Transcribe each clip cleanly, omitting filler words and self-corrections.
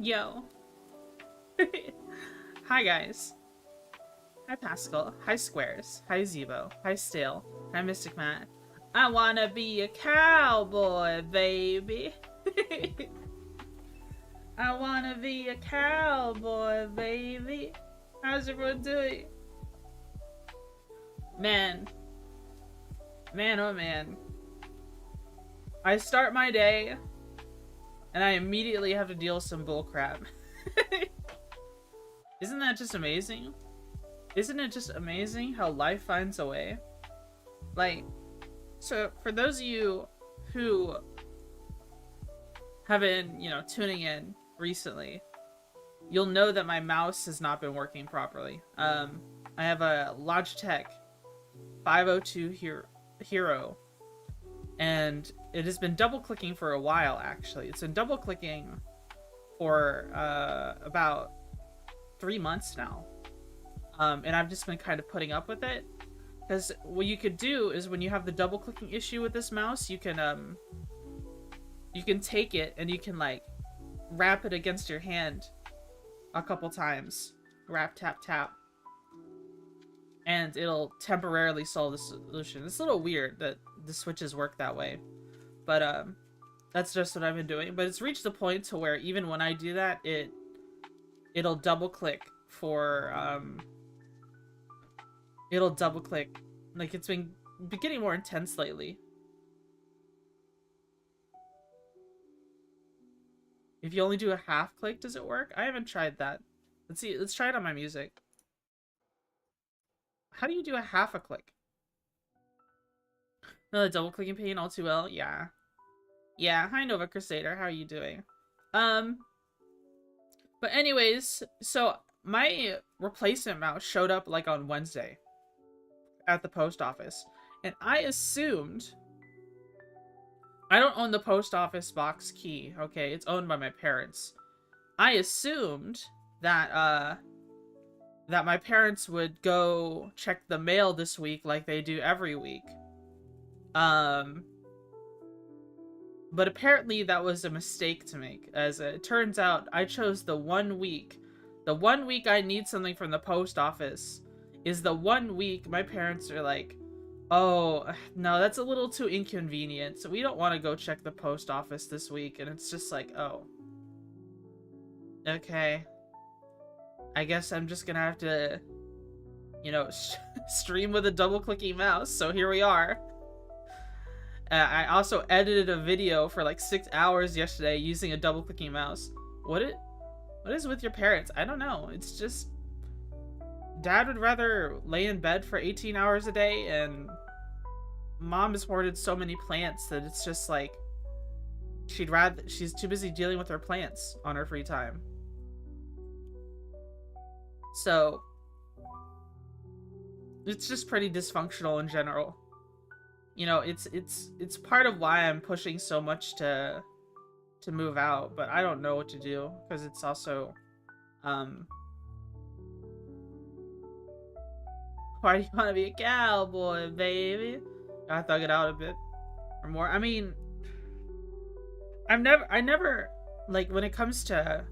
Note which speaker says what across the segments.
Speaker 1: Yo. Hi guys. Hi Pascal. Hi Squares. Hi Zebo. Hi Stale. Hi Mystic Matt. I wanna be a cowboy, baby. I wanna be a cowboy, baby. How's everyone doing? Man. Man, oh man. I start my day, and I immediately have to deal with some bullcrap. Isn't that just amazing? Isn't it just amazing how life finds a way? Like, so for those of you who have been, you know, tuning in recently, you'll know that my mouse has not been working properly. I have a Logitech 502 Hero, and it has been double clicking for a while. Actually, it's been double clicking for about 3 months now, and I've just been kind of putting up with it, because what you could do is when you have the double clicking issue with this mouse, you can take it and you can like wrap it against your hand a couple times, wrap, tap, tap, and it'll temporarily solve the solution. It's a little weird that the switches work that way, but that's just what I've been doing. But it's reached the point to where even when I do that, it'll double click for it'll double click. Like, it's been getting more intense lately. If you only do a half click, does it work? I haven't tried that. Let's see. Let's try it on my music. How do you do a half a click? No, the double clicking pain all too well. Yeah. Yeah. Hi, Nova Crusader. How are you doing? But anyways, so my replacement mouse showed up like on Wednesday at the post office, and I assumed, I don't own the post office box key, okay? It's owned by my parents. I assumed that that my parents would go check the mail this week like they do every week. But apparently that was a mistake to make. As it turns out, I chose the 1 week. The 1 week I need something from the post office is the 1 week my parents are like, oh, no, that's a little too inconvenient, so we don't want to go check the post office this week. And it's just like, oh. Okay. I guess I'm just gonna have to, you know, stream with a double-clicking mouse, so here we are. I also edited a video for like 6 hours yesterday using a double-clicking mouse. What is with your parents? I don't know. It's just, Dad would rather lay in bed for 18 hours a day, and Mom has hoarded so many plants that it's just like, she's too busy dealing with her plants on her free time. So, it's just pretty dysfunctional in general. You know, it's part of why I'm pushing so much to move out, but I don't know what to do, because it's also, why do you want to be a cowboy, baby? Gotta thug it out a bit or more. I mean, I never, like, when it comes to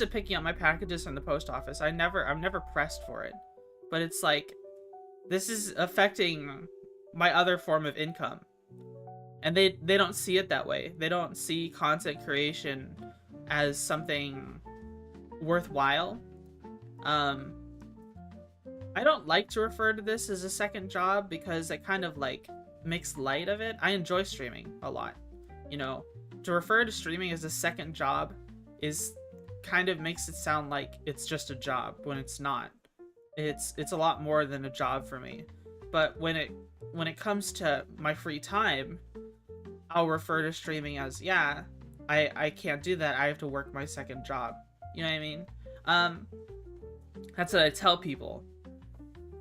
Speaker 1: picking up my packages from the post office, I'm never pressed for it. But it's like, this is affecting my other form of income. And they don't see it that way. They don't see content creation as something worthwhile. I don't like to refer to this as a second job, because it kind of like makes light of it. I enjoy streaming a lot. You know, to refer to streaming as a second job is kind of makes it sound like it's just a job, when it's not. It's a lot more than a job for me. But when it comes to my free time, I'll refer to streaming as, yeah, I can't do that. I have to work my second job. You know what I mean? That's what I tell people.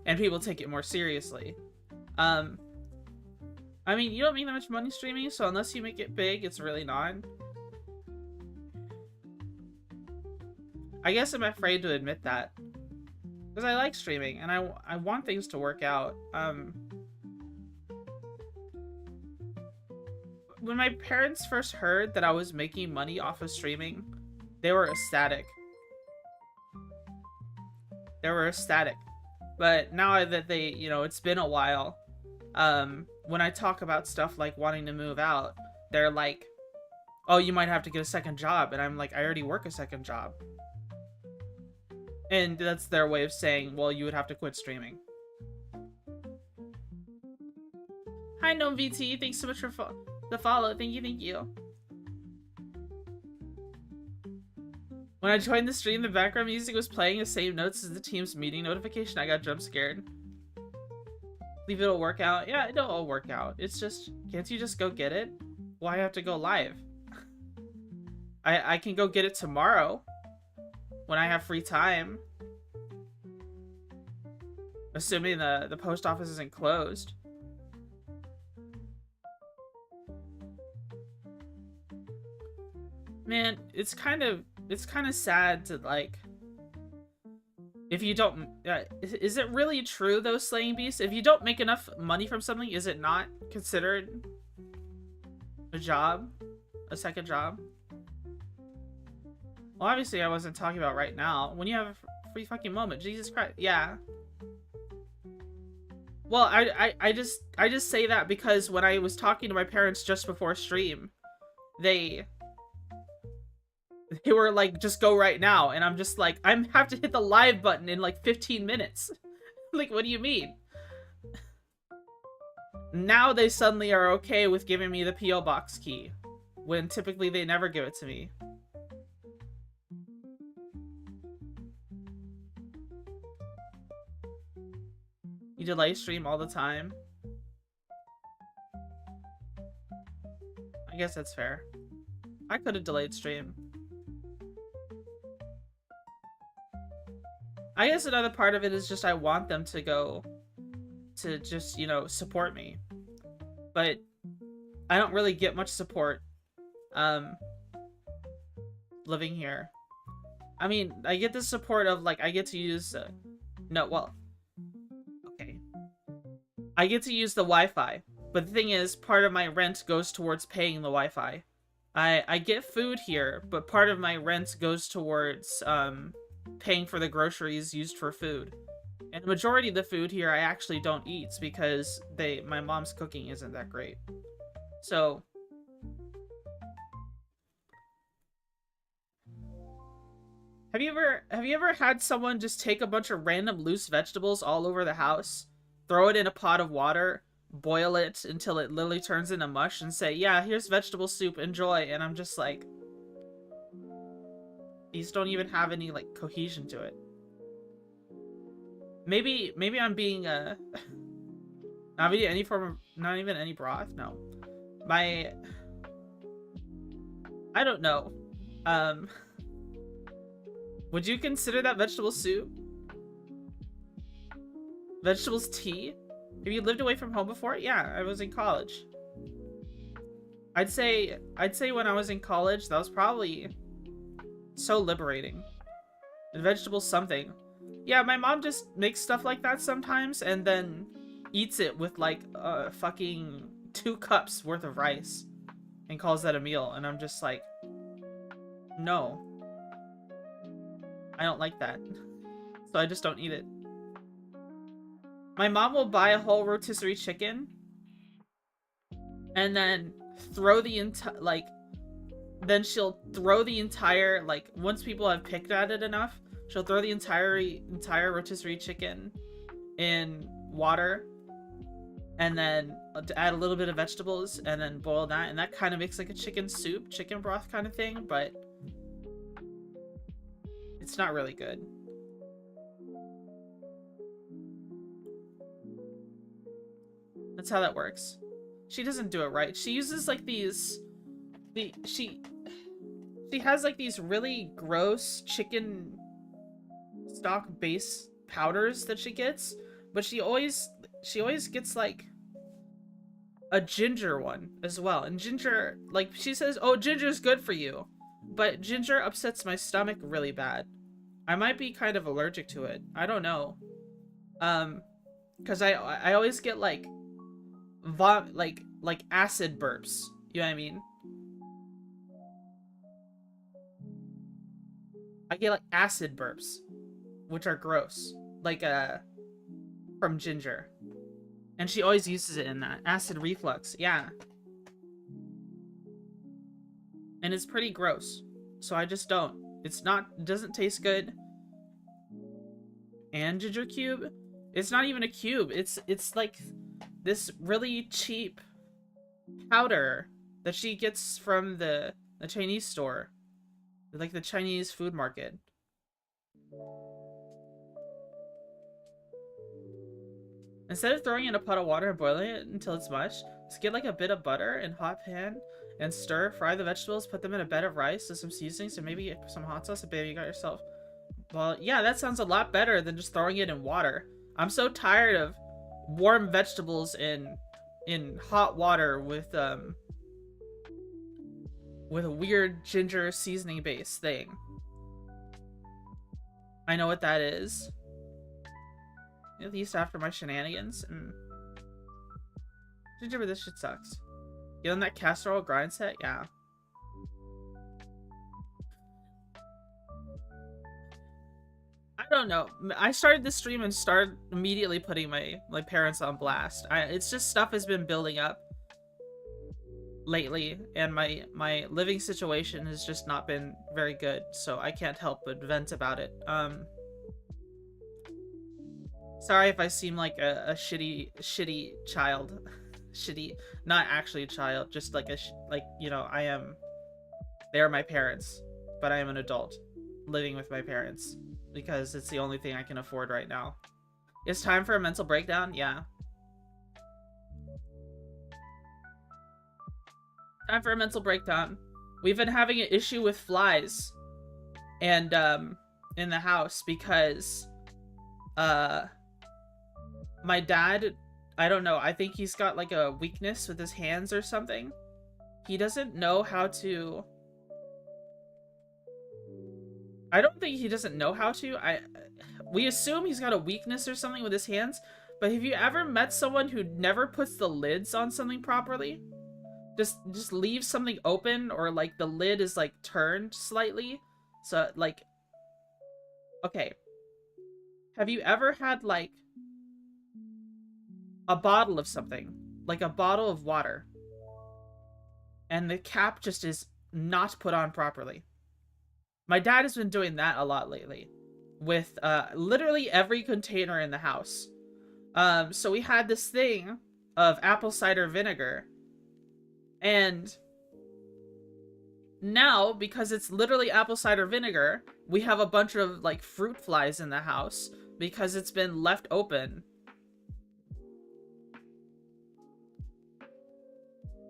Speaker 1: And people take it more seriously. I mean, you don't make that much money streaming, so unless you make it big, it's really not. I guess I'm afraid to admit that, because I like streaming, and I want things to work out. when my parents first heard that I was making money off of streaming, they were ecstatic. They were ecstatic. But now that they, you know, it's been a while, when I talk about stuff like wanting to move out, they're like, oh, you might have to get a second job. And I'm like, I already work a second job. And that's their way of saying, well, you would have to quit streaming. Hi, Gnome VT. Thanks so much for the follow. Thank you, thank you. When I joined the stream, the background music was playing the same notes as the team's meeting notification. I got jump scared. Leave it'll work out. Yeah, it'll all work out. It's just, can't you just go get it? Why have to go live? I can go get it tomorrow when I have free time. Assuming the post office isn't closed. Man, it's kind of sad to, like, if you don't, is it really true though, slaying beasts? If you don't make enough money from something, is it not considered a job? A second job? Well, obviously I wasn't talking about right now. When you have a free fucking moment, Jesus Christ, yeah. Well, I just say that because when I was talking to my parents just before stream, they were like, just go right now. And I'm just like, I have to hit the live button in like 15 minutes. Like, what do you mean? Now they suddenly are okay with giving me the P.O. box key, when typically they never give it to me. You delay stream all the time. I guess that's fair. I could have delayed stream. I guess another part of it is just I want them to go to just, you know, support me. But I don't really get much support living here. I mean, I get the support of, like, I get to use okay. I get to use the Wi-Fi. But the thing is, part of my rent goes towards paying the Wi-Fi. I get food here, but part of my rent goes towards paying for the groceries used for food. And the majority of the food here I actually don't eat because my mom's cooking isn't that great. So have you ever had someone just take a bunch of random loose vegetables all over the house, throw it in a pot of water, boil it until it literally turns into mush, and say, yeah, here's vegetable soup, enjoy? And I'm just like, these don't even have any, like, cohesion to it. Maybe I'm being not any form of, not even any broth. No, I don't know. Would you consider that vegetable soup? Vegetables tea? Have you lived away from home before? Yeah, I was in college. I'd say when I was in college, that was probably so liberating. The vegetable something. Yeah, my mom just makes stuff like that sometimes and then eats it with like fucking 2 cups worth of rice and calls that a meal. And I'm just like, no. I don't like that. So I just don't eat it. My mom will buy a whole rotisserie chicken and then throw the entire, like, then she'll throw the entire, like, once people have picked at it enough, she'll throw the entire rotisserie chicken in water and then add a little bit of vegetables and then boil that, and that kind of makes like a chicken soup, chicken broth kind of thing, but it's not really good. That's how that works. She doesn't do it right. She uses like these, she has like these really gross chicken stock base powders that she gets, but she always gets like a ginger one as well. And ginger, like, she says, oh, ginger's good for you, but ginger upsets my stomach really bad. I might be kind of allergic to it. I don't know. Because I always get like like acid burps You know what I mean? I get like acid burps, which are gross. Like from Ginger. And she always uses it in that. Acid reflux, yeah. And it's pretty gross. So I just don't. It doesn't taste good. And Ginger Cube, it's not even a cube. It's like this really cheap powder that she gets from the Chinese store. Like the Chinese food market. Instead of throwing it in a pot of water and boiling it until it's mush, just get like a bit of butter and hot pan and stir, fry the vegetables, put them in a bed of rice with some seasonings and maybe some hot sauce, and baby, you got yourself. Well, yeah, that sounds a lot better than just throwing it in water. I'm so tired of warm vegetables in hot water with a weird ginger seasoning base thing. I know what that is. At least after my shenanigans. Ginger, but this shit sucks. You on that casserole grind set? Yeah. I don't know. I started this stream and started immediately putting my parents on blast. It's just stuff has been building up lately, and my living situation has just not been very good, so I can't help but vent about it. Sorry if I seem like a shitty child. Shitty, not actually a child, just like you know, they're my parents, but I am an adult living with my parents because it's the only thing I can afford right now. It's time for a mental breakdown. Yeah. Time for a mental breakdown. We've been having an issue with flies and in the house because my dad, I don't know, I think he's got like a weakness with his hands or something. He doesn't know how to... I don't think he doesn't know how to. We assume he's got a weakness or something with his hands, but have you ever met someone who never puts the lids on something properly? Just leaves something open, or like the lid is like turned slightly. So like, okay. Have you ever had like a bottle of something, like a bottle of water, and the cap just is not put on properly? My dad has been doing that a lot lately with literally every container in the house. So we had this thing of apple cider vinegar, and now, because it's literally apple cider vinegar, we have a bunch of like fruit flies in the house because it's been left open.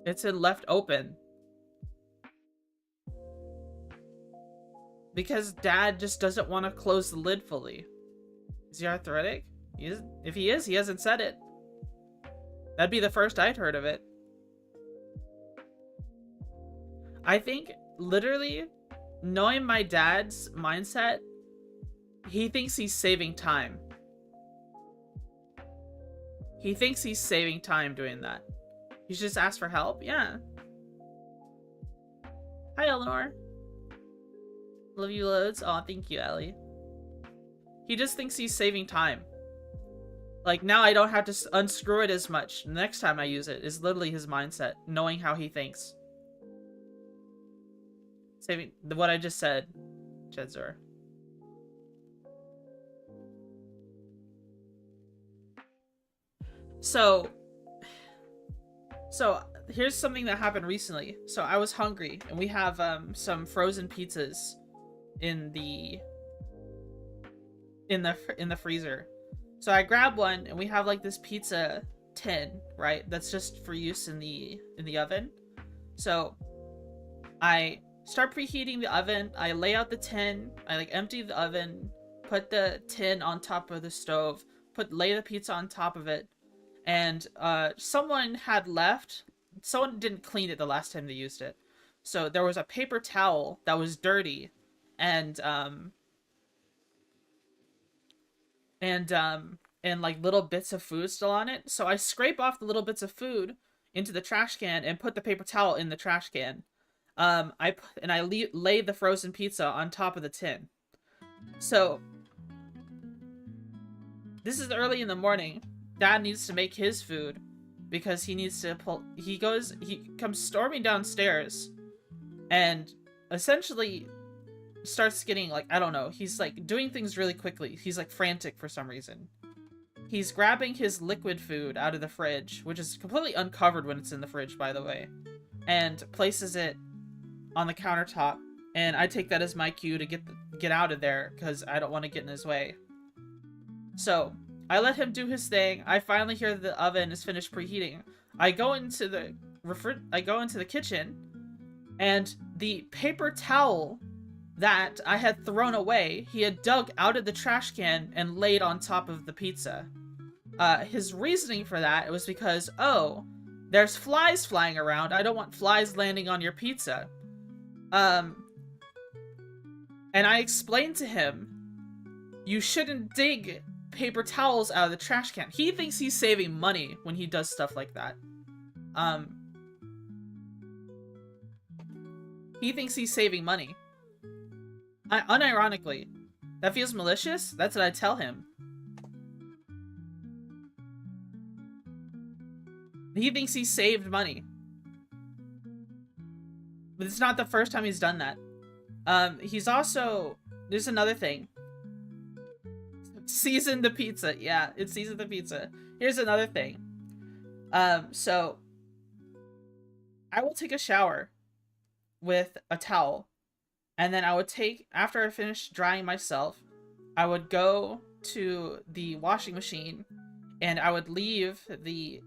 Speaker 1: It's been left open because dad just doesn't want to close the lid fully. Is he arthritic? If he is, he hasn't said it. That'd be the first I'd heard of it. I think, literally, knowing my dad's mindset, he thinks he's saving time. He thinks he's saving time doing that. He should just ask for help? Yeah. Hi, Eleanor. Love you loads. Aw, thank you, Ellie. He just thinks he's saving time. Like, now I don't have to unscrew it as much. Next time I use it is literally his mindset, knowing how he thinks. Saving what I just said, Jedzor. So here's something that happened recently. So I was hungry, and we have some frozen pizzas in the freezer. So I grabbed one, and we have like this pizza tin, right? That's just for use in the oven. So I start preheating the oven. I lay out the tin. I like empty the oven, put the tin on top of the stove, lay the pizza on top of it, and someone had left. Someone didn't clean it the last time they used it, so there was a paper towel that was dirty, and like little bits of food still on it. So I scrape off the little bits of food, into the trash can and put the paper towel in the trash can. I laid the frozen pizza on top of the tin. So this is early in the morning. Dad needs to make his food because he needs to pull. He comes storming downstairs, and essentially starts getting, like, I don't know. He's like doing things really quickly. He's like frantic for some reason. He's grabbing his liquid food out of the fridge, which is completely uncovered when it's in the fridge, by the way, and places it on the countertop. And I take that as my cue to get out of there because I don't want to get in his way. So I let him do his thing. I finally hear that the oven is finished preheating. I go into the kitchen, and the paper towel that I had thrown away, he had dug out of the trash can and laid on top of the pizza. His reasoning for that was because, oh, there's flies flying around. I don't want flies landing on your pizza. And I explained to him, you shouldn't dig paper towels out of the trash can. He thinks he's saving money when he does stuff like that. He thinks he's saving money. Unironically, that feels malicious. That's what I tell him. He thinks he saved money. But it's not the first time he's done that. He's also... There's another thing. Season the pizza. Yeah, it seasoned the pizza. Here's another thing. So... I will take a shower with a towel. And then I would after I finished drying myself, I would go to the washing machine and I would leave the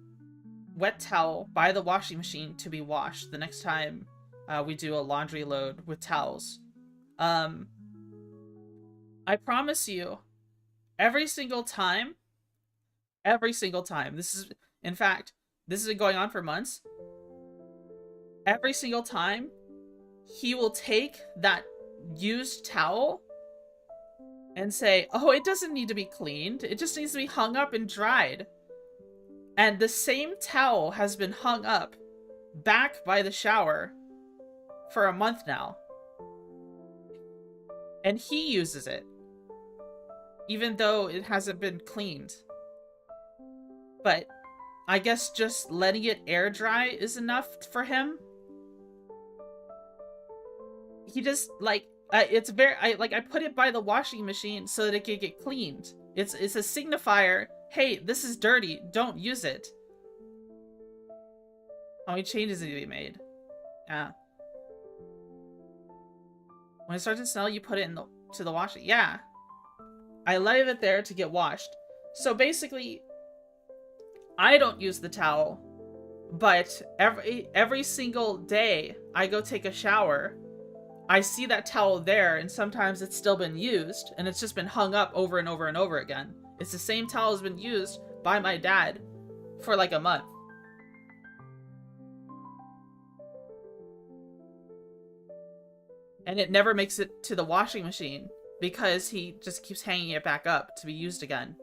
Speaker 1: wet towel by the washing machine to be washed the next time we do a laundry load with towels. I promise you, every single time, this is, in fact, this has been going on for months, every single time, he will take that used towel and say, oh, it doesn't need to be cleaned. It just needs to be hung up and dried. And the same towel has been hung up back by the shower for a month now. And he uses it, even though it hasn't been cleaned. But I guess just letting it air dry is enough for him. He just, like, it's very, I put it by the washing machine so that it can get cleaned. It's a signifier, hey, this is dirty, don't use it. How many changes need to be made? Yeah. When it starts to smell, you put it to the washing. Yeah. I leave it there to get washed. So basically, I don't use the towel, but every single day I go take a shower, I see that towel there, and sometimes it's still been used, and it's just been hung up over and over and over again. It's the same towel that's been used by my dad for like a month. And it never makes it to the washing machine because he just keeps hanging it back up to be used again.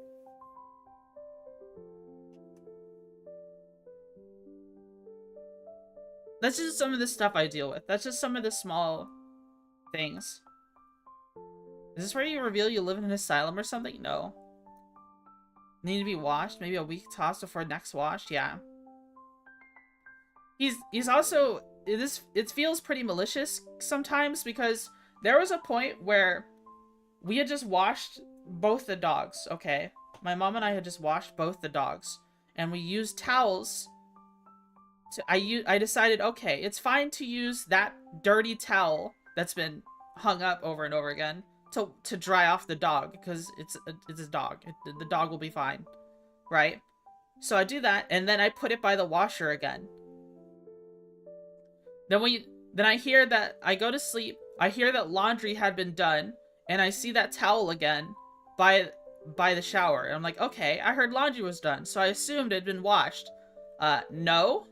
Speaker 1: That's just some of the stuff I deal with. That's just some of the small things. Is this where you reveal you live in an asylum or something? No. Need to be washed? Maybe a week toss before next wash? Yeah. He's also... It feels pretty malicious sometimes because there was a point where we had just washed both the dogs, okay? My mom and I had just washed both the dogs. And we used towels to... I decided, okay, it's fine to use that dirty towel that's been hung up over and over again to dry off the dog because it's a dog. The dog will be fine, right? So I do that, and then I put it by the washer again. Then I hear that I go to sleep. I hear that laundry had been done, and I see that towel again by the shower. And I'm like, okay, I heard laundry was done, so I assumed it had been washed. No.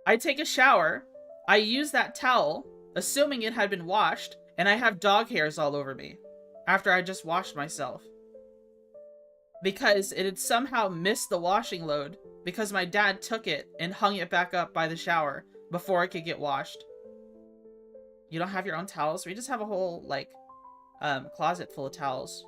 Speaker 1: I take a shower. I use that towel, assuming it had been washed, and I have dog hairs all over me after I just washed myself. because it had somehow missed the washing load because my dad took it and hung it back up by the shower before it could get washed. You don't have your own towels? We just have a whole, like, closet full of towels.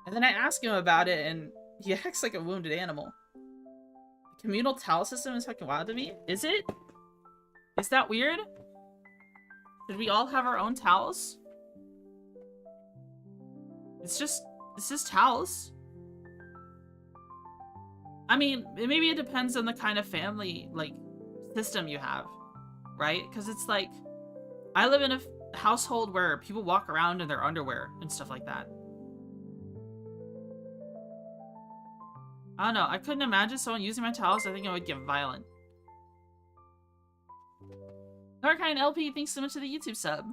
Speaker 1: And then I ask him about it, and he acts like a wounded animal. The communal towel system is fucking wild to me. Is it? Is that weird? Should we all have our own towels? It's just towels. I mean, maybe it depends on the kind of family, like, system you have, right? Because it's like, I live in a household where people walk around in their underwear and stuff like that. I don't know. I couldn't imagine someone using my towels. I think it would get violent. Darkine LP, thanks so much for the YouTube sub.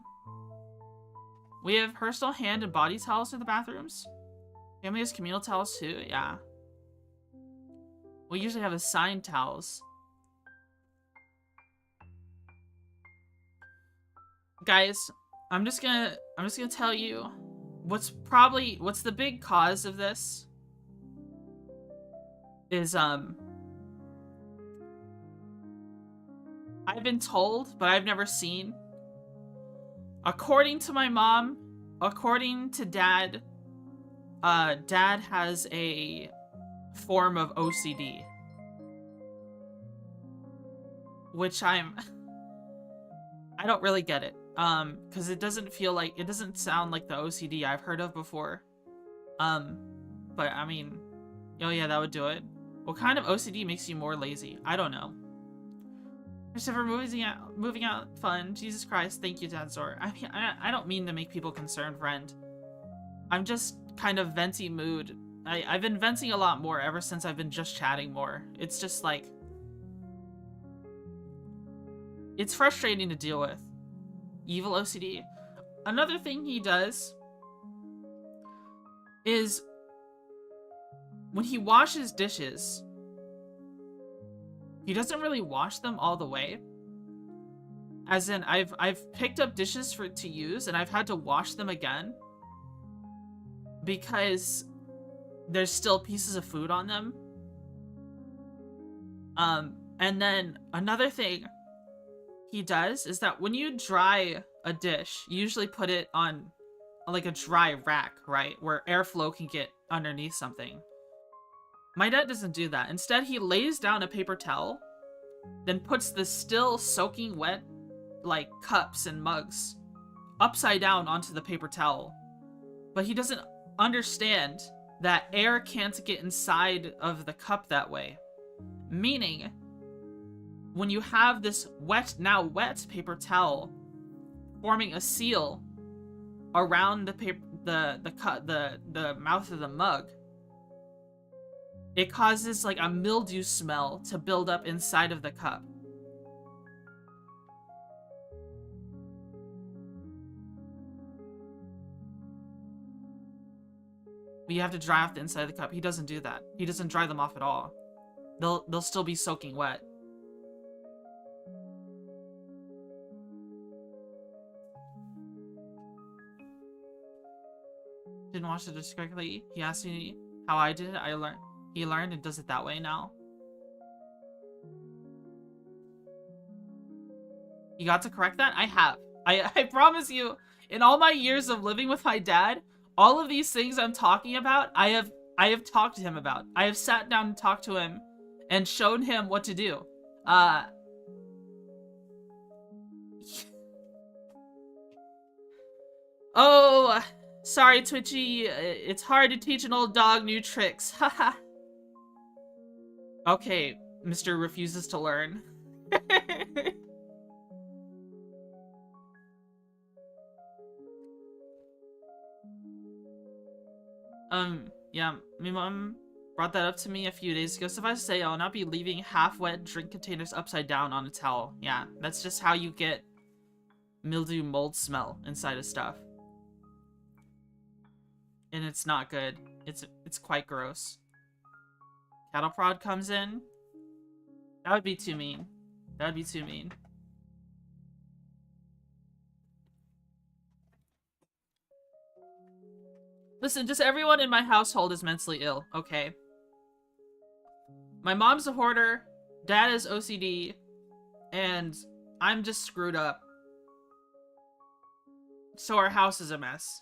Speaker 1: We have personal hand and body towels for the bathrooms. Family has communal towels too. Yeah. We usually have assigned towels. Guys, I'm just gonna tell you what's the big cause of this is I've been told, but I've never seen. According to my mom, according to Dad, Dad has a form of OCD. Which I don't really get it. Because it doesn't sound like the OCD I've heard of before. But I mean, oh yeah, that would do it. What kind of OCD makes you more lazy? I don't know. Christopher, moving out fun. Jesus Christ, thank you, Dadsor. I mean, I don't mean to make people concerned, friend. I'm just kind of venty mood. I've been venting a lot more ever since I've been just chatting more. It's just like, it's frustrating to deal with. Evil OCD. Another thing he does is when he washes dishes, he doesn't really wash them all the way. As in, I've picked up dishes to use, and I've had to wash them again because there's still pieces of food on them. And then another thing he does is that when you dry a dish, you usually put it on like a dry rack, right? Where airflow can get underneath something. My dad doesn't do that. Instead, he lays down a paper towel, then puts the still soaking wet, like, cups and mugs upside down onto the paper towel. But he doesn't understand that air can't get inside of the cup that way. Meaning, when you have this now wet paper towel forming a seal around the mouth of the mug, it causes like a mildew smell to build up inside of the cup. But you have to dry off the inside of the cup. He doesn't do that. He doesn't dry them off at all. They'll still be soaking wet. Didn't wash the dish correctly. He asked me how I did it. He learned and does it that way now. You got to correct that? I have. I promise you, in all my years of living with my dad, all of these things I'm talking about, I have talked to him about. I have sat down and talked to him and shown him what to do. Oh, sorry, Twitchy. It's hard to teach an old dog new tricks. Haha. Okay, Mr. refuses to learn. Yeah, my mom brought that up to me a few days ago. So if I say I'll not be leaving half-wet drink containers upside down on a towel. Yeah, that's just how you get mildew mold smell inside of stuff. And it's not good. It's quite gross. Cattle prod comes in. That would be too mean. That would be too mean. Listen, just everyone in my household is mentally ill, okay? My mom's a hoarder, dad is OCD, and I'm just screwed up. So our house is a mess.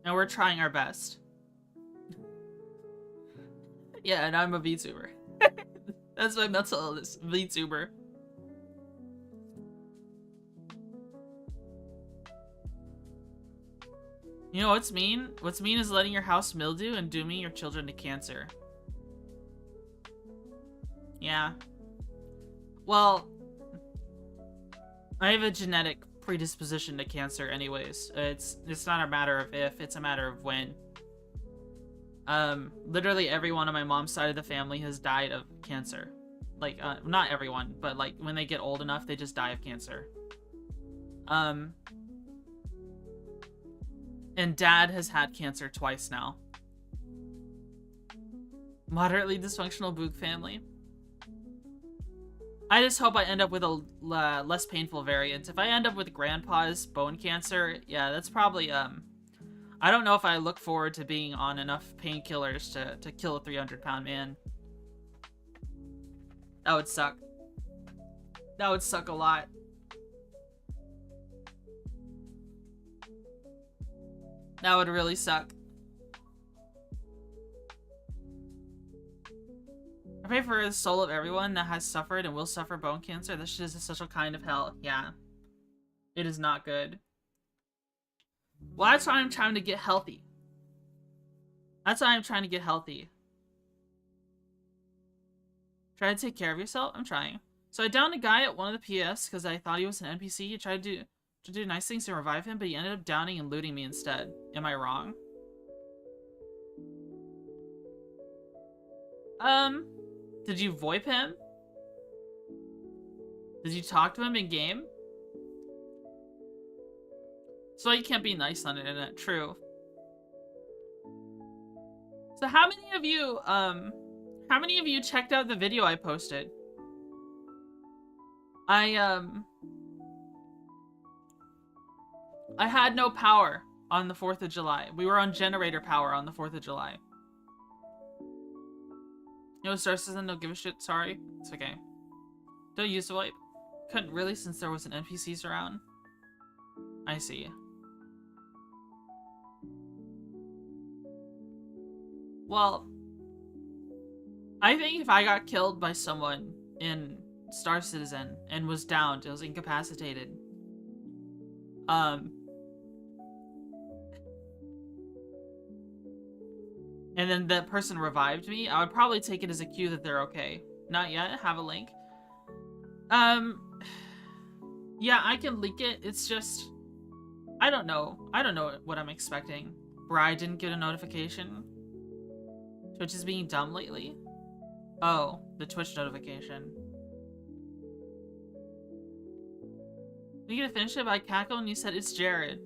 Speaker 1: And we're trying our best. Yeah, and I'm a VTuber. That's my mental illness, VTuber. You know what's mean? What's mean is letting your house mildew and dooming your children to cancer. Yeah. Well, I have a genetic predisposition to cancer anyways. It's not a matter of if, it's a matter of when. Literally everyone on my mom's side of the family has died of cancer. Like, not everyone, but like when they get old enough, they just die of cancer. And dad has had cancer twice now. Moderately dysfunctional Boog family. I just hope I end up with a less painful variant. If I end up with grandpa's bone cancer, yeah, that's probably, I don't know if I look forward to being on enough painkillers to kill a 300-pound man. That would suck. That would suck a lot. That would really suck. I pray for the soul of everyone that has suffered and will suffer bone cancer. This shit is a special kind of hell. Yeah. It is not good. Well, that's why I'm trying to get healthy. That's why I'm trying to get healthy. Try to take care of yourself? I'm trying. So I downed a guy at one of the PS because I thought he was an NPC. He tried to do nice things to revive him, but he ended up downing and looting me instead. Am I wrong? Did you VoIP him? Did you talk to him in game? So you can't be nice on the internet, true. So how many of you checked out the video I posted? I had no power on the 4th of July. We were on generator power on the 4th of July. No Starsector doesn't don't give a shit, sorry. It's okay. Don't use the wipe. Couldn't really since there wasn't NPCs around. I see. Well, I think if I got killed by someone in Star Citizen and was downed, I was incapacitated. And then that person revived me, I would probably take it as a cue that they're okay. Not yet, have a link. Yeah, I can leak it, it's just... I don't know what I'm expecting. Bri didn't get a notification. Twitch is being dumb lately. Oh, the Twitch notification. You gonna finish it by Cackle and you said it's Jared.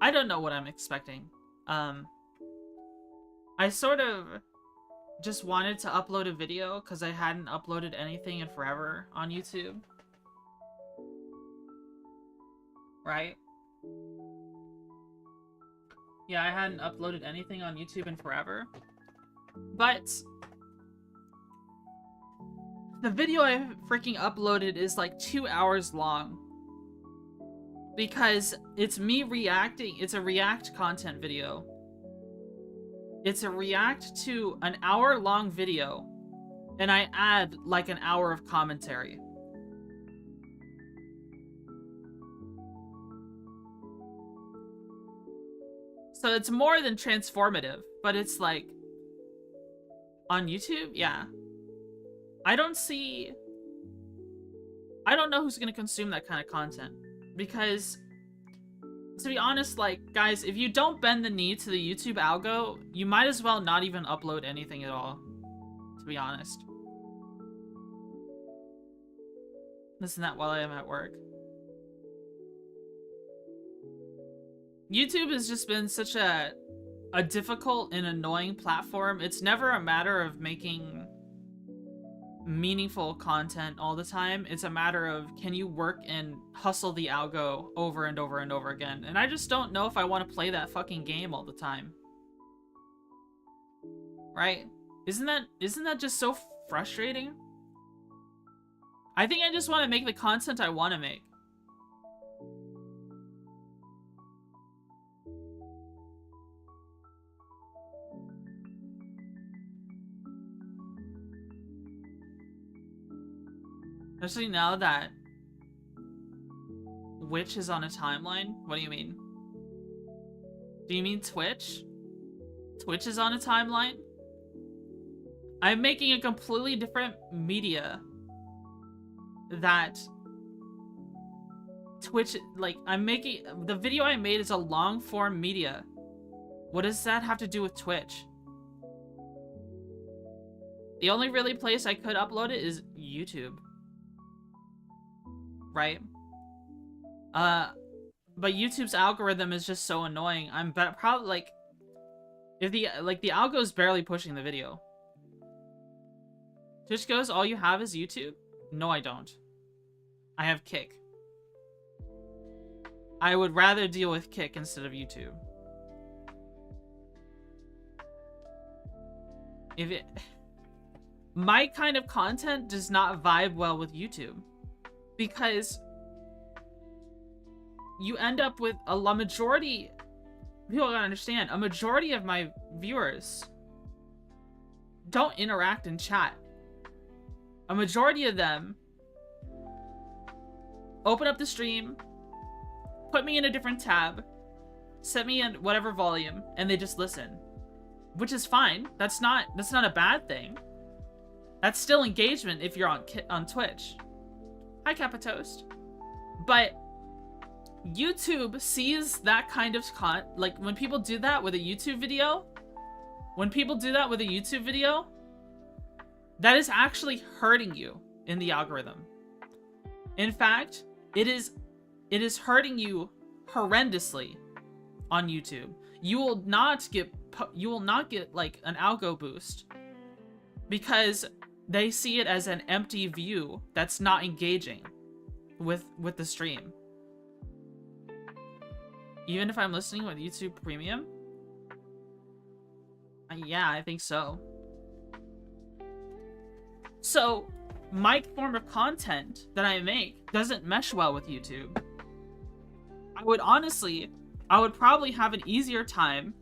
Speaker 1: I don't know what I'm expecting. I sort of just wanted to upload a video because I hadn't uploaded anything in forever on YouTube. Right? Yeah, I hadn't uploaded anything on YouTube in forever. But the video I freaking uploaded is like 2 hours long. Because it's me reacting. It's a react content video. It's a react to an hour-long video. And I add like an hour of commentary. So it's more than transformative, but it's like... On YouTube? Yeah. I don't know who's gonna consume that kind of content. Because, to be honest, like, guys, if you don't bend the knee to the YouTube algo, you might as well not even upload anything at all. To be honest. Listen to that while I am at work. YouTube has just been such a difficult and annoying platform. It's never a matter of making meaningful content all the time. It's a matter of, can you work and hustle the algo over and over and over again? And I just don't know if I want to play that fucking game all the time. Right? Isn't that just so frustrating? I think I just want to make the content I want to make. Especially now that Witch is on a timeline. What do you mean? Do you mean Twitch? Twitch is on a timeline? I'm making a completely different media that Twitch, like, I'm making, the video I made is a long form media. What does that have to do with Twitch? The only really place I could upload it is YouTube. Right? But YouTube's algorithm is just so annoying. I'm probably, like, if the algo's barely pushing the video. Twitch goes, all you have is YouTube? No, I don't. I have Kick. I would rather deal with Kick instead of YouTube. My kind of content does not vibe well with YouTube. Because you end up with a majority, people gotta understand, a majority of my viewers don't interact in chat. A majority of them open up the stream, put me in a different tab, set me in whatever volume, and they just listen. Which is fine. That's not a bad thing. That's still engagement if you're on Twitch. Hi, Kappa Toast. But YouTube sees that kind of like, when people do that with a YouTube video, that is actually hurting you in the algorithm. In fact, it is hurting you horrendously on YouTube. You will not get like an algo boost because they see it as an empty view that's not engaging with the stream. Even if I'm listening with YouTube Premium? Yeah, I think so. So, my form of content that I make doesn't mesh well with YouTube. I would probably have an easier time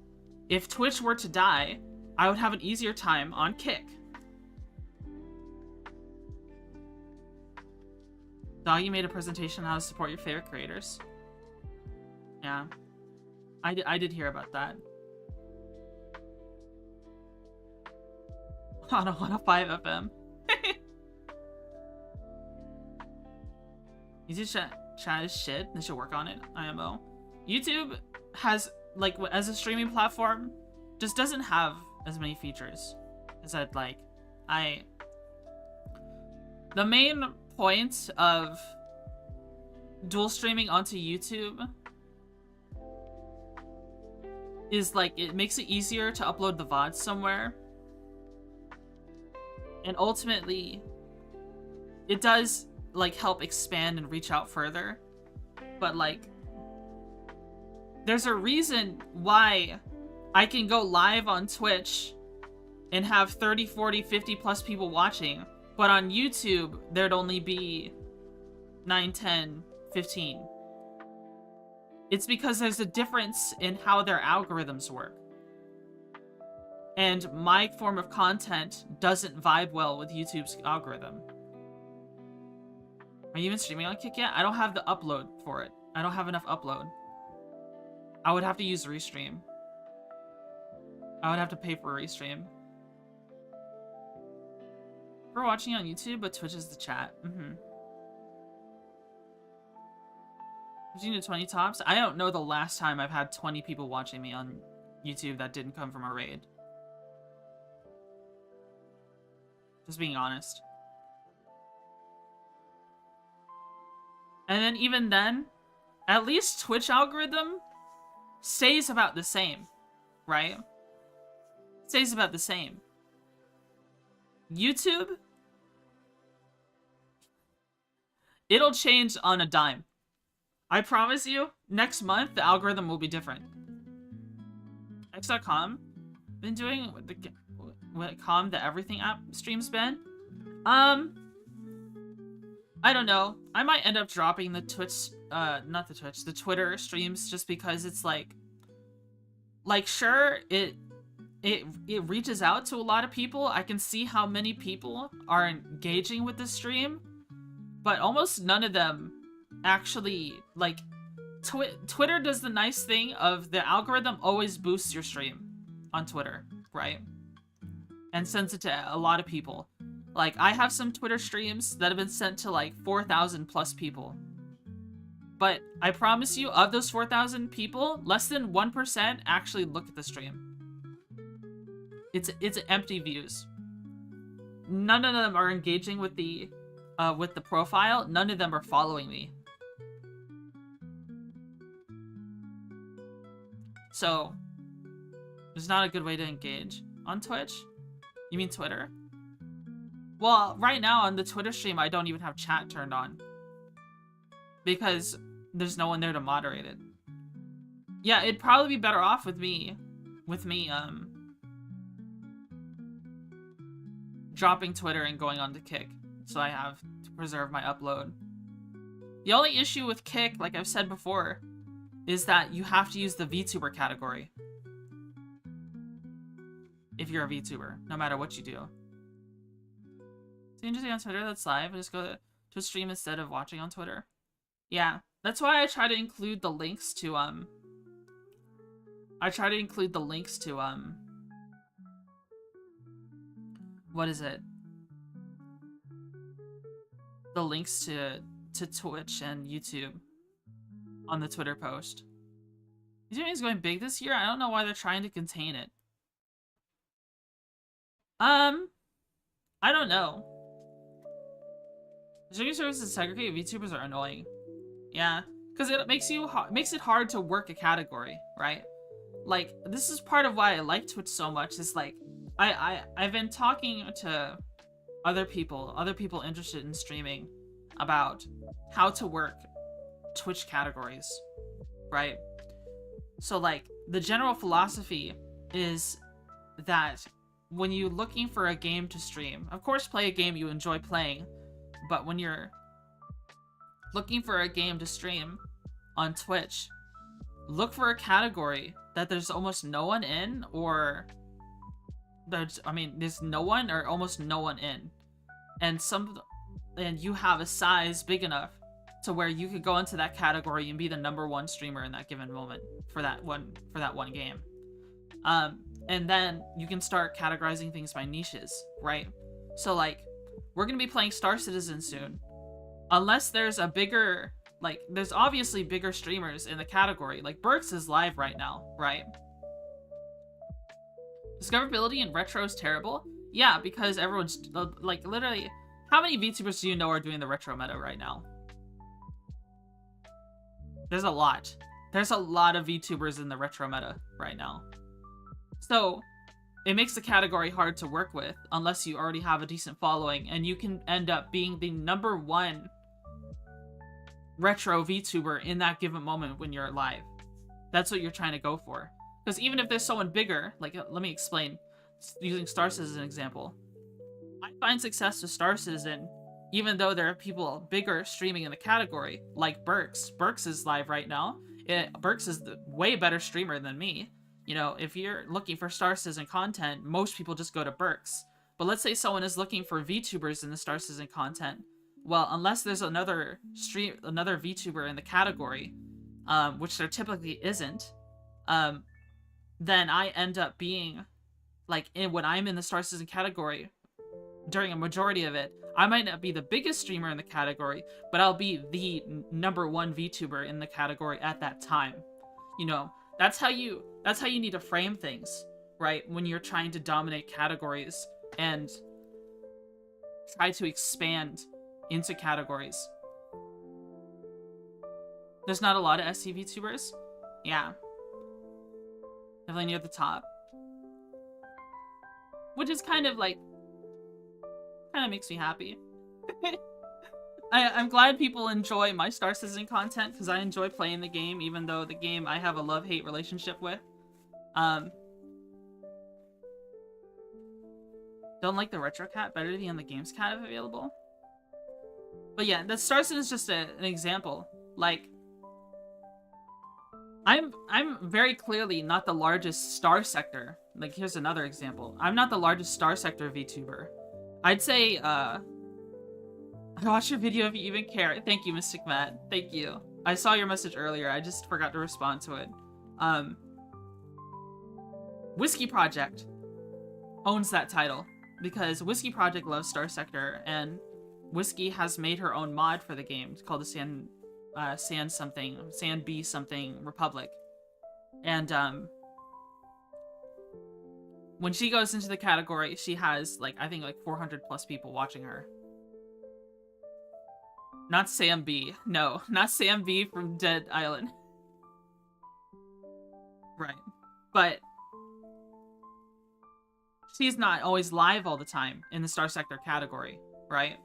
Speaker 1: if Twitch were to die. I would have an easier time on Kick. Doggy made a presentation on how to support your favorite creators. Yeah. I did hear about that. On a 105 FM. YouTube chat is shit. They should work on it. IMO. YouTube has, like, as a streaming platform, just doesn't have as many features as I'd like. The main point of dual streaming onto YouTube is, like, it makes it easier to upload the VODs somewhere. And ultimately, it does, like, help expand and reach out further. But, like, there's a reason why I can go live on Twitch and have 30, 40, 50 plus people watching, but on YouTube, there'd only be 9, 10, 15. It's because there's a difference in how their algorithms work. And my form of content doesn't vibe well with YouTube's algorithm. Are you even streaming on Kick yet? I don't have the upload for it. I don't have enough upload. I would have to use Restream. I would have to pay for a Restream. We're watching on YouTube, but Twitch is the chat. 15 to 20 tops? I don't know the last time I've had 20 people watching me on YouTube that didn't come from a raid. Just being honest. And then even then, at least Twitch algorithm stays about the same, right? Stays about the same. YouTube, It'll change on a dime. I promise you, next month, the algorithm will be different. X.com been doing what Com the Everything app streams been? I don't know. I might end up dropping the Twitch, not the Twitch, the Twitter streams just because it's like sure, it reaches out to a lot of people. I can see how many people are engaging with the stream, but almost none of them actually, like, Twitter does the nice thing of the algorithm always boosts your stream on Twitter, right? And sends it to a lot of people. Like, I have some Twitter streams that have been sent to like 4,000 plus people. But I promise you, of those 4,000 people, less than 1% actually look at the stream. It's empty views. None of them are engaging with the profile. None of them are following me. So, it's not a good way to engage on Twitch. You mean Twitter? Well, right now on the Twitter stream, I don't even have chat turned on. Because there's no one there to moderate it. Yeah, it'd probably be better off with me, dropping Twitter and going on to Kick. So I have to preserve my upload. The only issue with Kick, like I've said before, is that you have to use the VTuber category. If you're a VTuber, no matter what you do. So interesting on Twitter, that's live. Just go to a stream instead of watching on Twitter. Yeah, that's why I try to include the links to, what is it? The links to Twitch and YouTube on the Twitter post. YouTube is going big this year? I don't know why they're trying to contain it. I don't know. Streaming services segregate VTubers are annoying. Yeah, because it makes it hard to work a category, right? Like, this is part of why I like Twitch so much. Is like, I've been talking to other people interested in streaming about how to work Twitch categories, right? So like, the general philosophy is that when you're looking for a game to stream, of course play a game you enjoy playing, but when you're looking for a game to stream on Twitch, look for a category that there's almost no one in, or there's no one or almost no one in, and you have a size big enough to where you could go into that category and be the #1 streamer in that given moment for that one game. And then you can start categorizing things by niches, right? So like, we're gonna be playing Star Citizen soon. Unless there's a bigger, like, there's obviously bigger streamers in the category. Like, Burks is live right now, right? Discoverability in retro is terrible? Yeah, because everyone's, like, literally, how many VTubers do you know are doing the retro meta right now? There's a lot. There's a lot of VTubers in the retro meta right now. So, it makes the category hard to work with unless you already have a decent following, and you can end up being the #1 retro VTuber in that given moment when you're live. That's what you're trying to go for. Because even if there's someone bigger, like, let me explain, using Star Citizen as an example. I find success with Star Citizen even though there are people bigger streaming in the category, like Burks. Burks is live right now. Burks is the way better streamer than me. You know, if you're looking for Star Citizen content, most people just go to Burks. But let's say someone is looking for VTubers in the Star Citizen content. Well, unless there's another VTuber in the category, which there typically isn't, then I end up being, like, when I'm in the Star Citizen category, during a majority of it, I might not be the biggest streamer in the category, but I'll be the #1 VTuber in the category at that time. You know, that's how you need to frame things, right? When you're trying to dominate categories and try to expand into categories. There's not a lot of SC VTubers. Yeah. Definitely near the top. Which is kind of like, kind of makes me happy. I'm glad people enjoy my Star Citizen content, because I enjoy playing the game, even though the game I have a love-hate relationship with. Don't like the retro cat, better than the games cat if available. But yeah, the Star Citizen is just an example. Like, I'm very clearly not the largest Starsector. Like, here's another example. I'm not the largest Starsector VTuber. I'd say, I watched your video if you even care. Thank you, Mystic Matt. Thank you. I saw your message earlier. I just forgot to respond to it. Whiskey Project owns that title because Whiskey Project loves Starsector, and Whiskey has made her own mod for the game. It's called the Sand B something Republic. And when she goes into the category, she has like, I think like 400 plus people watching her. Not Sam B. No, not Sam B from Dead Island. Right. But she's not always live all the time in the Starsector category, right?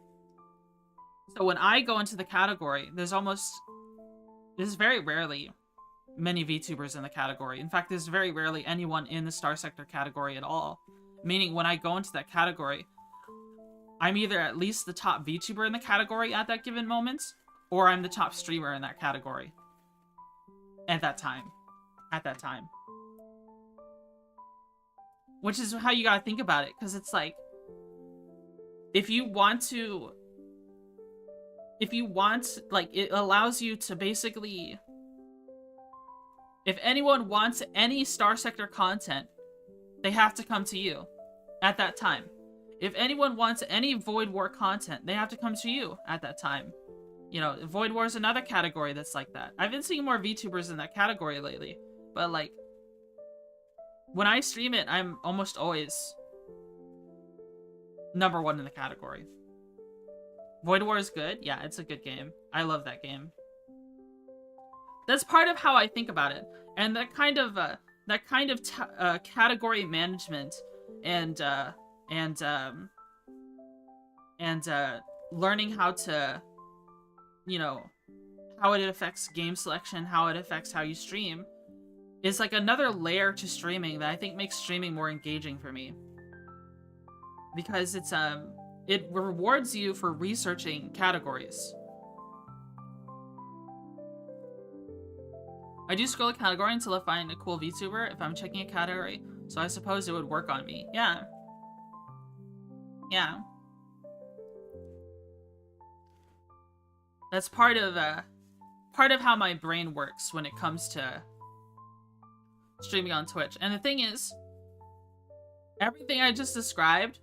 Speaker 1: So when I go into the category, there's very rarely many VTubers in the category. In fact, there's very rarely anyone in the Starsector category at all. Meaning when I go into that category, I'm either at least the top VTuber in the category at that given moment, or I'm the top streamer in that category. At that time. Which is how you gotta think about it, because it's like, if you want, like, it allows you to basically, if anyone wants any Starsector content, they have to come to you at that time. If anyone wants any Void War content, they have to come to you at that time. You know, Void War is another category that's like that. I've been seeing more VTubers in that category lately, but like, when I stream it, I'm almost always #1 in the category. Void War is good. Yeah, it's a good game. I love that game. That's part of how I think about it, and that kind of category management and learning how to, you know, how it affects game selection, how it affects how you stream, is like another layer to streaming that I think makes streaming more engaging for me. Because it rewards you for researching categories. I do scroll a category until I find a cool VTuber if I'm checking a category, so I suppose it would work on me. Yeah. Yeah. That's part of how my brain works when it comes to streaming on Twitch. And the thing is, everything I just described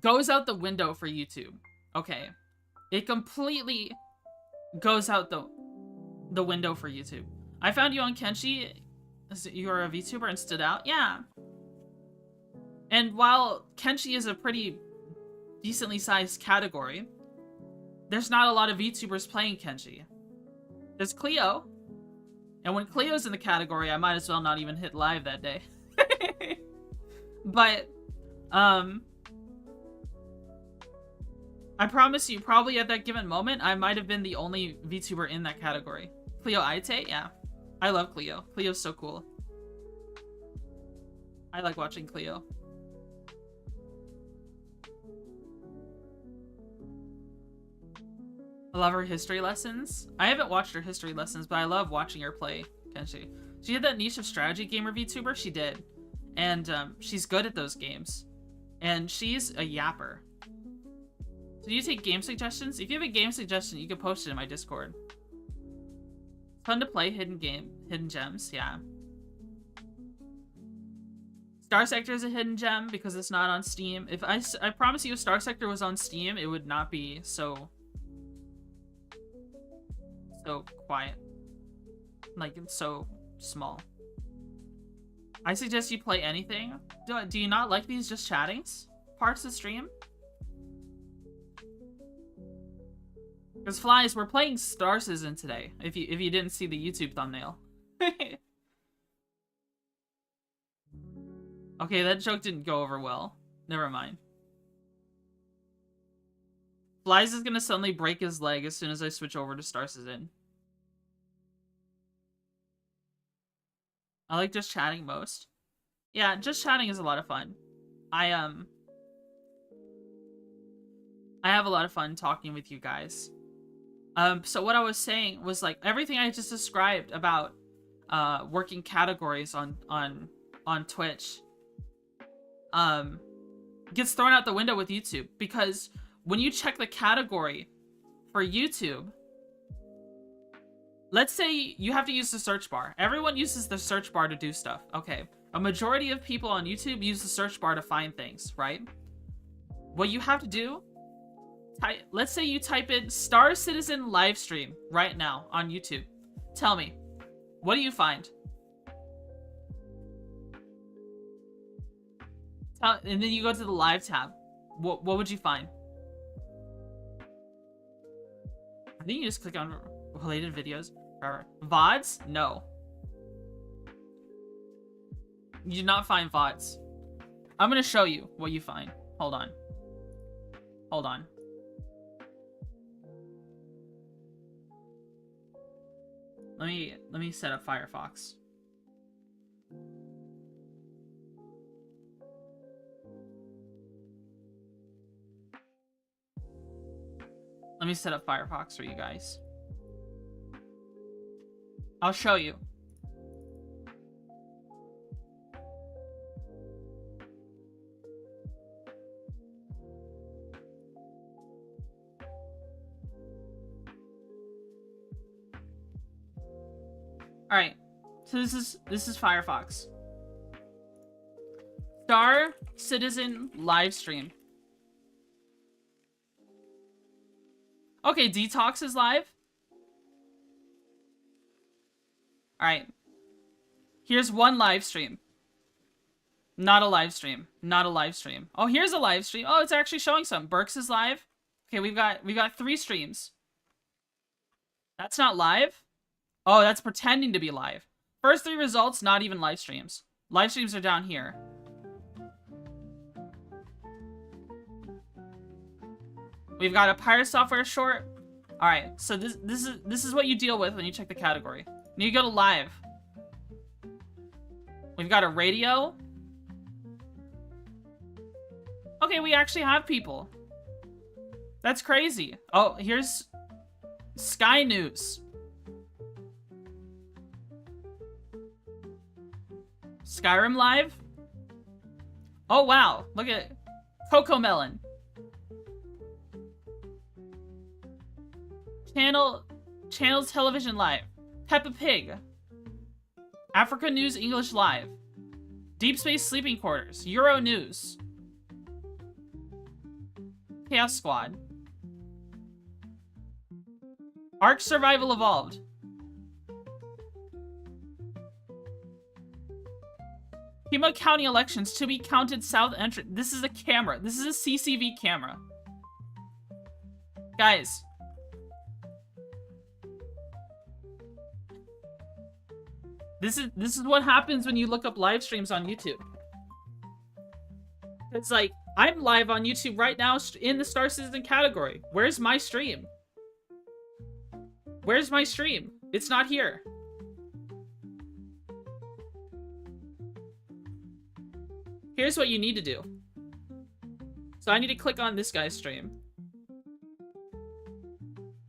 Speaker 1: goes out the window for YouTube. Okay. It completely goes out the window for YouTube. I found you on Kenshi. You're a VTuber and stood out? Yeah. And while Kenshi is a pretty decently sized category, there's not a lot of VTubers playing Kenshi. There's Cleo. And when Cleo's in the category, I might as well not even hit live that day. But, I promise you, probably at that given moment, I might have been the only VTuber in that category. Cleo Aite? Yeah. I love Cleo. Cleo's so cool. I like watching Cleo. I love her history lessons. I haven't watched her history lessons, but I love watching her play Kenshi. She had that niche of strategy gamer VTuber. She did. And she's good at those games. And she's a yapper. So do you take game suggestions? If you have a game suggestion, you can post it in my Discord. It's fun to play hidden gems, yeah. Starsector is a hidden gem because it's not on Steam. If I promise you, if Starsector was on Steam, it would not be so quiet. Like, it's so small. I suggest you play anything. Do you not like these just chattings parts of stream? Because Flies, we're playing Star Citizen today, if you didn't see the YouTube thumbnail. Okay, that joke didn't go over well. Never mind. Flies is gonna suddenly break his leg as soon as I switch over to Star Citizen. I like just chatting most. Yeah, just chatting is a lot of fun. I have a lot of fun talking with you guys. So what I was saying was like everything I just described about working categories on Twitch gets thrown out the window with YouTube, because when you check the category for YouTube, let's say you have to use the search bar. Everyone uses the search bar to do stuff. Okay, a majority of people on YouTube use the search bar to find things, right? What you have to do, let's say you type in Star Citizen livestream right now on YouTube. Tell me, what do you find? And then you go to the live tab. What would you find? I think you just click on related videos. VODs? No. You do not find VODs. I'm gonna show you what you find. Hold on. Hold on. Let me set up Firefox. Let me set up Firefox for you guys. I'll show you. All right. So this is Firefox. Star Citizen livestream. Okay, Detox is live. All right. Here's one live stream. Not a live stream. Not a live stream. Oh, here's a live stream. Oh, it's actually showing some. Burks is live. Okay, we've got 3 streams. That's not live. Oh, that's pretending to be live. First 3 results, not even live streams. Live streams are down here. We've got a Pirate Software short. All right, so this is what you deal with when you check the category. And you go to live. We've got a radio. Okay, we actually have people. That's crazy. Oh, here's Sky News. Skyrim live. Oh wow, look at Coco Melon. Channels Television Live. Peppa Pig. Africa News English Live. Deep Space Sleeping Quarters. Euro News. Chaos Squad. Ark Survival Evolved. Pima County elections to be counted South entrance. This is a camera. This is a CCV camera. Guys. This is what happens when you look up live streams on YouTube. It's like, I'm live on YouTube right now in the Star Citizen category. Where's my stream? Where's my stream? It's not here. Here's what you need to do. So I need to click on this guy's stream.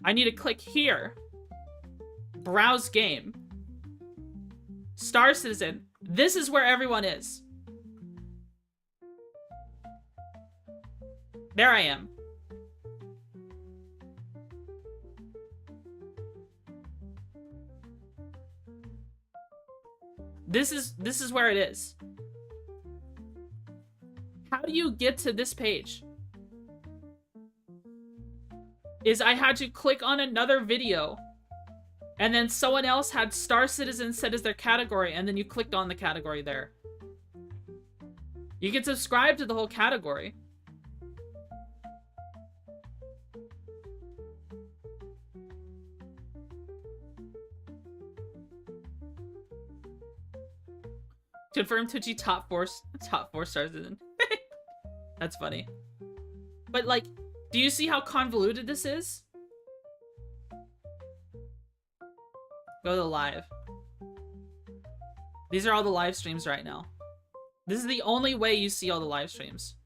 Speaker 1: I need to click here. Browse game. Star Citizen. This is where everyone is. There I am. This is where it is. How do you get to this page? Is I had to click on another video, and then someone else had Star Citizen set as their category, and then you clicked on the category there. You can subscribe to the whole category. Confirm Twitchy top four Star Citizen. That's funny. But like, Do you see how convoluted this is? Go to live. These are all the live streams right now. This is the only way you see all the live streams.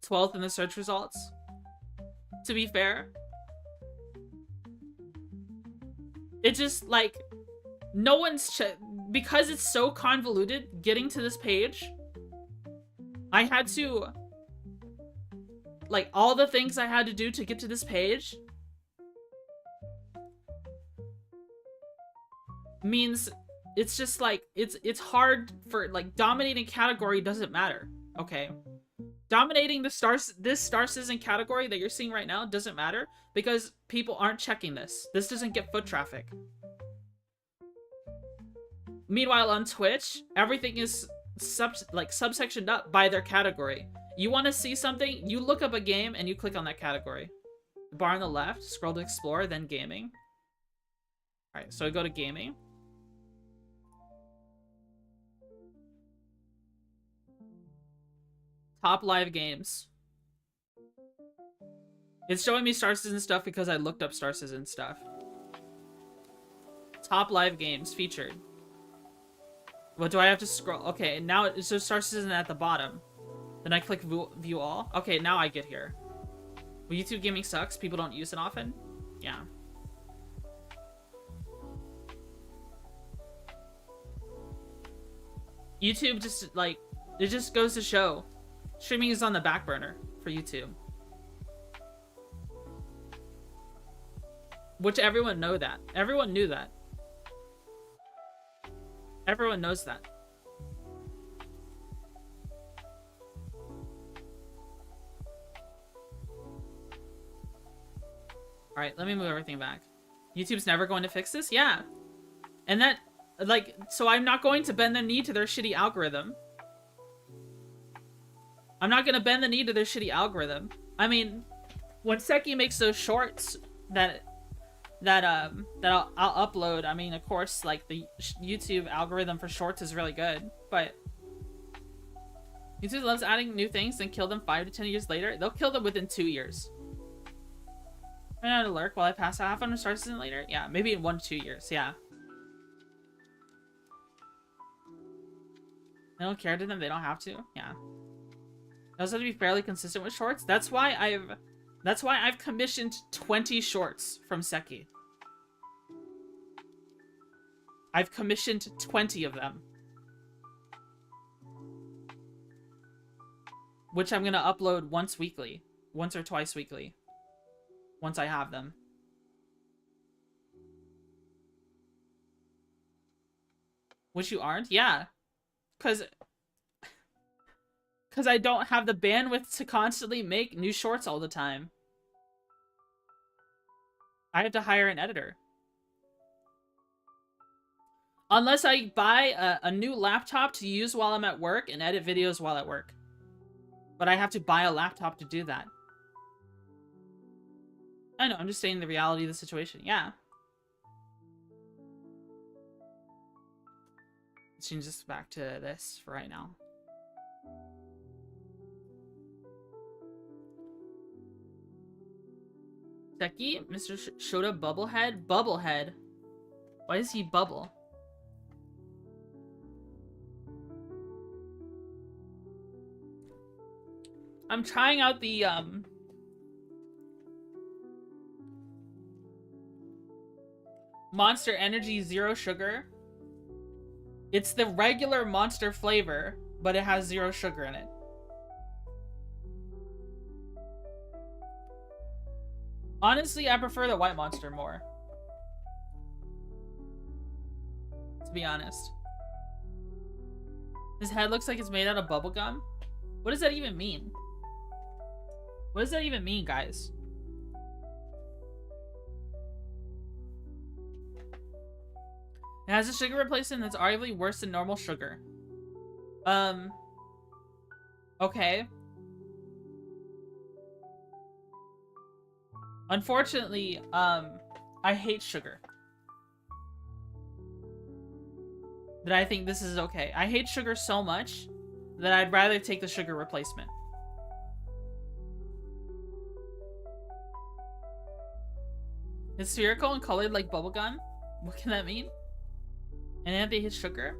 Speaker 1: #12th in the search results. To be fair, it just like no one's because it's so convoluted getting to this page. I had to like all the things I had to do to get to this page means it's just like it's hard for like dominating category doesn't matter. Okay. Dominating this Star Citizen category that you're seeing right now doesn't matter because people aren't checking this. This doesn't get foot traffic. Meanwhile, on Twitch, everything is subsectioned up by their category. You want to see something, you look up a game and you click on that category. Bar on the left, scroll to explore, then gaming. All right, so I go to gaming. Top live games. It's showing me Star Citizen stuff because I looked up Star Citizen stuff. Top live games featured. What do I have to scroll? Okay, now it shows Star Citizen at the bottom. Then I click view all. Okay, now I get here. Well, YouTube gaming sucks. People don't use it often. Yeah. YouTube just like it just goes to show. Streaming is on the back burner for YouTube. Which everyone know that. Everyone knew that. Everyone knows that. Alright, let me move everything back. YouTube's never going to fix this? Yeah. And that, like, so I'm not going to bend the knee to their shitty algorithm. I'm not gonna bend the knee to their shitty algorithm. I mean, when Seki makes those shorts that I'll upload, I mean, of course, like, the YouTube algorithm for shorts is really good, but YouTube loves adding new things and kill them 5 to 10 years later. They'll kill them within 2 years. Run out of lurk while I pass half on a Star Citizen later? Yeah, maybe in 1 to 2 years, yeah. They don't care to them, they don't have to, yeah. It also have to be fairly consistent with shorts. That's why I've commissioned 20 shorts from Seki. I've commissioned 20 of them. Which I'm gonna upload once weekly. Once or twice weekly. Once I have them. Which you aren't? Yeah. Because I don't have the bandwidth to constantly make new shorts all the time. I have to hire an editor. Unless I buy a new laptop to use while I'm at work and edit videos while at work. But I have to buy a laptop to do that. I know, I'm just saying the reality of the situation. Yeah. Let's change this back to this for right now. Seki, Mr. Shota Bubblehead? Bubblehead. Why does he bubble? I'm trying out the, Monster Energy Zero Sugar. It's the regular Monster flavor, but it has 0 sugar in it. Honestly, I prefer the white Monster more. To be honest. His head looks like it's made out of bubblegum. What does that even mean? What does that even mean, guys? It has a sugar replacement that's arguably worse than normal sugar. Okay. Unfortunately, I hate sugar. that I think this is okay. I hate sugar so much that I'd rather take the sugar replacement. It's spherical and colored like bubblegum? What can that mean? And then they hit sugar?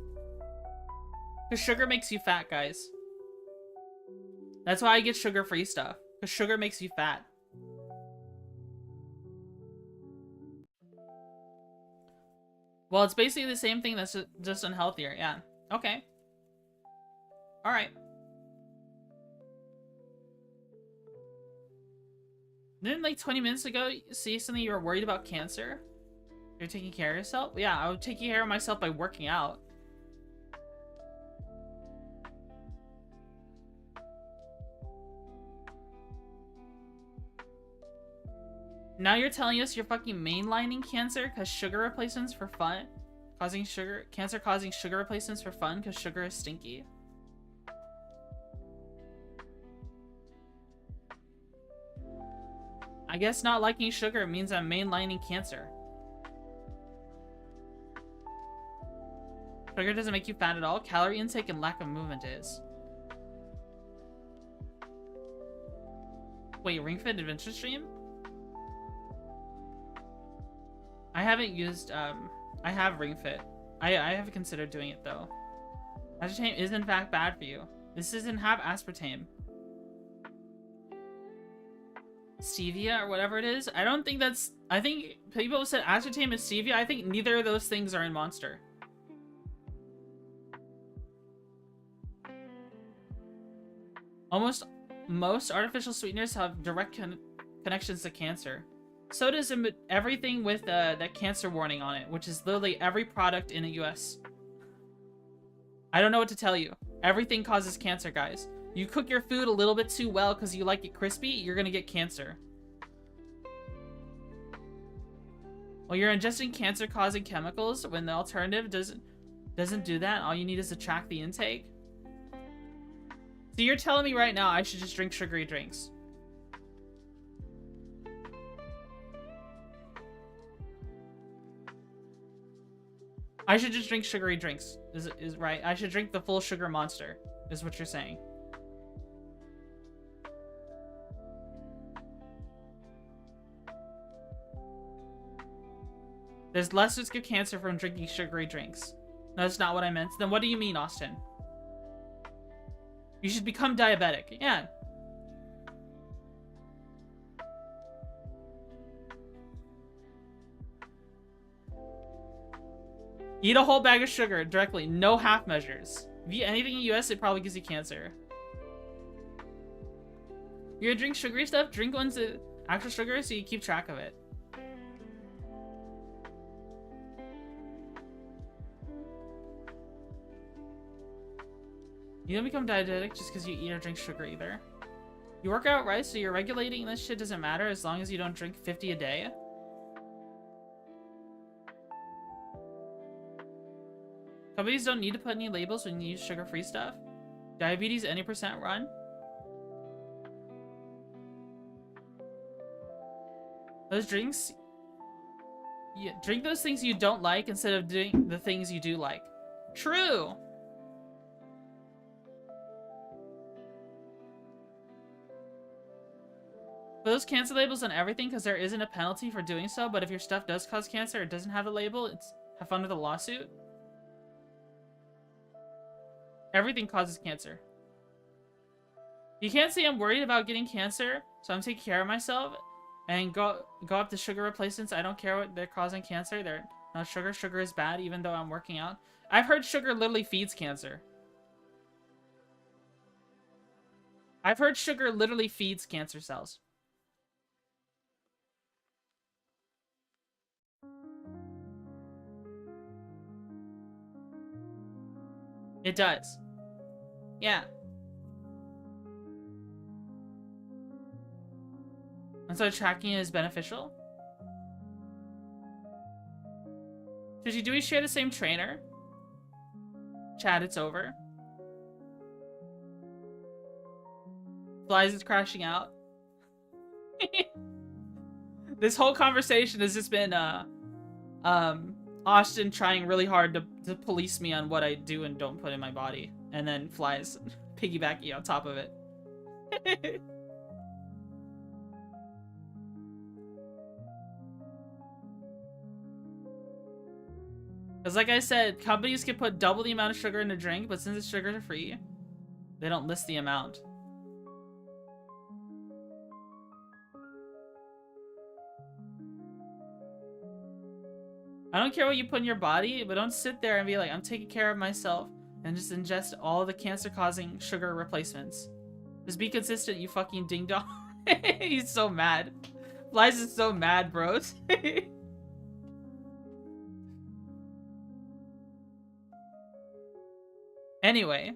Speaker 1: Because sugar makes you fat, guys. That's why I get sugar-free stuff. Because sugar makes you fat. Well, it's basically the same thing that's just unhealthier. Yeah. Okay. Alright. Didn't like 20 minutes ago see something you were worried about cancer? You're taking care of yourself? Yeah, I would take care of myself by working out. Now you're telling us you're fucking mainlining cancer because sugar replacements for fun? Cancer causing sugar replacements for fun because sugar is stinky? I guess not liking sugar means I'm mainlining cancer. Sugar doesn't make you fat at all. Calorie intake and lack of movement is. Wait, Ring Fit Adventure Stream? I haven't used, I have Ring Fit. I have considered doing it though. Aspartame is in fact bad for you. This doesn't have aspartame. Stevia or whatever it is. I don't think that's, I think people said aspartame is stevia. I think neither of those things are in Monster. Almost most artificial sweeteners have direct connections to cancer. So does everything with that cancer warning on it, which is literally every product in the US. I don't know what to tell you. Everything causes cancer, guys. You cook your food a little bit too well because you like it crispy, you're gonna get cancer. Well, you're ingesting cancer-causing chemicals when the alternative doesn't do that. All you need is to track the intake. So you're telling me right now I should just drink sugary drinks? I should just drink sugary drinks, is right. I should drink the full sugar Monster, is what you're saying. There's less risk of cancer from drinking sugary drinks. No, that's not what I meant. Then what do you mean, Austin? You should become diabetic. Yeah. Eat a whole bag of sugar directly. No half measures. If you eat anything in the US, it probably gives you cancer. You're gonna drink sugary stuff? Drink ones that actual sugar so you keep track of it. You don't become diabetic just because you eat or drink sugar either. You work out, right? So you're regulating this shit doesn't matter as long as you don't drink 50 a day. Companies don't need to put any labels when you use sugar-free stuff. Diabetes, any % run. Those drinks... Yeah, drink those things you don't like instead of doing the things you do like. True! Put those cancer labels on everything because there isn't a penalty for doing so, but if your stuff does cause cancer, it doesn't have a label, it's have fun with a lawsuit. Everything causes cancer. You can't say I'm worried about getting cancer, so I'm taking care of myself and go up to sugar replacements. I don't care what they're causing cancer. They're not sugar. Sugar is bad, even though I'm working out. I've heard sugar literally feeds cancer. I've heard sugar literally feeds cancer cells. It does. Yeah. And so tracking is beneficial. Twitchy, do we share the same trainer? Chad, it's over. Flies is crashing out. This whole conversation has just been on Austin trying really hard to police me on what I do and don't put in my body, and then flies piggybacking on top of it. Because like I said, companies can put double the amount of sugar in a drink, but since it's sugar free, they don't list the amount. I don't care what you put in your body, but don't sit there and be like, I'm taking care of myself, and just ingest all the cancer-causing sugar replacements. Just be consistent, you fucking ding-dong. He's so mad. Flies is so mad, bros. Anyway.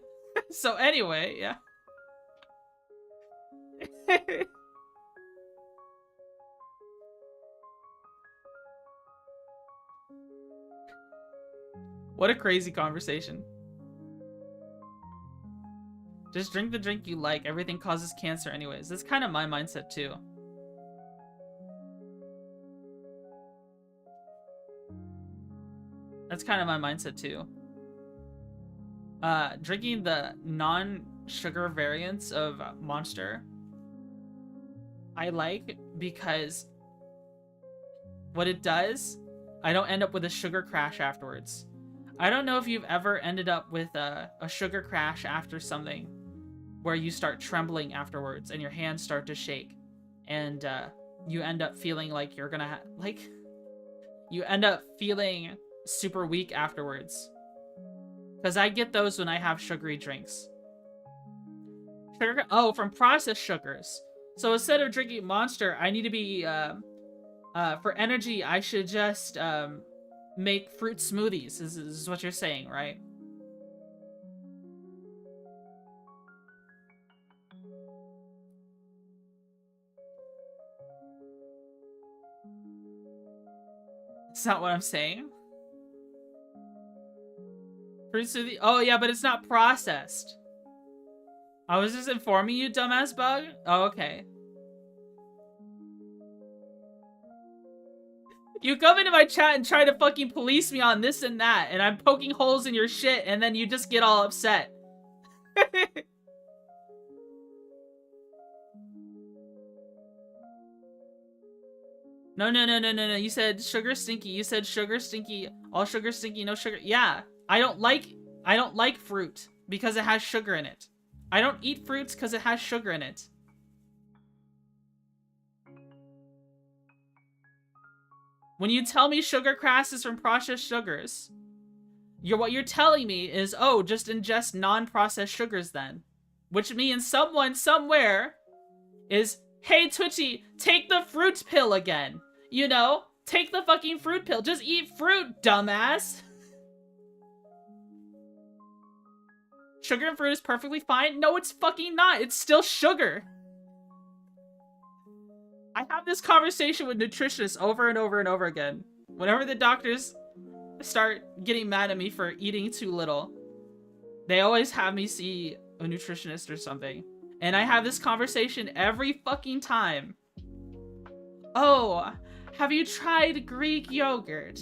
Speaker 1: So anyway, yeah. What a crazy conversation. Just drink the drink you like. Everything causes cancer anyways. That's kind of my mindset too. That's kind of my mindset too. Drinking the non-sugar variants of Monster, I like because what it does, I don't end up with a sugar crash afterwards. I don't know if you've ever ended up with a sugar crash after something where you start trembling afterwards and your hands start to shake and you end up feeling like you're gonna you end up feeling super weak afterwards. Because I get those when I have sugary drinks. Oh, from processed sugars. So instead of drinking Monster, I need to be, for energy, I should just make fruit smoothies, is what you're saying, right? It's not what I'm saying. Fruit smoothie? Oh, yeah, but it's not processed. I was just informing you, dumbass bug? Oh, okay. You come into my chat and try to fucking police me on this and that, and I'm poking holes in your shit, and then you just get all upset. No. You said sugar stinky. You said sugar stinky. All sugar stinky, no sugar. Yeah. I don't like fruit because it has sugar in it. I don't eat fruits because it has sugar in it. When you tell me sugar crash is from processed sugars, what you're telling me is, oh, just ingest non-processed sugars then. Which means someone somewhere is, hey, Twitchy, take the fruit pill again. You know? Take the fucking fruit pill. Just eat fruit, dumbass. Sugar and fruit is perfectly fine. No, it's fucking not. It's still sugar. I have this conversation with nutritionists over and over and over again. Whenever the doctors start getting mad at me for eating too little, they always have me see a nutritionist or something. And I have this conversation every fucking time. Oh, have you tried Greek yogurt?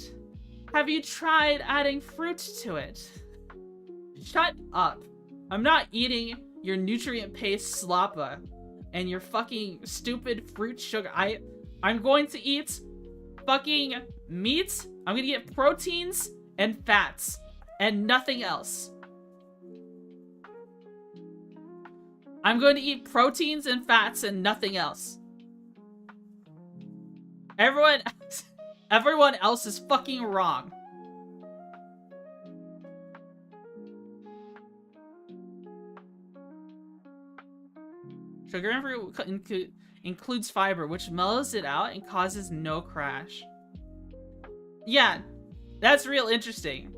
Speaker 1: Have you tried adding fruit to it? Shut up. I'm not eating your nutrient-paste sloppa and your fucking stupid fruit sugar. I'm going to eat fucking meat. I'm gonna get proteins and fats and nothing else. I'm going to eat proteins and fats and nothing else. Everyone else is fucking wrong. Sugar and fruit includes fiber, which mellows it out and causes no crash. Yeah, that's real interesting.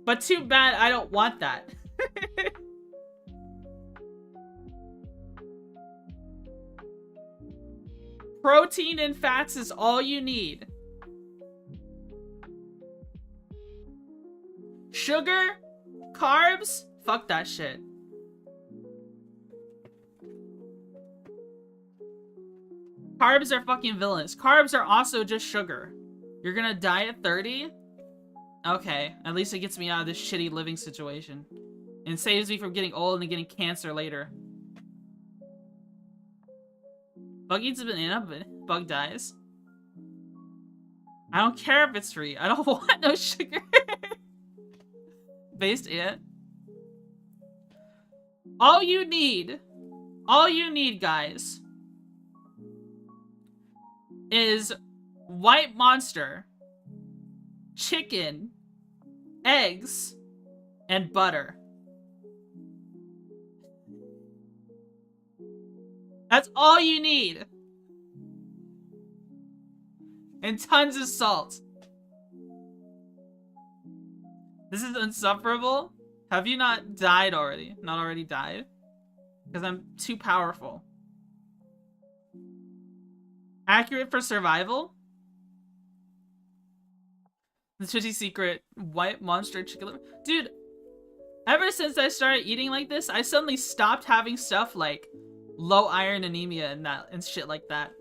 Speaker 1: But too bad I don't want that. Protein and fats is all you need. Sugar? Carbs? Fuck that shit. Carbs are fucking villainous. Carbs are also just sugar. You're gonna die at 30? Okay, at least it gets me out of this shitty living situation. And saves me from getting old and getting cancer later. Bug eats a banana, but Bug dies. I don't care if it's free. I don't want no sugar. Based it. All you need, guys, is white monster, chicken, eggs, and butter. That's all you need. And tons of salt. This is insufferable. Have you not died already? Not already died? Because I'm too powerful. Accurate for survival? The Twitchy secret. White monster chicken liver. Dude, ever since I started eating like this, I suddenly stopped having stuff like low iron anemia and shit like that.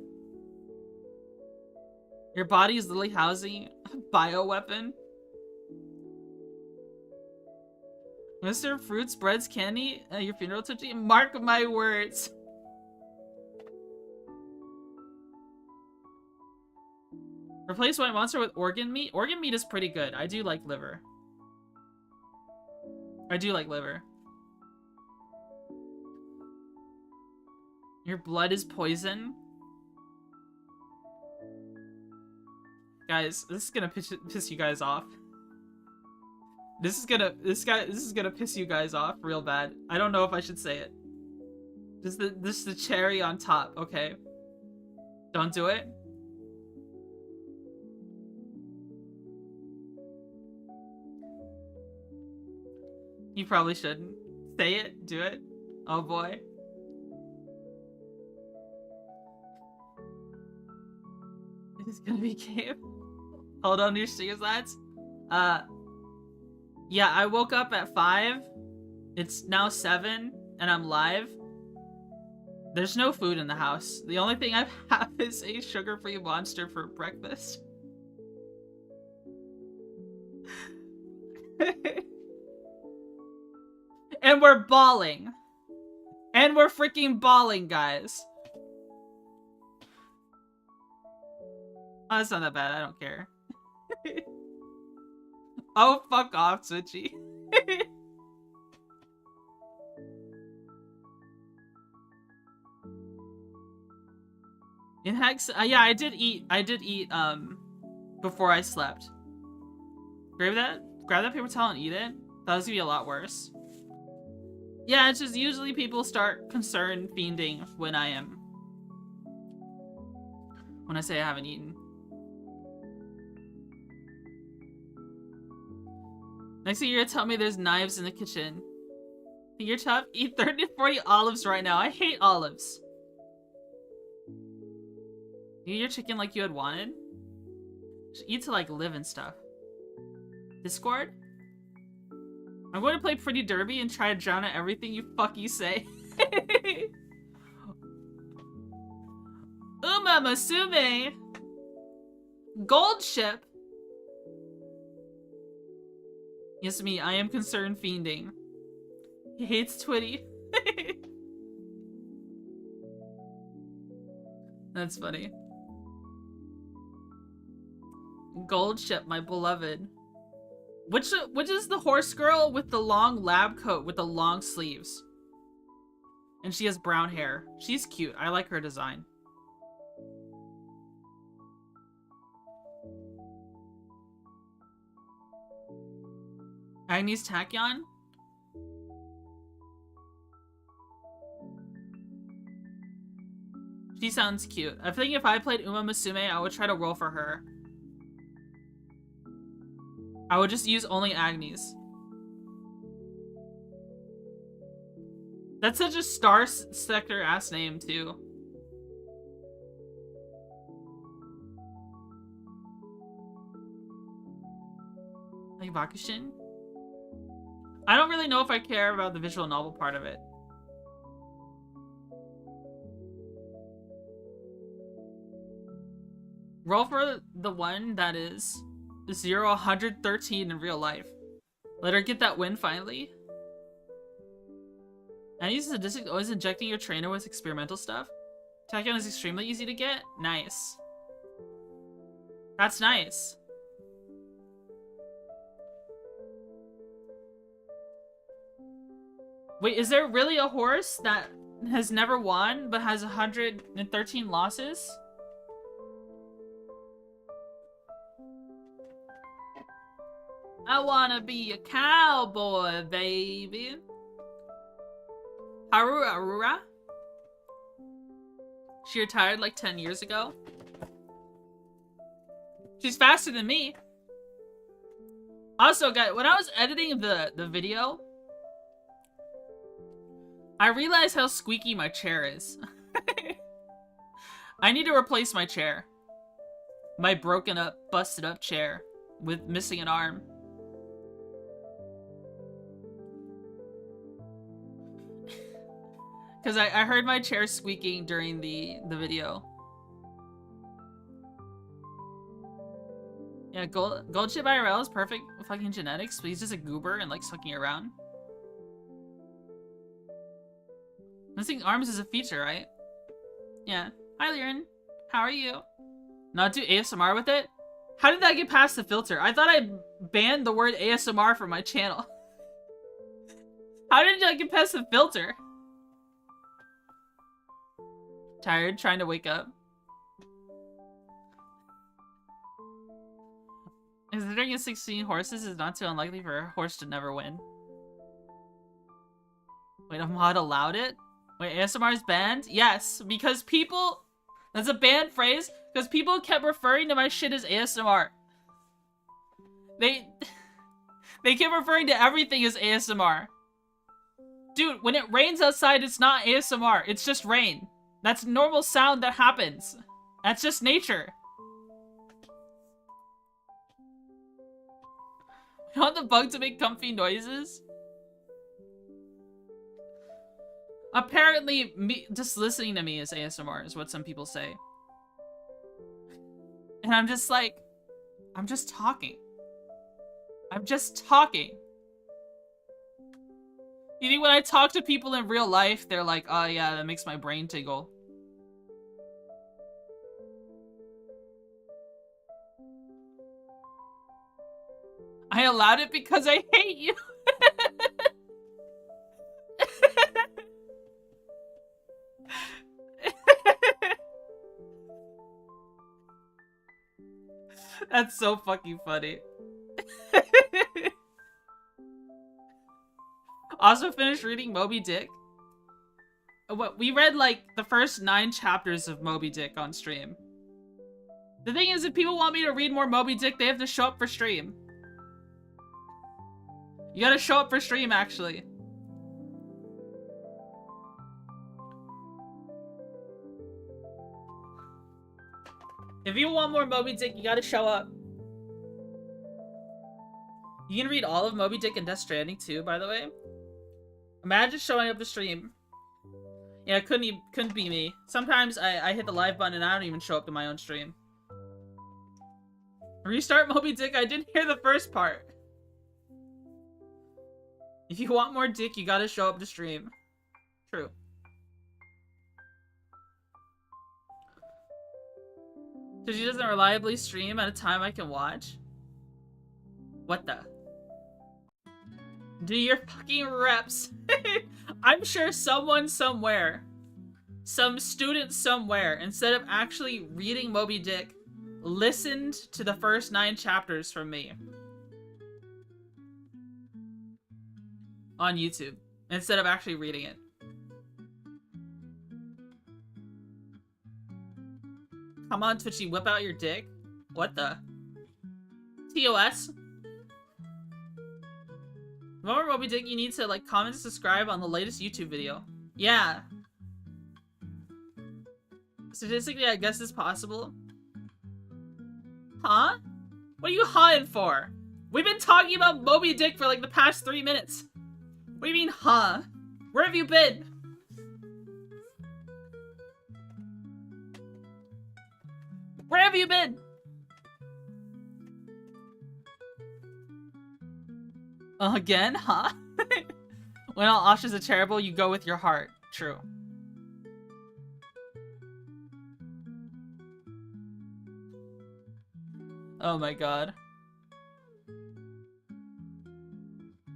Speaker 1: Your body is literally housing a bioweapon. Mr. Fruits, Breads, Candy, your funeral, Twitchy? Mark my words. Replace white monster with organ meat? Organ meat is pretty good. I do like liver. Your blood is poison? Guys, this is gonna piss you guys off. This is gonna piss you guys off real bad. I don't know if I should say it. This is the cherry on top, okay? Don't do it. You probably shouldn't. Say it, do it. Oh boy. It's gonna be game. Hold on to your stickers, lads. Yeah, I woke up at 5. It's now 7, and I'm live. There's no food in the house. The only thing I have is a sugar-free monster for breakfast. And we're balling. And we're freaking balling, guys. Oh, that's not that bad. I don't care. Oh, fuck off, Twitchy. In Hex, yeah, I did eat, before I slept. Grab that paper towel and eat it. That was gonna be a lot worse. Yeah, it's just usually people start concerned fiending when I say I haven't eaten. Next thing you're gonna tell me there's knives in the kitchen. You're tough. Eat 30 to 40 olives right now. I hate olives. You eat your chicken like you had wanted? Just eat to like live and stuff. Discord? I'm going to play Pretty Derby and try to drown out everything you say. Uma Masume! Gold ship! Yes, me. I am concerned fiending. He hates Twitty. That's funny. Gold ship, my beloved. Which is the horse girl with the long lab coat with the long sleeves? And she has brown hair. She's cute. I like her design. Agnes Tachyon? She sounds cute. I think if I played Uma Musume, I would try to roll for her. I would just use only Agnes. That's such a Starsector ass name, too. Like Bakushin? I don't really know if I care about the visual novel part of it. Roll for the one that is 0, 113 in real life. Let her get that win finally. Any sadistic always injecting your trainer with experimental stuff. Tachyon is extremely easy to get. Nice. That's nice. Wait, is there really a horse that has never won but has 113 losses? I wanna be a cowboy, baby. Harura? She retired like 10 years ago. She's faster than me. Also, guys, when I was editing the video, I realized how squeaky my chair is. I need to replace my chair. My broken up, busted up chair with missing an arm. Because I heard my chair squeaking during the video. Yeah, Gold Chip IRL is perfect fucking genetics, but he's just a goober and like sucking around. Missing arms is a feature, right? Yeah. Hi, Liren. How are you? Not do ASMR with it? How did that get past the filter? I thought I banned the word ASMR from my channel. How did I get past the filter? Tired, trying to wake up. Considering it's 16 horses is not too unlikely for a horse to never win. Wait, a mod allowed it? Wait, ASMR is banned? Yes, because people... That's a banned phrase, because people kept referring to my shit as ASMR. They kept referring to everything as ASMR. Dude, when it rains outside, it's not ASMR. It's just rain. That's normal sound that happens. That's just nature. You want the bug to make comfy noises? Apparently, just listening to me is ASMR, is what some people say. And I'm just like, I'm just talking. I'm just talking. You think when I talk to people in real life, they're like, oh yeah, that makes my brain tingle. I allowed it because I hate you. That's so fucking funny. Also finished reading Moby Dick. What we read like the first 9 chapters of Moby Dick on stream. The thing is, if people want me to read more Moby Dick, they have to show up for stream. You gotta show up for stream, actually. If you want more Moby Dick, you gotta show up. You can read all of Moby Dick and Death Stranding too, by the way. Imagine showing up to stream. Yeah, it couldn't be me. Sometimes I hit the live button and I don't even show up to my own stream. Restart Moby Dick, I didn't hear the first part. If you want more dick, you gotta show up to stream. True. So she doesn't reliably stream at a time I can watch? What the? Do your fucking reps. I'm sure someone somewhere, some student somewhere, instead of actually reading Moby Dick, listened to the first 9 chapters from me. On YouTube, instead of actually reading it. Come on, Twitchy, whip out your dick. What the? TOS? Remember Moby Dick, you need to like comment and subscribe on the latest YouTube video. Yeah. Statistically, I guess it's possible. Huh? What are you hawing for? We've been talking about Moby Dick for like the past 3 minutes. What do you mean, huh? Where have you been? Where have you been? Again, huh? When all options are terrible, you go with your heart. True. Oh my god.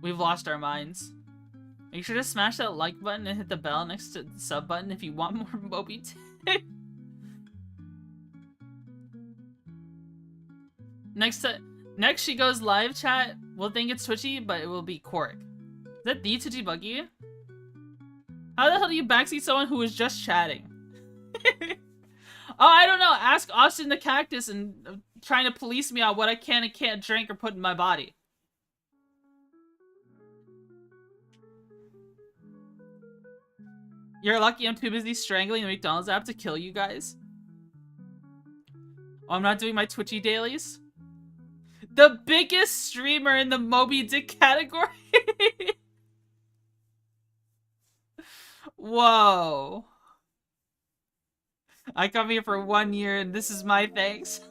Speaker 1: We've lost our minds. Make sure to smash that like button and hit the bell next to the sub button if you want more Moby. Next she goes live chat. We'll think it's Twitchy, but it will be Cork. Is that the Twitchy Buggy? How the hell do you backseat someone who was just chatting? Oh, I don't know. Ask Austin the Cactus and trying to police me on what I can and can't drink or put in my body. You're lucky I'm too busy strangling the McDonald's app to kill you guys. Oh, I'm not doing my Twitchy dailies. The biggest streamer in the Moby Dick category. Whoa. I come here for 1 year and this is my thanks.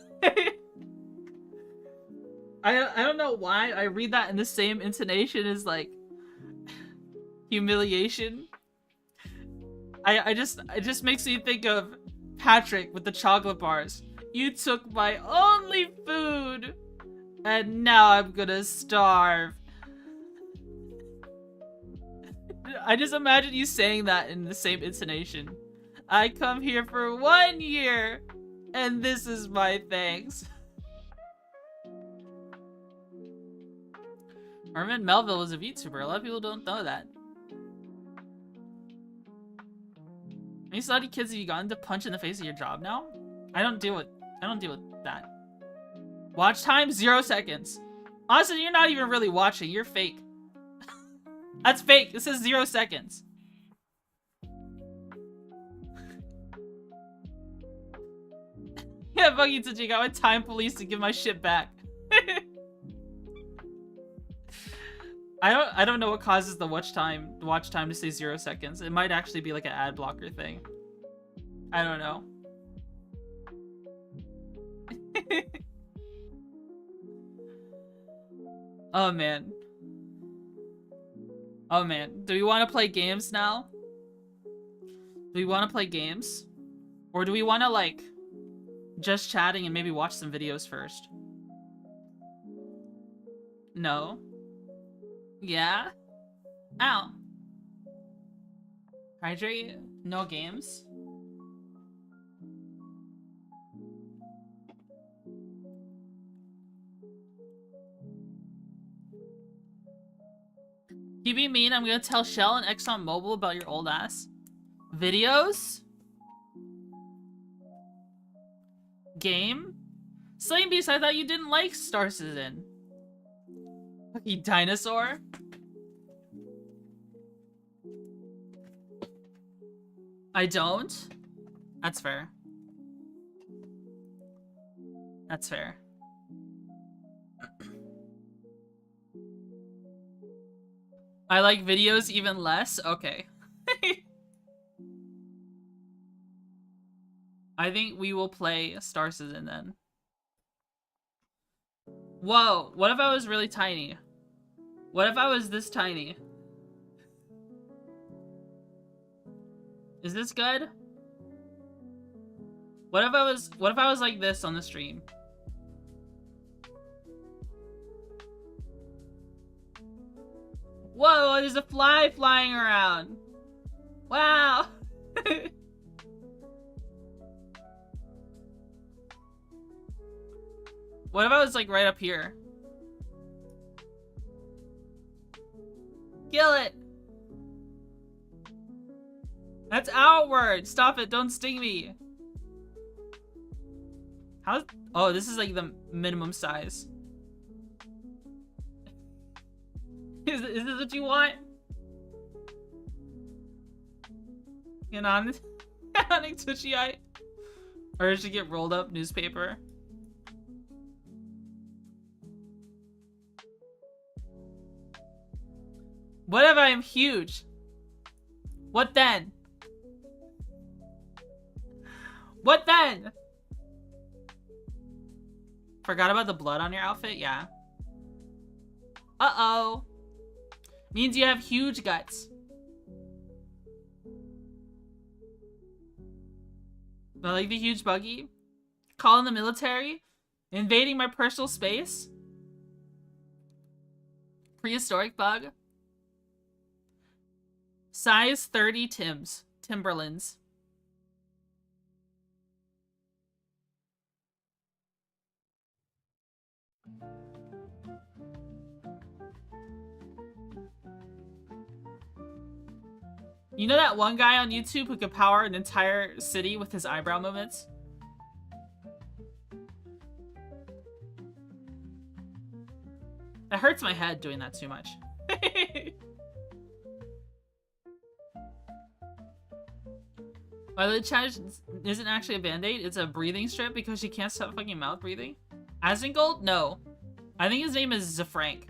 Speaker 1: I don't know why I read that in the same intonation as like humiliation. It just makes me think of Patrick with the chocolate bars. You took my only food and now I'm gonna starve. I just imagine you saying that in the same intonation. I come here for 1 year, and this is my thanks. Herman Melville was a VTuber. A lot of people don't know that. How many slutty kids have you gotten to punch in the face of your job now? I don't deal with that. Watch time 0 seconds. Honestly, you're not even really watching. You're fake. That's fake. This is 0 seconds. Yeah, Buggy Twitchy, got my time police to give my shit back. I don't know what causes the watch time to say 0 seconds. It might actually be like an ad blocker thing. I don't know. Oh man. Oh man. Do we want to play games now? Do we want to play games? Or do we want to like just chatting and maybe watch some videos first? No. Yeah? Ow. Hydrate? No games? You be mean, I'm gonna tell Shell and Exxon Mobil about your old ass. Videos? Game? Slaying Beast, I thought you didn't like Star Citizen. Lucky dinosaur? I don't? That's fair. That's fair. I like videos even less? Okay. I think we will play Star Citizen then. Whoa, what if I was really tiny? What if I was this tiny? Is this good? What if I was like this on the stream? Whoa, there's a fly flying around. Wow. What if I was like right up here? Kill it. That's outward. Stop it. Don't sting me. How? Oh, this is like the minimum size. Is this what you want? You know, I'm Twitchy eye. Or should get rolled up newspaper. What if I am huge? What then? What then? Forgot about the blood on your outfit? Yeah. Uh-oh. Means you have huge guts. I like the huge buggy. Calling the military. Invading my personal space. Prehistoric bug. Size 30 Tims. Timberlands. You know that one guy on YouTube who could power an entire city with his eyebrow movements? That hurts my head doing that too much. By the chat isn't actually a band-aid, it's a breathing strip because she can't stop fucking mouth breathing. Asmongold? No. I think his name is Zafrank.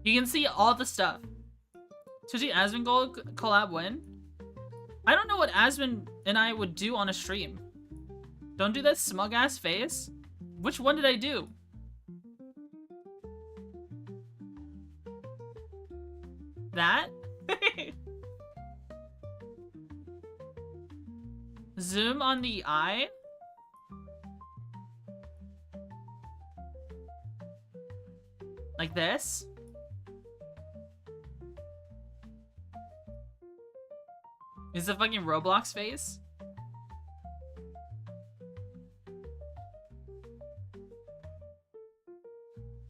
Speaker 1: You can see all the stuff. Twitchy Asmongold collab when? I don't know what Asmon and I would do on a stream. Don't do that smug ass face. Which one did I do? That? Zoom on the eye? Like this? Is the fucking Roblox face?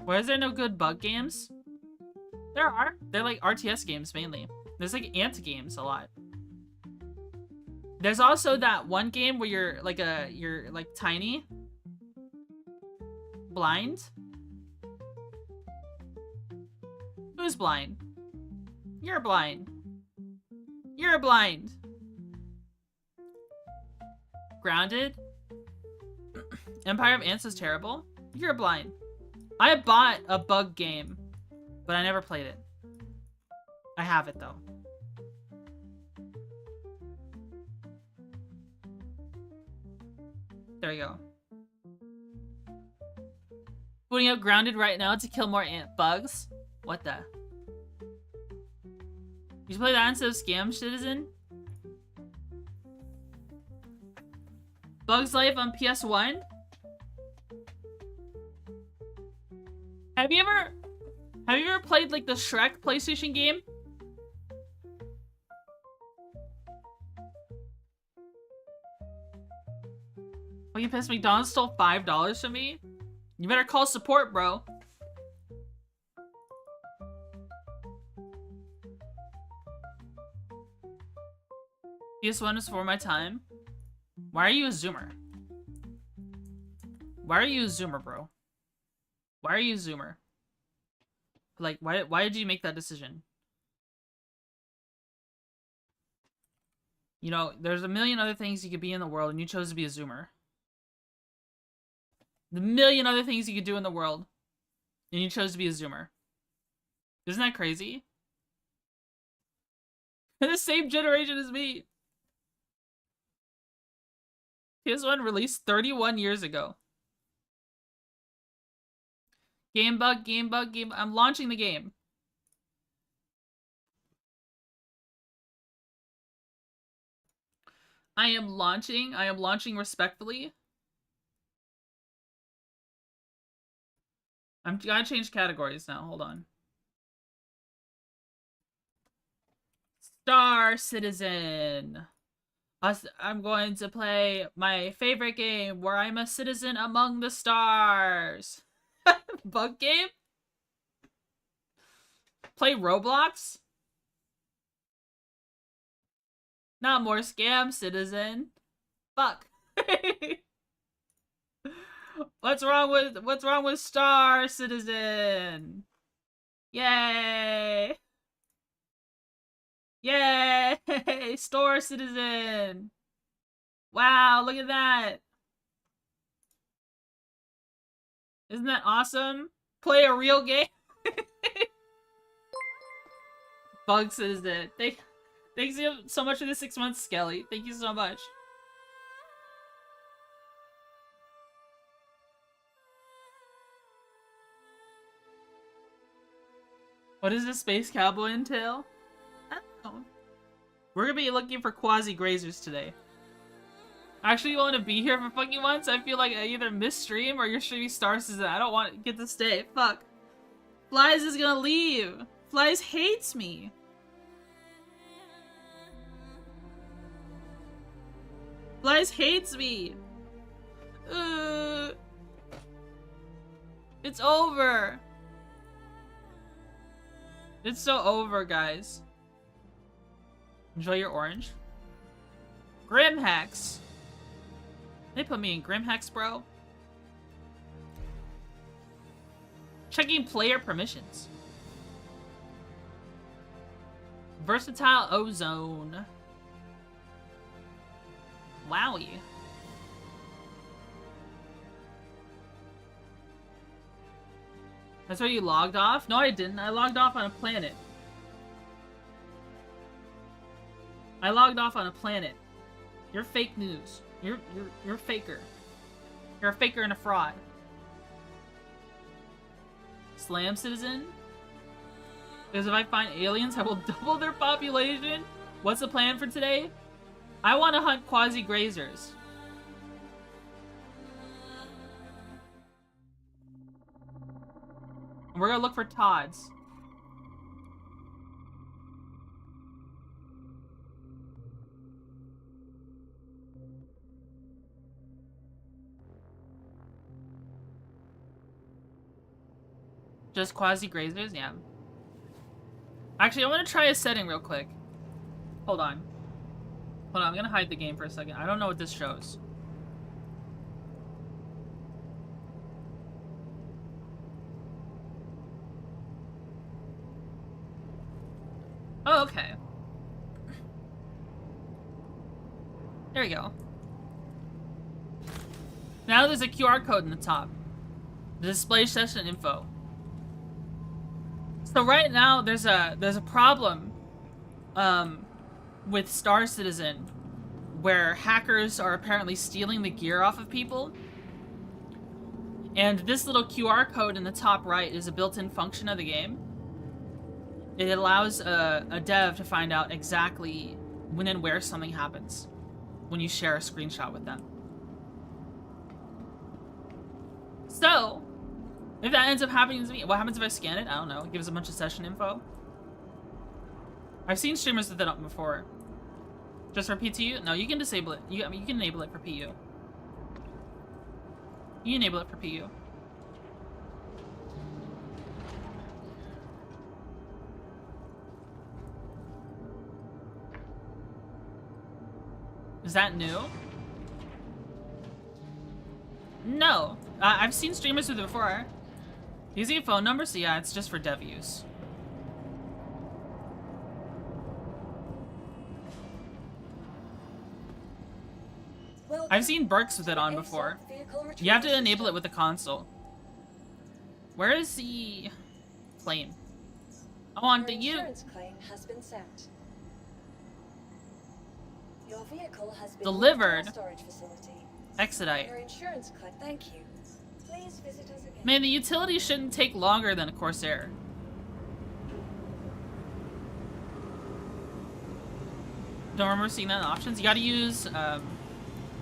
Speaker 1: Why is there no good bug games? There are. They're like RTS games mainly. There's like ant games a lot. There's also that one game where you're like tiny. Blind? Who's blind? You're blind. You're blind. Grounded? Empire of Ants is terrible? You're blind. I bought a bug game, but I never played it. I have it though. There you go. Putting up Grounded right now to kill more ant bugs? What the? You should play that instead of Scam Citizen? Bugs Life on PS1? Have you ever played like the Shrek PlayStation game? Oh, you pissed. McDonald's stole $5 from me? You better call support, bro. PS1 is for my time. Why are you a zoomer? Why are you a zoomer, bro? Why are you a zoomer? Like, why did you make that decision? You know, there's a million other things you could be in the world, and you chose to be a zoomer. The million other things you could do in the world, and you chose to be a zoomer. Isn't that crazy? They're the same generation as me. PS1 released 31 years ago. Game bug, game bug, game. I'm launching the game. I am launching respectfully. I'm gotta change categories now. Hold on. Star Citizen. I'm going to play my favorite game where I'm a citizen among the stars. Bug game? Play Roblox? Not more Scam Citizen. Fuck. What's wrong with Star Citizen? Yay! Yay! Star Citizen! Wow, look at that! Isn't that awesome? Play a real game? Bug Citizen. Thanks so much for the 6 months, Skelly. Thank you so much. What does the space cowboy entail? I don't know. We're gonna be looking for quasi-grazers today. Actually, you want to be here for fucking once? I feel like I either miss stream or you're streaming Star Citizen. I don't want to get to stay. Fuck. Flies is gonna leave. Flies hates me. Flies hates me. It's over. It's so over, guys. Enjoy your orange. Grim hacks. They put me in grim hacks, bro. Checking player permissions. Versatile ozone. Wowie. That's where you logged off? No, I didn't. I logged off on a planet. I logged off on a planet. You're fake news. You're a faker. You're a faker and a fraud. Slam Citizen? Because if I find aliens, I will double their population. What's the plan for today? I want to hunt quasi-grazers. And we're gonna look for Todds. Just quasi-grazers? Yeah. Actually, I want to try a setting real quick. Hold on. Hold on, I'm gonna hide the game for a second. I don't know what this shows. Oh, okay. There we go. Now there's a QR code in the top. The display session info. So right now there's a problem with Star Citizen where hackers are apparently stealing the gear off of people. And this little QR code in the top right is a built-in function of the game. It allows a dev to find out exactly when and where something happens when you share a screenshot with them. So, if that ends up happening to me, what happens if I scan it? I don't know. It gives a bunch of session info. I've seen streamers with that before. Just for PTU? No, you can disable it. You can enable it for PU. You can enable it for PU. Is that new? No. I've seen streamers with it before. Using phone numbers? So yeah, it's just for dev use. I've seen Burks with it on before. You have to enable it with the console. Where is the claim? I want the U.
Speaker 2: Claim has been sent. Your vehicle has been
Speaker 1: delivered.
Speaker 2: Storage facility.
Speaker 1: Expedite.
Speaker 2: Your insurance claim. Thank you. Please visit us again.
Speaker 1: Man, the utility shouldn't take longer than a Corsair. Don't remember seeing that in options. You gotta use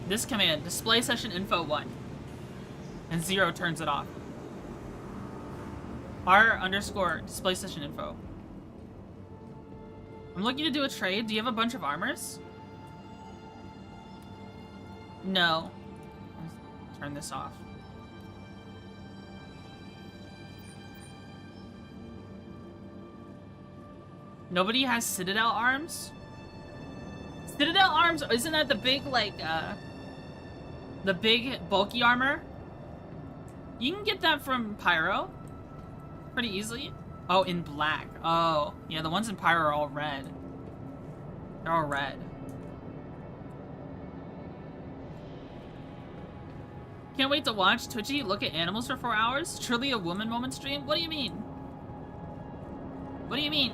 Speaker 1: this command, display session info 1. And 0 turns it off. R_ display session info. I'm looking to do a trade. Do you have a bunch of armors? No. Let's turn this off. Nobody has Citadel arms? Citadel arms, isn't that the big, like, the big bulky armor? You can get that from Pyro pretty easily. Oh, in black. Oh, yeah, the ones in Pyro are all red. They're all red. Can't wait to watch Twitchy look at animals for 4 hours. Truly a woman moment stream? What do you mean? What do you mean?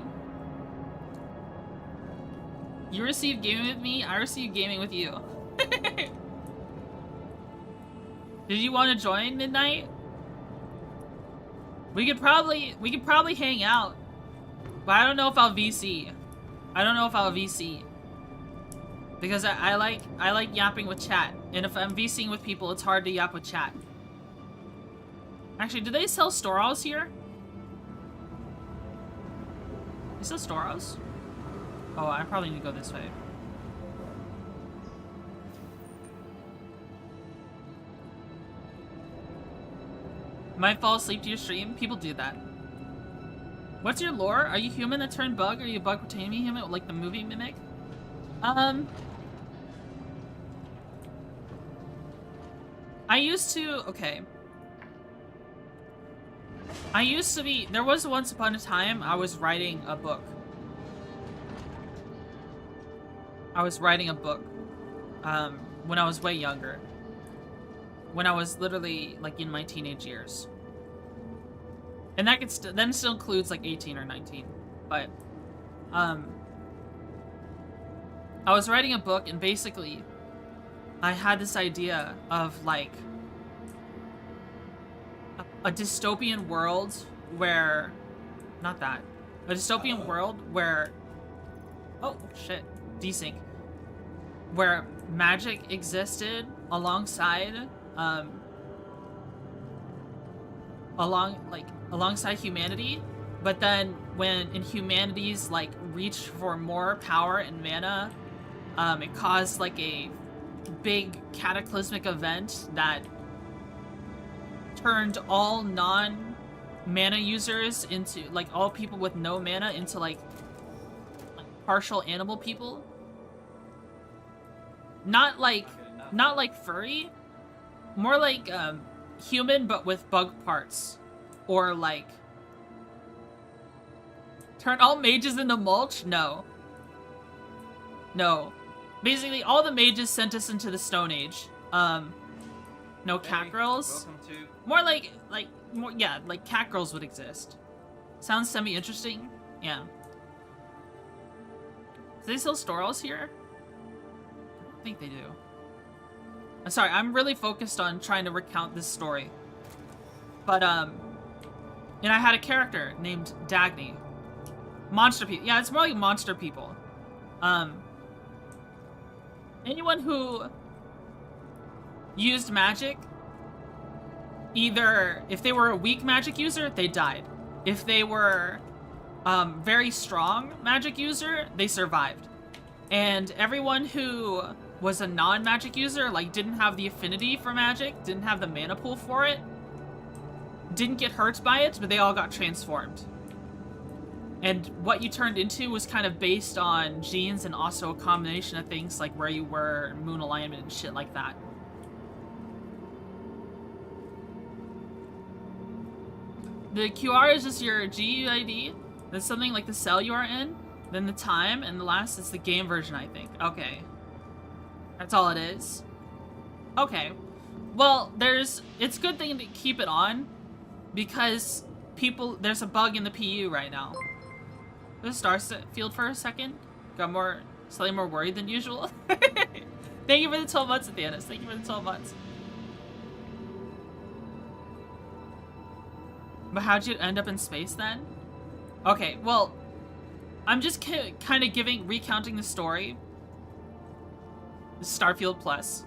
Speaker 1: You receive gaming with me, I receive gaming with you. Did you want to join Midnight? We could probably hang out. But I don't know if I'll VC. I don't know if I'll VC. Because I like yapping with chat. And if I'm VCing with people, it's hard to yap with chat. Actually, do they sell Storos here? They sell Storos? Oh, I probably need to go this way. Might fall asleep to your stream. People do that. What's your lore? Are you human that turned bug? Or are you bug pretending human like the movie Mimic? I used to... Okay. I used to be... There was once upon a time I was writing a book. When I was way younger. When I was literally, like, in my teenage years. And that could then still includes, like, 18 or 19. But, I was writing a book, and basically, I had this idea of, like, a dystopian world where... Not that. A dystopian world where... Oh, shit. Desync. Where magic existed alongside, alongside humanity, but then when humanity's, like, reach for more power and mana, it caused, like, a big cataclysmic event that turned all non-mana users into, like, all people with no mana into, like partial animal people. Not like furry, more like human but with bug parts, or like turn all mages into mulch. No, basically all the mages sent us into the Stone Age. No cat girls. More like cat girls would exist. Sounds semi-interesting. Yeah. Do they sell Storos here? I think they do. I'm sorry, I'm really focused on trying to recount this story. But, and I had a character named Dagny. Monster people. Yeah, it's more like monster people. Anyone who used magic, either, if they were a weak magic user, they died. If they were, very strong magic user, they survived. And everyone who was a non-magic user, like, didn't have the affinity for magic, didn't have the mana pool for it, didn't get hurt by it, but they all got transformed. And what you turned into was kind of based on genes and also a combination of things like where you were, moon alignment and shit like that. The QR is just your GUID. That's something like the cell you are in, then the time, and the last is the game version, I think. Okay. That's all it is. Okay. Well, it's a good thing to keep it on, because there's a bug in the PU right now. The star field for a second. Got slightly more worried than usual. Thank you for the 12 months, Athenis. Thank you for the 12 months. But how'd you end up in space then? Okay, well, I'm just kind of recounting the story. Starfield Plus.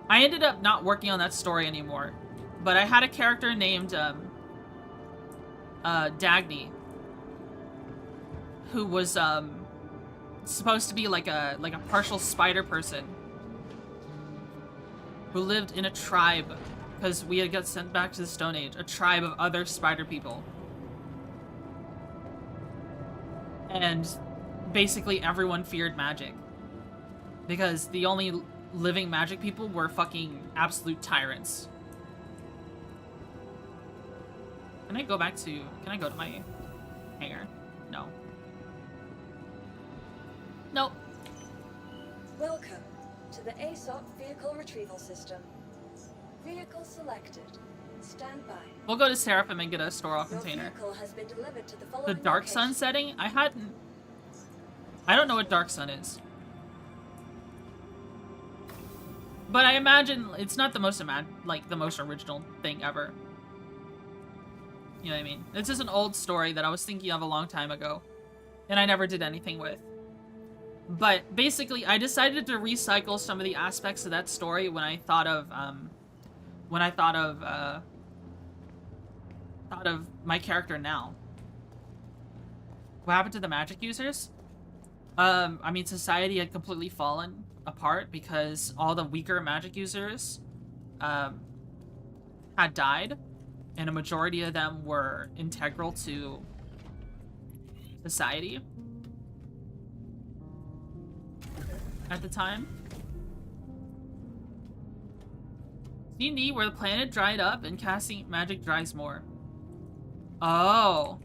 Speaker 1: I ended up not working on that story anymore, but I had a character named Dagny, who was supposed to be like a partial spider person who lived in a tribe, because we had got sent back to the Stone Age, a tribe of other spider people. And basically everyone feared magic, because the only living magic people were fucking absolute tyrants. Can I go to my hangar? No. Nope.
Speaker 2: Welcome to the ASOP Vehicle Retrieval System. Vehicle selected. Stand by.
Speaker 1: We'll go to Seraphim and get a store-all container.
Speaker 2: Your vehicle has been delivered to the
Speaker 1: The
Speaker 2: following
Speaker 1: dark sun
Speaker 2: location.
Speaker 1: setting? I hadn't... I don't know what Dark Sun is. But I imagine it's not the most the most original thing ever. You know what I mean? It's just an old story that I was thinking of a long time ago, and I never did anything with. But basically, I decided to recycle some of the aspects of that story when I thought of my character now. What happened to the magic users? I mean, society had completely fallen apart because all the weaker magic users had died, and a majority of them were integral to society at the time. D&D, where the planet dried up and casting magic dries more. Oh.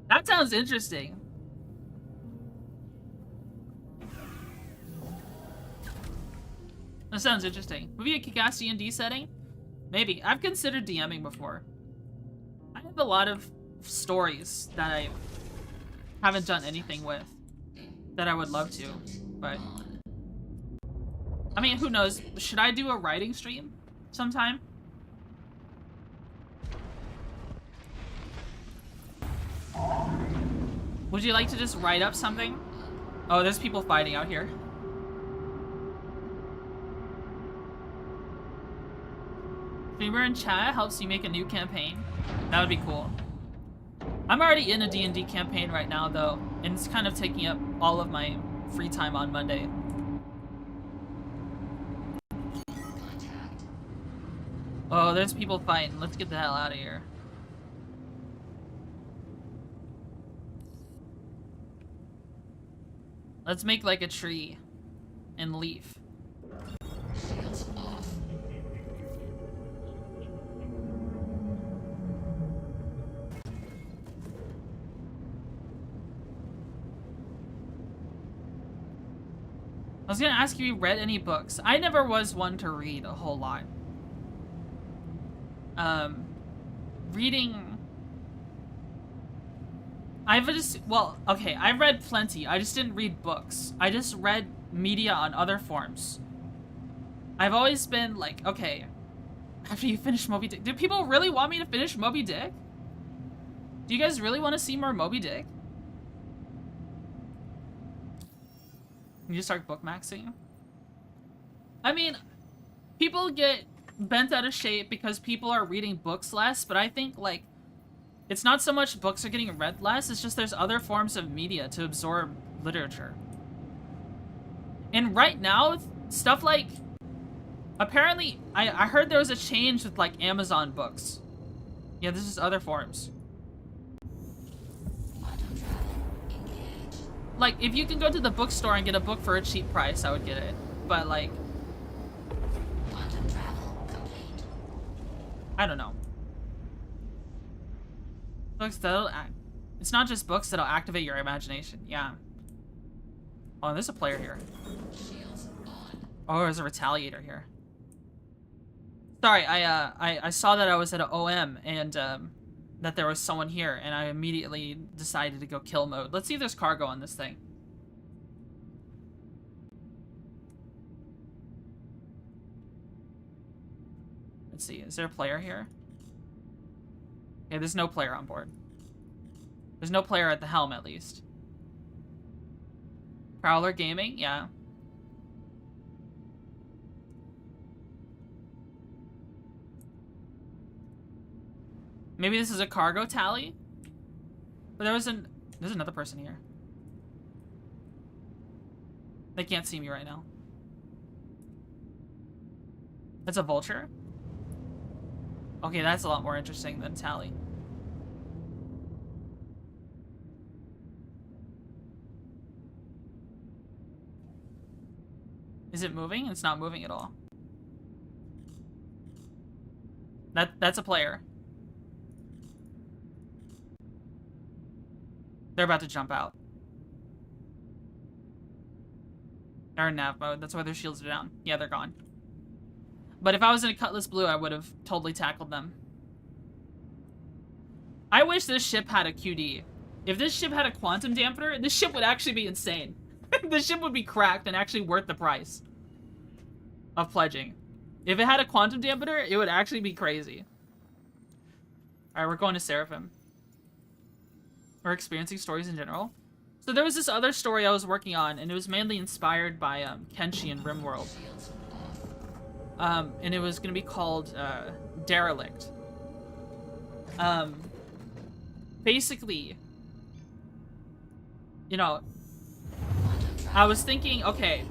Speaker 1: That sounds interesting. That sounds interesting. Would be a kick-ass D&D setting? Maybe. I've considered DMing before. I have a lot of stories that I haven't done anything with that I would love to, but I mean, who knows? Should I do a writing stream sometime? Would you like to just write up something? Oh, there's people fighting out here. Streamer in chat helps you make a new campaign. That would be cool. I'm already in a D&D campaign right now, though, and it's kind of taking up all of my free time on Monday. Oh, there's people fighting. Let's get the hell out of here. Let's make like a tree and leaf.
Speaker 3: Shields off.
Speaker 1: I was gonna ask if you read any books. I never was one to read a whole lot. Reading... I've read plenty. I just didn't read books. I just read media on other forms. I've always been like, okay, after you finish Moby Dick... Do people really want me to finish Moby Dick? Do you guys really want to see more Moby Dick? You just start bookmaxing? I mean, people get bent out of shape because people are reading books less, but I think, like, it's not so much books are getting read less, it's just there's other forms of media to absorb literature. And right now, stuff like... Apparently, I heard there was a change with, like, Amazon books. Yeah, this is other forms. Like, if you can go to the bookstore and get a book for a cheap price, I would get it. But, like...
Speaker 3: Quantum travel complete.
Speaker 1: I don't know. Books that'll it's not just books that'll activate your imagination. Yeah. Oh, and there's a player here.
Speaker 3: Shields on.
Speaker 1: Oh, there's a retaliator here. Sorry, I saw that I was at an OM and that there was someone here, and I immediately decided to go kill mode. Let's see if there's cargo on this thing. Let's see, is there a player here? Okay, there's no player on board. There's no player at the helm, at least. Prowler Gaming? Yeah. Maybe this is a cargo tally? But there's another person here. They can't see me right now. That's a vulture? Okay, that's a lot more interesting than tally. Is it moving? It's not moving at all. That's a player. They're about to jump out. They're in nav mode. That's why their shields are down. Yeah, they're gone. But if I was in a Cutlass Blue, I would have totally tackled them. I wish this ship had a QD. If this ship had a quantum dampener, this ship would actually be insane. This ship would be cracked and actually worth the price of pledging. If it had a quantum dampener, it would actually be crazy. Alright, we're going to Seraphim. We're experiencing stories in general. So there was this other story I was working on, and it was mainly inspired by Kenshi and Rimworld. And it was going to be called Derelict. Basically, you know, I was thinking, okay,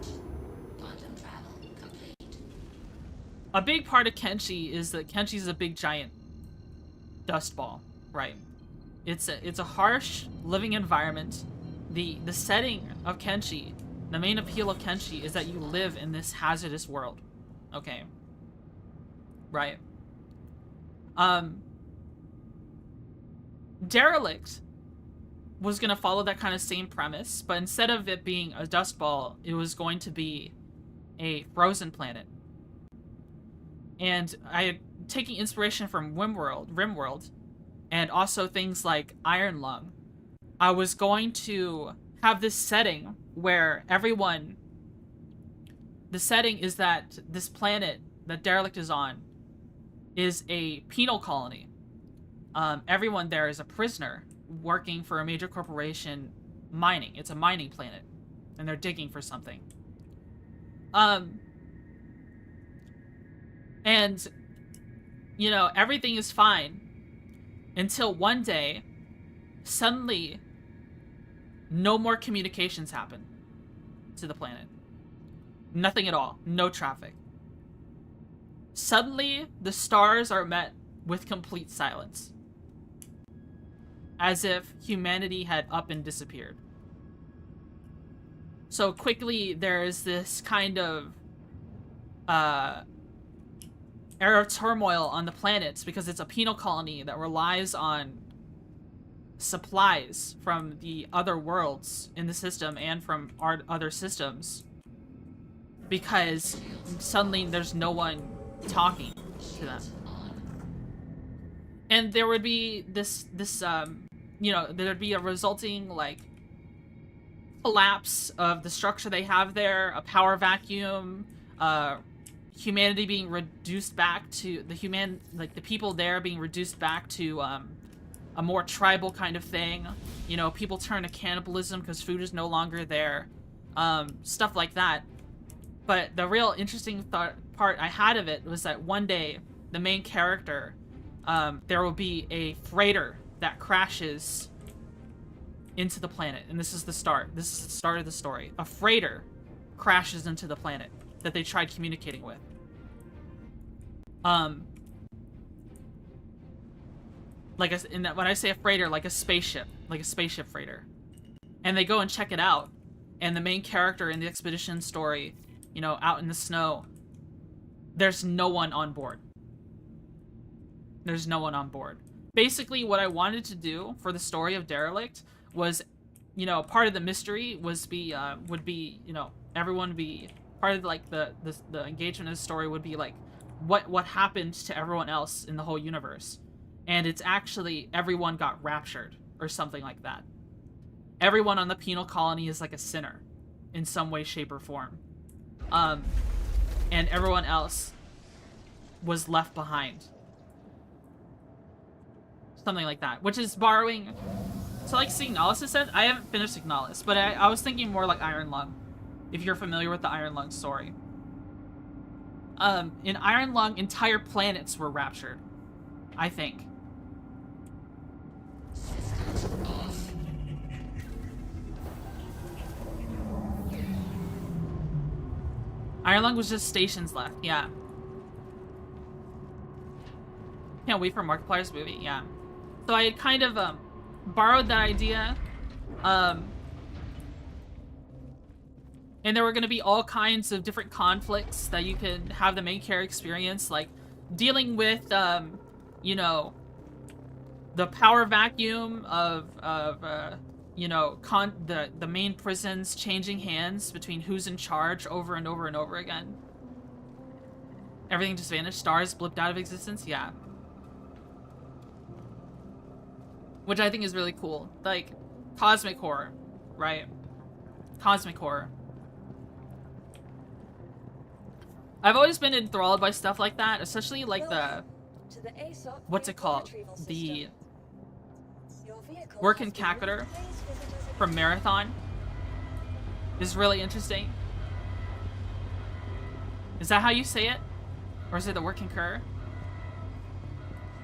Speaker 1: a big part of Kenshi is that Kenshi's a big giant dust ball, right? It's a harsh living environment. The setting of Kenshi, the main appeal of Kenshi is that you live in this hazardous world. Okay. Right. Derelict was gonna follow that kind of same premise, but instead of it being a dust ball, it was going to be a frozen planet. And I had taken inspiration from Rimworld, and also things like Iron Lung. I was going to have this setting where everyone... The setting is that this planet that Derelict is on is a penal colony. Everyone there is a prisoner working for a major corporation mining. It's a mining planet, and they're digging for something. And, you know, everything is fine until one day, suddenly, no more communications happen to the planet. Nothing at all. No traffic. Suddenly, the stars are met with complete silence. As if humanity had up and disappeared. So quickly, there is this kind of era of turmoil on the planet because it's a penal colony that relies on supplies from the other worlds in the system and from our other systems, because suddenly there's no one talking to them. And there would be this you know, there'd be a resulting, like, collapse of the structure they have there, a power vacuum, humanity being reduced back to the people there being reduced back to a more tribal kind of thing. You know, people turn to cannibalism because food is no longer there. Stuff like that. But the real interesting part I had of it was that one day, the main character, there will be a freighter that crashes into the planet. And this is the start. This is the start of the story. A freighter crashes into the planet that they tried communicating with. When I say a freighter, like a spaceship freighter. And they go and check it out. And the main character in the expedition story, you know, out in the snow, there's no one on board. There's no one on board. Basically, what I wanted to do for the story of Derelict was, you know, part of the mystery would be, you know, everyone would be part of, like, the engagement of the story would be, like, what happened to everyone else in the whole universe. And it's actually everyone got raptured or something like that. Everyone on the penal colony is like a sinner in some way, shape, or form. And everyone else was left behind. Something like that, which is borrowing. So like Signalis said, I haven't finished Signalis, but I was thinking more like Iron Lung, if you're familiar with the Iron Lung story. In Iron Lung, entire planets were raptured, I think. Iron Lung was just stations left, yeah. Can't wait for Markiplier's movie, yeah. So I had kind of borrowed that idea, and there were going to be all kinds of different conflicts that you could have the main character experience, like dealing with, you know, the power vacuum of you know, the main prisons changing hands between who's in charge over and over and over again. Everything just vanished. Stars blipped out of existence. Yeah. Which I think is really cool. Like, cosmic horror, right? Cosmic horror. I've always been enthralled by stuff like that, especially like the
Speaker 2: To the ASOP
Speaker 1: what's it
Speaker 2: vehicle
Speaker 1: called?
Speaker 2: retrieval
Speaker 1: The
Speaker 2: system. Your vehicle
Speaker 1: working
Speaker 2: has been
Speaker 1: catheter
Speaker 2: moved. Please visit us
Speaker 1: from
Speaker 2: again.
Speaker 1: Marathon is really interesting. Is that how you say it? Or is it the working cur?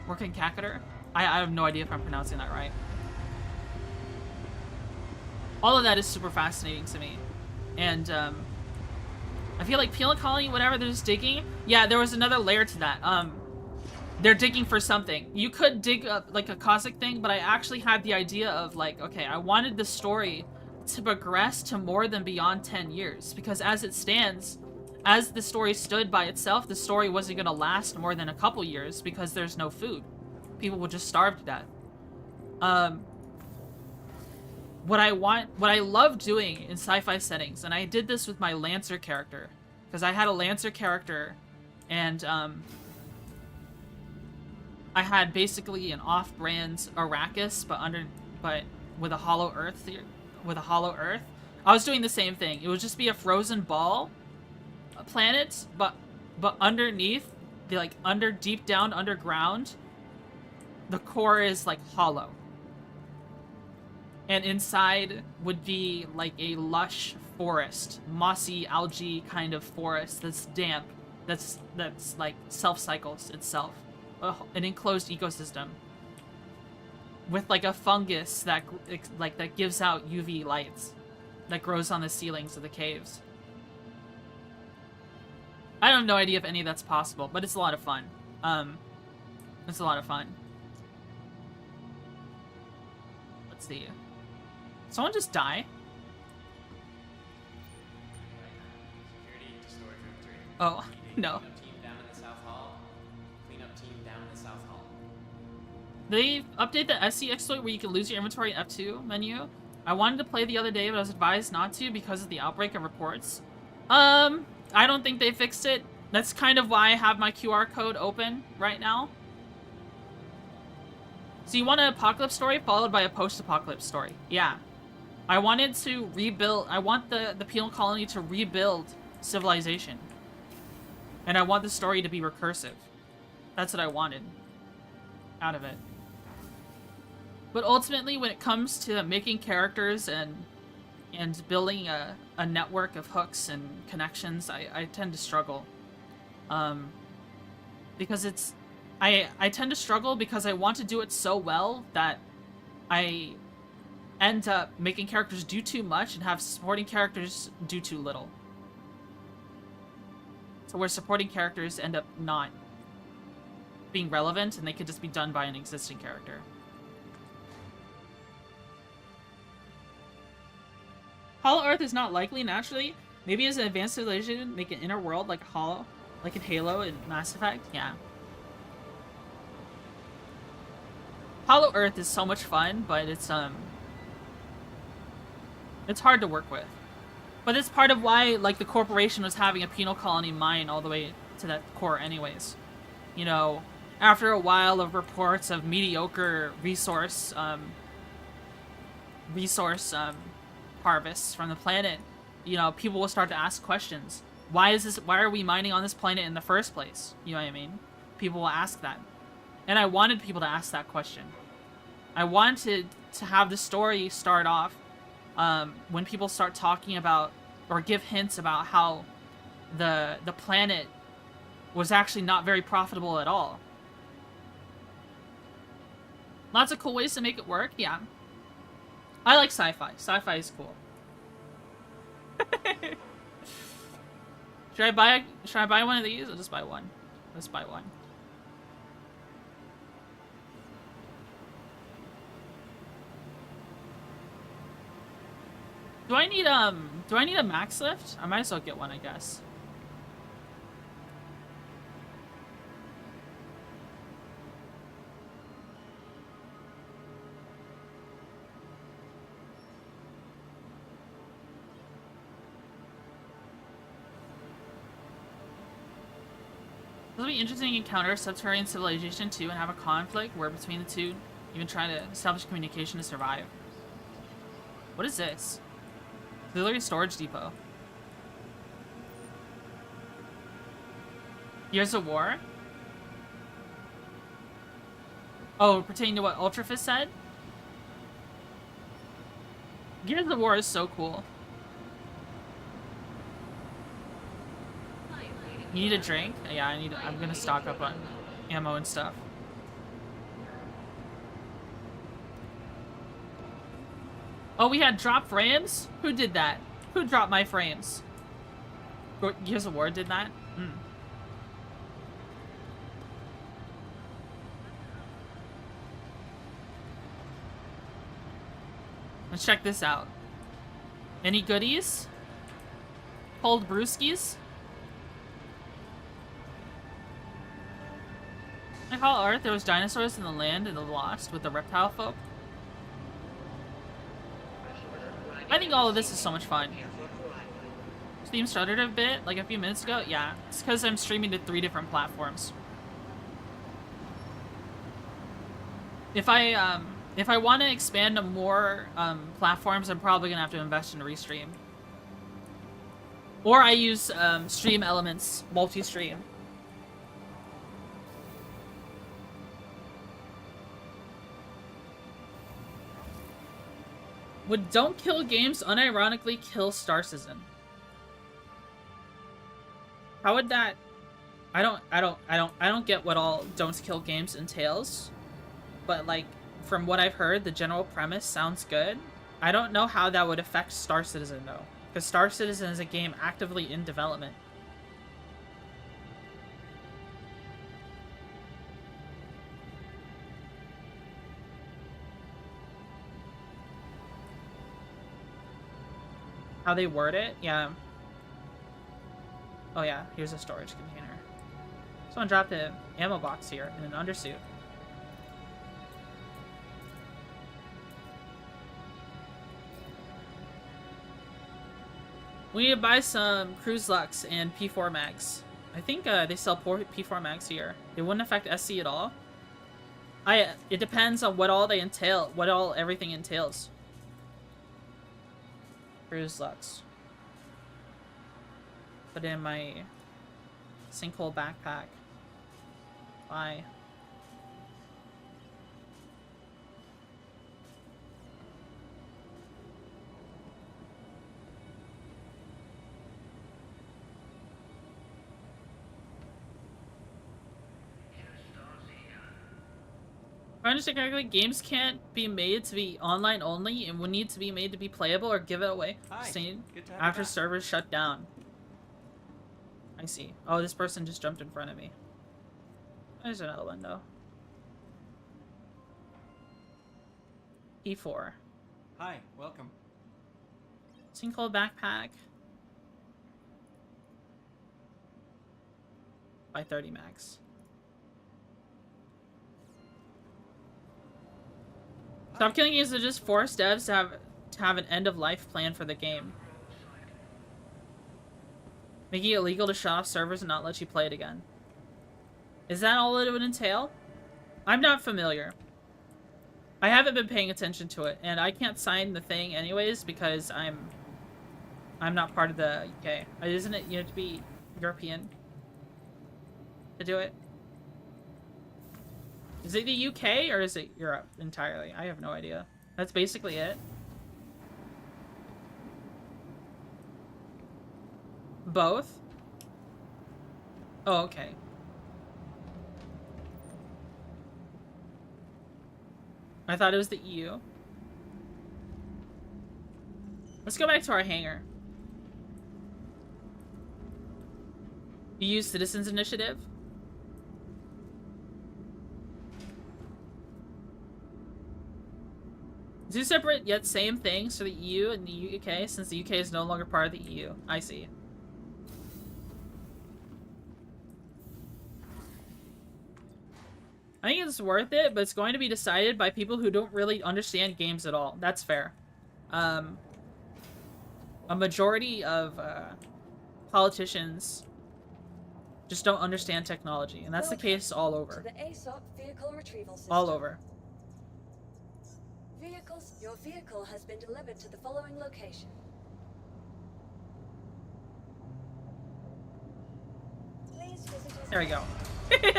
Speaker 1: Working catheter? I have no idea if I'm pronouncing that right. All of that is super fascinating to me. And I feel like Penal Colony, whatever, they're just digging. Yeah, there was another layer to that. They're digging for something. You could dig up like a cosmic thing, but I actually had the idea of like, okay, I wanted the story to progress to more than beyond 10 years. Because as it stands, as the story stood by itself, the story wasn't going to last more than a couple years because there's no food. People would just starve to death. What I love doing in sci-fi settings, and I did this with my Lancer character, because I had a Lancer character, and I had basically an off-brand Arrakis, but with a hollow Earth, I was doing the same thing. It would just be a frozen ball, a planet, but underneath, deep down underground, the core is like hollow. And inside would be like a lush forest, mossy algae kind of forest that's damp, that's like self-cycles itself. An enclosed ecosystem with like a fungus that gives out UV lights that grows on the ceilings of the caves. I have no idea if any of that's possible, but it's a lot of fun. It's a lot of fun. Let's see. Someone just die?
Speaker 4: Security to storage room 3.
Speaker 1: Oh, no.
Speaker 4: Cleanup team down in the South Hall. Cleanup team down in the South Hall.
Speaker 1: They update the SC exploit where you can lose your inventory in F2 menu. I wanted to play the other day, but I was advised not to because of the outbreak of reports. I don't think they fixed it. That's kind of why I have my QR code open right now. So you want an apocalypse story followed by a post-apocalypse story. Yeah. I wanted to rebuild... I want the penal colony to rebuild civilization. And I want the story to be recursive. That's what I wanted out of it. But ultimately, when it comes to making characters and building a network of hooks and connections, I tend to struggle. Because it's... I tend to struggle because I want to do it so well that I end up making characters do too much and have supporting characters do too little. So where supporting characters end up not being relevant and they could just be done by an existing character. Hollow Earth is not likely naturally. Maybe as an advanced civilization, make an inner world like Hollow, like in Halo and Mass Effect. Yeah. Hollow Earth is so much fun, but it's hard to work with. But it's part of why, like, the corporation was having a penal colony mine all the way to that core anyways. You know, after a while of reports of mediocre resource harvests from the planet, you know, people will start to ask questions. Why are we mining on this planet in the first place? You know what I mean? People will ask that. And I wanted people to ask that question. I wanted to have the story start off when people start talking about or give hints about how the planet was actually not very profitable at all. Lots of cool ways to make it work, yeah. I like sci-fi. Sci-fi is cool. Should I buy one of these? I'll just buy one. Let's buy one. Do I need a max lift? I might as well get one, I guess. It'll be interesting to encounter subterranean civilization 2 and have a conflict where between the two, even trying to establish communication to survive. What is this? Auxiliary storage depot. Gears of War? Oh, pertaining to what Ultrafist said? Gears of War is so cool. You need a drink? Yeah, I'm gonna stock up on ammo and stuff. Oh, we had drop frames? Who did that? Who dropped my frames? Gears of War did that? Hmm. Let's check this out. Any goodies? Cold brewskis? Like how Earth, there was dinosaurs in the land and the lost with the reptile folk. I think all of this is so much fun. Steam stuttered a bit, like a few minutes ago. Yeah, it's because I'm streaming to 3 different platforms. If I want to expand to more platforms, I'm probably gonna have to invest in Restream. Or I use Stream Elements multi-stream. Would don't kill games unironically kill Star Citizen? How would that? I don't get what all don't kill games entails, but like from what I've heard, the general premise sounds good. I don't know how that would affect Star Citizen though, because Star Citizen is a game actively in development. How they word it? Yeah. Oh yeah, here's a storage container. Someone dropped an ammo box here in an undersuit. We need to buy some Cruise Lux and P4 mags. I think they sell P4 mags here. It wouldn't affect SC at all. It depends on what all they entail, what all everything entails. Cruise Lux. Put in my sinkhole backpack. Bye. If I understand correctly, games can't be made to be online only and would need to be made to be playable or give it away after servers shut down. I see. Oh, this person just jumped in front of me. There's another window. E4.
Speaker 4: Hi, welcome.
Speaker 1: Sinkhole backpack. By 30 max. Stop killing games that just force devs to have an end of life plan for the game. Making it illegal to shut off servers and not let you play it again. Is that all it would entail? I'm not familiar. I haven't been paying attention to it, and I can't sign the thing anyways because I'm not part of the UK. Isn't it, you have to be European to do it? Is it the UK or is it Europe entirely? I have no idea. That's basically it. Both? Oh, okay. I thought it was the EU. Let's go back to our hangar. You use Citizens Initiative? Two separate yet same things for the EU and the UK, since the UK is no longer part of the EU. I see. I think it's worth it, but it's going to be decided by people who don't really understand games at all. That's fair. A majority of politicians just don't understand technology, and that's the case all over.
Speaker 2: To the ASOP vehicle retrieval system.
Speaker 1: All over.
Speaker 2: Vehicle Shields, your vehicle has been delivered to the following location. Please visit your...
Speaker 1: There we go.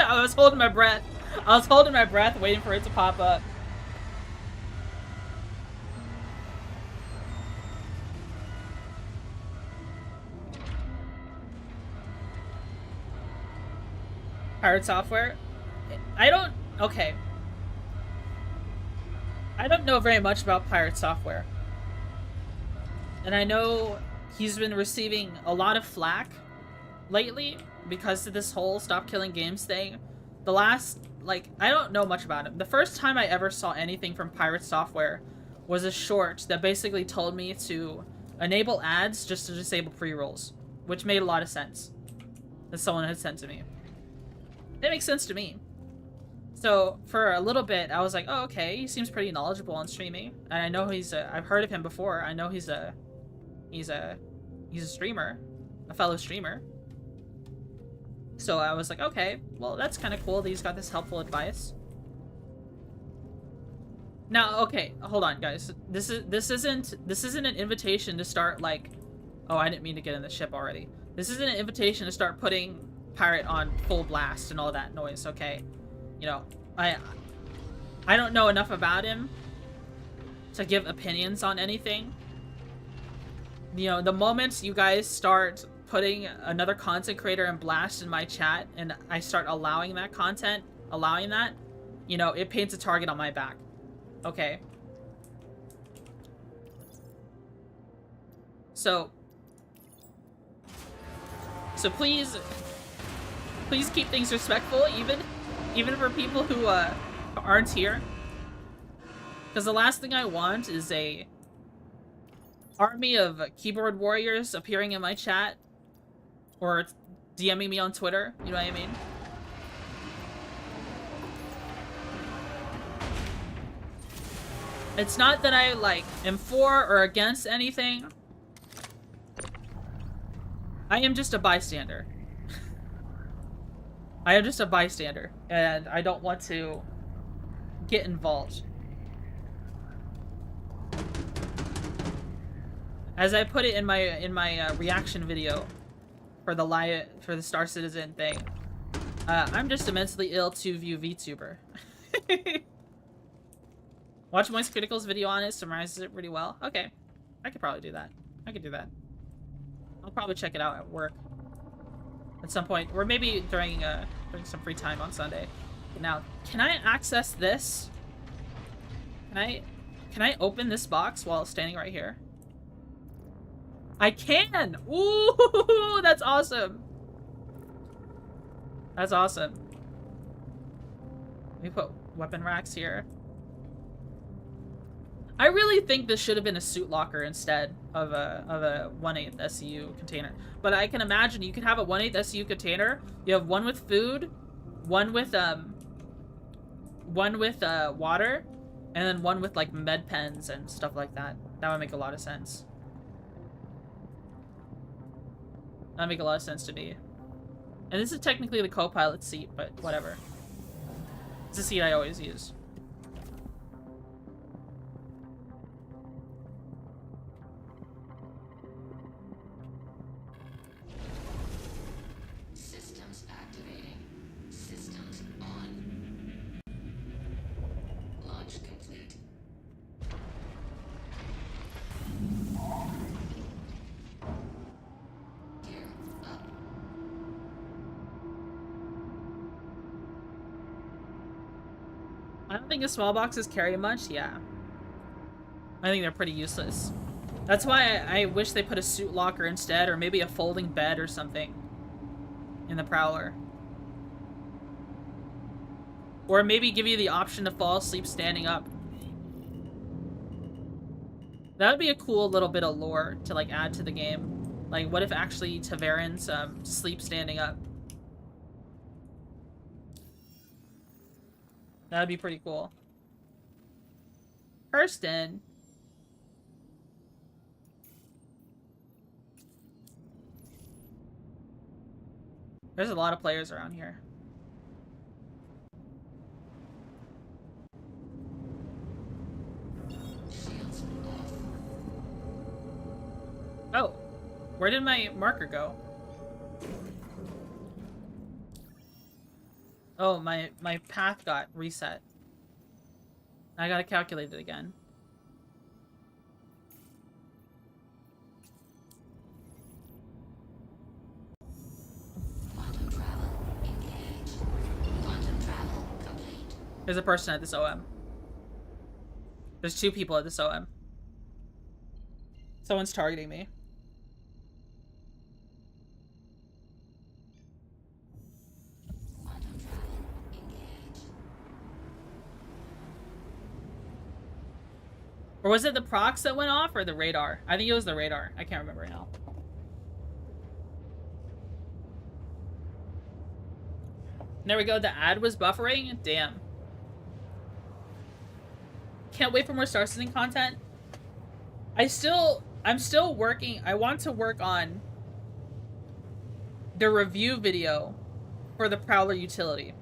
Speaker 1: I was holding my breath. I was holding my breath, waiting for it to pop up. Pirate software? Okay. I don't know very much about pirate software. And I know he's been receiving a lot of flack lately because of this whole stop killing games thing. The last, like, I don't know much about him. The first time I ever saw anything from pirate software was a short that basically told me to enable ads just to disable pre-rolls, which made a lot of sense. That someone had sent to me. It makes sense to me. So for a little bit, I was like, oh, okay, he seems pretty knowledgeable on streaming. And I know I've heard of him before. I know he's a streamer, a fellow streamer. So I was like, okay, well, that's kind of cool that he's got this helpful advice. Now, okay, hold on, guys. This isn't an invitation to start like, oh, I didn't mean to get in the ship already. This isn't an invitation to start putting Pirate on full blast and all that noise, okay? You know, I don't know enough about him to give opinions on anything. You know, the moment you guys start putting another content creator in blast in my chat and I start allowing that content, you know, it paints a target on my back. Okay. So please keep things respectful, even for people who aren't here. Because the last thing I want is a army of keyboard warriors appearing in my chat or DMing me on Twitter. You know what I mean? It's not that I like am for or against anything. I am just a bystander. I am just a bystander, and I don't want to get involved. As I put it in my reaction video for the Star Citizen thing, I'm just immensely ill to view VTuber. Watch Moist Critical's video on it, summarizes it pretty well. Okay, I could probably do that. I could do that. I'll probably check it out at work at some point, or maybe during some free time on Sunday. Now, can I access this? Can I open this box while standing right here? I can! Ooh, that's awesome! That's awesome. Let me put weapon racks here. I really think this should have been a suit locker instead of a 1/8 SCU container. But I can imagine you could have a 1/8 SCU container. You have one with food, one with water, and then one with like med pens and stuff like that. That would make a lot of sense. That would make a lot of sense to me. And this is technically the co-pilot seat, but whatever. It's the seat I always use.
Speaker 3: Systems activating. Systems on. Launch complete. Gear up.
Speaker 1: I don't think the small boxes carry much, yeah. I think they're pretty useless. That's why I wish they put a suit locker instead, or maybe a folding bed or something in the Prowler. Or maybe give you the option to fall asleep standing up. That would be a cool little bit of lore to like add to the game. Like, what if actually Taverns sleep standing up? That would be pretty cool. Kirsten. There's a lot of players around here. Oh, where did my marker go? Oh, my path got reset. I gotta calculate it again.
Speaker 3: Quantum travel engaged. Quantum travel complete.
Speaker 1: There's a person at this OM. There's 2 people at this OM. Someone's targeting me.
Speaker 3: Quantum travel engaged.
Speaker 1: Or was it the procs that went off or the radar? I think it was the radar. I can't remember now. There we go. The ad was buffering. Damn. Can't wait for more Star Citizen content. I'm still working. I want to work on the review video for the Prowler utility.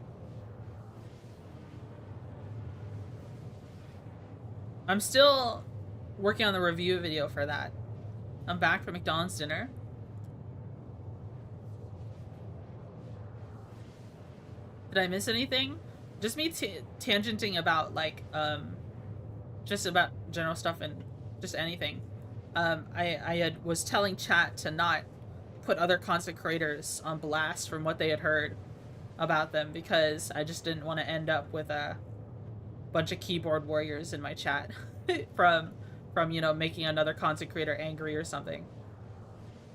Speaker 1: I'm still working on the review video for that. I'm back from McDonald's dinner. Did I miss anything? Just me tangenting about, like, just about general stuff and just anything. I was telling chat to not put other content creators on blast from what they had heard about them because I just didn't want to end up with a bunch of keyboard warriors in my chat from you know, making another content creator angry or something.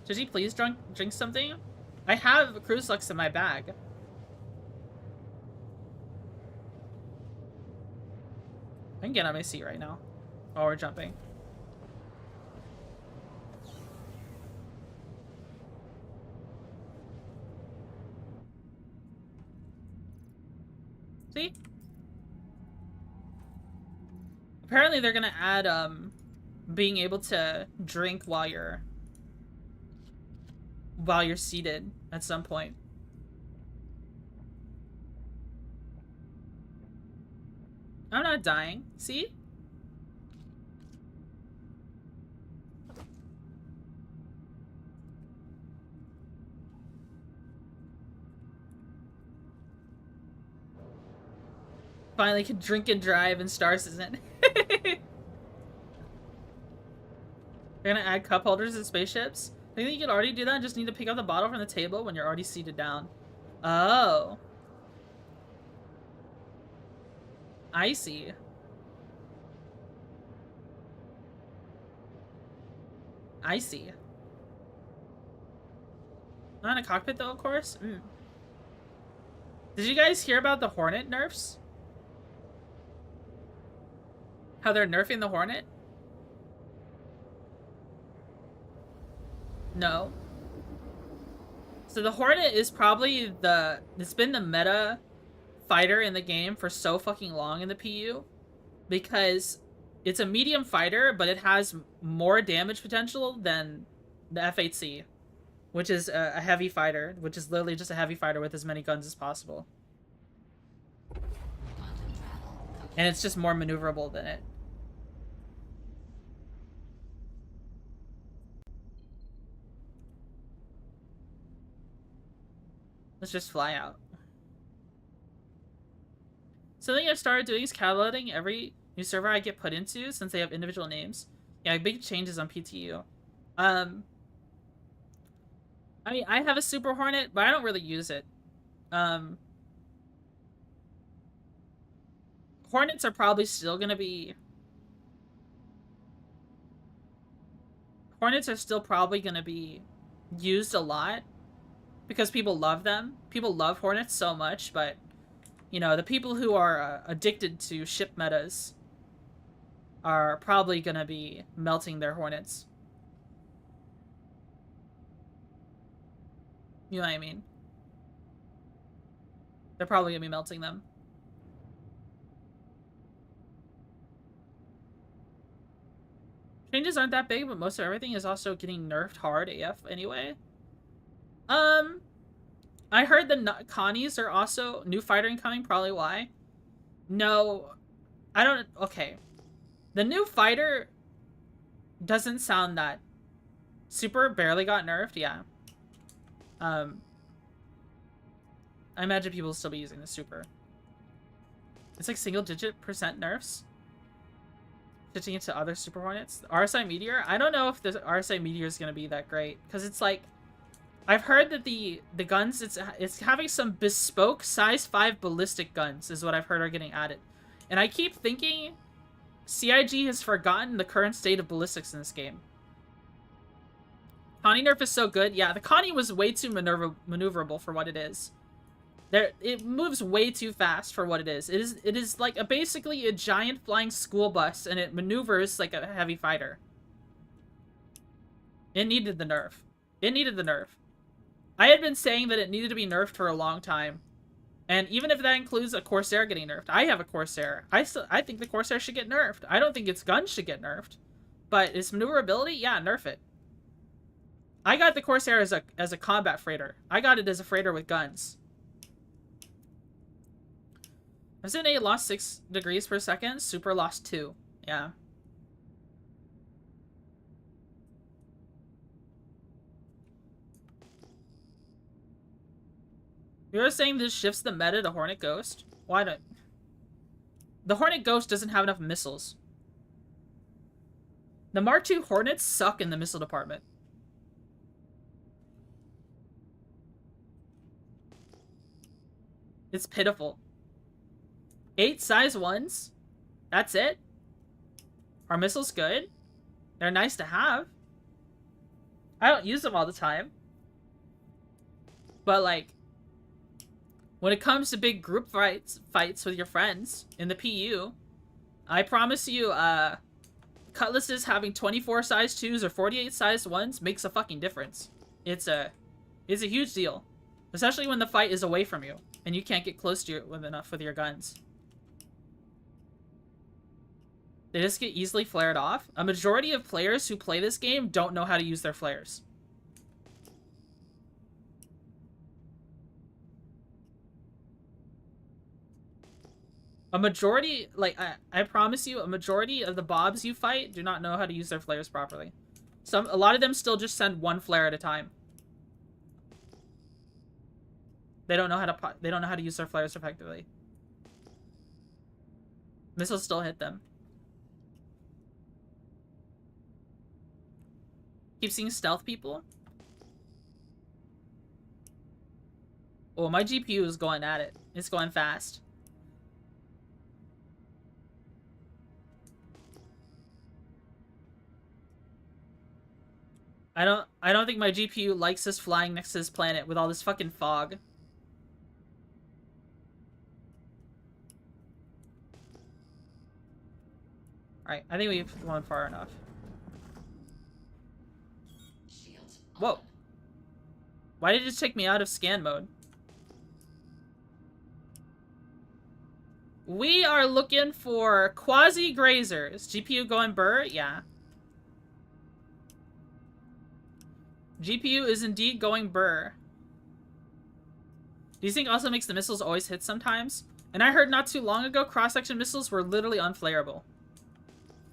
Speaker 1: Should he please drink something? I have Cruise Lux in my bag. I can get on my seat right now while we're jumping. See? Apparently they're gonna add being able to drink while you're seated at some point. I'm not dying. See? Finally can drink and drive in Star Citizen. They're gonna add cup holders in spaceships? I think you could already do that and just need to pick up the bottle from the table when you're already seated down. Oh. I see. I see. Not in a cockpit though, of course. Did you guys hear about the Hornet nerfs? How they're nerfing the Hornet? No. So the Hornet is probably it's been the meta fighter in the game for so fucking long in the PU because it's a medium fighter, but it has more damage potential than the F8C, which is a heavy fighter, which is literally just a heavy fighter with as many guns as possible. And it's just more maneuverable than it. Let's just fly out. Something I've started doing is cataloging every new server I get put into since they have individual names. Yeah, big changes on PTU. I mean, I have a Super Hornet, but I don't really use it. Hornets are probably still gonna be... Hornets are still probably gonna be used a lot because people love them. People love Hornets so much, but you know, the people who are addicted to ship metas are probably gonna be melting their Hornets. You know what I mean? They're probably gonna be melting them. Changes aren't that big, but most of everything is also getting nerfed hard AF anyway. I heard the Connies are also new fighter incoming, probably why. No, I don't, okay. The new fighter doesn't sound that Super barely got nerfed, yeah. I imagine people will still be using the super. It's like single-digit % nerfs. Switching into other Super Hornets. RSI Meteor? I don't know if the RSI Meteor is going to be that great. Because it's like... I've heard that the guns, it's having some bespoke size 5 ballistic guns is what I've heard are getting added. And I keep thinking CIG has forgotten the current state of ballistics in this game. Connie nerf is so good. Yeah, the Connie was way too maneuverable for what it is. It moves way too fast for what it is. It is like basically a giant flying school bus, and it maneuvers like a heavy fighter. It needed the nerf. It needed the nerf. I had been saying that it needed to be nerfed for a long time. And even if that includes a Corsair getting nerfed. I have a Corsair. I think the Corsair should get nerfed. I don't think its guns should get nerfed. But its maneuverability, yeah, nerf it. I got the Corsair as a combat freighter. I got it as a freighter with guns. Resident 8 lost 6 degrees per second. Super lost 2. Yeah. You're saying this shifts the meta to Hornet Ghost? Why don't... The Hornet Ghost doesn't have enough missiles. The Mark II Hornets suck in the missile department. It's pitiful. 8 size 1s? That's it? Are missiles good? They're nice to have. I don't use them all the time. But, like, when it comes to big group fights with your friends in the PU, I promise you, cutlasses having 24 size 2s or 48 size 1s makes a fucking difference. It's a huge deal. Especially when the fight is away from you and you can't get close to it enough with your guns. They just get easily flared off. A majority of players who play this game don't know how to use their flares. A majority, like, I promise you, a majority of the mobs you fight do not know how to use their flares properly. A lot of them still just send one flare at a time. They don't know how to use their flares effectively. Missiles still hit them. Keep seeing stealth people. Oh, my GPU is going at it. It's going fast. I don't think my GPU likes us flying next to this planet with all this fucking fog. Alright, I think we've gone far enough.
Speaker 3: Shields.
Speaker 1: Whoa. Why did it just take me out of scan mode? We are looking for quasi-grazers. GPU going burr? Yeah. GPU is indeed going burr. Do you think also makes the missiles always hit sometimes? And I heard not too long ago, cross-section missiles were literally unflayable.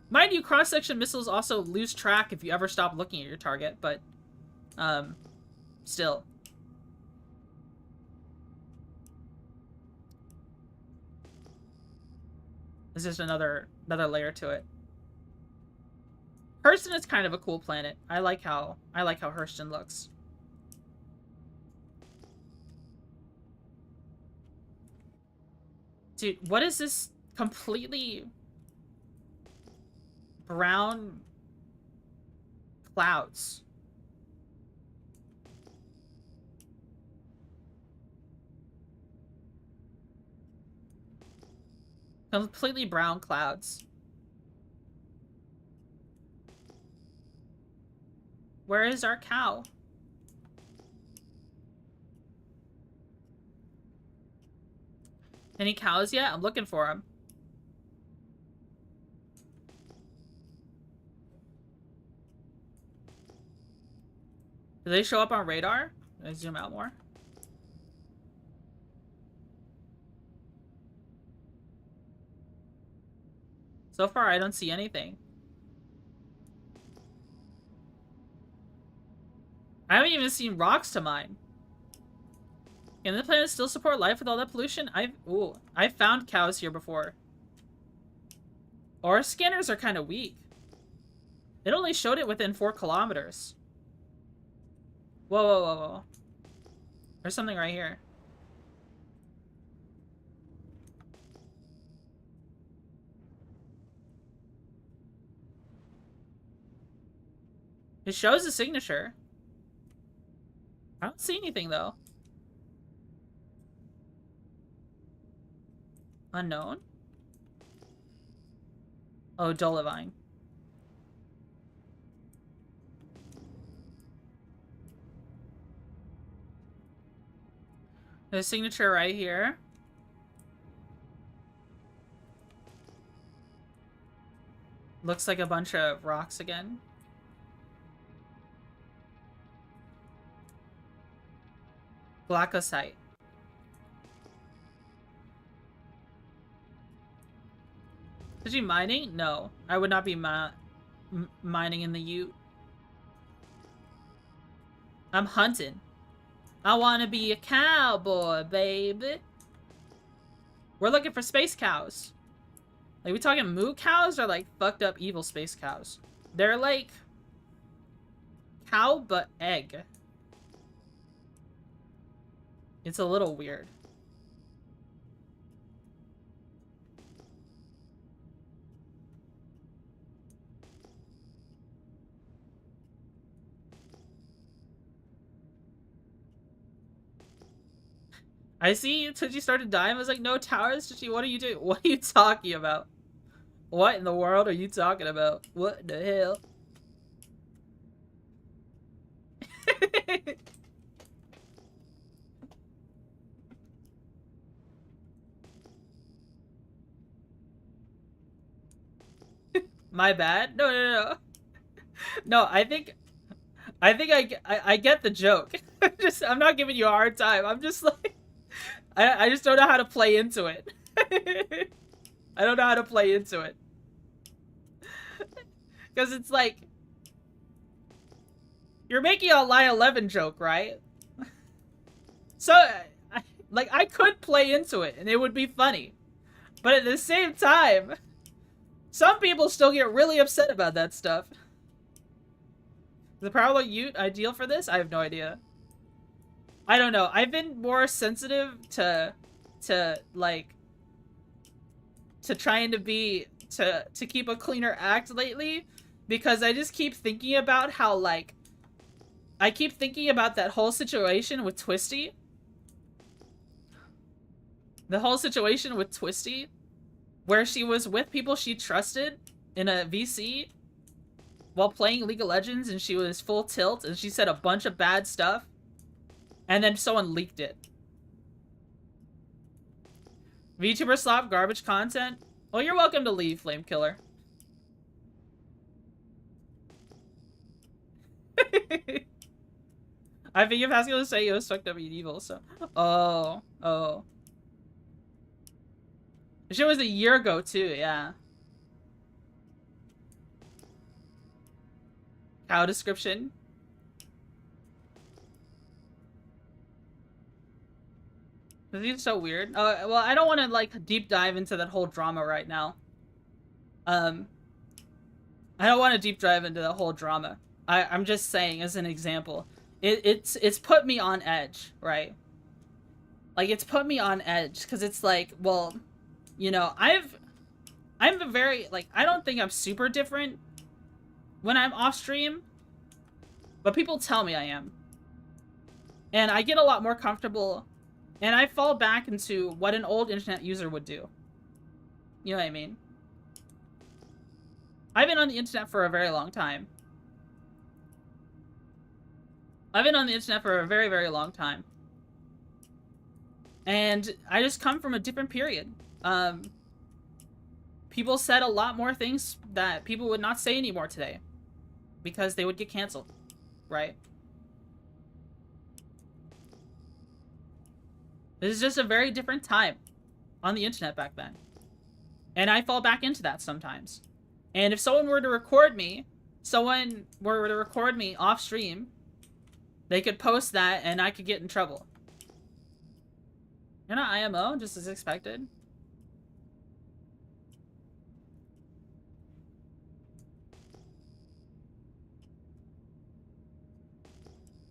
Speaker 1: Mind you, cross-section missiles also lose track if you ever stop looking at your target, but... still. There's just another layer to it. Hurston is kind of a cool planet. I like how Hurston looks. Dude, what is this completely brown clouds? Completely brown clouds. Where is our cow? Any cows yet? I'm looking for them. Do they show up on radar? Can I zoom out more? So far, I don't see anything. I haven't even seen rocks to mine. Can the planet still support life with all that pollution? I've found cows here before. Our scanners are kind of weak. It only showed it within 4 kilometers. Whoa, whoa, whoa, whoa. There's something right here. It shows a signature. I don't see anything, though. Unknown? Oh, Dolivine. There's a signature right here. Looks like a bunch of rocks again. Glaucosite. Is she mining? No. I would not be mining in the Ute. I'm hunting. I want to be a cowboy, baby. We're looking for space cows. Like, we talking moo cows or like fucked up evil space cows? They're like cow but egg. It's a little weird. I see Twitchy started dying. I was like, no towers, Twitchy, what are you doing? What are you talking about? What in the world are you talking about? What the hell? My bad? No, no, no. No, I think I get the joke. I'm not giving you a hard time. I'm just like, I just don't know how to play into it. I don't know how to play into it. Because it's like, you're making a line 11 joke, right? So, I could play into it and it would be funny. But at the same time, some people still get really upset about that stuff. Is the parallel Ute ideal for this? I have no idea. I don't know. I've been more sensitive to trying to be, to keep a cleaner act lately, because I just keep thinking about how, like, I keep thinking about that whole situation with Twisty. The whole situation with Twisty, where she was with people she trusted in a VC while playing League of Legends, and she was full tilt, and she said a bunch of bad stuff, and then someone leaked it. VTuber slop garbage content? Well, you're welcome to leave, Flame Killer. I think if Haskell to say it was fucked up and evil, so. Oh. The shit was a year ago, too, yeah. Cow description. This is so weird. Well, I don't want to, like, deep dive into that whole drama right now. I don't want to deep dive into the whole drama. I'm just saying, as an example. It's put me on edge, right? Like, it's put me on edge, because it's like, well, you know, I'm a very, like, I don't think I'm super different when I'm off stream, but people tell me I am. And I get a lot more comfortable, and I fall back into what an old internet user would do. You know what I mean? I've been on the internet for a very long time. I've been on the internet for a very, very long time. And I just come from a different period. People said a lot more things that people would not say anymore today. Because they would get canceled. Right? This is just a very different time on the internet back then. And I fall back into that sometimes. And if someone were to record me, off stream, They could post that and I could get in trouble. You're not IMO, just as expected.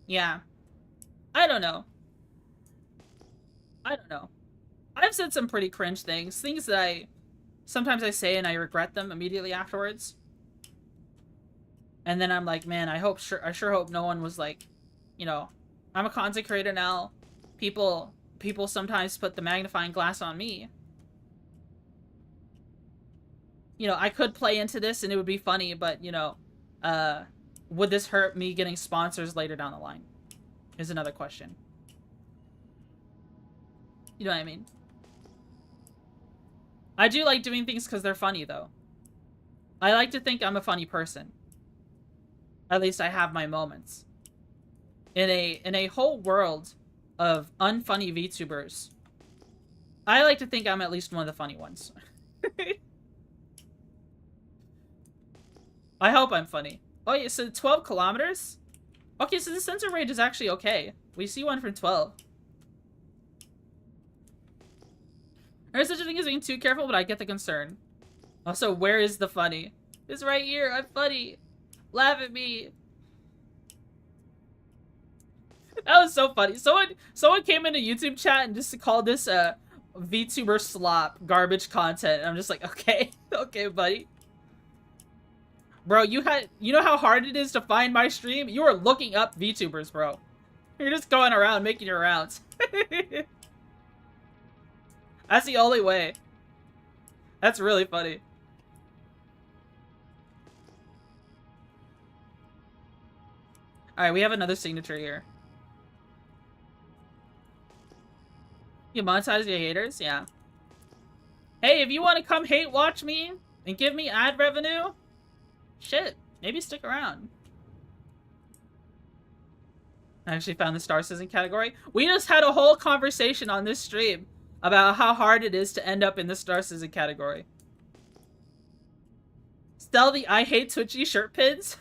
Speaker 1: Yeah. I don't know. I don't know. I've said some pretty cringe things. Things that sometimes I say and I regret them immediately afterwards. And then I'm like, man, I sure hope no one was like, you know, I'm a content creator now. People sometimes put the magnifying glass on me. You know, I could play into this and it would be funny, but, you know, would this hurt me getting sponsors later down the line? Is another question. You know what I mean? I do like doing things because they're funny, though. I like to think I'm a funny person. At least I have my moments. In a whole world of unfunny VTubers, I like to think I'm at least one of the funny ones. I hope I'm funny. Oh yeah, so 12 kilometers? Okay, so the sensor range is actually okay. We see one from 12. There's such a thing as being too careful, but I get the concern. Also, where is the funny? It's right here. I'm funny. Laugh at me. That was so funny. Someone came into YouTube chat and just called this VTuber slop garbage content. And I'm just like, okay, okay, buddy. Bro, you know how hard it is to find my stream? You are looking up VTubers, bro. You're just going around making your rounds. That's the only way. That's really funny. Alright, we have another signature here. You monetize your haters? Yeah. Hey, if you want to come hate watch me and give me ad revenue, shit, maybe stick around. I actually found the Star Citizen category. We just had a whole conversation on this stream about how hard it is to end up in the Star Citizen category. Sell the I Hate Twitchy shirt pins?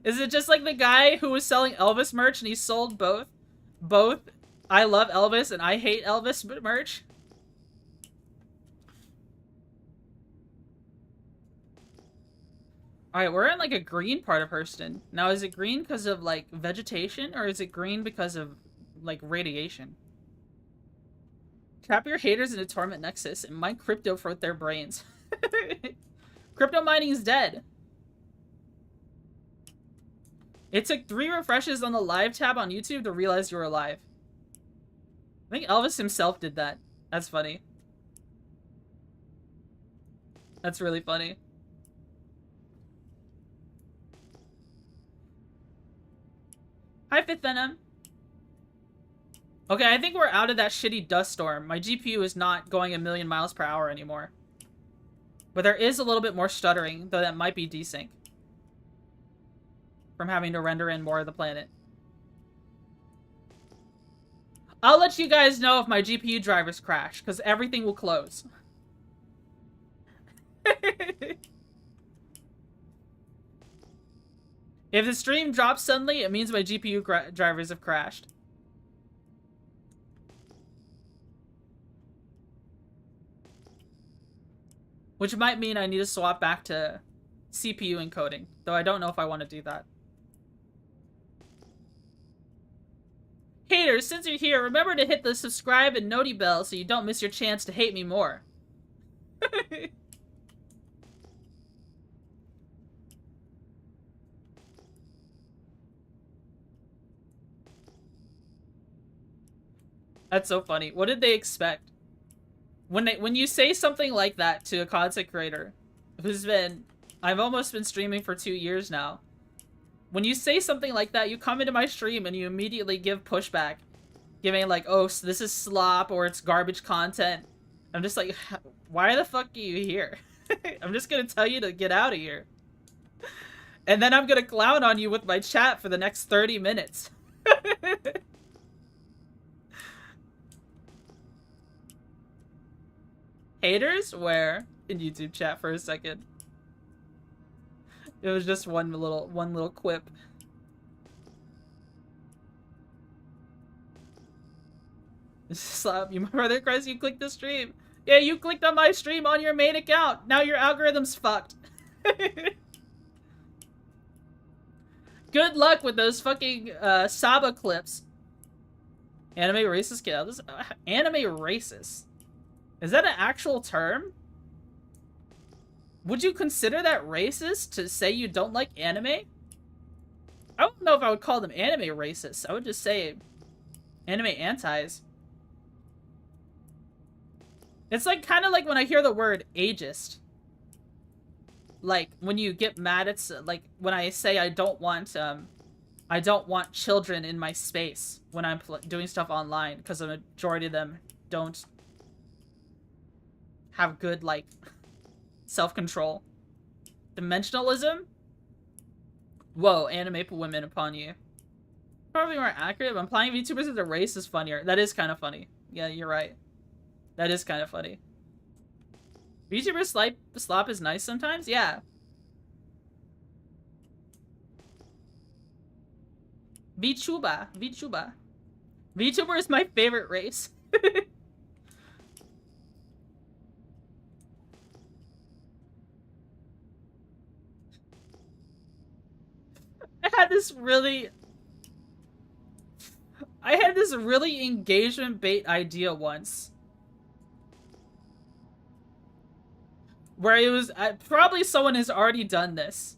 Speaker 1: Is it just like the guy who was selling Elvis merch and he sold both I love Elvis and I hate Elvis merch? Alright, we're in like a green part of Hurston. Now, is it green because of like vegetation or is it green because of like radiation? Trap your haters in a torment nexus and mine crypto for their brains. Crypto mining is dead. It took 3 refreshes on the live tab on YouTube to realize you were alive. I think Elvis himself did that. That's funny. That's really funny. Hi, Fifth Venom. Okay, I think we're out of that shitty dust storm. My GPU is not going a million miles per hour anymore. But there is a little bit more stuttering, though that might be desync. From having to render in more of the planet. I'll let you guys know if my GPU drivers crash, because everything will close. If the stream drops suddenly, it means my GPU drivers have crashed. Which might mean I need to swap back to CPU encoding, though I don't know if I want to do that. Haters, since you're here, remember to hit the subscribe and noti bell so you don't miss your chance to hate me more. That's so funny. What did they expect? When you say something like that to a content creator who's I've almost been streaming for 2 years now. When you say something like that, you come into my stream and you immediately give pushback. Giving like, oh, so this is slop or it's garbage content. I'm just like, why the fuck are you here? I'm just gonna tell you to get out of here. And then I'm gonna clown on you with my chat for the next 30 minutes. Haters? Where? In YouTube chat for a second. It was just one little quip. Slap you, my brother Christ, you clicked the stream. Yeah, you clicked on my stream on your main account. Now your algorithm's fucked. Good luck with those fucking Saba clips. Anime racist kid. Anime racist. Is that an actual term? Would you consider that racist to say you don't like anime? I don't know if I would call them anime racists. I would just say anime antis. It's like kind of like when I hear the word ageist. Like when you get mad at like when I say I don't want children in my space when I'm doing stuff online because the majority of them don't have good like self-control. Dimensionalism? Whoa, anime women upon you. Probably more accurate, but implying VTubers as a race is funnier. That is kind of funny. Yeah, you're right. That is kind of funny. VTuber slop is nice sometimes? Yeah. VTuber. VTuber. VTuber is my favorite race. I had this really engagement bait idea once. Where it was, probably someone has already done this.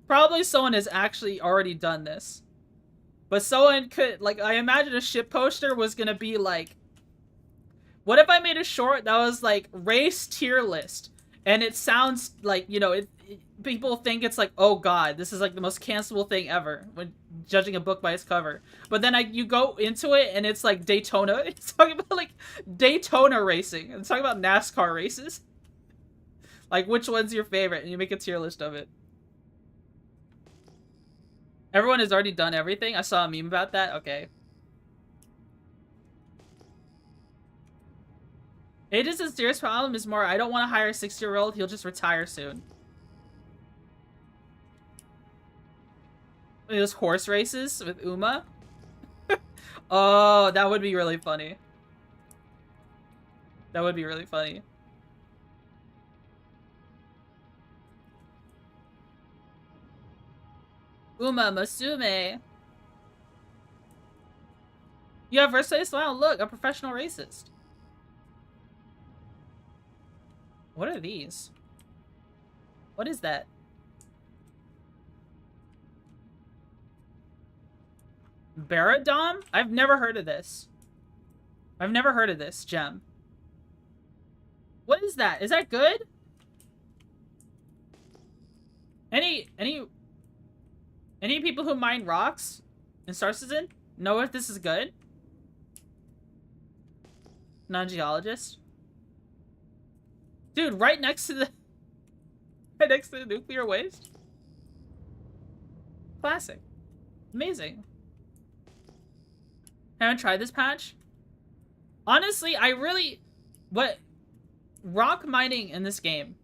Speaker 1: Probably someone has actually already done this. But someone could, like, I imagine a ship poster was gonna be like, what if I made a short that was like, race tier list? And it sounds like, you know, people think it's like, oh god, this is like the most cancelable thing ever when judging a book by its cover. But then you go into it and it's like Daytona. It's talking about like Daytona racing. It's talking about NASCAR races. Like which one's your favorite? And you make a tier list of it. Everyone has already done everything. I saw a meme about that. Okay. Age's serious problem is more, I don't want to hire a 60-year-old. He'll just retire soon. Those horse races with Uma. Oh, that would be really funny. That would be really funny. Uma Masume. You have versatility. Wow, look, a professional racist. What are these? What is that? Baradom? I've never heard of this. I've never heard of this gem. What is that? Is that good? Any people who mine rocks in Star Citizen know if this is good? Non-geologist? Dude, right next to the nuclear waste? Classic. Amazing. Haven't tried this patch? Honestly, what rock mining in this game,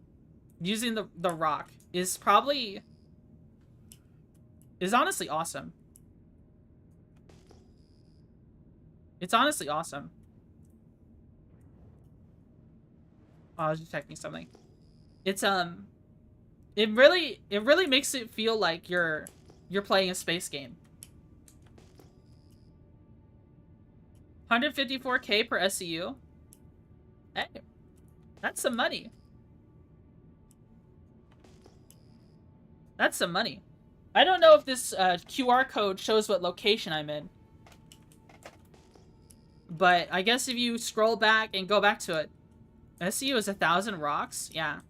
Speaker 1: using the rock, is honestly awesome. It's honestly awesome. Oh, I was detecting something. It's it really makes it feel like you're playing a space game. 154k per SCU. Hey, that's some money. That's some money. I don't know if this QR code shows what location I'm in. But I guess if you scroll back and go back to it, SCU is 1,000 rocks? Yeah.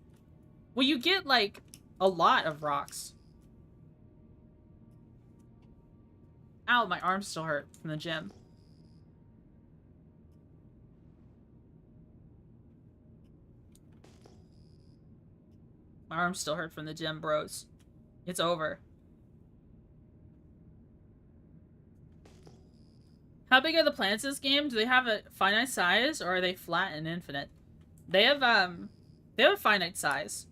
Speaker 1: Well, you get, like, a lot of rocks. Ow, my arm still hurt from the gym. My arm still hurt from the gym, bros. It's over. How big are the planets in this game? Do they have a finite size, or are they flat and infinite? They have a finite size.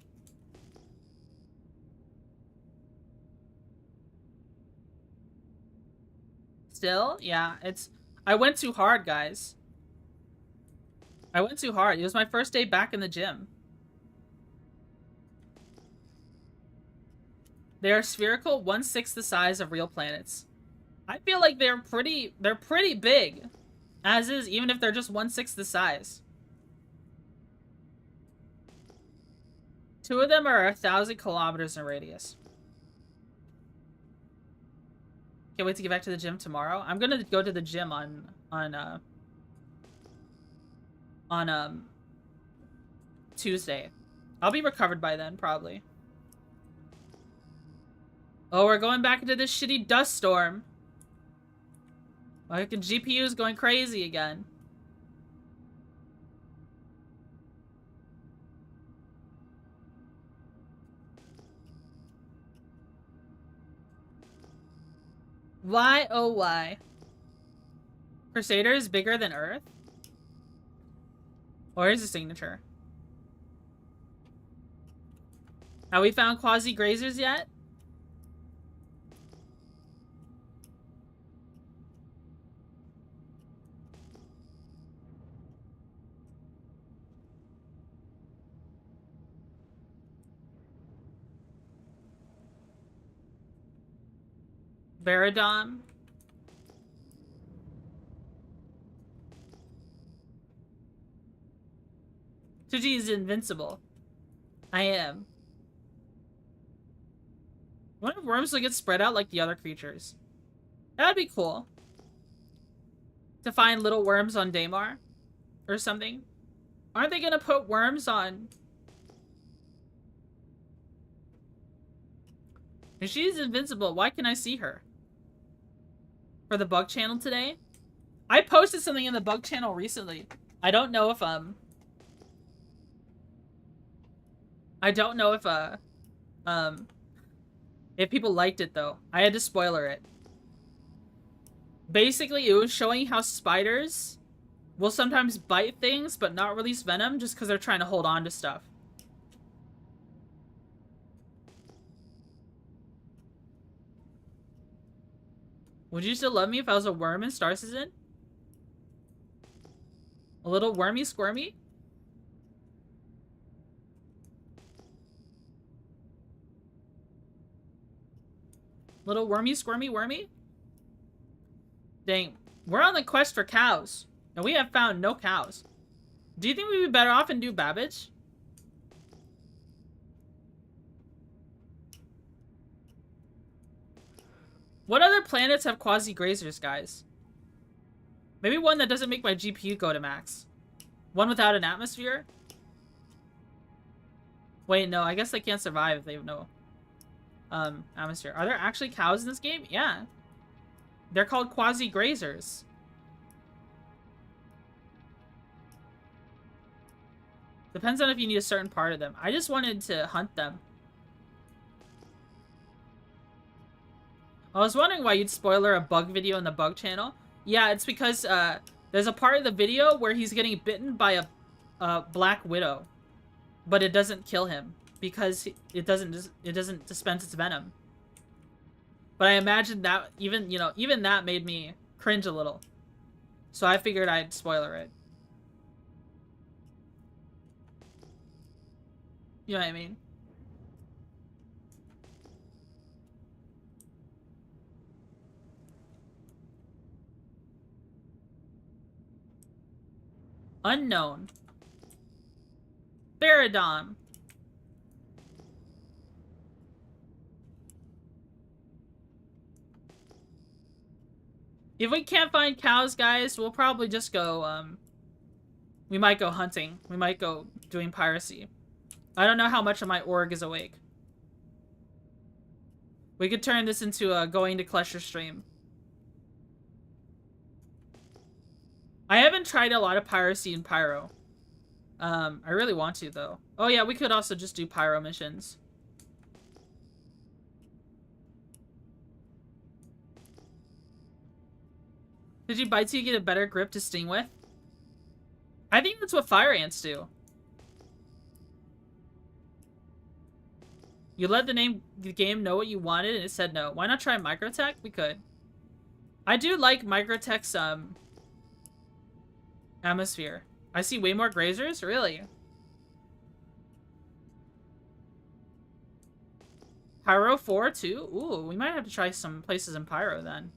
Speaker 1: Still, yeah, it's... I went too hard, guys. I went too hard. It was my first day back in the gym. They are spherical, 1/6 the size of real planets. I feel like they're pretty big. As is, even if they're just 1/6 the size. 2 of them are 1,000 kilometers in radius. Can't wait to get back to the gym tomorrow. I'm gonna go to the gym on Tuesday. I'll be recovered by then, probably. Oh, we're going back into this shitty dust storm. Like the GPU's going crazy again. Why, oh why? Crusader is bigger than Earth? Or is a signature? Have we found quasi-grazers yet? Baradom. Twitchy is invincible. I am. What if worms will get spread out like the other creatures? That'd be cool. To find little worms on Daymar. Or something. Aren't they gonna put worms on... If she's invincible, why can I see her? For the bug channel today? I posted something in the bug channel recently. I don't know if if people liked it though. I had to spoiler it. Basically, it was showing how spiders will sometimes bite things but not release venom just because they're trying to hold on to stuff. Would you still love me if I was a worm in Star Citizen? A little wormy squirmy? Little wormy squirmy wormy? Dang. We're on the quest for cows. And we have found no cows. Do you think we'd be better off and do Babbage? What other planets have quasi-grazers, guys? Maybe one that doesn't make my GPU go to max. One without an atmosphere? Wait, no, I guess they can't survive if they have no atmosphere. Are there actually cows in this game? Yeah. They're called quasi-grazers. Depends on if you need a certain part of them. I just wanted to hunt them. I was wondering why you'd spoiler a bug video in the bug channel. Yeah, it's because there's a part of the video where he's getting bitten by a black widow, but it doesn't kill him because it doesn't dispense its venom. But I imagine that even that made me cringe a little, so I figured I'd spoiler it. You know what I mean? Unknown. Baradom. If we can't find cows, guys, we'll probably just go, we might go hunting. We might go doing piracy. I don't know how much of my org is awake. We could turn this into a going to Klesher stream. I haven't tried a lot of piracy in Pyro. I really want to, though. Oh yeah, we could also just do Pyro missions. Did you bite so you get a better grip to sting with? I think that's what fire ants do. You let the game know what you wanted and it said no. Why not try Microtech? We could. I do like Microtech's atmosphere. I see way more grazers? Really? Pyro 4 too? Ooh, we might have to try some places in Pyro then.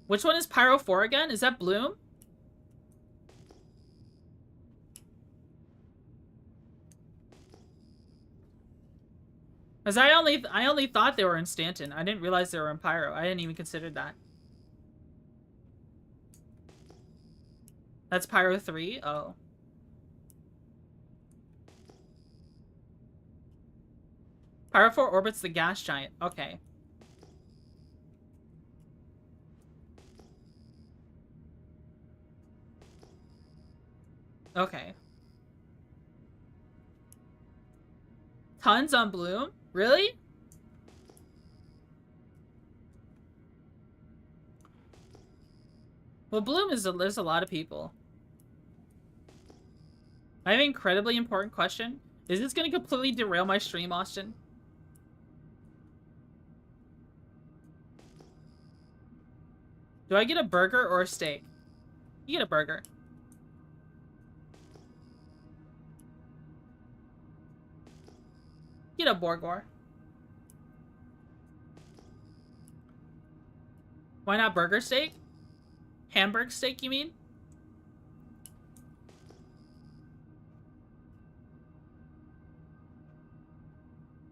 Speaker 1: Which one is Pyro 4 again? Is that Bloom? Cause I only thought they were in Stanton. I didn't realize they were in Pyro. I didn't even consider that. That's Pyro 3? Oh. Pyro 4 orbits the gas giant. Okay. Okay. Tons on Bloom? Really? Well, Bloom is there's a lot of people. I have an incredibly important question. Is this going to completely derail my stream, Austin? Do I get a burger or a steak? You get a burger. Get a Borgor. Why not burger steak? Hamburg steak, you mean?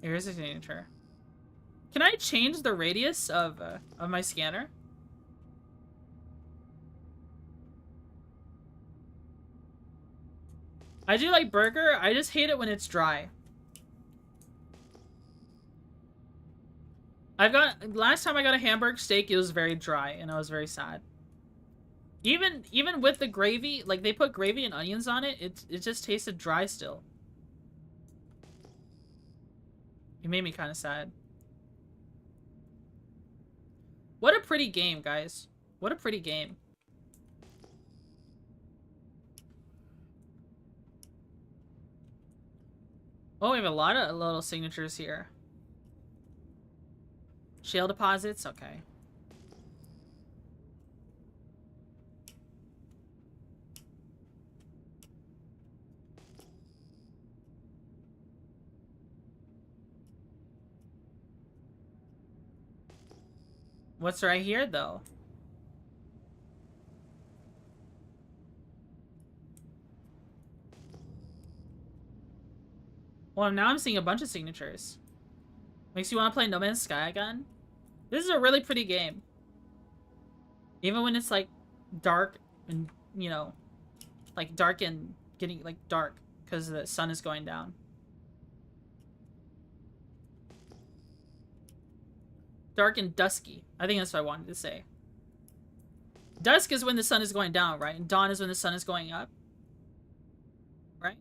Speaker 1: Here's a signature. Can I change the radius of my scanner? I do like burger. I just hate it when it's dry. Last time I got a Hamburg steak, it was very dry, and I was very sad. Even with the gravy, like they put gravy and onions on it, it just tasted dry still. It made me kind of sad. What a pretty game, guys. What a pretty game. Oh, we have a lot of little signatures here. Shale deposits? Okay. What's right here, though? Well, now I'm seeing a bunch of signatures. Makes you want to play No Man's Sky again? This is a really pretty game. Even when it's, like, dark and, you know, like, dark and getting, like, dark because the sun is going down. Dark and dusky. I think that's what I wanted to say. Dusk is when the sun is going down, right? And dawn is when the sun is going up. Right?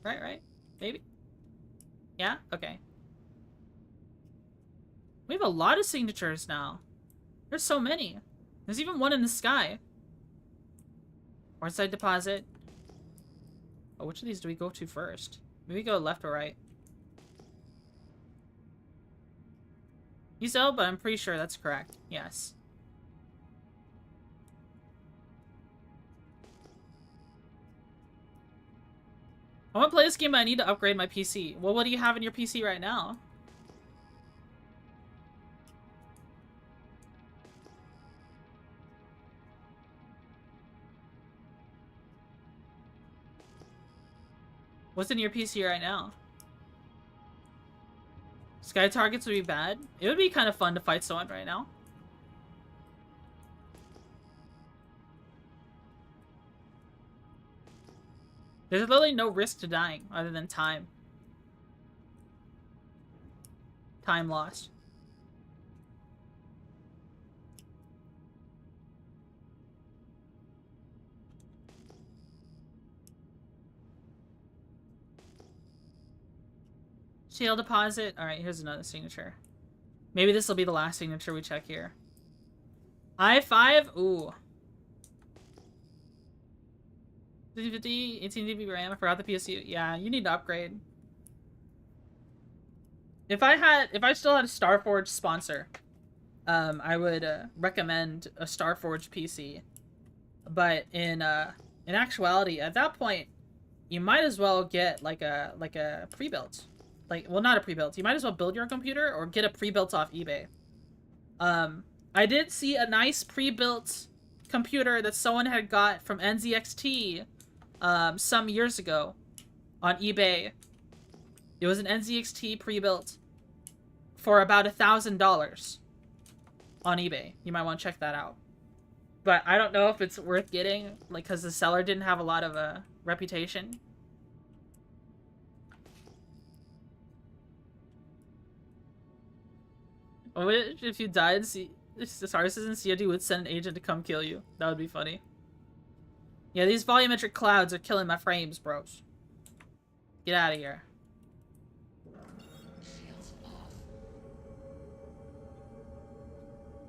Speaker 1: Right? Maybe? Yeah? Okay. We have a lot of signatures now. There's so many. There's even one in the sky. Quartzite deposit. Oh, which of these do we go to first? Maybe we go left or right. You sell, but I'm pretty sure that's correct. Yes. I want to play this game, but I need to upgrade my PC. Well, what do you have in your PC right now? What's in your PC right now? Sky targets would be bad. It would be kind of fun to fight someone right now. There's literally no risk to dying other than time. Time lost. Shale deposit. Alright, here's another signature. Maybe this will be the last signature we check here. i5? Ooh. 5050, 18 GB RAM. I forgot the PSU. Yeah, you need to upgrade. If I still had a Starforge sponsor, I would recommend a Starforge PC. But in actuality, at that point, you might as well get like a pre-built. Like, well, not a pre-built. You might as well build your own computer or get a pre-built off eBay. I did see a nice pre-built computer that someone had got from NZXT some years ago on eBay. It was an NZXT pre-built for about $1,000 on eBay. You might want to check that out. But I don't know if it's worth getting, like, because the seller didn't have a lot of a reputation. What if you died and see Sarsis and COD would send an agent to come kill you? That would be funny. Yeah, these volumetric clouds are killing my frames, bros. Get out of here.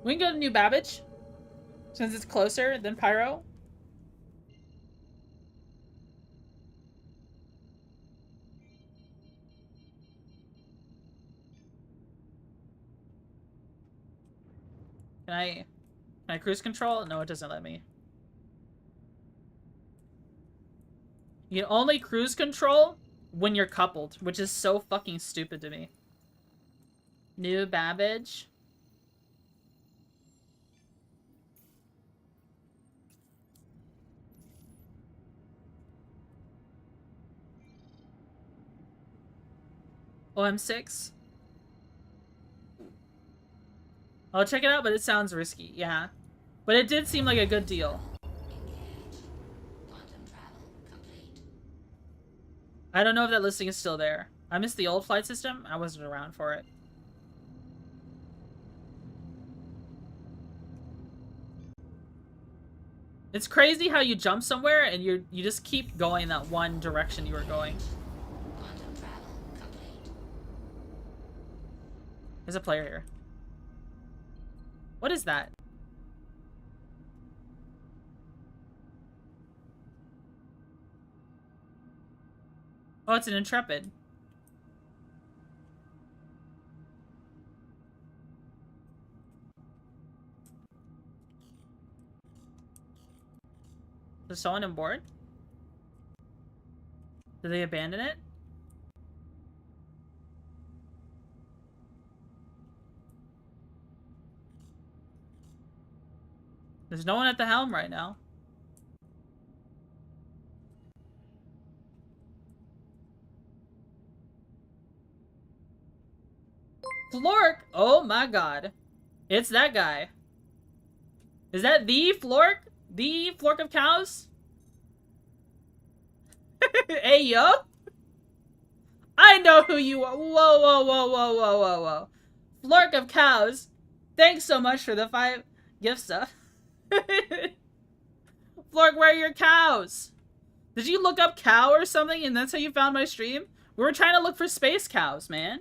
Speaker 1: We can go to New Babbage, since it's closer than Pyro. Can I cruise control? No, it doesn't let me. You can only cruise control when you're coupled, which is so fucking stupid to me. New Babbage. OM6. I'll check it out, but it sounds risky. Yeah. But it did seem like a good deal. I don't know if that listing is still there. I missed the old flight system. I wasn't around for it. It's crazy how you jump somewhere and you just keep going that one direction you were going. There's a player here. What is that? Oh, it's an Intrepid. Is someone on board? Did they abandon it? There's no one at the helm right now. Flork! Oh my god. It's that guy. Is that the Flork? The Flork of cows? Hey, yo! I know who you are. Whoa, whoa, whoa, whoa, whoa, whoa, whoa. Flork of cows. Thanks so much for the 5 gift stuff. Flork, where are your cows? Did you look up cow or something and that's how you found my stream? We were trying to look for space cows, man.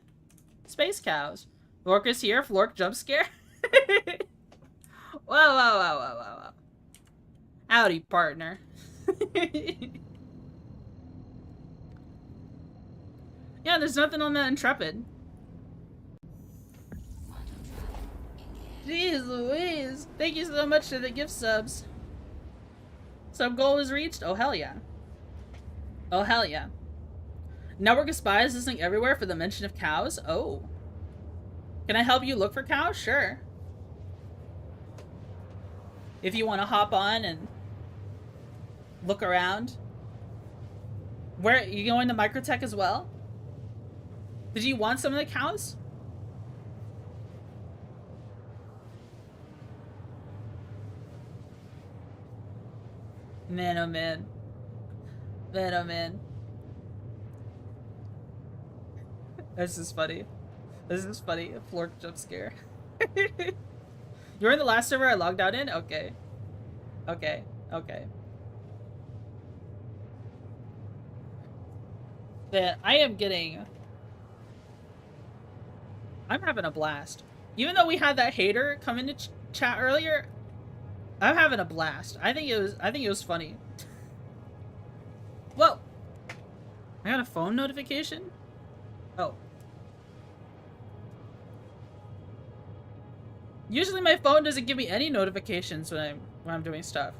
Speaker 1: Space cows. Flork is here. Flork jump scare. Whoa, whoa, whoa, whoa, whoa, whoa. Howdy, partner. Yeah, there's nothing on that Intrepid. Jeez Louise. Thank you so much for the gift subs. Sub goal was reached? Oh, hell yeah. Oh, hell yeah. Network of spies listening everywhere for the mention of cows? Oh. Can I help you look for cows? Sure. If you want to hop on and look around. Where, you going to Microtech as well? Did you want some of the cows? Man, oh man. Man, oh man. This is funny. This is funny. A Flork jump scare. You're in the last server I logged out in? Okay. Okay. Okay. That I am getting... I'm having a blast. Even though we had that hater come into chat earlier, I'm having a blast. I think it was funny. Whoa! I got a phone notification? Oh. Usually my phone doesn't give me any notifications when I'm doing stuff.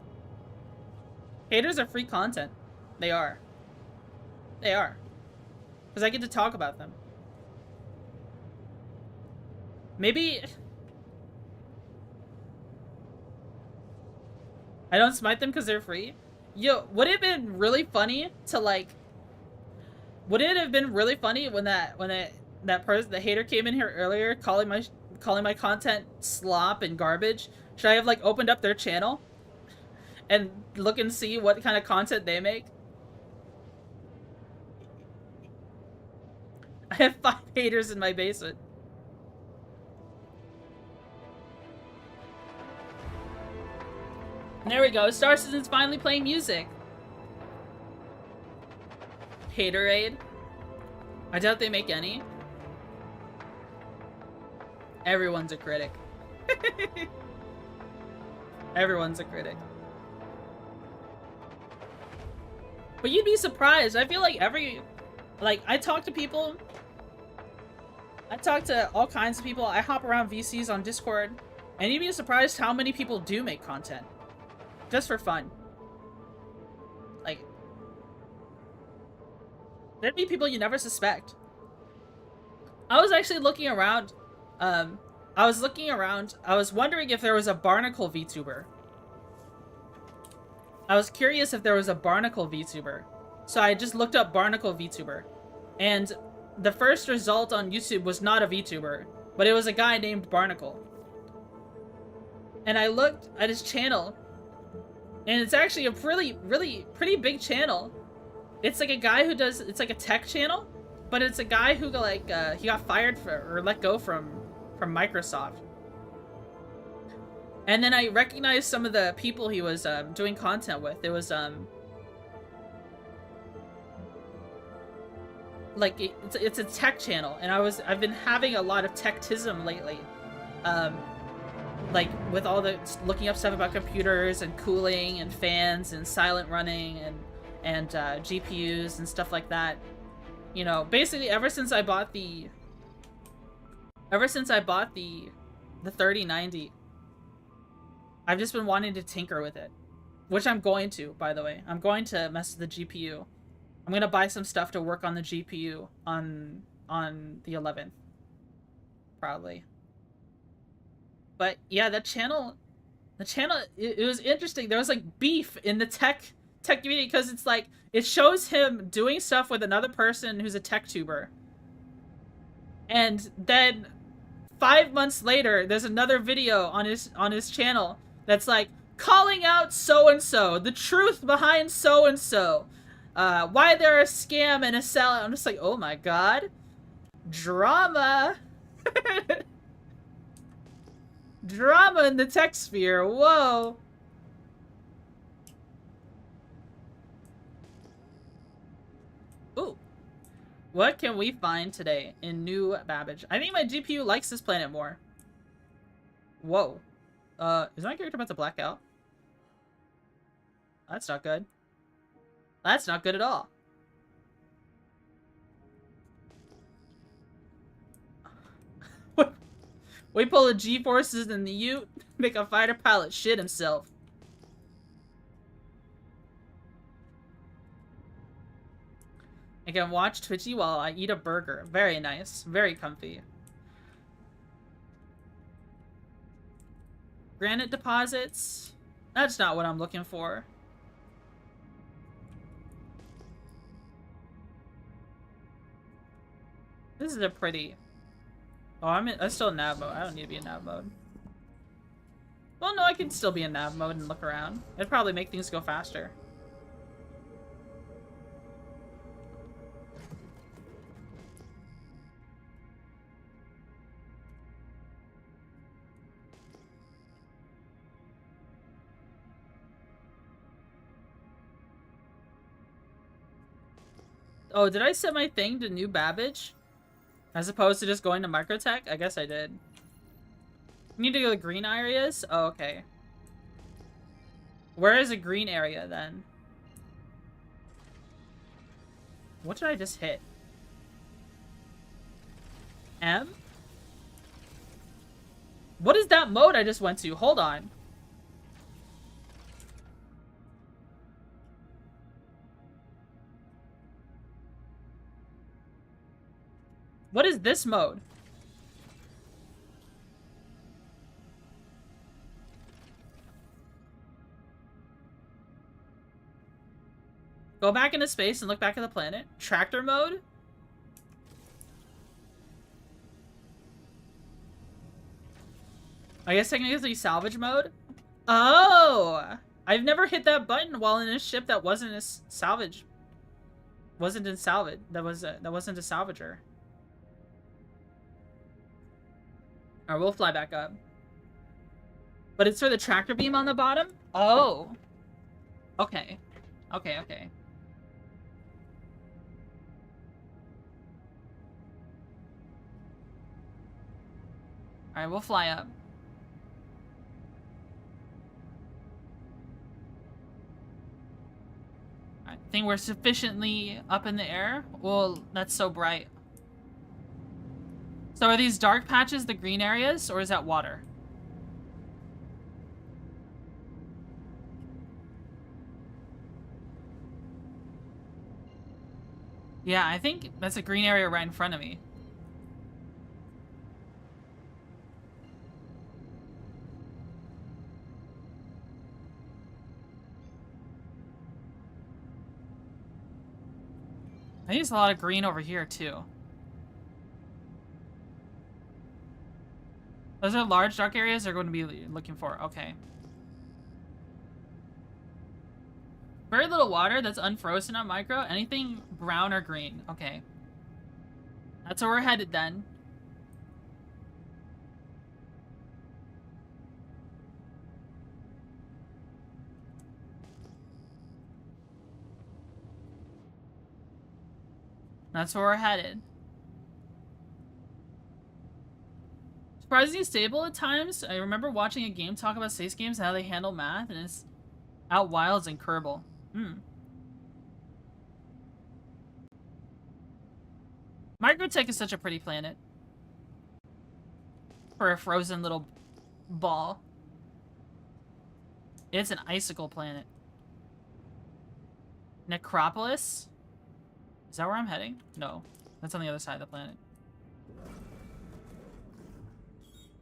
Speaker 1: Haters are free content. They are. They are. Because I get to talk about them. Maybe... I don't smite them because they're free? Yo, would it have been really funny to, like... Would it have been really funny when the hater came in here earlier calling my content slop and garbage? Should I have, like, opened up their channel? And look and see what kind of content they make? I have 5 haters in my basement. There we go. Star Citizen's finally playing music. Haterade. I doubt they make any. Everyone's a critic. Everyone's a critic. But you'd be surprised. I feel like I talk to people. I talk to all kinds of people. I hop around VCs on Discord. And you'd be surprised how many people do make content. Just for fun. Like, there'd be people you never suspect. I was actually looking around. I was wondering if there was a barnacle VTuber. I was curious if there was a barnacle VTuber. So I just looked up barnacle VTuber. And the first result on YouTube was not a VTuber, but it was a guy named Barnacle. And I looked at his channel, and it's actually a pretty big channel. It's like a guy who does, it's like a tech channel, but it's a guy who like, he got fired or let go from Microsoft. And then I recognized some of the people he was doing content with. It was like it's a tech channel, and I've been having a lot of techtism lately. Like with all the looking up stuff about computers and cooling and fans and silent running and GPUs and stuff like that. You know, basically ever since I bought the 3090, I've just been wanting to tinker with it, which I'm going to, by the way. I'm going to mess with the GPU. I'm gonna buy some stuff to work on the GPU on the 11th, probably. But yeah, the channel, it was interesting. There was like beef in the tech community because it's like it shows him doing stuff with another person who's a tech tuber, and then 5 months later, there's another video on his channel that's like calling out so and so, the truth behind so and so. Why they're a scam and a sellout. I'm just like, oh my god. Drama. Drama in the tech sphere. Whoa. Ooh. What can we find today in New Babbage? I think my GPU likes this planet more. Whoa. Is my character about to black out? That's not good. That's not good at all. We pull the G-forces in the Ute, make a fighter pilot shit himself. I can watch Twitchy while I eat a burger. Very nice. Very comfy. Granite deposits? That's not what I'm looking for. This is a pretty... Oh, I'm still in nav mode. I don't need to be in nav mode. Well, no, I can still be in nav mode and look around. It'd probably make things go faster. Oh, did I set my thing to New Babbage? As opposed to just going to Microtech? I guess I did. You need to go to the green areas? Oh, okay. Where is a green area, then? What did I just hit? M? What is that mode I just went to? Hold on. What is this mode? Go back into space and look back at the planet. Tractor mode? I guess technically salvage mode? Oh! I've never hit that button while in a ship that wasn't a salvage. Wasn't in salvage. That wasn't a salvager. Alright, we'll fly back up. But it's for the tractor beam on the bottom? Oh. Okay. Okay, okay. Alright, we'll fly up. I think we're sufficiently up in the air. Well, that's so bright. So are these dark patches the green areas, or is that water? Yeah, I think that's a green area right in front of me. I think there's a lot of green over here, too. Those are large dark areas they're going to be looking for. Okay. Very little water that's unfrozen on micro. Anything brown or green. Okay. That's where we're headed then. That's where we're headed. Surprisingly stable at times. I remember watching a game talk about space games and how they handle math, and it's out wilds and Kerbal. Microtech is such a pretty planet. For a frozen little ball. It's an icicle planet. Necropolis? Is that where I'm heading? No. That's on the other side of the planet.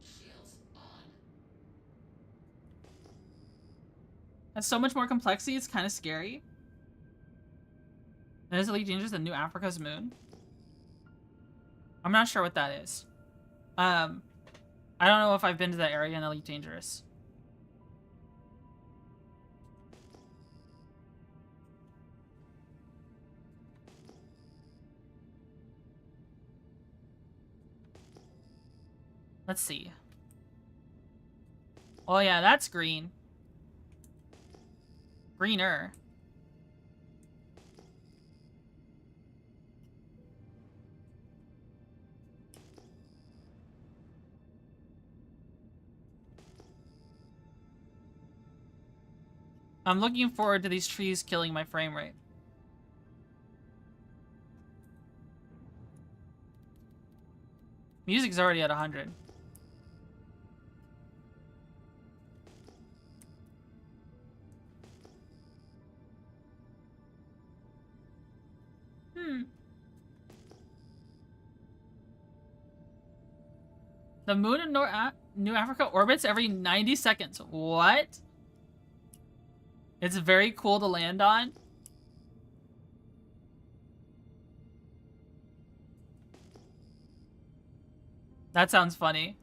Speaker 3: Shields on.
Speaker 1: That's so much more complexity, it's kind of scary. And is Elite Dangerous the New Africa's moon? I'm not sure what that is. I don't know if I've been to that area in Elite Dangerous. Let's see. Oh yeah, that's green. Greener. I'm looking forward to these trees killing my frame rate. Music's already at 100. The moon in New Africa orbits every 90 seconds. What? It's very cool to land on. That sounds funny.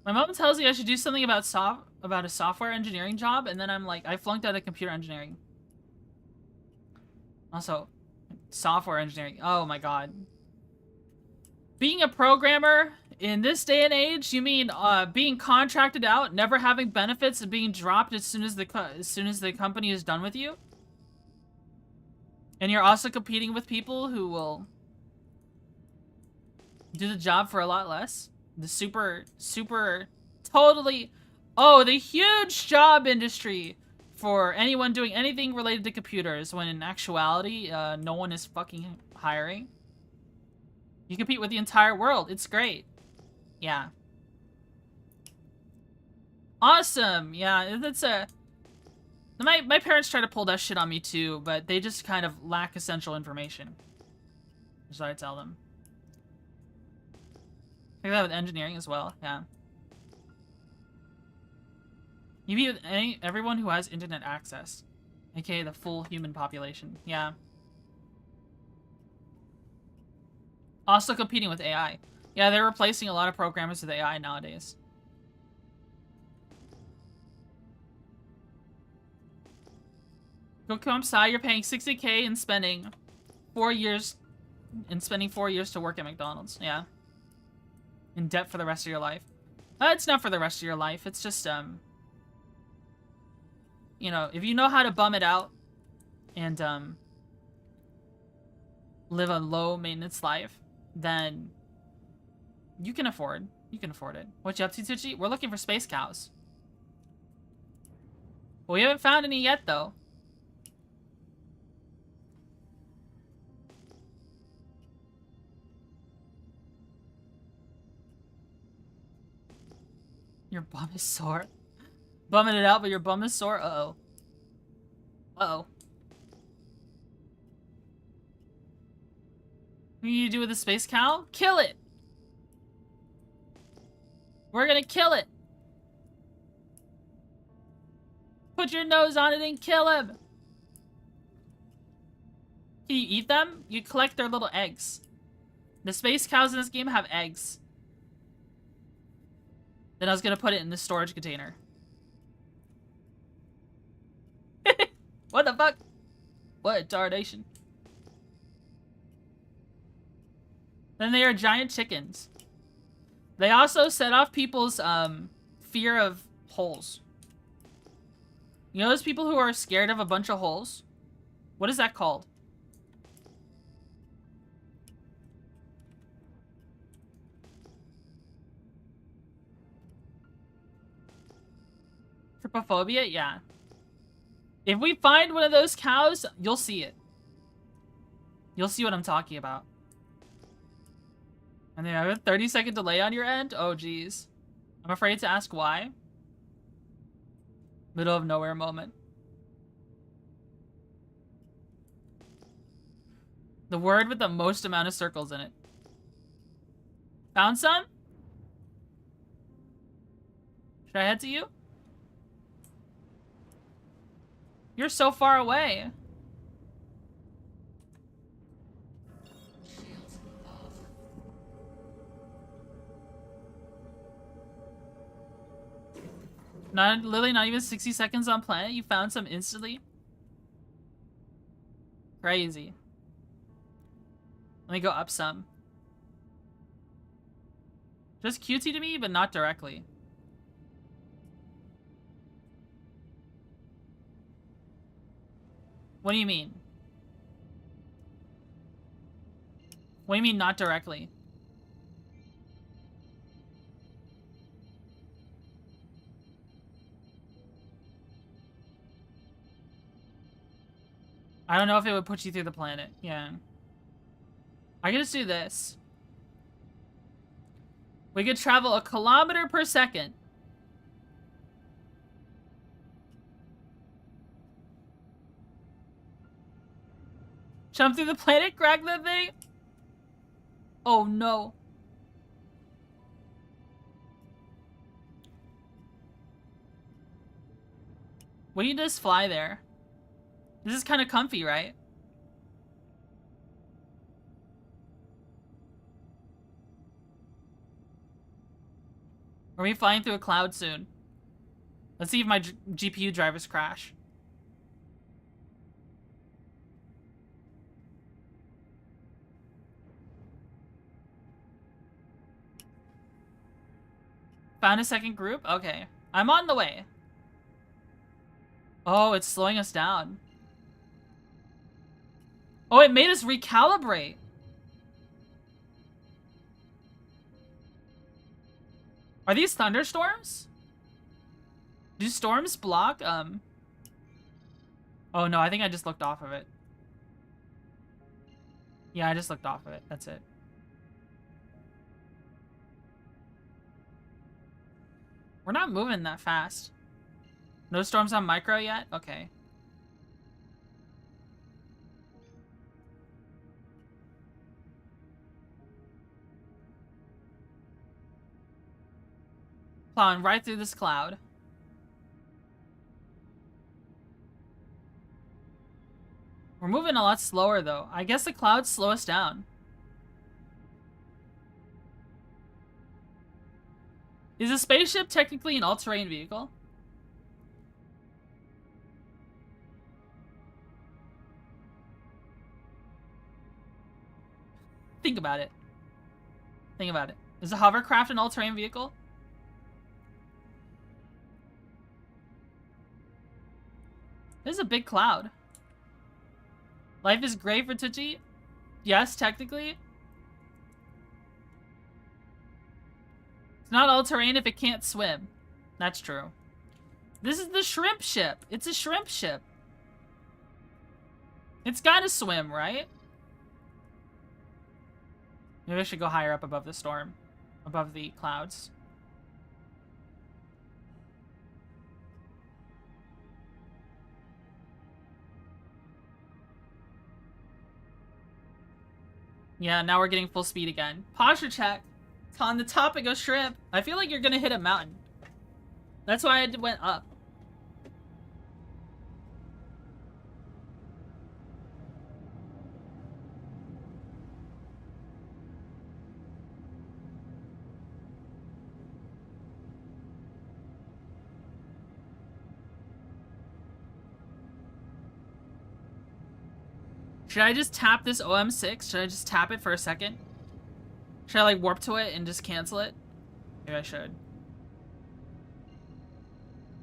Speaker 1: My mom tells me I should do something about a software engineering job, and then I'm like, I flunked out of computer engineering. Also, software engineering. Oh my god. Being a programmer in this day and age, you mean being contracted out, never having benefits, and being dropped as soon as the company is done with you? And you're also competing with people who will do the job for a lot less? The super totally... Oh, the huge job industry for anyone doing anything related to computers, when in actuality, no one is fucking hiring. You compete with the entire world. It's great. Yeah. Awesome. Yeah, that's a... My parents try to pull that shit on me too, but they just kind of lack essential information. That's what I tell them. I think that with engineering as well, yeah. You meet with everyone who has internet access, aka the full human population. Yeah. Also competing with AI. Yeah, they're replacing a lot of programmers with AI nowadays. Go come outside, you're paying 60K and spending 4 years to work at McDonald's. Yeah. In debt for the rest of your life. It's not for the rest of your life. It's just, you know, if you know how to bum it out and, live a low maintenance life, then you can afford it. What you up to, Twitchy? We're looking for space cows. Well, we haven't found any yet, though. Your bum is sore. Bumming it out, but your bum is sore? Uh-oh. Uh-oh. What do you do with a space cow? Kill it! We're gonna kill it! Put your nose on it and kill him! Can you eat them? You collect their little eggs. The space cows in this game have eggs. Then I was gonna put it in the storage container. What the fuck? What a tarnation. Then they are giant chickens. They also set off people's fear of holes. You know those people who are scared of a bunch of holes? What is that called? Trypophobia? Yeah. If we find one of those cows, you'll see it. You'll see what I'm talking about. And then I have a 30-second delay on your end? Oh, geez. I'm afraid to ask why. Middle of nowhere moment. The word with the most amount of circles in it. Found some? Should I head to you? You're so far away. Literally not even 60 seconds on planet? You found some instantly? Crazy. Let me go up some. Just cutesy to me, but not directly. What do you mean? What do you mean not directly? I don't know if it would put you through the planet. Yeah. I can just do this. We could travel 1 kilometer per second. Jump through the planet, crack the thing? Oh no. We can just fly there. This is kind of comfy, right? Are we flying through a cloud soon? Let's see if my GPU drivers crash. Found a second group? Okay. I'm on the way. Oh, it's slowing us down. Oh, it made us recalibrate. Are these thunderstorms? Do storms block, Oh no, I think I just looked off of it. Yeah, I just looked off of it. That's it. We're not moving that fast. No storms on micro yet? Okay. Plowing right through this cloud. We're moving a lot slower, though. I guess the clouds slow us down. Is a spaceship technically an all-terrain vehicle? Think about it. Think about it. Is a hovercraft an all-terrain vehicle? This is a big cloud. Life is great for Twitchy? Yes, technically. It's not all-terrain if it can't swim. That's true. This is the shrimp ship. It's a shrimp ship. It's gotta swim, right? Maybe I should go higher up above the storm. Above the clouds. Yeah, now we're getting full speed again. Posture check. On the topic of shrimp, I feel like you're gonna hit a mountain. That's why I went up. Should I just tap this OM6? Should I just tap it for a second? Should I like warp to it and just cancel it? Maybe I should.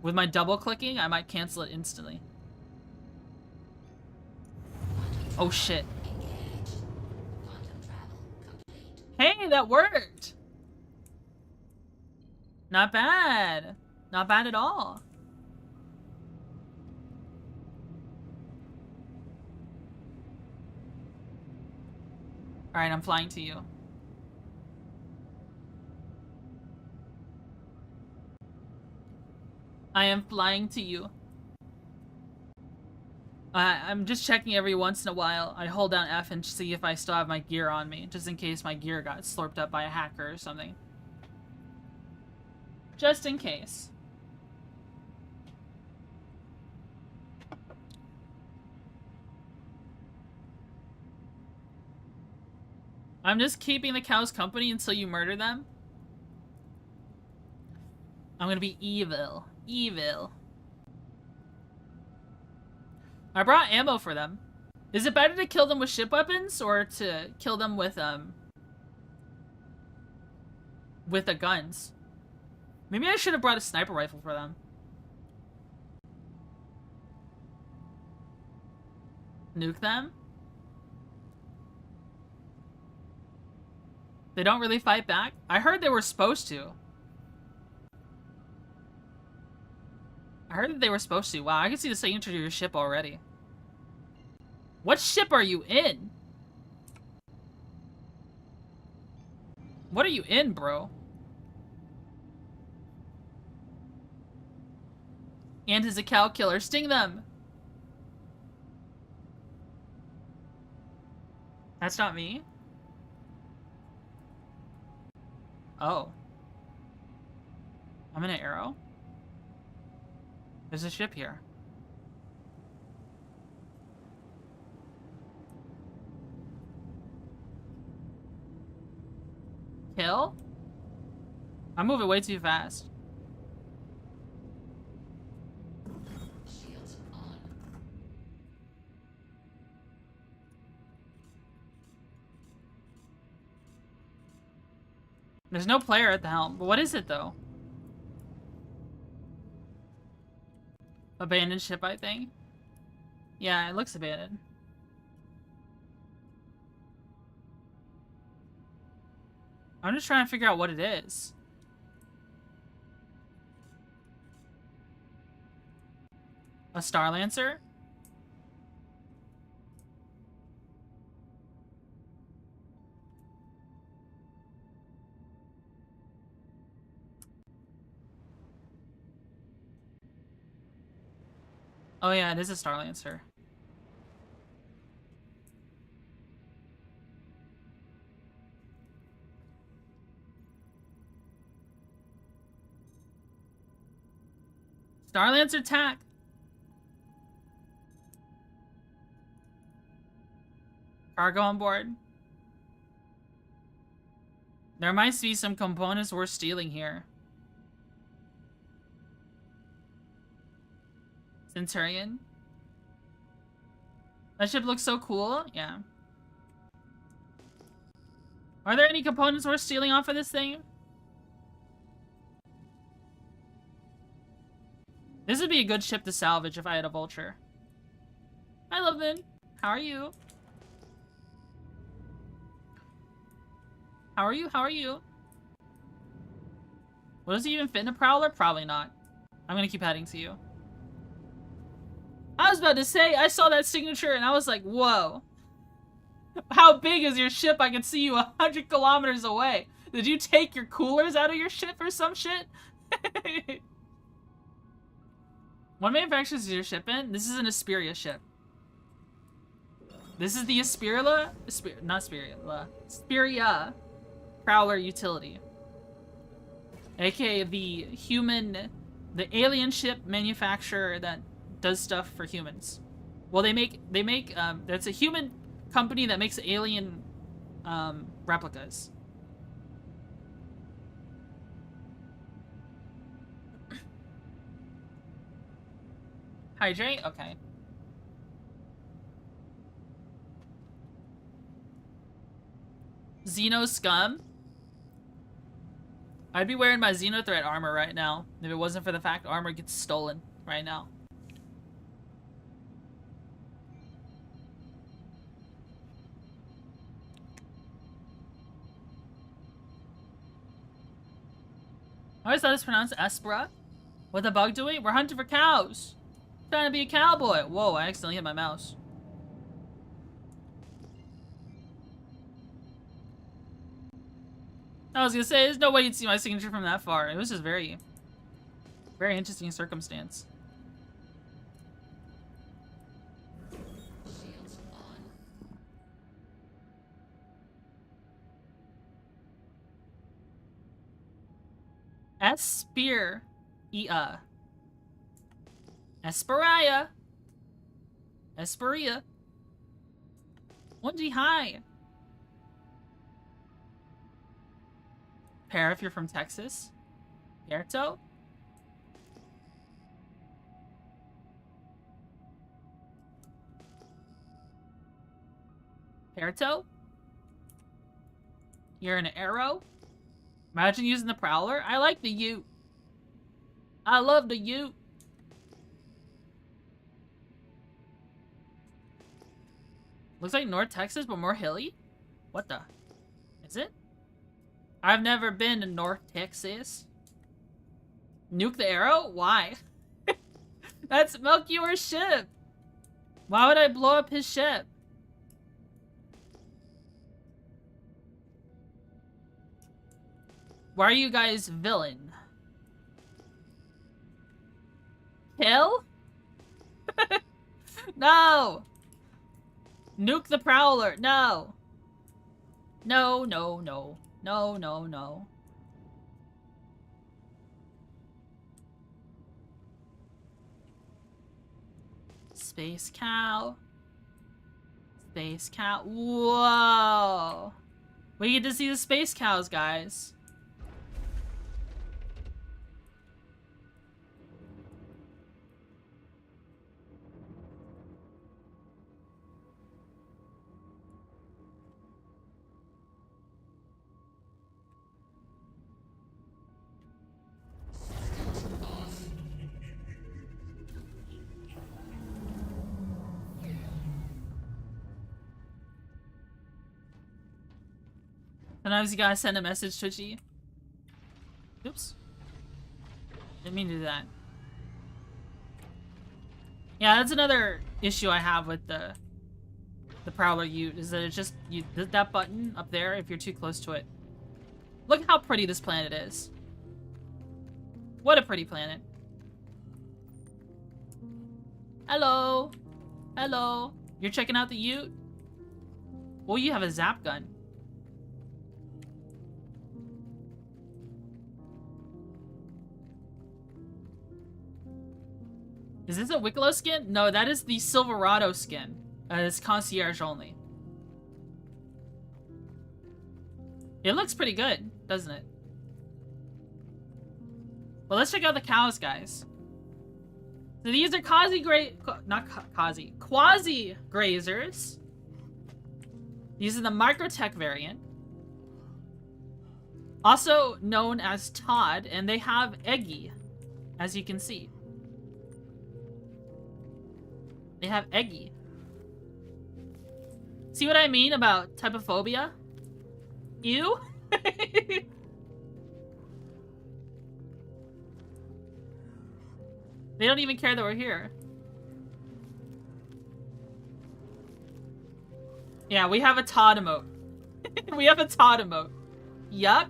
Speaker 1: With my double clicking, I might cancel it instantly. Oh shit. Hey, that worked! Not bad. Not bad at all. Alright, I'm flying to you. I am flying to you. I'm just checking every once in a while. I hold down F and see if I still have my gear on me, just in case my gear got slurped up by a hacker or something. Just in case. I'm just keeping the cows company until you murder them. I'm gonna be evil. Evil. I brought ammo for them. Is it better to kill them with ship weapons or to kill them with the guns? Maybe I should have brought a sniper rifle for them. Nuke them? They don't really fight back? I heard they were supposed to. I heard that they were supposed to. Wow, I can see the signature to your ship already. What ship are you in? What are you in, bro? Ant is a cow killer. Sting them! That's not me? Oh. I'm in an arrow? There's a ship here. Kill? I'm moving way too fast.
Speaker 3: Shields on.
Speaker 1: There's no player at the helm. But what is it, though? Abandoned ship, I think. Yeah, it looks abandoned. I'm just trying to figure out what it is. A Starlancer? Oh yeah, it is a Starlancer. Starlancer attack! Cargo on board. There might be some components worth stealing here. Centurion. That ship looks so cool. Yeah. Are there any components worth stealing off of this thing? This would be a good ship to salvage if I had a vulture. Hi, Loveman. How are you? How are you? How are you? Well, does he even fit in a prowler? Probably not. I'm gonna keep heading to you. I was about to say, I saw that signature and I was like, whoa. How big is your ship? I can see you 100 kilometers away. Did you take your coolers out of your ship or some shit? What manufacturers is your ship in? This is an Asperia ship. This is the Asperia, not Asperia, Asperia Prowler Utility. AKA the alien ship manufacturer that does stuff for humans. Well, that's a human company that makes alien, replicas. Hydrate? Okay. Xeno scum? I'd be wearing my Xenothreat armor right now if it wasn't for the fact armor gets stolen right now. I always thought it's pronounced Espera. What the bug doing? We're hunting for cows. Trying to be a cowboy. Whoa, I accidentally hit my mouse. I was gonna say, there's no way you'd see my signature from that far. It was just very, very interesting circumstance.
Speaker 3: Shields on.
Speaker 1: Esperia. Esperia. Esperia. 1G high. Pair if you're from Texas. Puerto. Puerto. You're an arrow. Imagine using the Prowler. I like the Ute. I love the Ute. Looks like North Texas, but more hilly. What the? Is it? I've never been to North Texas. Nuke the arrow? Why? That's Melchior's ship. Why would I blow up his ship? Why are you guys villain? Kill? No! Nuke the Prowler. No. No, no, no. No, no, no. Space cow. Space cow. Whoa. We get to see the space cows, guys. Sometimes you gotta send a message, Twitchy. Oops. Didn't mean to do that. Yeah, that's another issue I have with the Prowler Ute, is that it's just, that button up there, if you're too close to it. Look how pretty this planet is. What a pretty planet. Hello. Hello. You're checking out the Ute? Well, you have a zap gun. Is this a Wicklow skin? No, that is the Silverado skin. It's concierge only. It looks pretty good, doesn't it? Well, let's check out the cows, guys. So these are quasi grazers. These are the Microtech variant. Also known as Todd, and they have Eggy, as you can see. They have Eggy. See what I mean about typophobia? Ew? They don't even care that we're here. Yeah, we have a Todd emote. We have a Todd emote. Yup.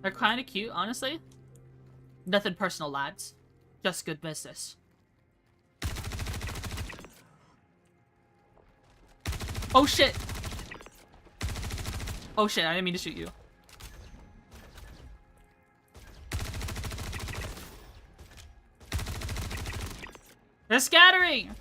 Speaker 1: They're kind of cute, honestly. Nothing personal, lads. Just good business. Oh shit! Oh shit, I didn't mean to shoot you. They're scattering!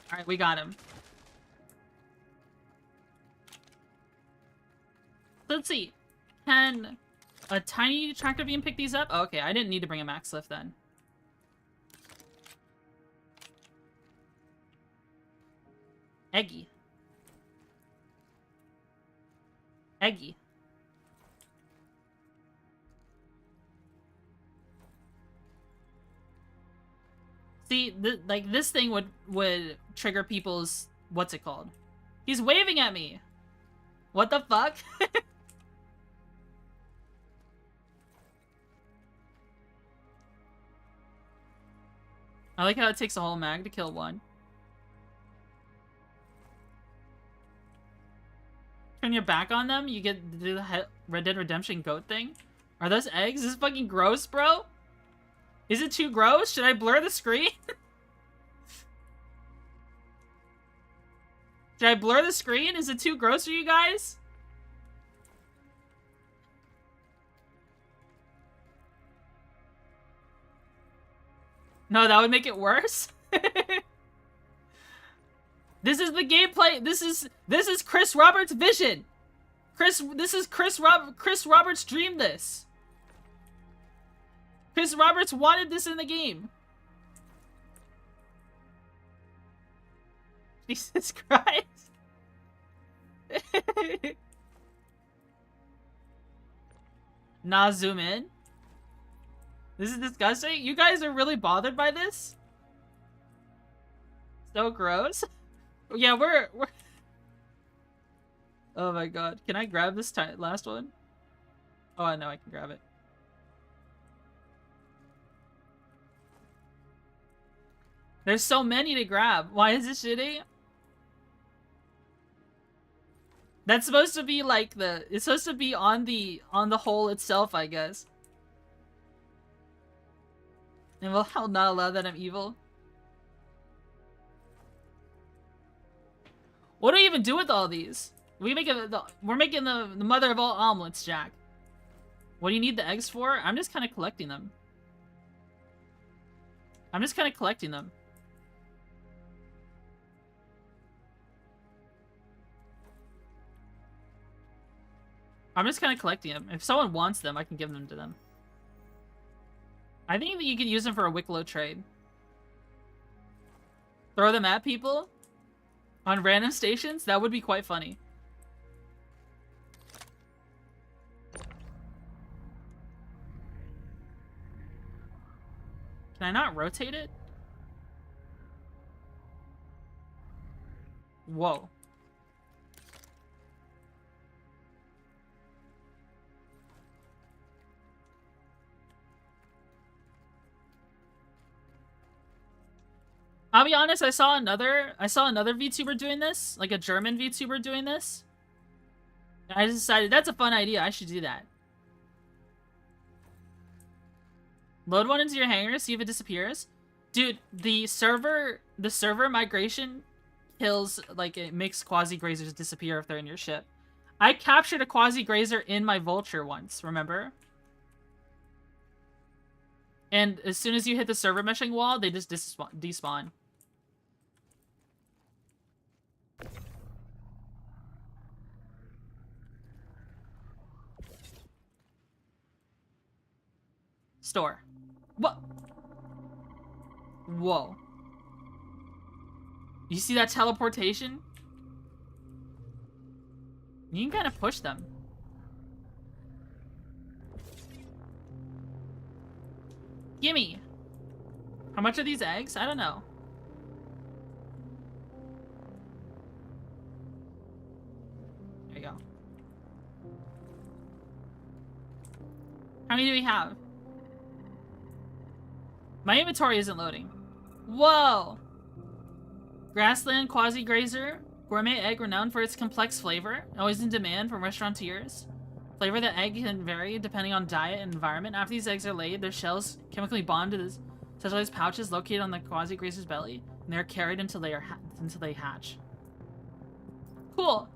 Speaker 1: Alright, we got him. Let's see. Can a tiny tractor beam pick these up? Oh, okay, I didn't need to bring a max lift then. Eggy. Eggy. See, like this thing would trigger people's, what's it called? He's waving at me. What the fuck? I like how it takes a whole mag to kill one. Turn your back on them, you get to do the Red Dead Redemption goat thing. Are those eggs? Is this fucking gross, bro? Is it too gross? Should I blur the screen? Should I blur the screen? Is it too gross for you guys? No, that would make it worse. This is the gameplay. This is Chris Roberts' vision. This is Chris Roberts dreamed this. Chris Roberts wanted this in the game. Jesus Christ. Nah, zoom in. This is disgusting. You guys are really bothered by this? So gross. Yeah, we're... Oh my god. Can I grab this last one? Oh, I know I can grab it. There's so many to grab. Why is this shitty? That's supposed to be like it's supposed to be on the hole itself, I guess. And will hell not allow that I'm evil? What do we even do with all these? We're making the mother of all omelets, Jack. What do you need the eggs for? I'm just kind of collecting them. I'm just kind of collecting them. I'm just kind of collecting them. If someone wants them, I can give them to them. I think that you can use them for a Wicklow trade. Throw them at people on random stations? That would be quite funny. Can I not rotate it? Whoa. I'll be honest, I saw another VTuber doing this, like a German VTuber doing this. And I just decided that's a fun idea. I should do that. Load one into your hangar, see if it disappears. Dude, the server migration kills, like, it makes quasi-grazers disappear if they're in your ship. I captured a quasi-grazer in my vulture once, remember? And as soon as you hit the server meshing wall, they just despawn. Store. What? Whoa. You see that teleportation? You can kind of push them. Gimme. How much are these eggs? I don't know. There you go. How many do we have? My inventory isn't loading. Whoa! Grassland quasi-grazer. Gourmet egg renowned for its complex flavor. Always in demand from restaurateurs. Flavor of the egg can vary depending on diet and environment. After these eggs are laid, their shells chemically bond to the specialized pouches located on the quasi-grazer's belly, and they are carried until they hatch. Cool.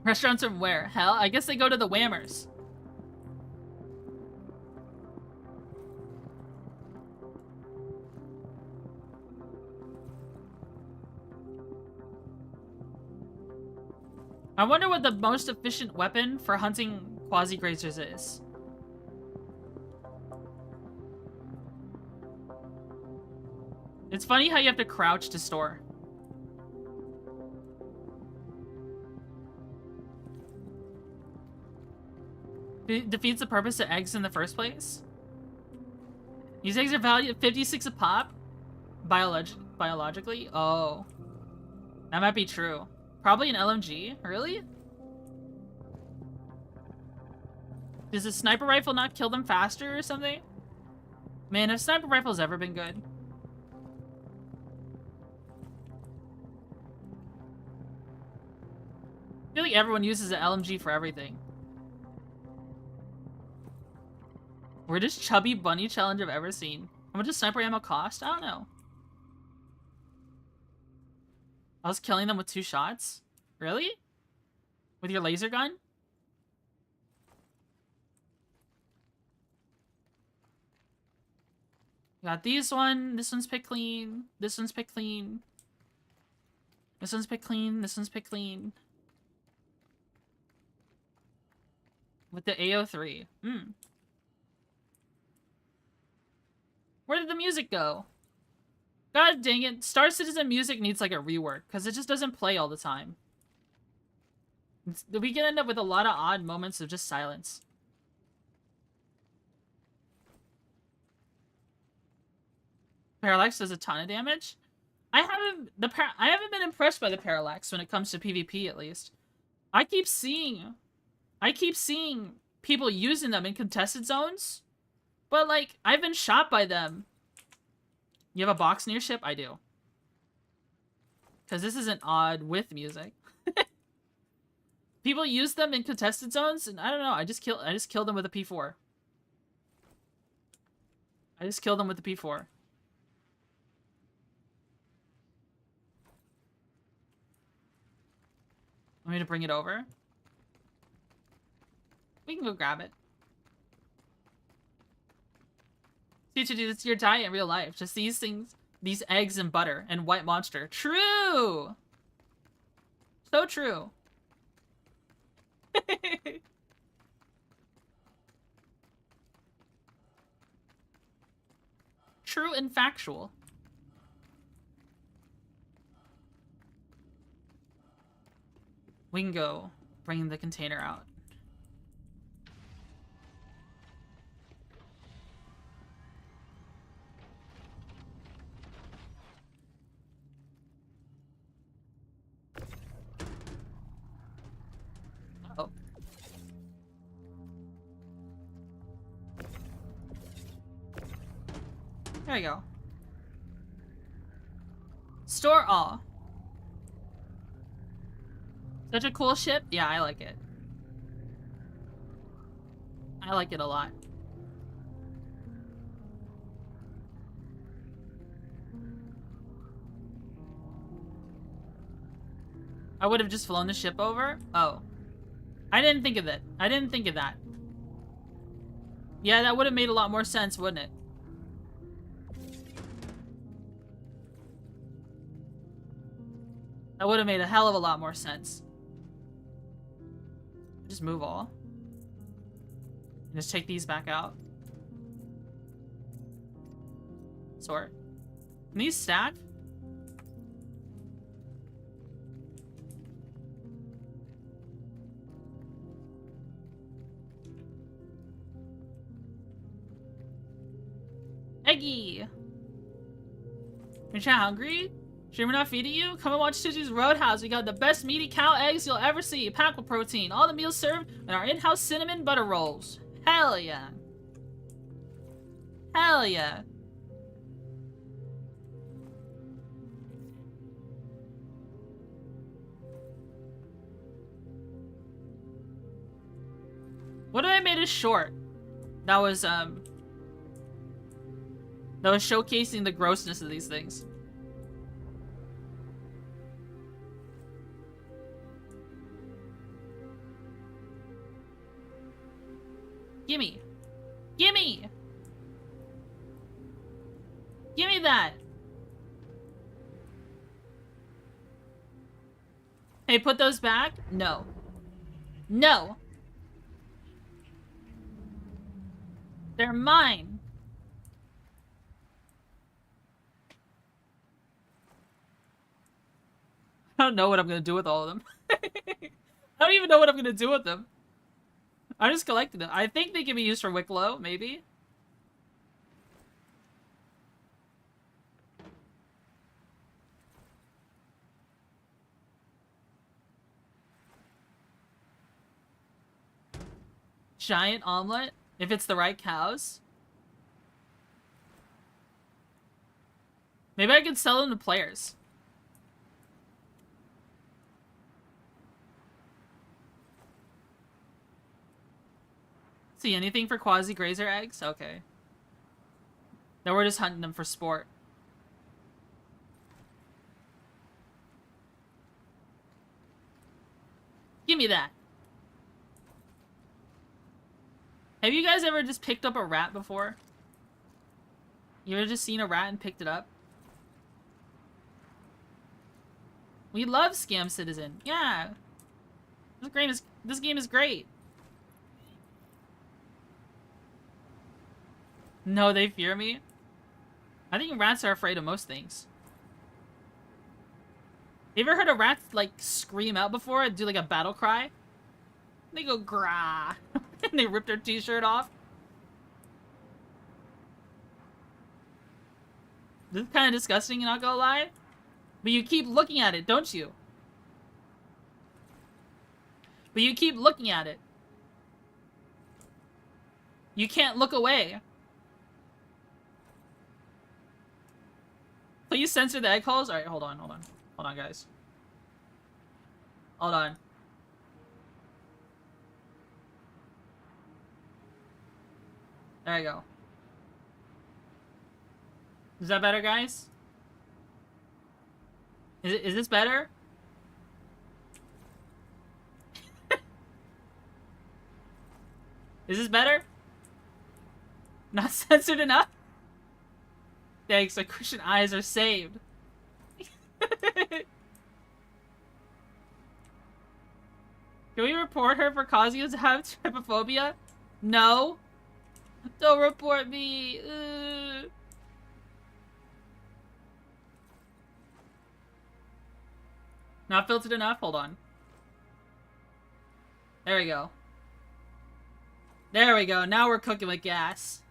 Speaker 1: Restaurants from where? Hell, I guess they go to the Whammers. I wonder what the most efficient weapon for hunting quasi-grazers is. It's funny how you have to crouch to store. It defeats the purpose of eggs in the first place. These eggs are valued at 56 a pop. Biologically? Oh. That might be true. Probably an LMG. Really? Does a sniper rifle not kill them faster or something? Man, have sniper rifles ever been good? I feel like everyone uses an LMG for everything. Weirdest chubby bunny challenge I've ever seen. How much does sniper ammo cost? I don't know. I was killing them with 2 shots? Really? With your laser gun? Got these one. This one's picked clean. This one's picked clean. This one's picked clean. This one's picked clean. With the AO3. Where did the music go? God dang it. Star Citizen music needs like a rework, because it just doesn't play all the time. We can end up with a lot of odd moments of just silence. Parallax does a ton of damage. I haven't been impressed by the Parallax when it comes to PvP, at least. I keep seeing people using them in contested zones, but like I've been shot by them. You have a box in your ship? I do. Because this isn't odd with music. People use them in contested zones, and I don't know. I just killed them with a P4. I just killed them with the P4. Want me to bring it over? We can go grab it. Teacher, dude, it's your diet in real life. Just these things, these eggs and butter and white monster. True! So true. True and factual. We can go bring the container out. Oh. There we go. Store all. Such a cool ship? Yeah, I like it. I like it a lot. I would have just flown the ship over? Oh. I didn't think of that. I didn't think of that. Yeah, that would have made a lot more sense, wouldn't it? That would have made a hell of a lot more sense. Just move all. Just take these back out. Sort. Can these stack? Eggy! You're hungry? Sure we're not feeding you? Come and watch Twitchy's Roadhouse. We got the best meaty cow eggs you'll ever see. Packed with protein. All the meals served in our in-house cinnamon butter rolls. Hell yeah. Hell yeah. What if I made a short? That was showcasing the grossness of these things. Gimme! Gimme! Gimme that! Hey, put those back? No. No! They're mine! I don't know what I'm gonna do with all of them. I don't even know what I'm gonna do with them. I just collected them. I think they can be used for Wicklow, maybe. Giant omelet? If it's the right cows? Maybe I could sell them to players. See anything for quasi-grazer eggs? Okay. Then we're just hunting them for sport. Give me that. Have you guys ever just picked up a rat before? You ever just seen a rat and picked it up? We love Scam Citizen. Yeah. This game is great. No, they fear me. I think rats are afraid of most things. You ever heard a rat like scream out before and do like a battle cry? They go grah and they rip their t-shirt off. This is kind of disgusting, not gonna lie. But you keep looking at it, don't you? But you keep looking at it. You can't look away. Please censor the egg holes. Alright, hold on. Hold on, guys. Hold on. There you go. Is that better, guys? Is this better? Is this better? Not censored enough? Thanks, my Christian eyes are saved. Can we report her for causing us to have trypophobia? No. Don't report me. Ugh. Not filtered enough? Hold on. There we go. There we go. Now we're cooking with gas.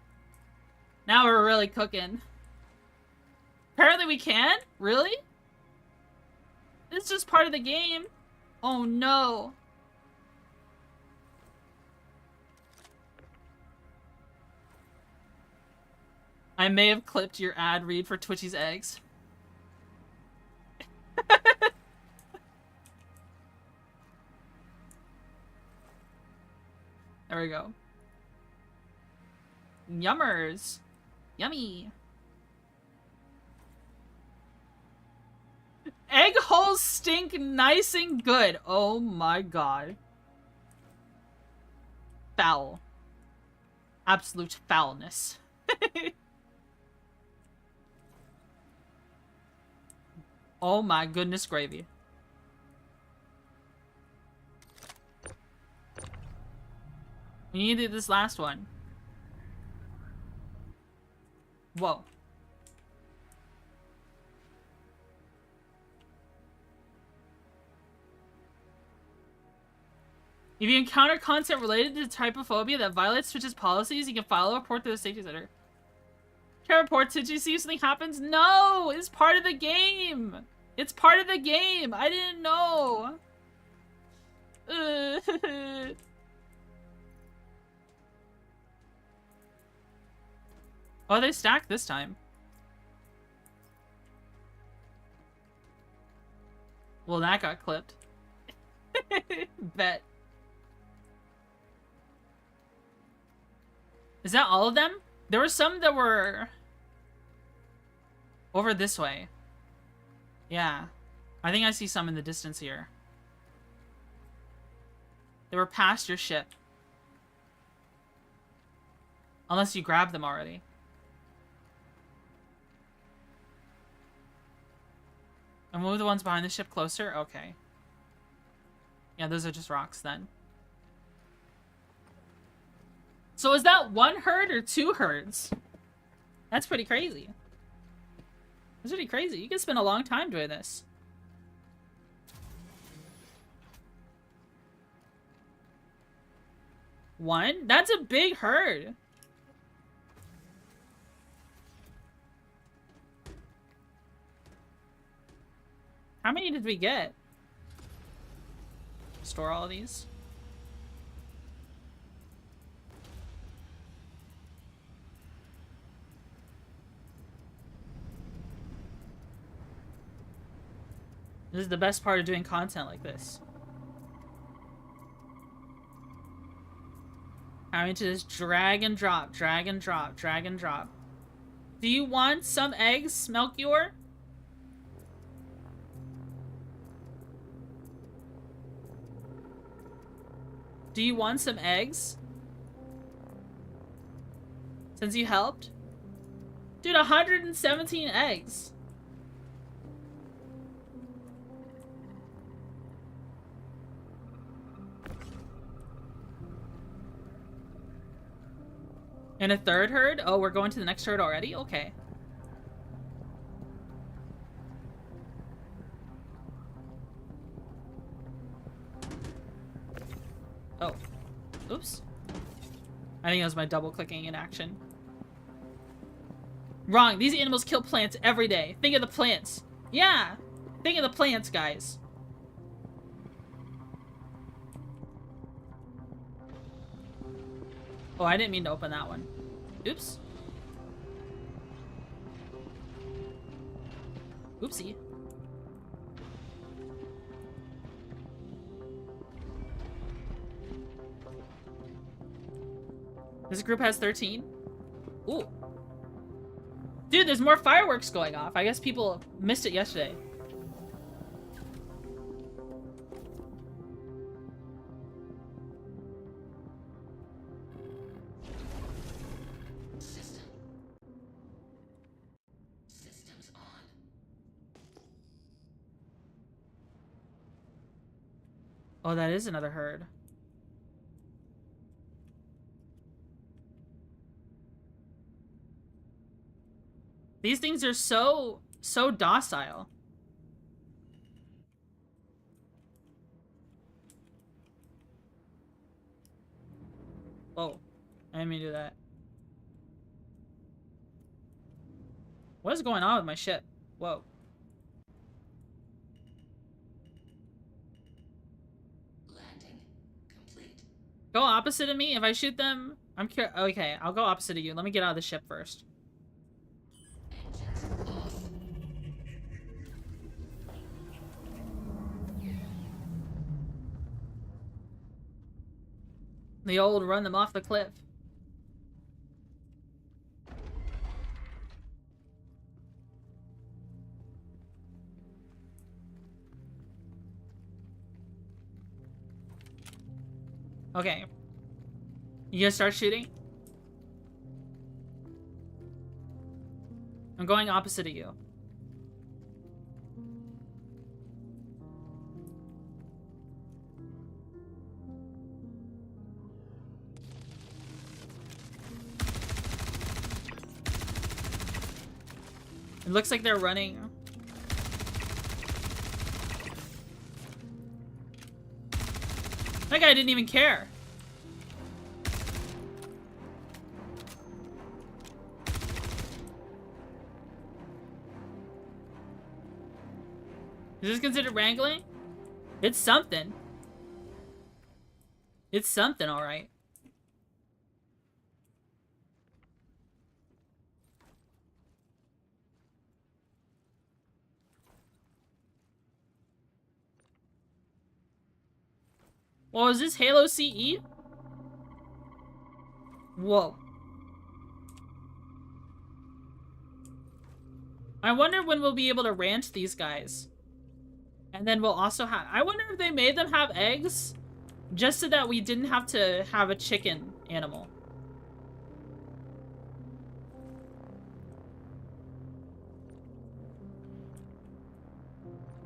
Speaker 1: Now we're really cooking. Apparently we can? Really? It's just part of the game. Oh no. I may have clipped your ad read for Twitchy's eggs. There we go. Yummers. Yummy. Egg holes stink nice and good. Oh my god. Foul. Absolute foulness. Oh my goodness gravy. We need to do this last one. Whoa. If you encounter content related to trypophobia that violates Twitch's policies, you can file a report to the safety center. Can I report Twitch see if something happens? No! It's part of the game! It's part of the game! I didn't know! Oh, they stacked this time. Well, that got clipped. Bet. Is that all of them? There were some that were over this way. Yeah. I think I see some in the distance here. They were past your ship. Unless you grabbed them already. And move the ones behind the ship closer? Okay. Yeah, those are just rocks then. So is that one herd or two herds? That's pretty crazy. That's pretty crazy. You can spend a long time doing this. One? That's a big herd. How many did we get? Store all of these. This is the best part of doing content like this. Having to just drag and drop, drag and drop, drag and drop. Do you want some eggs, Melchior? Do you want some eggs? Since you helped? Dude, 117 eggs. And a third herd? Oh, we're going to the next herd already? Okay. Oh. Oops. I think that was my double clicking in action. Wrong. These animals kill plants every day. Think of the plants. Yeah. Think of the plants, guys. Oh, I didn't mean to open that one. Oops. Oopsie. This group has 13. Ooh. Dude, there's more fireworks going off. I guess people missed it yesterday.
Speaker 3: Systems on.
Speaker 1: Oh, that is another herd. These things are so docile. Whoa. I didn't mean to do that. What is going on with my ship? Whoa.
Speaker 3: Landing complete.
Speaker 1: Go opposite of me. If I shoot them, I'm curious. Okay, I'll go opposite of you. Let me get out of the ship first. The old run them off the cliff. Okay. You gonna start shooting? I'm going opposite of you. It looks like they're running. That guy didn't even care. Is this considered wrangling? It's something. It's something, alright. Well, is this Halo CE? Whoa. I wonder when we'll be able to ranch these guys. And then we'll also have... I wonder if they made them have eggs just so that we didn't have to have a chicken animal.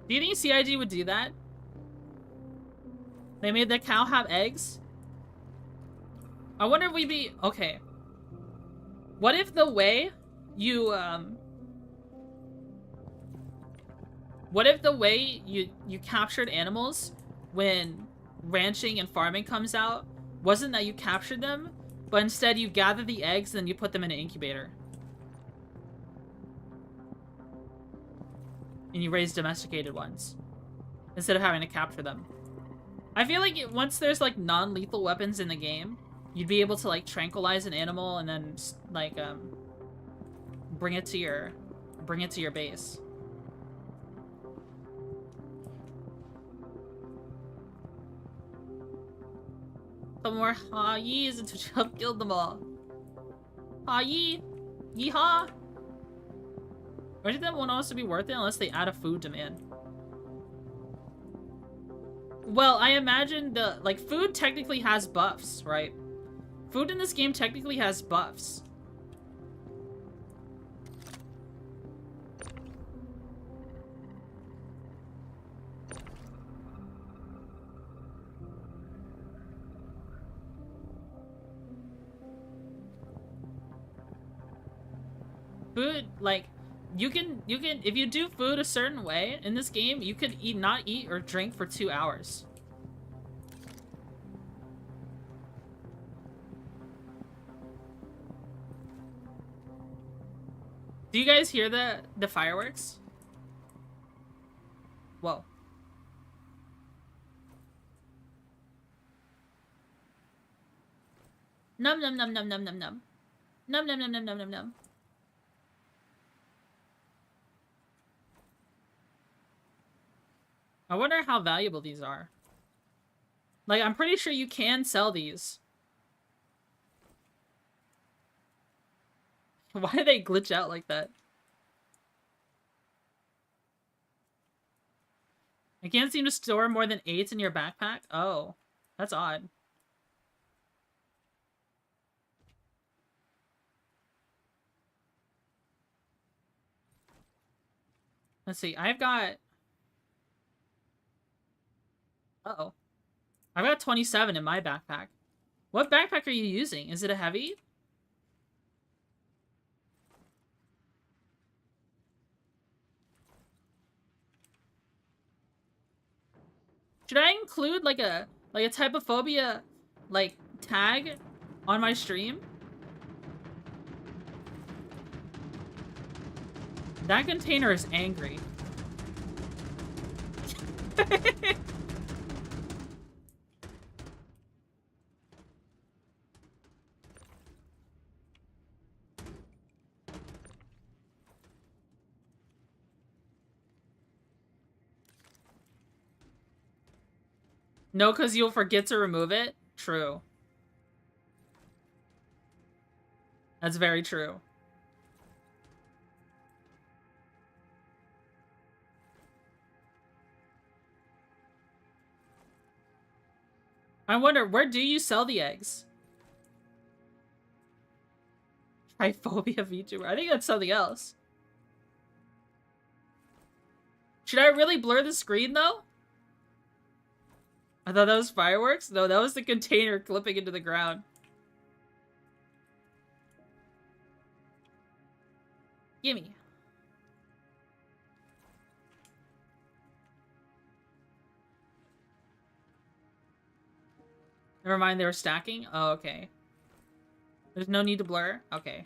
Speaker 1: Do you think CIG would do that? They made the cow have eggs? I wonder if we'd be... Okay. What if the way you, What if the way you captured animals when ranching and farming comes out wasn't that you captured them, but instead you gather the eggs and then you put them in an incubator? And you raise domesticated ones instead of having to capture them. I feel like once there's like non-lethal weapons in the game, you'd be able to like tranquilize an animal and then like bring it to your base. Some more ha-yees until you have killed them all. Ha-yee! Yeehaw! Or did that won't also be worth it unless they add a food demand? Well, I imagine the, like, food technically has buffs, right? Food in this game technically has buffs. Food, like, you can, if you do food a certain way in this game, you could not eat or drink for 2 hours. Do you guys hear the fireworks? Whoa. Num num num num num num num. Num num num num num num num. I wonder how valuable these are. Like, I'm pretty sure you can sell these. Why do they glitch out like that? I can't seem to store more than 8 in your backpack? Oh, that's odd. Let's see, I've got... Uh-oh. I've got 27 in my backpack. What backpack are you using? Is it a heavy? Should I include like a typophobia like tag on my stream? That container is angry. No, because you'll forget to remove it? True. That's very true. I wonder, where do you sell the eggs? Tryphobia VTuber. I think that's something else. Should I really blur the screen, though? I thought that was fireworks? No, that was the container clipping into the ground. Gimme. Never mind, they were stacking? Oh, okay. There's no need to blur? Okay.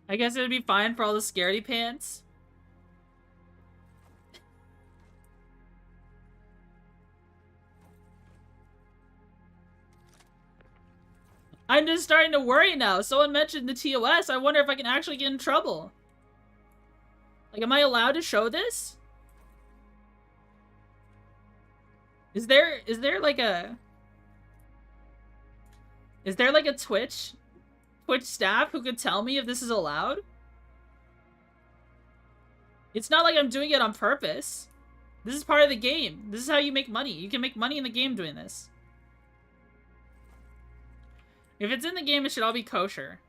Speaker 1: I guess it would be fine for all the scaredy pants. I'm just starting to worry now. Someone mentioned the TOS. I wonder if I can actually get in trouble. Like, am I allowed to show this? Is there like a Twitch staff who could tell me if this is allowed? It's not like I'm doing it on purpose. This is part of the game. This is how you make money. You can make money in the game doing this. If it's in the game, it should all be kosher.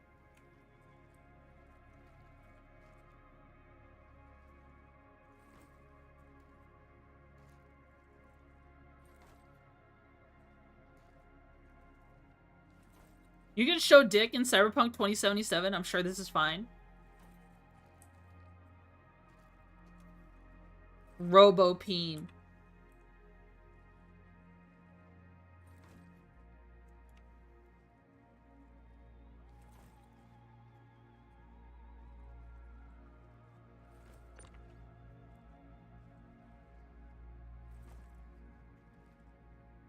Speaker 1: You can show dick in Cyberpunk 2077. I'm sure this is fine. Robopeen.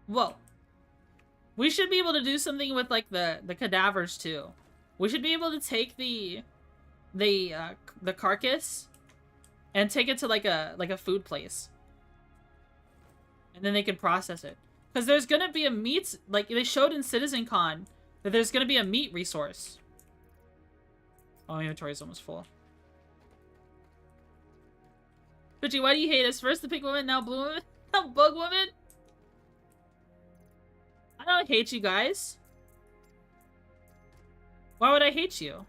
Speaker 1: Whoa. We should be able to do something with, like, the cadavers, too. We should be able to take the carcass and take it to, like a food place. And then they can process it. Because there's gonna be a meat, like, they showed in CitizenCon that there's gonna be a meat resource. Oh, my inventory is almost full. Twitchy, why do you hate us? First the pink woman, now blue woman? Now bug woman? I don't hate you guys. Why would I hate you?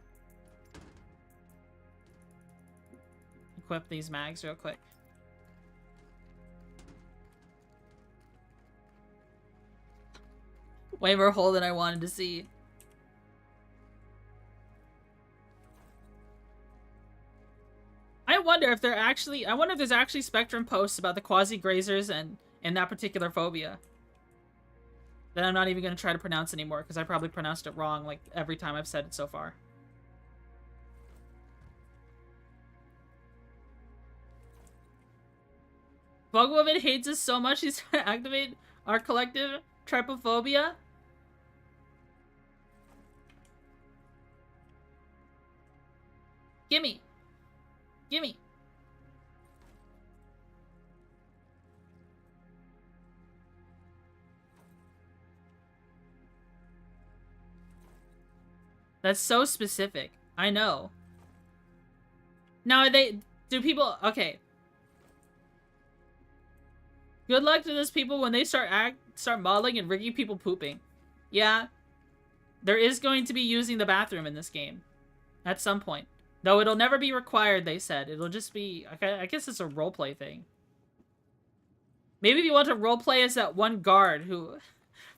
Speaker 1: Equip these mags real quick. Way more hole than I wanted to see. I wonder if there's actually Spectrum posts about the quasi-grazers and that particular phobia. That I'm not even going to try to pronounce anymore, because I probably pronounced it wrong, like, every time I've said it so far. Bugwoman hates us so much he's trying to activate our collective trypophobia. Gimme. Gimme. That's so specific. I know. Now, do people, okay. Good luck to those people when they start modeling and rigging people pooping. Yeah. There is going to be using the bathroom in this game. At some point. Though it'll never be required, they said. It'll just be, I guess it's a roleplay thing. Maybe if you want to roleplay as that one guard who...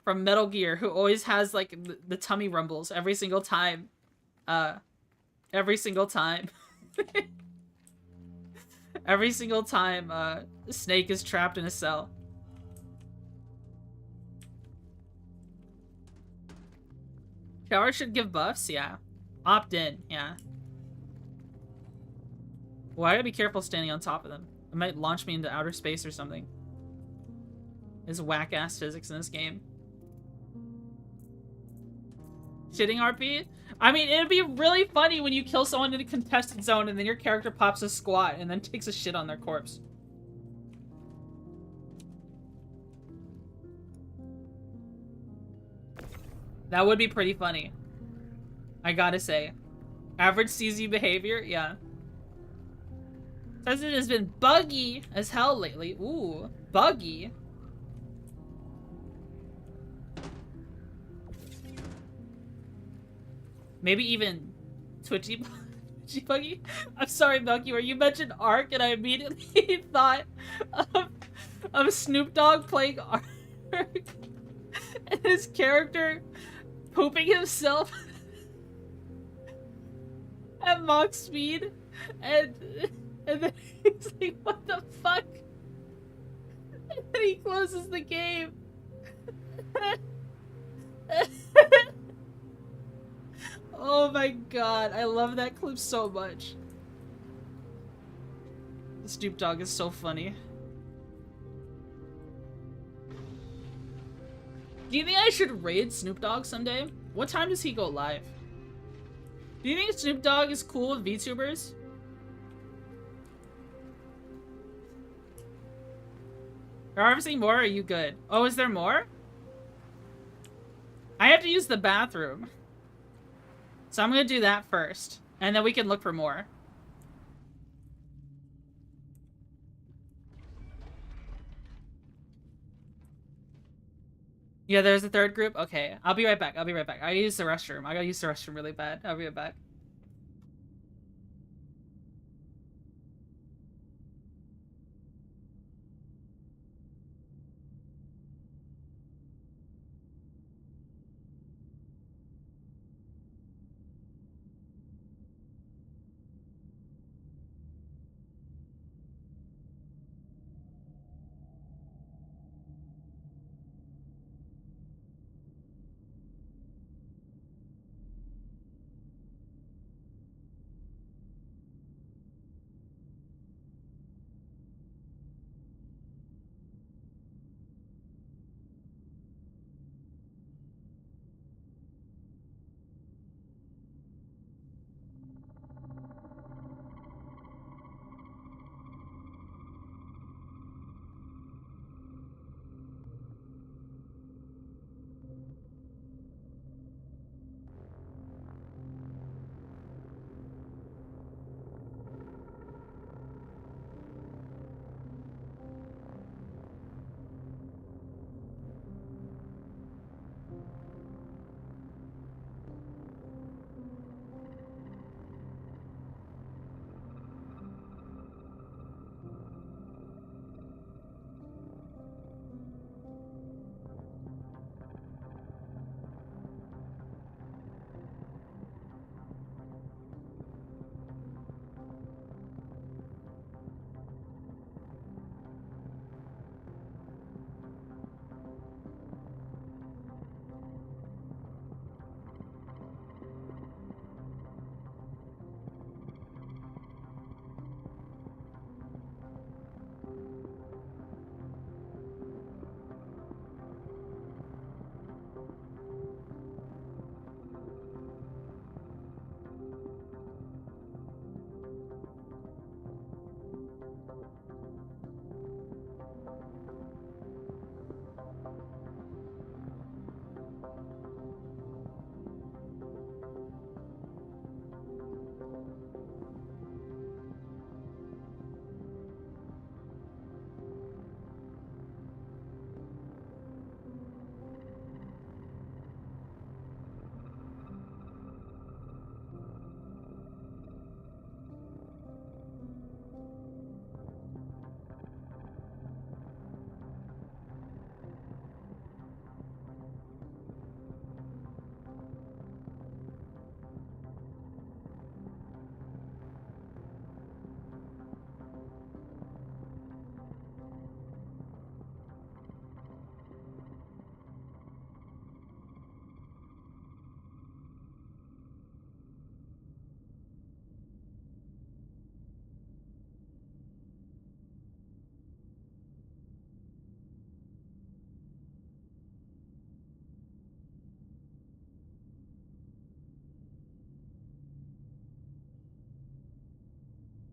Speaker 1: from Metal Gear, who always has, like, the tummy rumbles every single time. Every single time. Every single time, Snake is trapped in a cell. Shower should give buffs? Yeah. Opt in, yeah. Well, I gotta be careful standing on top of them. It might launch me into outer space or something. There's whack-ass physics in this game. Shitting RP? I mean, it'd be really funny when you kill someone in a contested zone and then your character pops a squat and then takes a shit on their corpse. That would be pretty funny. I gotta say. Average CZ behavior? Yeah. Says it has been buggy as hell lately. Ooh, buggy. Maybe even Twitchy, Twitchy buggy? I'm sorry, Milky, where you mentioned Ark and I immediately thought of Snoop Dogg playing Ark and his character pooping himself at Mach speed and then he's like, what the fuck? And then he closes the game. Oh my god, I love that clip so much. The Snoop Dogg is so funny. Do you think I should raid Snoop Dogg someday? What time does he go live? Do you think Snoop Dogg is cool with VTubers? Are harvesting more or are you good? Oh, is there more? I have to use the bathroom. So I'm gonna do that first. And then we can look for more. Yeah, there's a third group? Okay. I'll be right back. I'll be right back. I gotta use the restroom. I gotta use the restroom really bad. I'll be right back.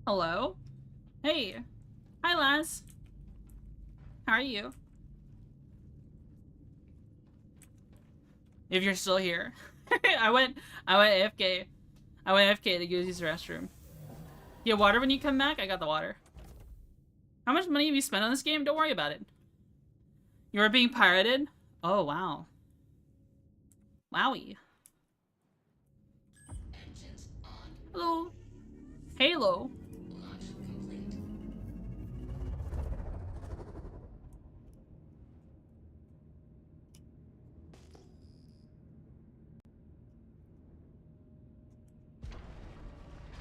Speaker 1: Hello? Hey. Hi, Laz. How are you? If you're still here. I went AFK. I went AFK to go use the restroom. Yeah, water when you come back? I got the water. How much money have you spent on this game? Don't worry about it. You are being pirated? Oh, wow. Wowie.
Speaker 3: Engines on.
Speaker 1: Hello. Halo.
Speaker 3: Launch complete.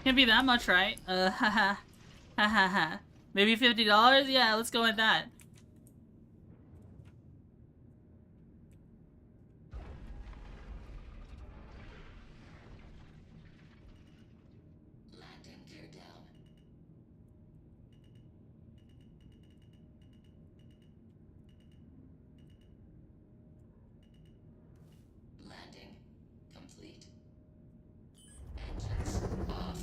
Speaker 1: Can't be that much, right? Haha. Ha ha ha. Maybe $50? Yeah, let's go with that.
Speaker 3: Landing gear down. Landing complete. Engines off.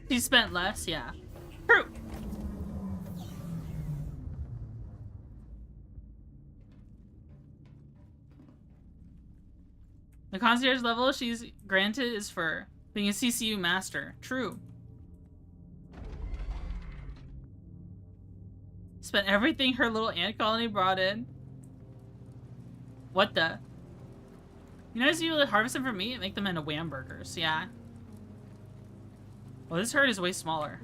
Speaker 1: She spent less, yeah. True. The concierge level she's granted is for being a CCU master. True. Spent everything her little ant colony brought in. What the? You know, as you harvest them for meat and make them into wham burgers. Yeah. Well, this herd is way smaller.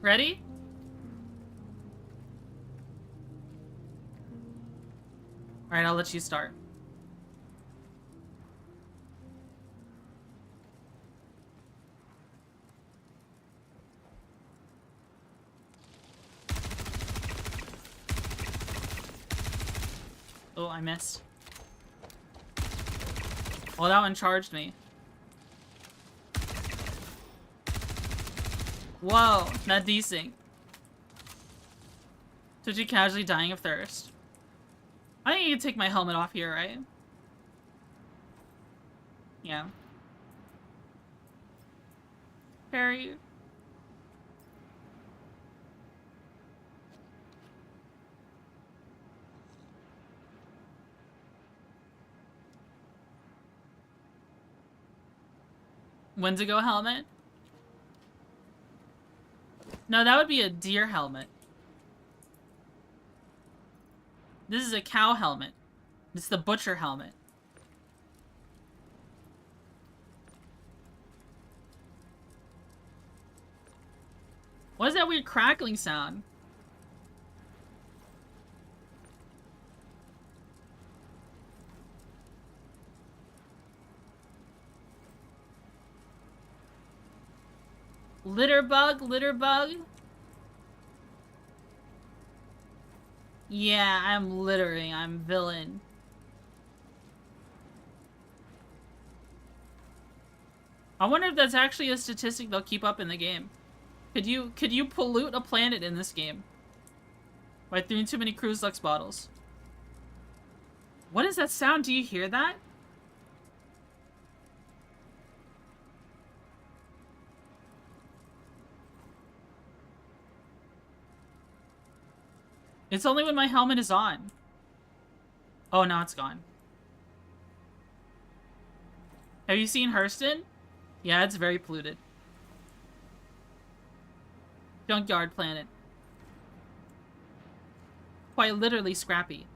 Speaker 1: Ready? Alright, I'll let you start. Oh, I missed. Oh, that one charged me. Whoa, not decent. Twitchy casually dying of thirst. I think you can take my helmet off here, right? Yeah. Harry. Wendigo helmet? No, that would be a deer helmet. This is a cow helmet. It's the butcher helmet. What is that weird crackling sound? Litter bug, litter bug. Yeah, I'm littering. I'm villain. I wonder if that's actually a statistic they'll keep up in the game. Could you pollute a planet in this game by throwing too many Cruise Lux bottles? What is that sound? Do you hear that? It's only when my helmet is on. Oh, now it's gone. Have you seen Hurston? Yeah, it's very polluted. Junkyard planet. Quite literally scrappy.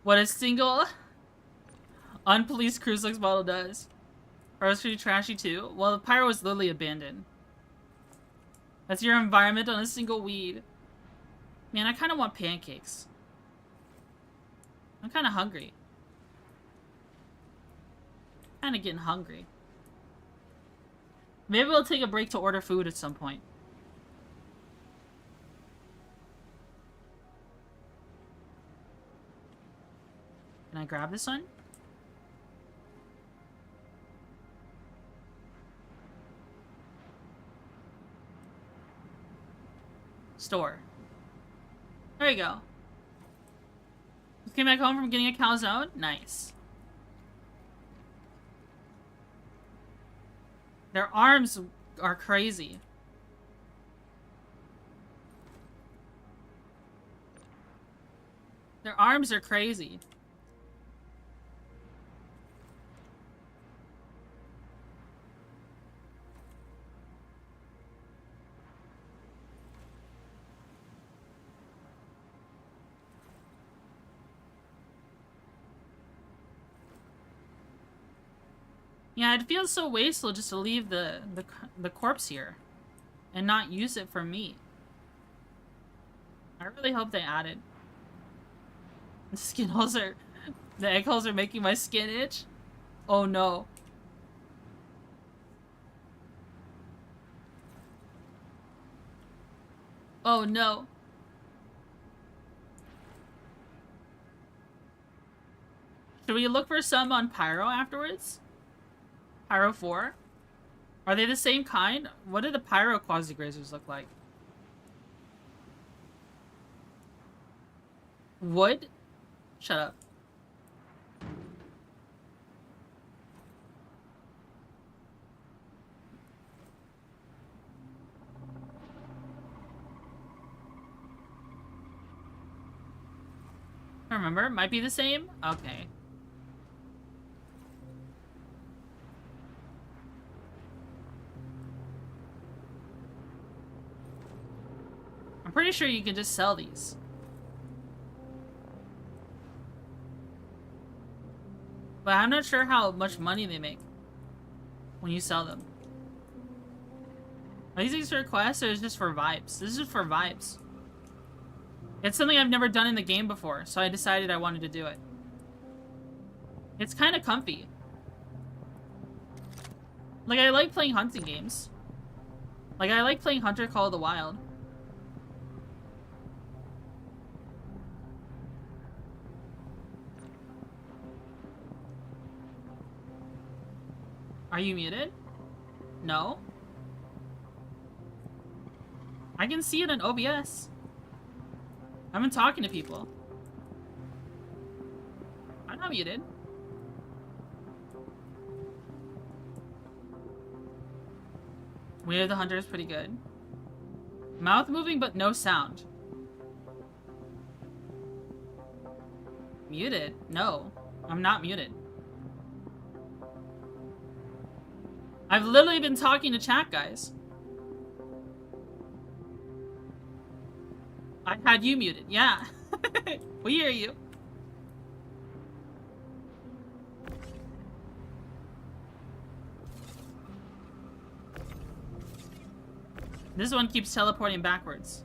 Speaker 1: What a single unpoliced Cruise Lux bottle does. Pyro was pretty trashy too. Well, the pyro was literally abandoned. That's your environment on a single weed. Man, I kind of want pancakes. I'm kind of hungry. Kind of getting hungry. Maybe we'll take a break to order food at some point. Can I grab this one? Store. There you go. Just came back home from getting a calzone? Nice. Their arms are crazy. Their arms are crazy. Yeah, it feels so wasteful just to leave the corpse here and not use it for meat. I really hope they added. The skin holes are... The egg holes are making my skin itch? Oh no. Oh no. Should we look for some on Pyro afterwards? Pyro 4? Are they the same kind? What do the Pyro Quasi-Grazers look like? Wood? Shut up. I remember. It might be the same? Okay. I'm pretty sure you can just sell these. But I'm not sure how much money they make when you sell them. Are these things for quests or is this for vibes? This is for vibes. It's something I've never done in the game before, so I decided I wanted to do it. It's kind of comfy. Like, I like playing hunting games. Like, I like playing Hunter Call of the Wild. Are you muted? No? I can see it in OBS. I've been talking to people. I'm not muted. We the Hunter is pretty good. Mouth moving but no sound. Muted? No. I'm not muted. I've literally been talking to chat, guys. I had you muted. Yeah. We hear you. This one keeps teleporting backwards.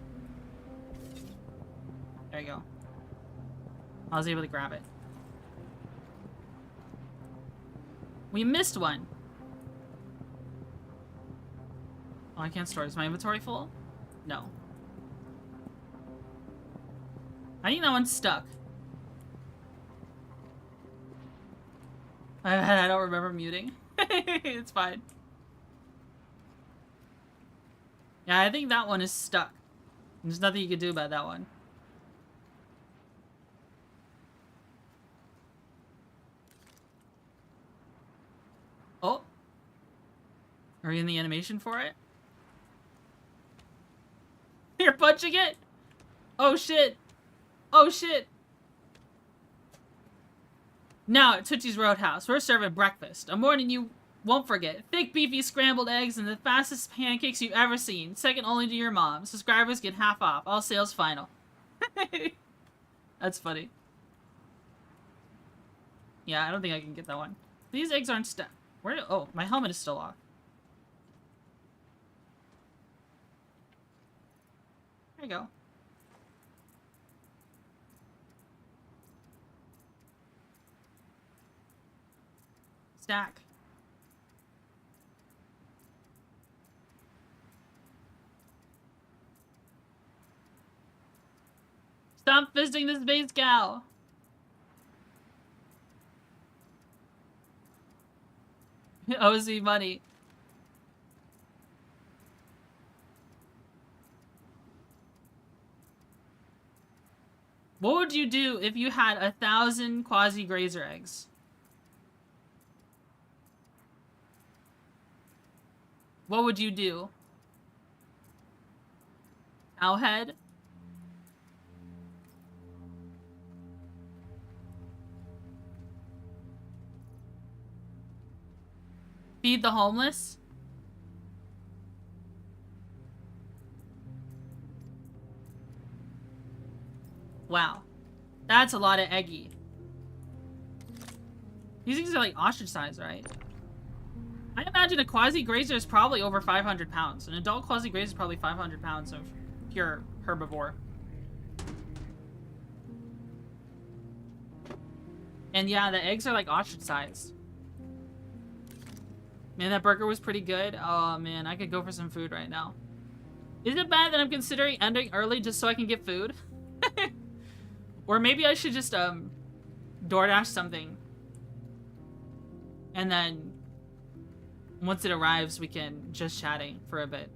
Speaker 1: There you go. I was able to grab it. We missed one. Oh, I can't store. Is my inventory full? No. I think that one's stuck. I don't remember muting. It's fine. Yeah, I think that one is stuck. There's nothing you can do about that one. Oh. Are you in the animation for it? You're punching it? Oh shit. Oh shit. Now at Twitchy's Roadhouse, we're serving breakfast. A morning you won't forget. Thick, beefy scrambled eggs and the fastest pancakes you've ever seen. Second only to your mom. Subscribers get half off. All sales final. That's funny. Yeah, I don't think I can get that one. These eggs aren't stuck. Where? Oh, my helmet is still off. There you go. Stack. Stop visiting this base gal. It owes me money. What would you do if you had 1,000 quasi-grazer eggs? What would you do? Cowhead? Feed the homeless? Wow. That's a lot of eggy. These things are like ostracized, right? I imagine a quasi-grazer is probably over 500 pounds. An adult quasi-grazer is probably 500 pounds of pure herbivore. And yeah, the eggs are like ostracized. Man, that burger was pretty good. Oh man, I could go for some food right now. Is it bad that I'm considering ending early just so I can get food? Or maybe I should just DoorDash something. And then once it arrives, we can just chatting for a bit.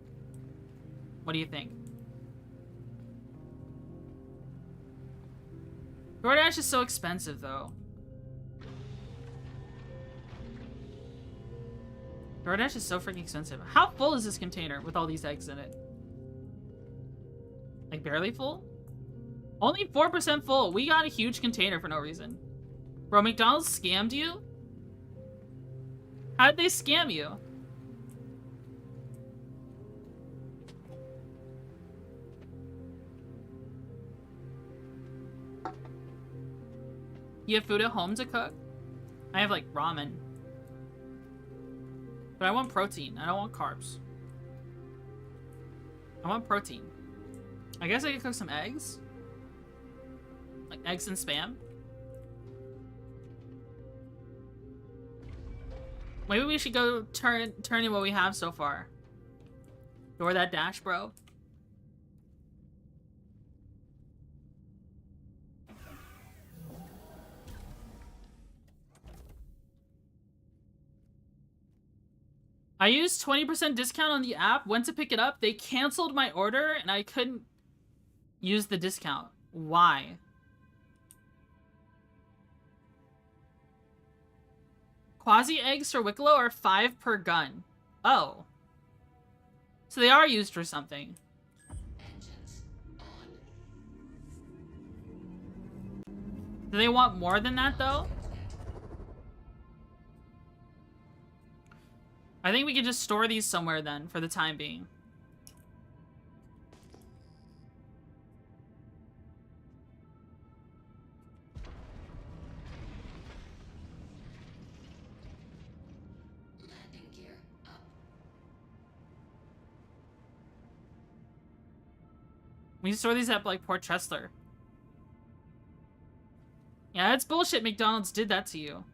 Speaker 1: What do you think? DoorDash is so expensive though. DoorDash is so freaking expensive. How full is this container with all these eggs in it? Like barely full? Only 4% full. We got a huge container for no reason. Bro, McDonald's scammed you? How did they scam you? You have food at home to cook? I have like ramen. But I want protein. I don't want carbs. I want protein. I guess I could cook some eggs. Like eggs and spam. Maybe we should go turn in what we have so far. Door that dash, bro. I used 20% discount on the app, went to pick it up, they canceled my order, and I couldn't use the discount. Why? Quasi eggs for Wicklow are 5 per gun. Oh. So they are used for something.
Speaker 3: Engines on.
Speaker 1: Do they want more than that, though? I think we can just store these somewhere then, for the time being.
Speaker 3: Landing gear up.
Speaker 1: We can store these at, like, Port Tressler. Yeah, that's bullshit McDonald's did that to you.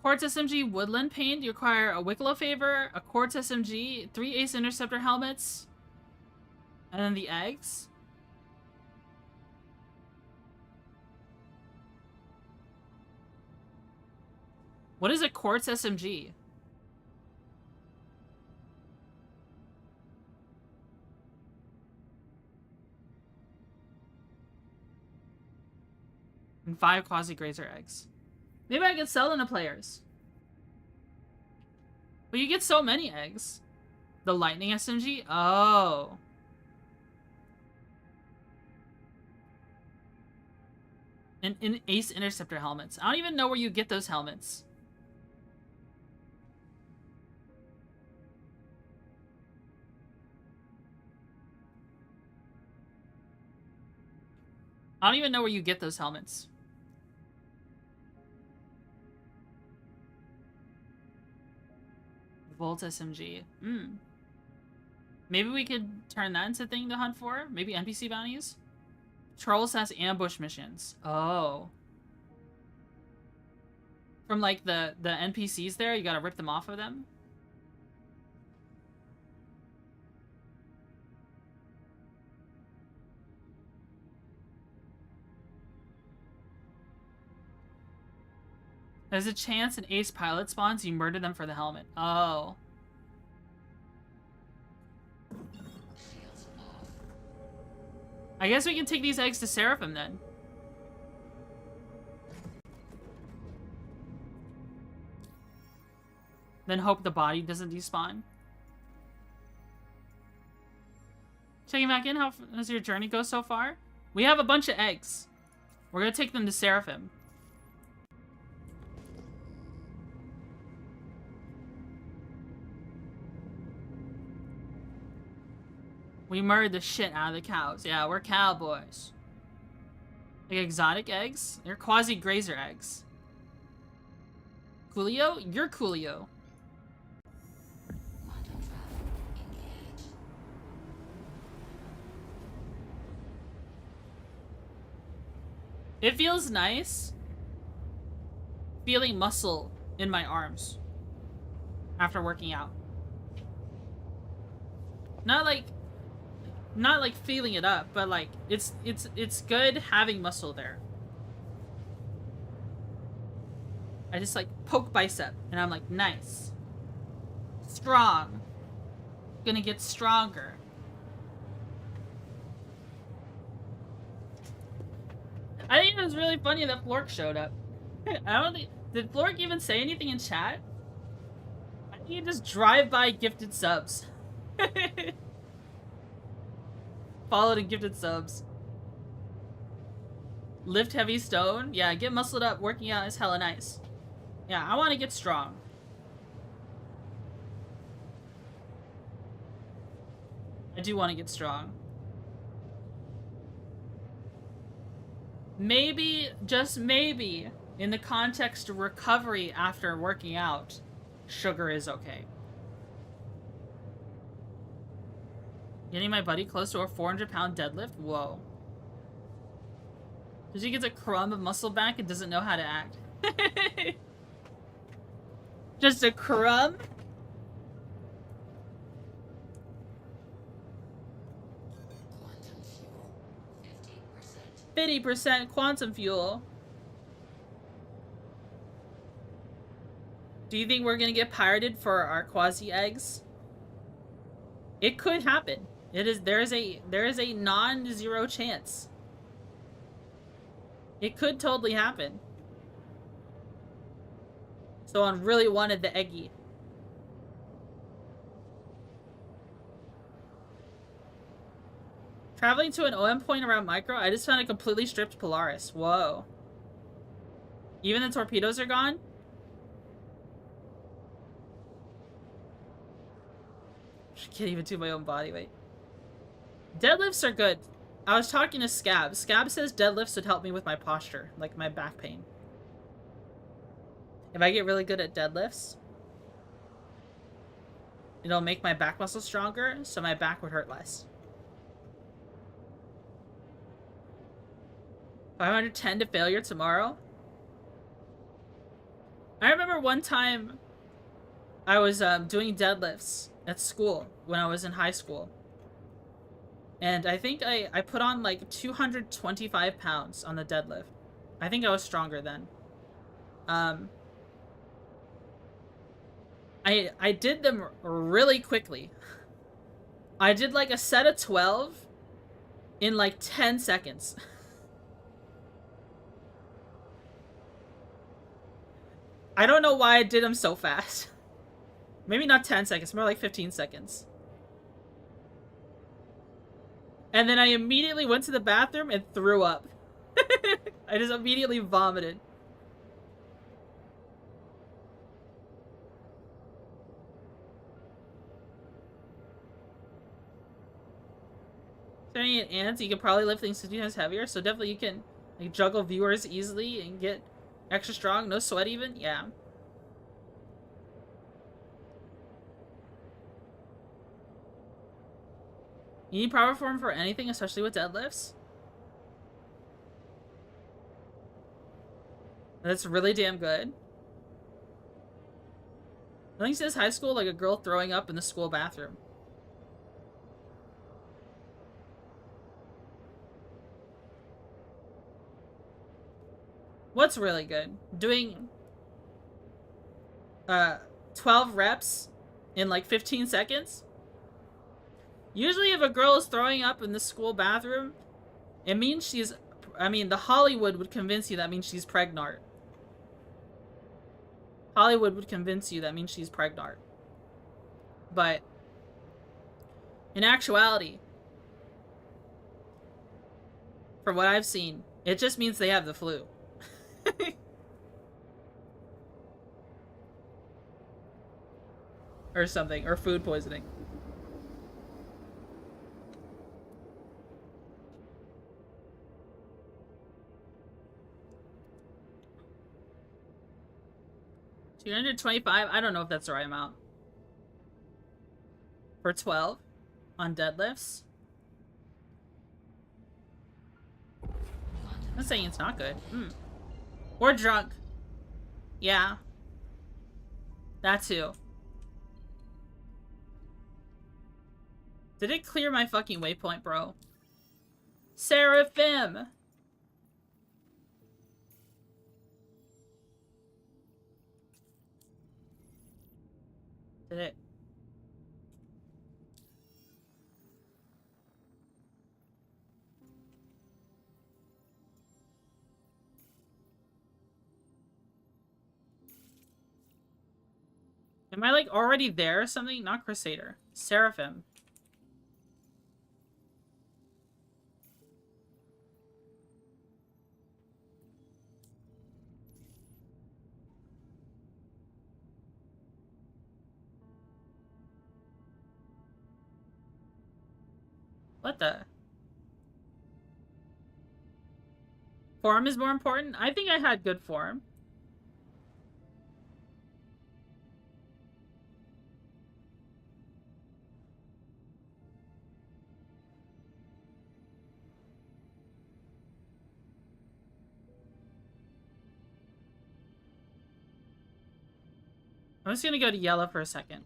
Speaker 1: Quartz SMG Woodland Paint. You require a Wicklow favor, a Quartz SMG, 3 Ace Interceptor helmets, and then the eggs. What is a Quartz SMG? And 5 Quasi-Grazer eggs. Maybe I could sell them to players. But you get so many eggs. The Lightning SMG? Oh. And in Ace Interceptor helmets. I don't even know where you get those helmets. I don't even know where you get those helmets. Volt SMG. Maybe we could turn that into a thing to hunt for? Maybe NPC bounties? Trolls has ambush missions. Oh. From like the NPCs there, you gotta rip them off of them? There's a chance an ace pilot spawns, you murder them for the helmet. Oh.
Speaker 3: Shields off.
Speaker 1: I guess we can take these eggs to Seraphim then. Then hope the body doesn't despawn. Checking back in, how does your journey go so far? We have a bunch of eggs. We're gonna take them to Seraphim. We murdered the shit out of the cows. Yeah, we're cowboys. Like exotic eggs? They're quasi-grazer eggs. Coolio? You're Coolio.
Speaker 3: Quantum trap engaged.
Speaker 1: It feels nice feeling muscle in my arms after working out. Not like feeling it up, but like it's good having muscle there. I just like poke bicep and I'm like, nice. Strong. Gonna get stronger. I think it was really funny that Flork showed up. I don't think... Did Flork even say anything in chat? I think he just drive-by gifted subs. Followed and gifted subs. Lift heavy stone? Yeah, get muscled up. Working out is hella nice. Yeah, I want to get strong. I do want to get strong. Maybe, just maybe, in the context of recovery after working out, sugar is okay. Getting my buddy close to a 400-pound deadlift? Whoa. Did he get a crumb of muscle back and doesn't know how to act? Just a crumb?
Speaker 3: Quantum fuel.
Speaker 1: 50% quantum fuel. Do you think we're gonna get pirated for our quasi eggs? It could happen. There is a non-zero chance. It could totally happen. Someone really wanted the eggy. Traveling to an OM point around Micro, I just found a completely stripped Polaris. Whoa. Even the torpedoes are gone? I can't even do my own body weight. Deadlifts are good. I was talking to Scab. Scab says deadlifts would help me with my posture, like my back pain. If I get really good at deadlifts, it'll make my back muscle stronger, so my back would hurt less. 510 to failure tomorrow? I remember one time I was doing deadlifts at school when I was in high school. And I think I put on like 225 pounds on the deadlift. I think I was stronger then. I did them really quickly. I did like a set of 12 in like 10 seconds. I don't know why I did them so fast. Maybe not 10 seconds, more like 15 seconds. And then I immediately went to the bathroom and threw up. I just immediately vomited. Staring at ants, you can probably lift things 50 times heavier, so definitely you can like juggle viewers easily and get extra strong, no sweat even. Yeah. You need power form for anything, especially with deadlifts. That's really damn good. I think it says high school like a girl throwing up in the school bathroom. What's really good? Doing 12 reps in like 15 seconds? Usually if a girl is throwing up in the school bathroom, It means she's... I mean, the Hollywood would convince you that means she's pregnant. Hollywood would convince you that means she's pregnant. But in actuality, from what I've seen, it just means they have the flu. Or something, or food poisoning. $225? I don't know if that's the right amount. For 12 on deadlifts. I'm not saying it's not good. Or drunk. Yeah. That too. Did it clear my fucking waypoint, bro? Seraphim! Did it? Am I like already there or something? Not Crusader. Seraphim. What the? Form is more important? I think I had good form. I'm just gonna go to yellow for a second.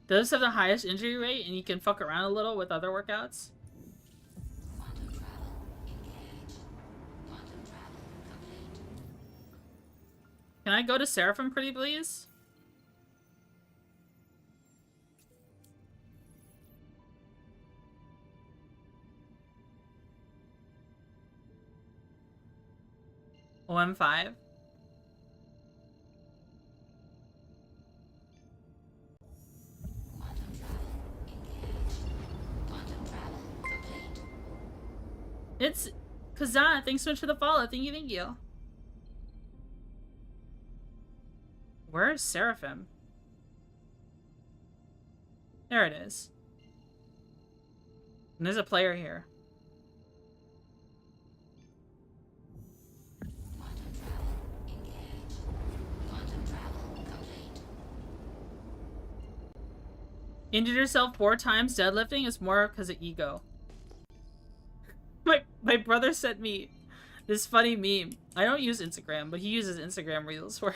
Speaker 1: Those have the highest injury rate, and you can fuck around a little with other workouts.
Speaker 3: Quantum travel engaged. Quantum travel complete.
Speaker 1: Can I go to Seraphim, pretty please? OM5.
Speaker 3: Quantum travel engaged. Quantum travel complete.
Speaker 1: It's Kazan. Thanks so much for the follow. Thank you, thank you. Where's Seraphim? There it is. And there's a player here.
Speaker 3: Quantum travel engaged. Quantum travel complete.
Speaker 1: Injured yourself 4 times deadlifting is more because of ego. My brother sent me this funny meme. I don't use Instagram, but he uses Instagram Reels where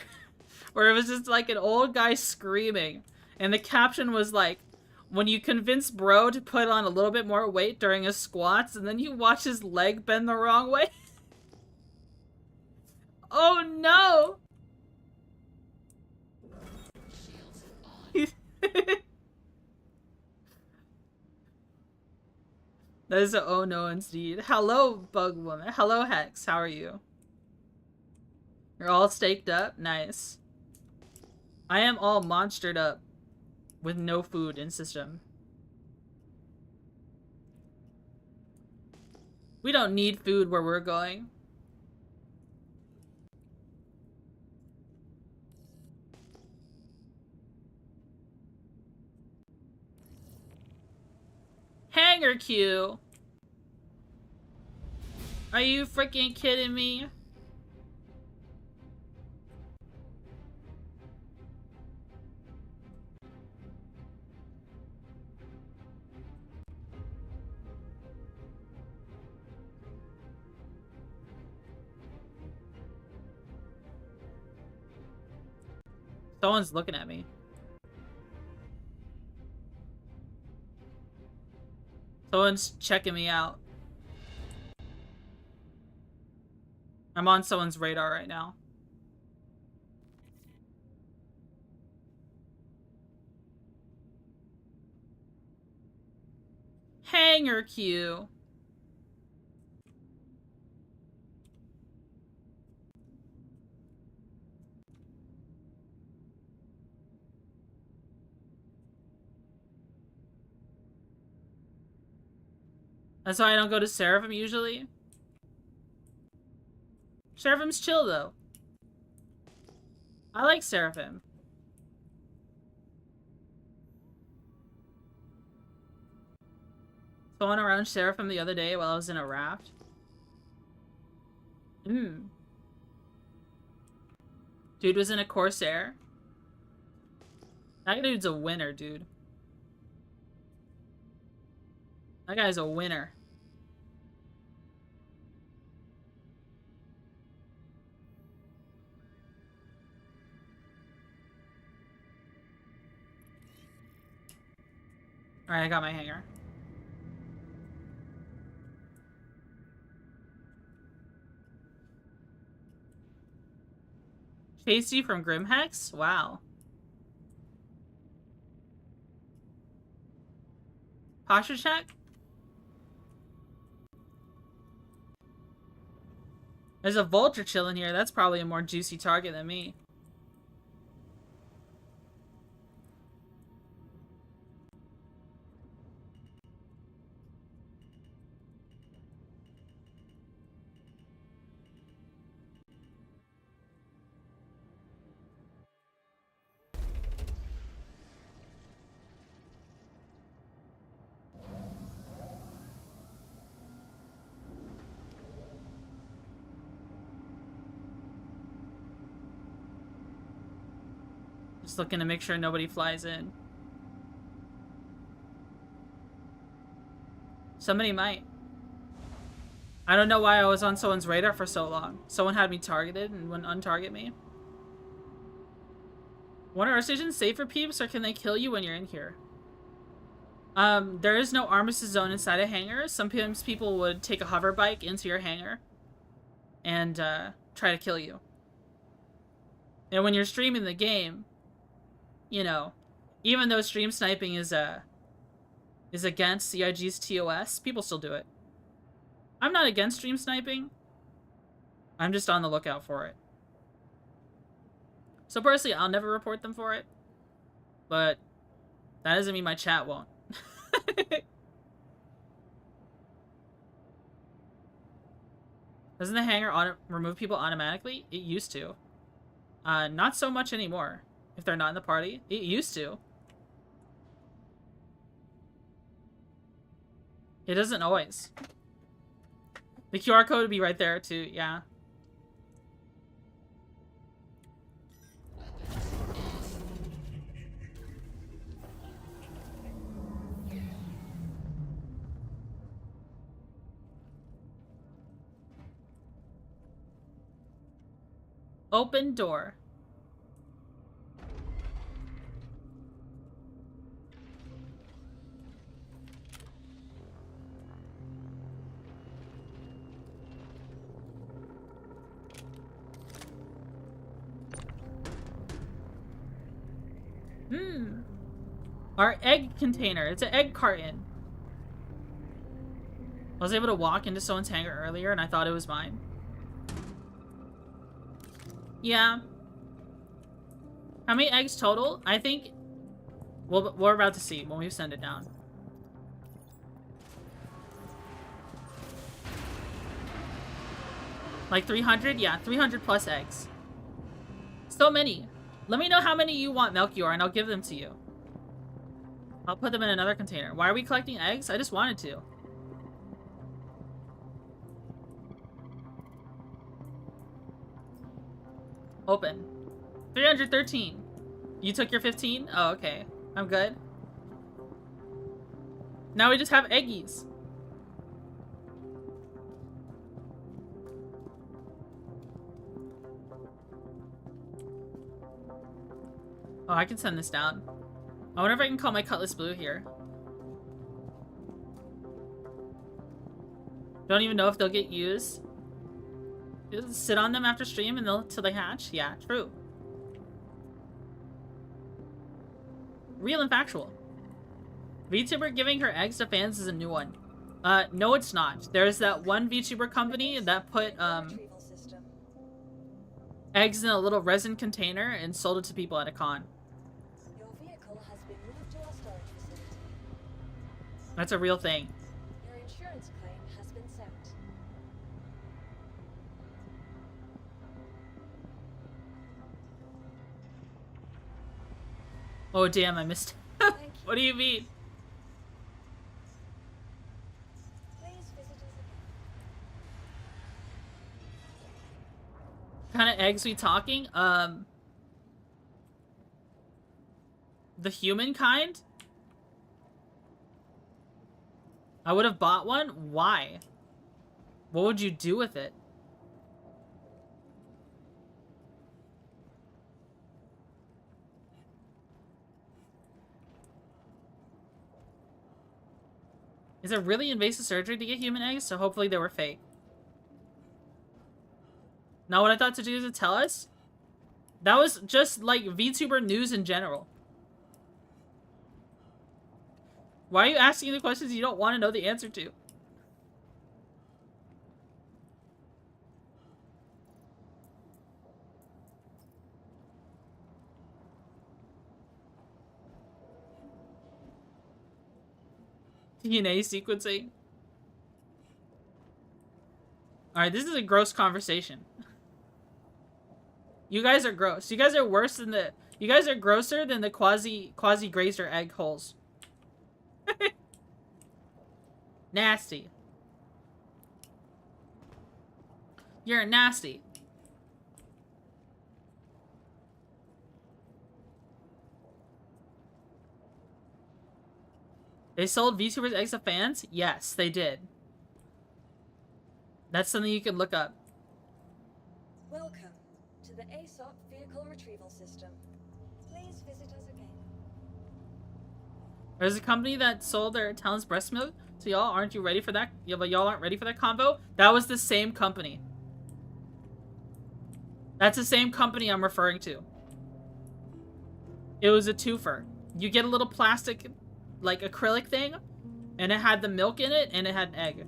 Speaker 1: it was just like an old guy screaming, and the caption was like, when you convince bro to put on a little bit more weight during his squats, and then you watch his leg bend the wrong way. Oh no! That is a oh no indeed. Hello, Bug Woman. Hello, Hex. How are you? You're all staked up? Nice. I am all monstered up with no food in system. We don't need food where we're going. Hanger Q! Are you freaking kidding me? Someone's looking at me. Someone's checking me out. I'm on someone's radar right now. hanger queue. That's why I don't go to Seraphim usually. Seraphim's chill though. I like Seraphim. Someone around Seraphim the other day while I was in a raft. Dude was in a Corsair. That dude's a winner, dude. That guy's a winner. Alright, I got my hanger. Chased you from Grimhex? Wow. Posture check? There's a vulture chilling here. That's probably a more juicy target than me. Just looking to make sure nobody flies in. Somebody might. I don't know why I was on someone's radar for so long. Someone had me targeted and wouldn't untarget me. One of our stations safe for peeps, or can they kill you when you're in here? There is no armistice zone inside a hangar. Sometimes people would take a hover bike into your hangar and try to kill you. And when you're streaming the game, you know, even though stream sniping is against CIG's TOS, people still do it. I'm not against stream sniping. I'm just on the lookout for it. So personally, I'll never report them for it. But that doesn't mean my chat won't. Doesn't the hangar remove people automatically? It used to. Not so much anymore. If they're not in the party. It used to. It doesn't always. The QR code would be right there too, yeah. Open door. Our egg container. It's an egg carton. I was able to walk into someone's hangar earlier and I thought it was mine. Yeah. How many eggs total? I think we're about to see when we send it down. Like 300? Yeah, 300 plus eggs. So many. Let me know how many you want, Melchior, and I'll give them to you. I'll put them in another container. Why are we collecting eggs? I just wanted to. Open. 313. You took your 15? Oh, okay. I'm good. Now we just have eggies. Oh, I can send this down. I wonder if I can call my Cutlass Blue here. Don't even know if they'll get used. Just sit on them after stream and till they hatch? Yeah, true. Real and factual. VTuber giving her eggs to fans is a new one. No, it's not. There's that one VTuber company that put
Speaker 2: Retrieval system.
Speaker 1: eggs in a little resin container and sold it to people at a con.
Speaker 2: Your vehicle has been moved to our storage facility.
Speaker 1: That's a real thing.
Speaker 2: Your insurance claim has been sent.
Speaker 1: Oh damn, I missed.
Speaker 2: Thank you.
Speaker 1: What do you mean?
Speaker 2: Please visit us again.
Speaker 1: Kind of eggs we talking? The human kind? I would have bought one? Why? What would you do with it? Is it really invasive surgery to get human eggs? So hopefully they were fake. Now what I thought to do is to tell us? That was just like VTuber news in general. Why are you asking the questions you don't want to know the answer to? DNA sequencing. Alright, this is a gross conversation. You guys are gross. You guys are worse than the... You guys are grosser than the quasi-grazed or egg holes. Nasty. You're nasty. They sold VTubers eggs to fans? Yes, they did. That's something you can look up.
Speaker 2: Welcome to the ASOP vehicle retrieval system. Please visit us again.
Speaker 1: There's a company that sold their talent's breast milk to y'all. Aren't you ready for that? Yeah, but y'all aren't ready for that combo? That was the same company. That's the same company I'm referring to. It was a twofer. You get a little plastic, like, acrylic thing, and it had the milk in it, and it had an egg.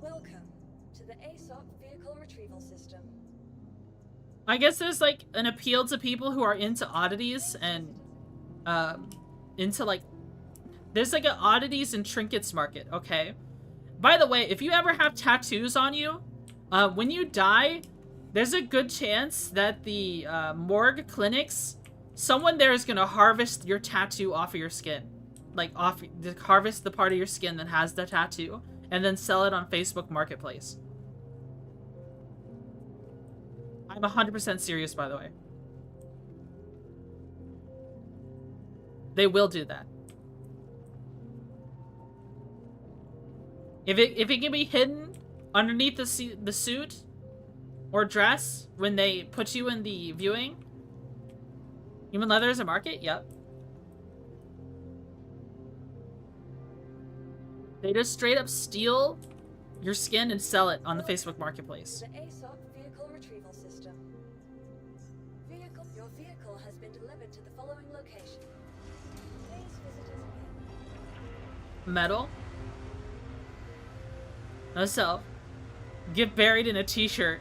Speaker 2: Welcome to the ASOP vehicle retrieval system.
Speaker 1: I guess there's, like, an appeal to people who are into oddities and, into, like... There's, like, an oddities and trinkets market, okay? By the way, if you ever have tattoos on you, when you die, there's a good chance that the, morgue clinics, someone there is gonna harvest your tattoo off of your skin. Like, harvest the part of your skin that has the tattoo, and then sell it on Facebook Marketplace. I'm 100% serious, by the way. They will do that. If it can be hidden underneath the suit or dress when they put you in the viewing. Human leather is a market? Yep. They just straight up steal your skin and sell it on the Facebook Marketplace.
Speaker 2: The ASOP vehicle retrieval system. Your vehicle has been delivered to the following location. Please visit us again.
Speaker 1: Metal. No self. Get buried in a t-shirt.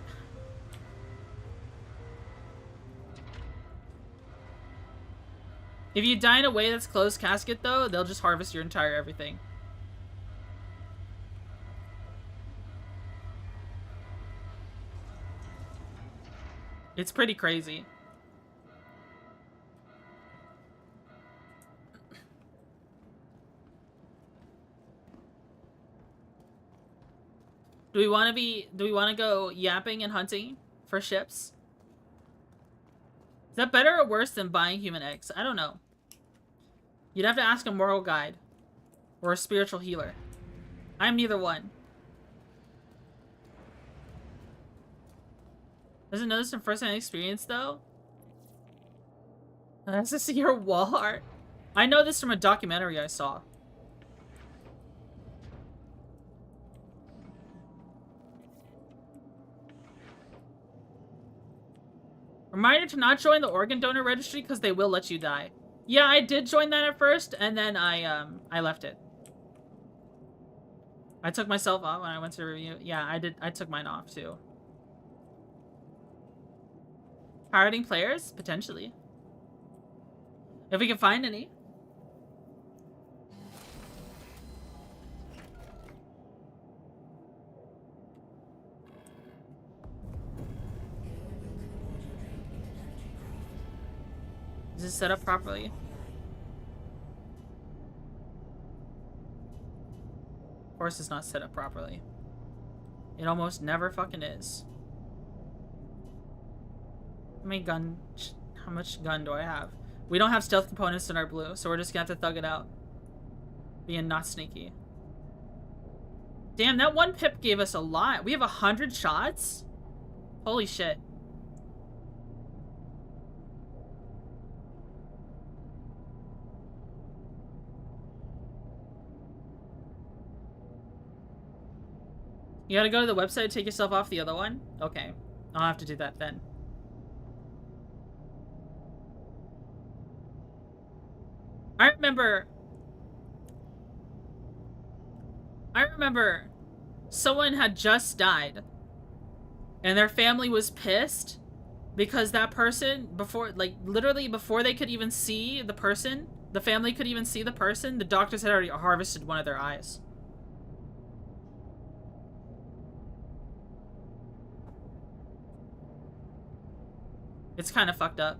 Speaker 1: If you die in a way that's closed casket, though, they'll just harvest your entire everything. It's pretty crazy. Do we want to go yapping and hunting for ships? Is that better or worse than buying human eggs? I don't know. You'd have to ask a moral guide or a spiritual healer. I'm neither one. Doesn't know this from first-hand experience, though? Is this your wall art? I know this from a documentary I saw. Reminder to not join the organ donor registry because they will let you die. Yeah, I did join that at first, and then I left it. I took myself off when I went to review. Yeah, I did. I took mine off too. Pirating players? Potentially. If we can find any. Is this set up properly? Of course it's not set up properly. It almost never fucking is. How much gun do I have? We don't have stealth components in our blue, so we're just gonna have to thug it out. Being not sneaky. Damn, that one pip gave us a lot. We have 100 shots? Holy shit. You gotta go to the website, take yourself off the other one? Okay. I'll have to do that then. I remember someone had just died and their family was pissed because that person, literally before they could even see the person, the family could even see the person, the doctors had already harvested one of their eyes. It's kind of fucked up.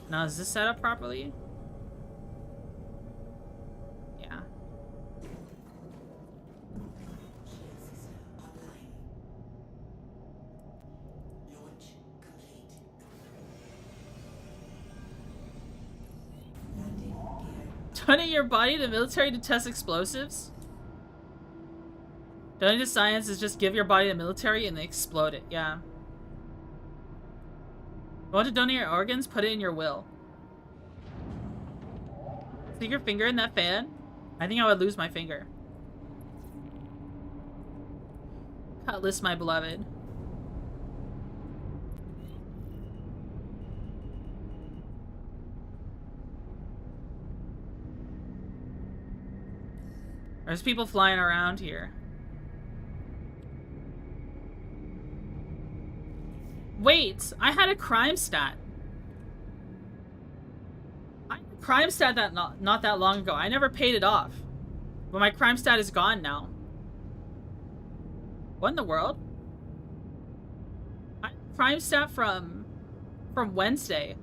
Speaker 1: Now, is this set up properly? Yeah. Donate your body to the military to test explosives? Donate to science is just give your body to the military and they explode it. Yeah. You want to donate your organs? Put it in your will. Stick your finger in that fan? I think I would lose my finger. Cutlass, my beloved. There's people flying around here. Wait, I had a crime stat. I had a crime stat that not that long ago. I never paid it off. But my crime stat is gone now. What in the world? I had a crime stat from Wednesday.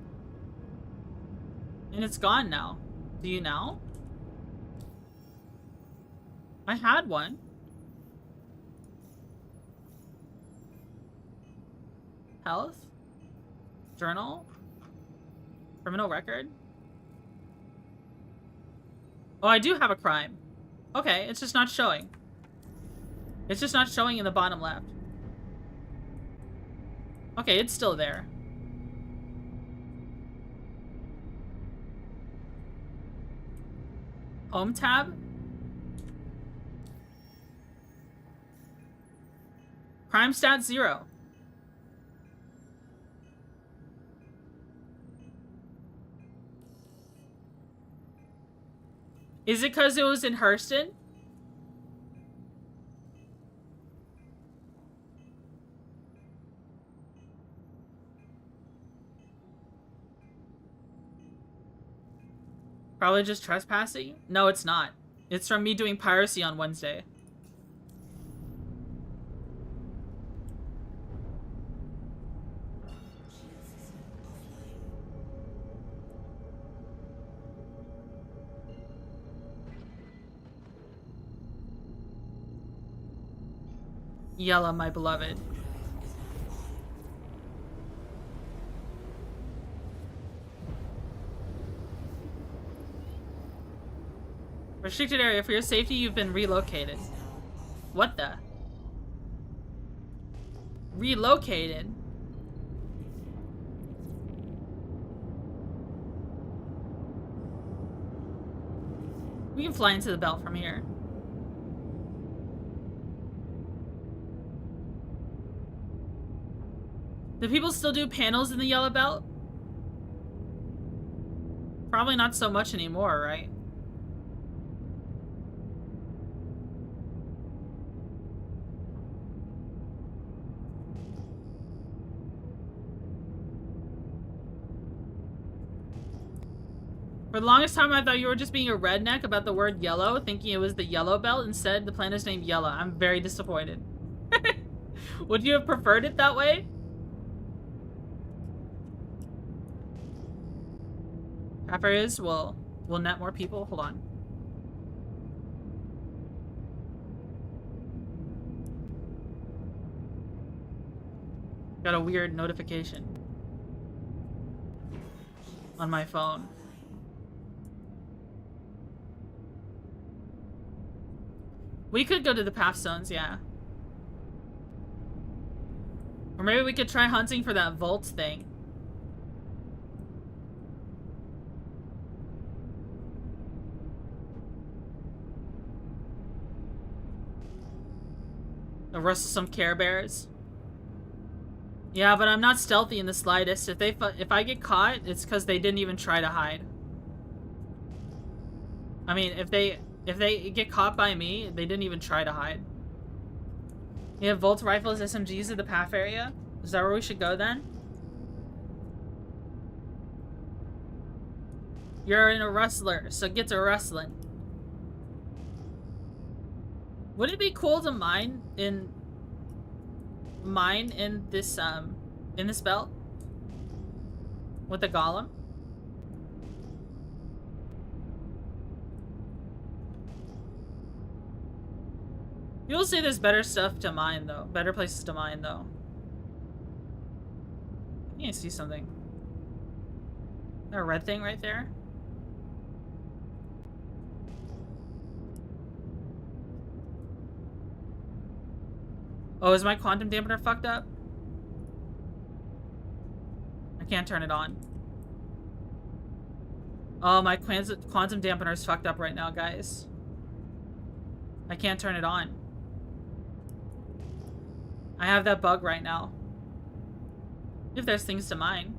Speaker 1: And it's gone now. Do you know? I had one. Health? Journal? Criminal record? Oh, I do have a crime. Okay, it's just not showing. It's just not showing in the bottom left. Okay, it's still there. Home tab? Crime stat 0. Is it because it was in Hurston? Probably just trespassing? No, it's not. It's from me doing piracy on Wednesday. Yella, my beloved. Restricted area. For your safety, you've been relocated. What the? Relocated? We can fly into the belt from here. Do people still do panels in the yellow belt? Probably not so much anymore, right? For the longest time, I thought you were just being a redneck about the word yellow, thinking it was the yellow belt. Instead, the planet is named Yellow. I'm very disappointed. Would you have preferred it that way? Pappers will net more people. Hold on. Got a weird notification on my phone. We could go to the path zones, yeah. Or maybe we could try hunting for that vault thing. Or rustle some Care Bears. Yeah, but I'm not stealthy in the slightest. If I get caught, it's because they didn't even try to hide. I mean, if they get caught by me, they didn't even try to hide. You have Volt rifles, SMGs in the path area? Is that where we should go then? You're in a rustler, so get to rustling. Would it be cool to mine in this belt? With the golem? You'll see there's better stuff to mine, though. Better places to mine, though. I think I see something. Is there a red thing right there? Oh, is my quantum dampener fucked up? I can't turn it on. Oh, my quantum dampener is fucked up right now, guys. I can't turn it on. I have that bug right now. If there's things to mine.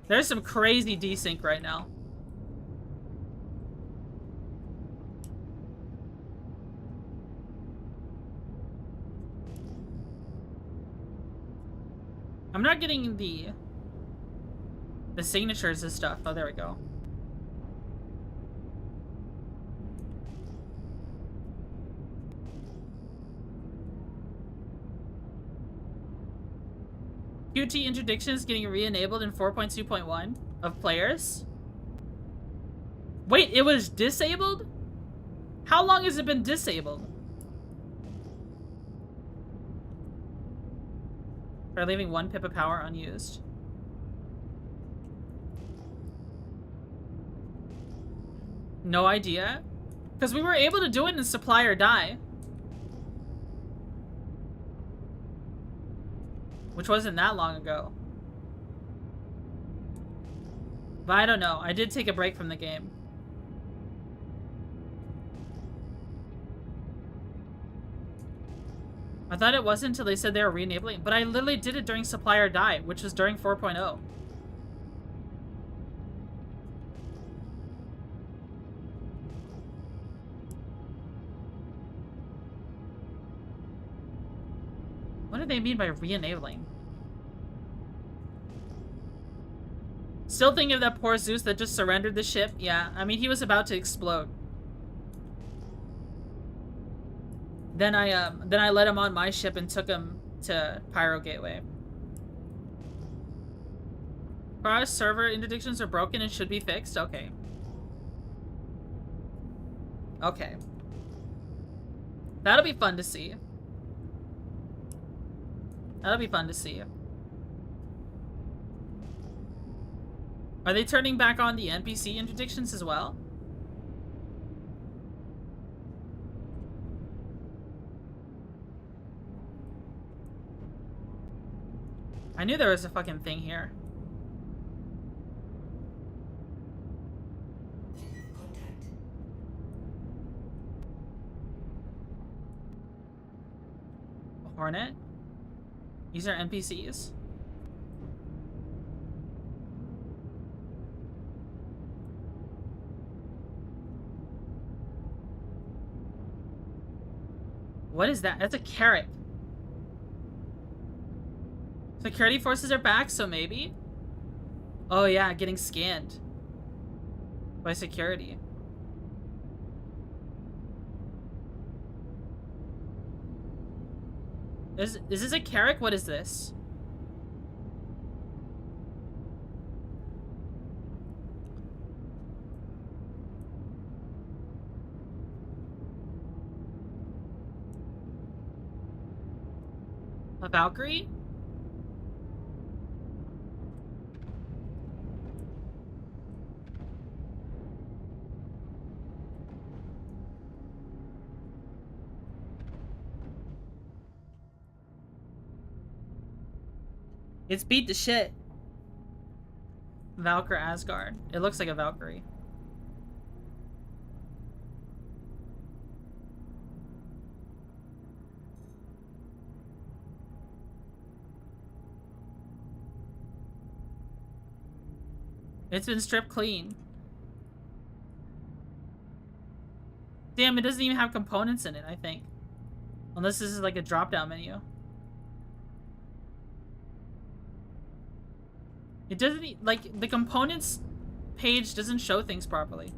Speaker 1: There's some crazy desync right now. I'm not getting the signatures and stuff. Oh, there we go. QT interdictions getting re-enabled in 4.2.1 of players. Wait, it was disabled? How long has it been disabled? By leaving 1 pip of power unused. No idea. Because we were able to do it in Supply or Die. Which wasn't that long ago. But I don't know. I did take a break from the game. I thought it wasn't until they said they were re-enabling. But I literally did it during Supply or Die, which was during 4.0. What do they mean by re-enabling? Still thinking of that poor Zeus that just surrendered the ship? Yeah, I mean, he was about to explode. Then I let him on my ship and took him to Pyro Gateway. Our server interdictions are broken and should be fixed? Okay. Okay. That'll be fun to see. That'll be fun to see. Are they turning back on the NPC interdictions as well? I knew there was a fucking thing here. Hornet? These are NPCs? What is that? That's a carrot. Security forces are back, so maybe? Oh yeah, getting scanned by security. Is this a carrot? What is this? A Valkyrie? It's beat the shit. Valkyr Asgard. It looks like a Valkyrie. It's been stripped clean. Damn, it doesn't even have components in it, I think. Unless this is like a drop-down menu. It doesn't, like, the components page doesn't show things properly.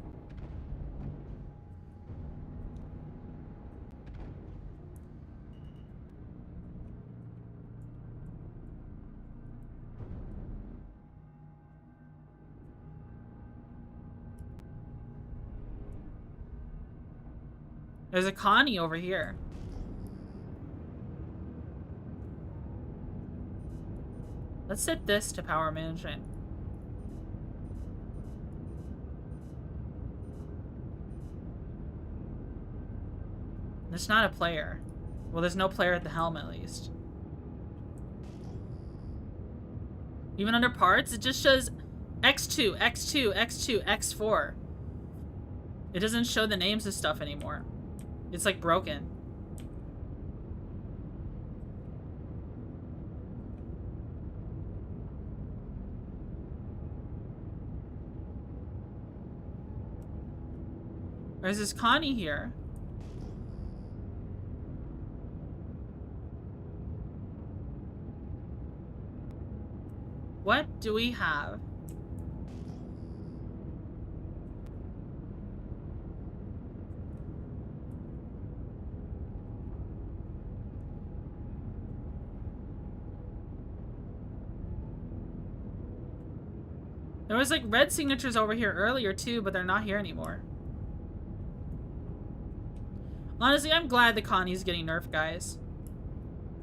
Speaker 1: There's a Connie over here. Let's set this to power management. There's not a player. Well, there's no player at the helm, at least. Even under parts, it just shows X2, X2, X2, X4. It doesn't show the names of stuff anymore. It's like broken. There's this Connie here. What do we have? There was like red signatures over here earlier too, but they're not here anymore. Honestly, I'm glad the Connie's getting nerfed, guys.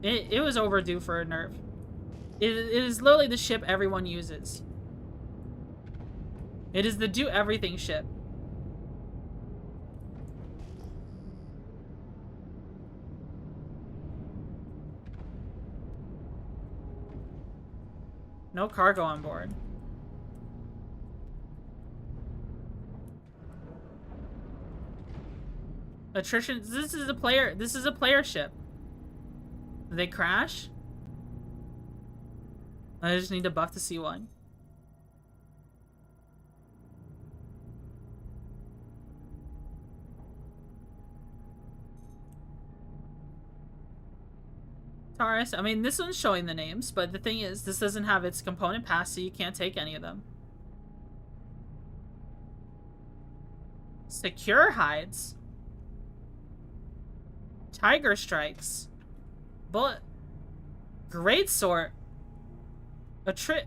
Speaker 1: It was overdue for a nerf. It is literally the ship everyone uses. It is the do everything ship. No cargo on board. Attrition. This is a player ship. Did they crash? I just need to buff the C1. Taurus. I mean, this one's showing the names, but the thing is, this doesn't have its component pass, so you can't take any of them. Secure hides. Tiger strikes. Bullet. Great sort. A trip.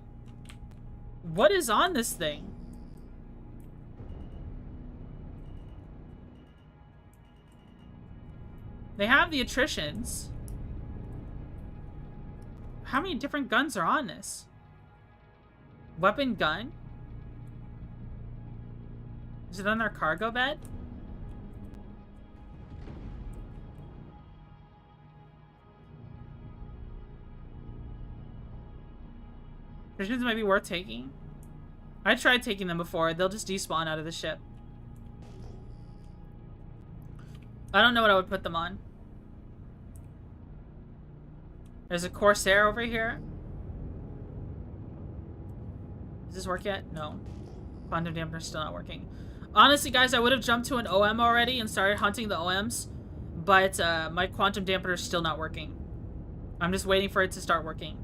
Speaker 1: What is on this thing? They have the attritions. How many different guns are on this? Weapon gun? Is it on our cargo bed? Attritions might be worth taking. I tried taking them before. They'll just despawn out of the ship. I don't know what I would put them on. There's a Corsair over here. Does this work yet? No. Quantum dampener's still not working. Honestly, guys, I would have jumped to an OM already and started hunting the OMs, but my quantum dampener's still not working. I'm just waiting for it to start working.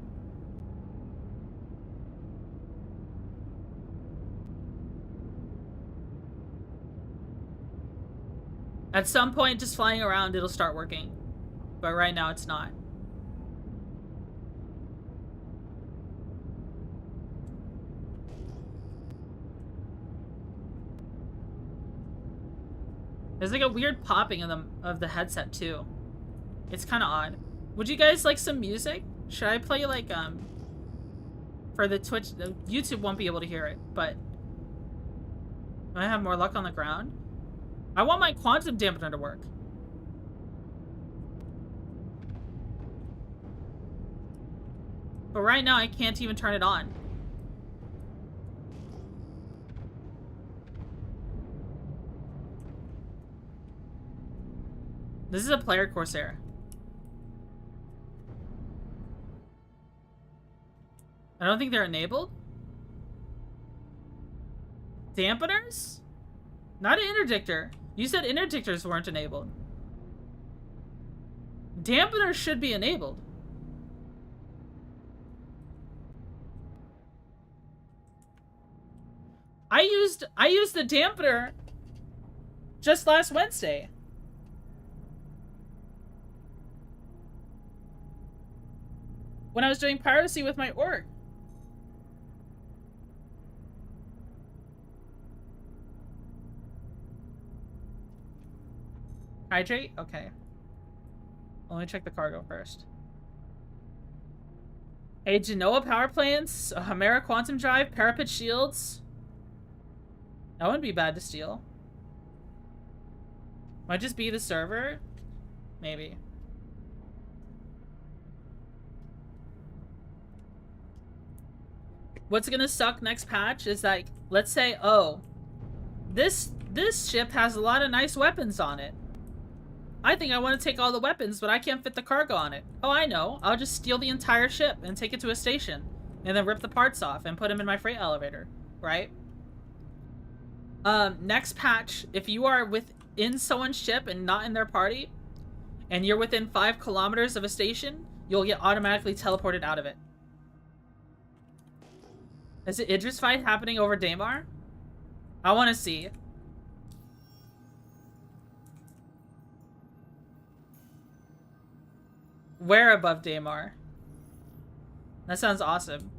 Speaker 1: At some point, just flying around, it'll start working. But right now, it's not. There's like a weird popping of the headset too. It's kind of odd. Would you guys like some music? Should I play like for the Twitch? YouTube won't be able to hear it, but I have more luck on the ground. I want my quantum dampener to work. But right now I can't even turn it on. This is a player Corsair. I don't think they're enabled. Dampeners? Not an interdictor. You said interdictors weren't enabled. Dampeners should be enabled. I used the dampener just last Wednesday. When I was doing piracy with my org. Hydrate? Okay. Let me check the cargo first. A Genoa power plants, a Chimera quantum drive, parapet shields. That wouldn't be bad to steal. Might just be the server? Maybe. What's gonna suck next patch is like, let's say, oh, this ship has a lot of nice weapons on it. I think I want to take all the weapons, but I can't fit the cargo on it. Oh, I know. I'll just steal the entire ship and take it to a station, and then rip the parts off and put them in my freight elevator, right? Next patch, if you are within someone's ship and not in their party, and you're within 5 kilometers of a station, you'll get automatically teleported out of it. Is the Idris fight happening over Daymar? I want to see. Where above Daymar? That sounds awesome.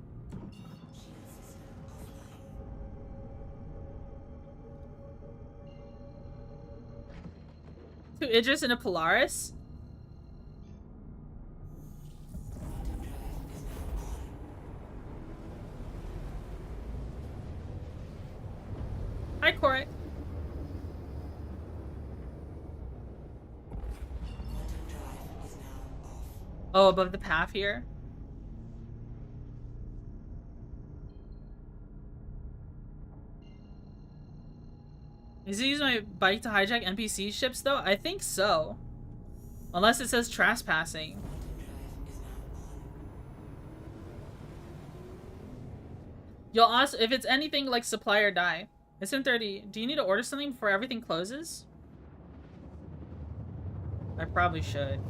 Speaker 1: To Idris and a Polaris? Hi, Corey. Oh, above the path here? Is he using my bike to hijack NPC ships, though? I think so. Unless it says trespassing. You'll also, if it's anything like supply or die. It's in 30. Do you need to order something before everything closes? I probably should.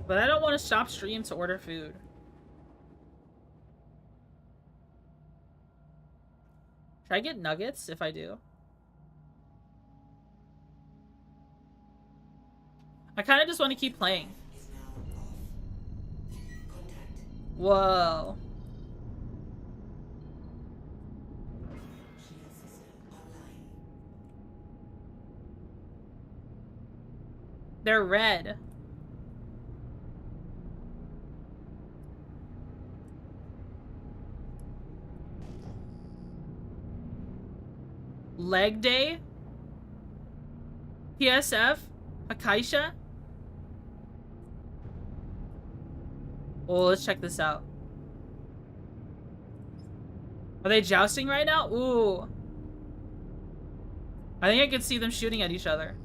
Speaker 1: But I don't want to stop stream to order food. Should I get nuggets if I do? I kind of just want to keep playing. Whoa. They're red. Leg day? PSF? Akaisha? Oh, let's check this out. Are they jousting right now? Ooh. I think I could see them shooting at each other.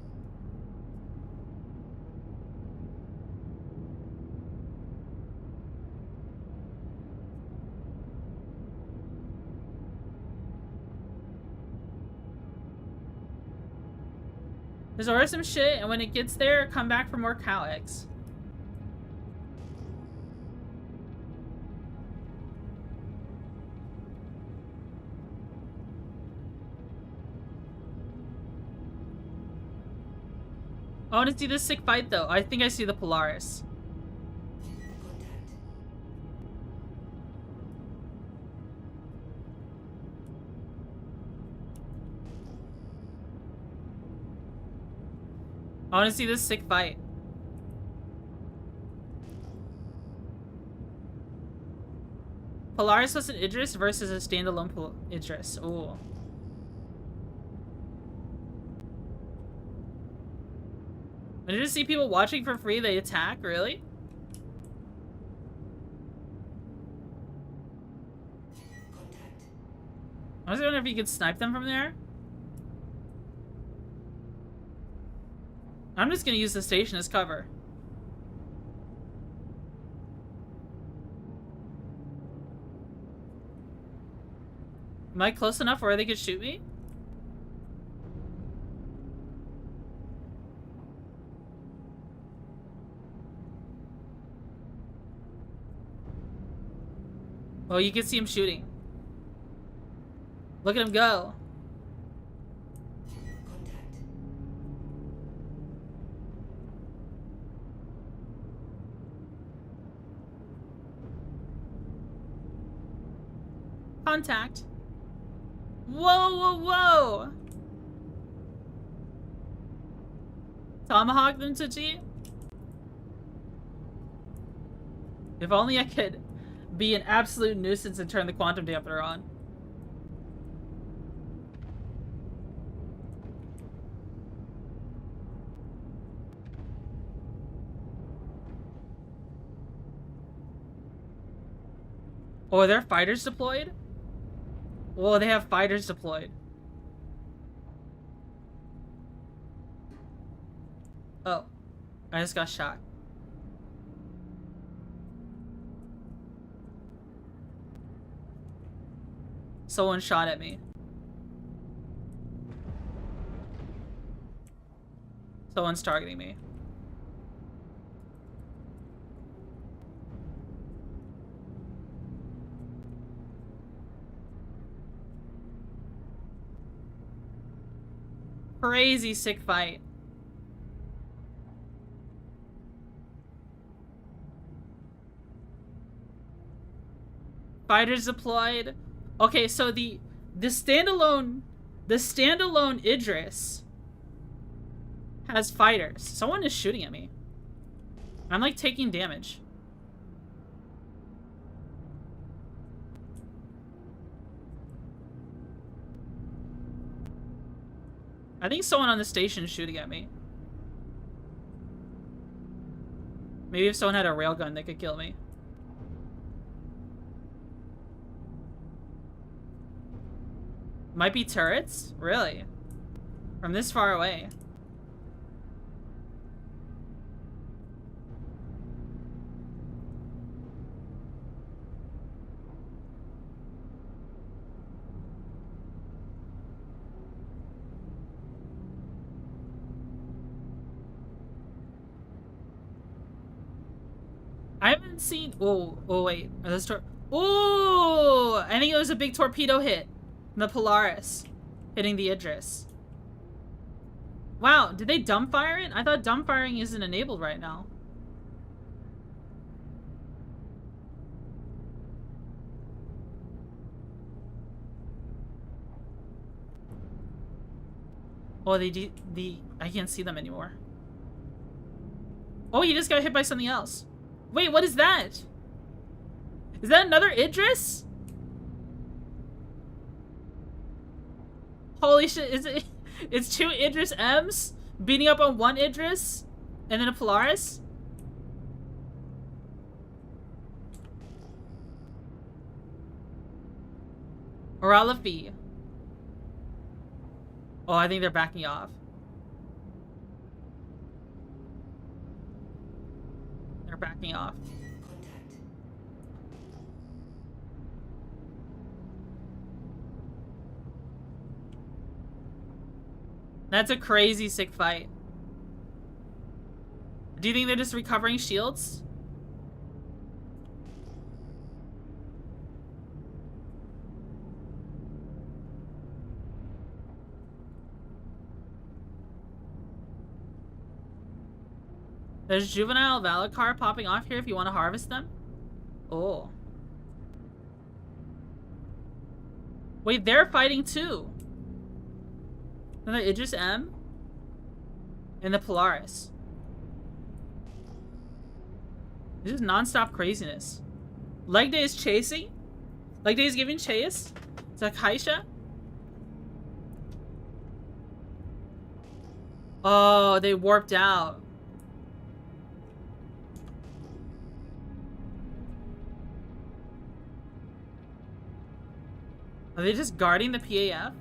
Speaker 1: Just order some shit, and when it gets there, come back for more cow eggs. I want to see this sick fight, though. I think I see the Polaris. I want to see this sick fight. Polaris plus an Idris versus a standalone Idris. Ooh. I just see people watching for free, they attack? Really? I was wondering if you could snipe them from there. I'm just gonna use the station as cover. Am I close enough where they could shoot me? Oh, you can see him shooting. Look at him go. Contact. Whoa, whoa, whoa! Tomahawk them, Twitchy? If only I could be an absolute nuisance and turn the quantum dampener on. Oh, are there fighters deployed? Whoa, they have fighters deployed. Oh, I just got shot. Someone shot at me. Someone's targeting me. Crazy sick fight. Fighters deployed. Okay, so the standalone Idris has fighters. Someone is shooting at me. I'm like taking damage. I think someone on the station is shooting at me. Maybe if someone had a railgun, they could kill me. Might be turrets? Really? From this far away. I haven't seen. Oh, wait. Are those oh, I think it was a big torpedo hit. The Polaris hitting the Idris. Wow, did they dumbfire it? I thought dumbfiring isn't enabled right now. Oh, I can't see them anymore. Oh, he just got hit by something else. Wait, what is that? Is that another Idris? Holy shit, is it? It's two Idris M's beating up on one Idris and then a Polaris? Oralafi. Oh, I think they're backing off. They're backing off. That's a crazy sick fight. Do you think they're just recovering shields? There's juvenile Valacar popping off here if you want to harvest them. Oh. Wait, they're fighting too. And the Idris M. And the Polaris. This is non-stop craziness. Leg Day is chasing? Leg Day is giving chase? Is that Kaisha? Oh, they warped out. Are they just guarding the PAF?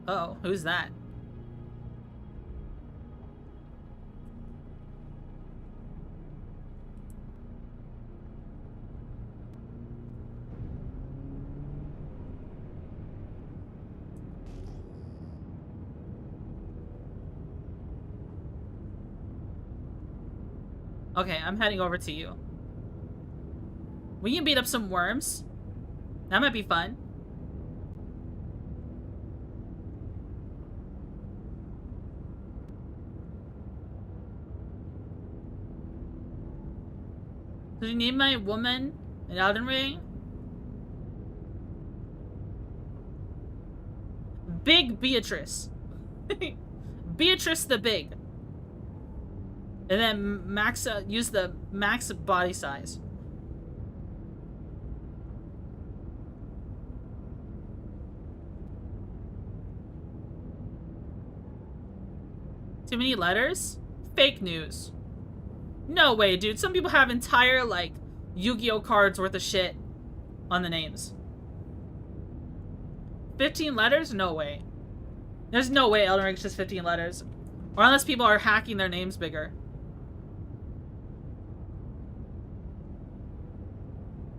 Speaker 1: Uh oh, who's that? Okay, I'm heading over to you. We can beat up some worms. That might be fun. Did you need my woman in Elden Ring? Big Beatrice. Beatrice the Big. And then max use the max body size. Too many letters? Fake news. No way, dude. Some people have entire, like, Yu-Gi-Oh cards worth of shit on the names. 15 letters? No way. There's no way Elden Ring's just 15 letters. Or unless people are hacking their names bigger.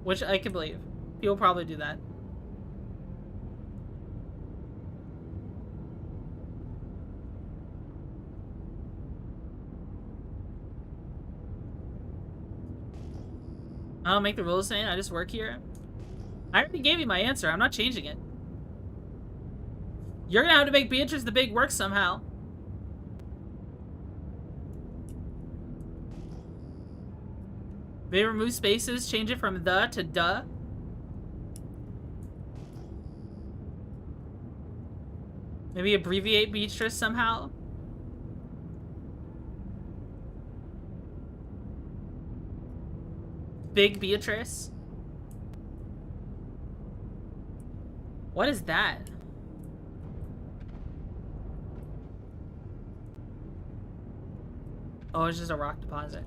Speaker 1: Which I can believe. People probably do that. I don't make the rules saying I just work here. I already gave you my answer. I'm not changing it. You're gonna have to make Beatrice the Big work somehow. Maybe remove spaces, change it from the to duh. Maybe abbreviate Beatrice somehow. Big Beatrice. What is that? Oh, it's just a rock deposit.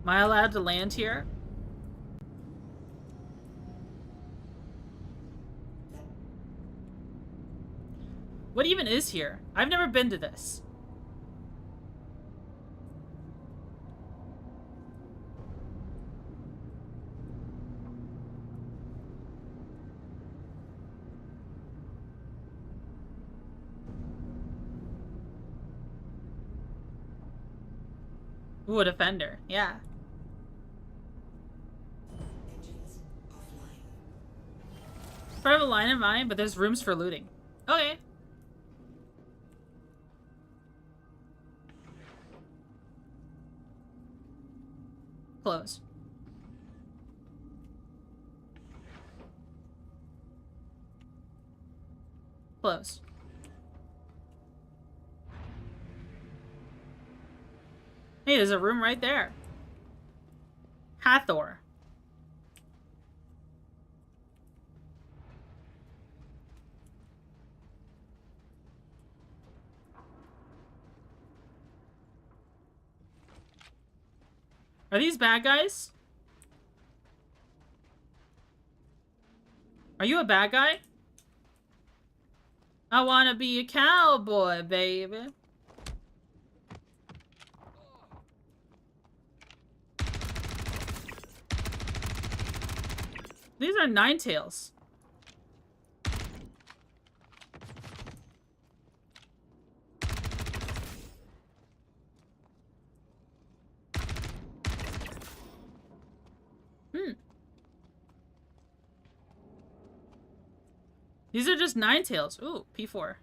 Speaker 1: Am I allowed to land here? What even is here? I've never been to this. Ooh, a defender. Yeah. I have a line in mind, but there's rooms for looting. Okay. Close. Close. Hey, there's a room right there. Hathor. Are these bad guys? Are you a bad guy? I wanna be a cowboy, baby. These are Ninetales. These are just Ninetales. Ooh, P4.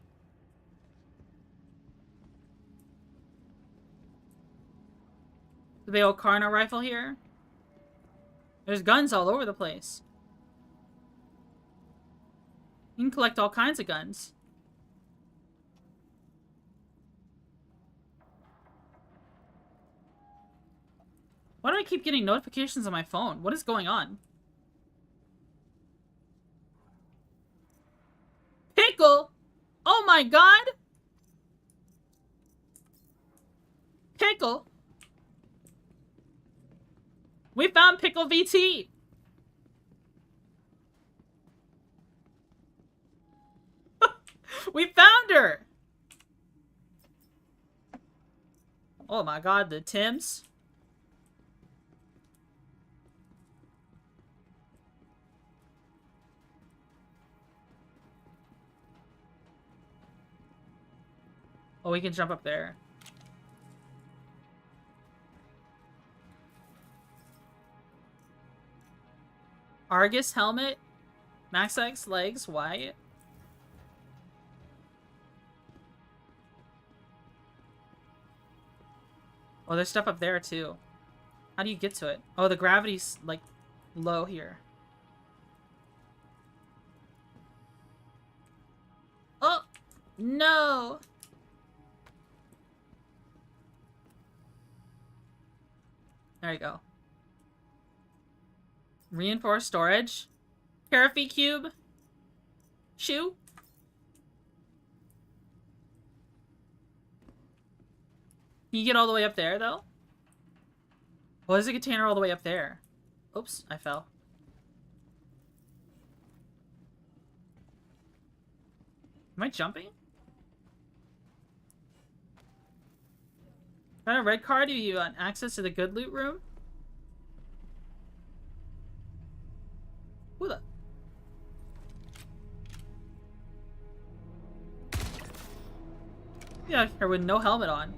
Speaker 1: The big old Carno rifle here. There's guns all over the place. You can collect all kinds of guns. Why do I keep getting notifications on my phone? What is going on? Pickle! Oh my god! Pickle! We found Pickle VT! We found her! Oh my god, the Tims. Oh, we can jump up there. Argus helmet. Max X legs, white. Oh, there's stuff up there too. How do you get to it? Oh, the gravity's like low here. Oh, no. There you go. Reinforced storage. Paraffin cube. Shoe. Can you get all the way up there, though? Well, there's a container all the way up there. Oops, I fell. Am I jumping? Got a red card? Do you want access to the good loot room? Who the? Yeah, here with no helmet on.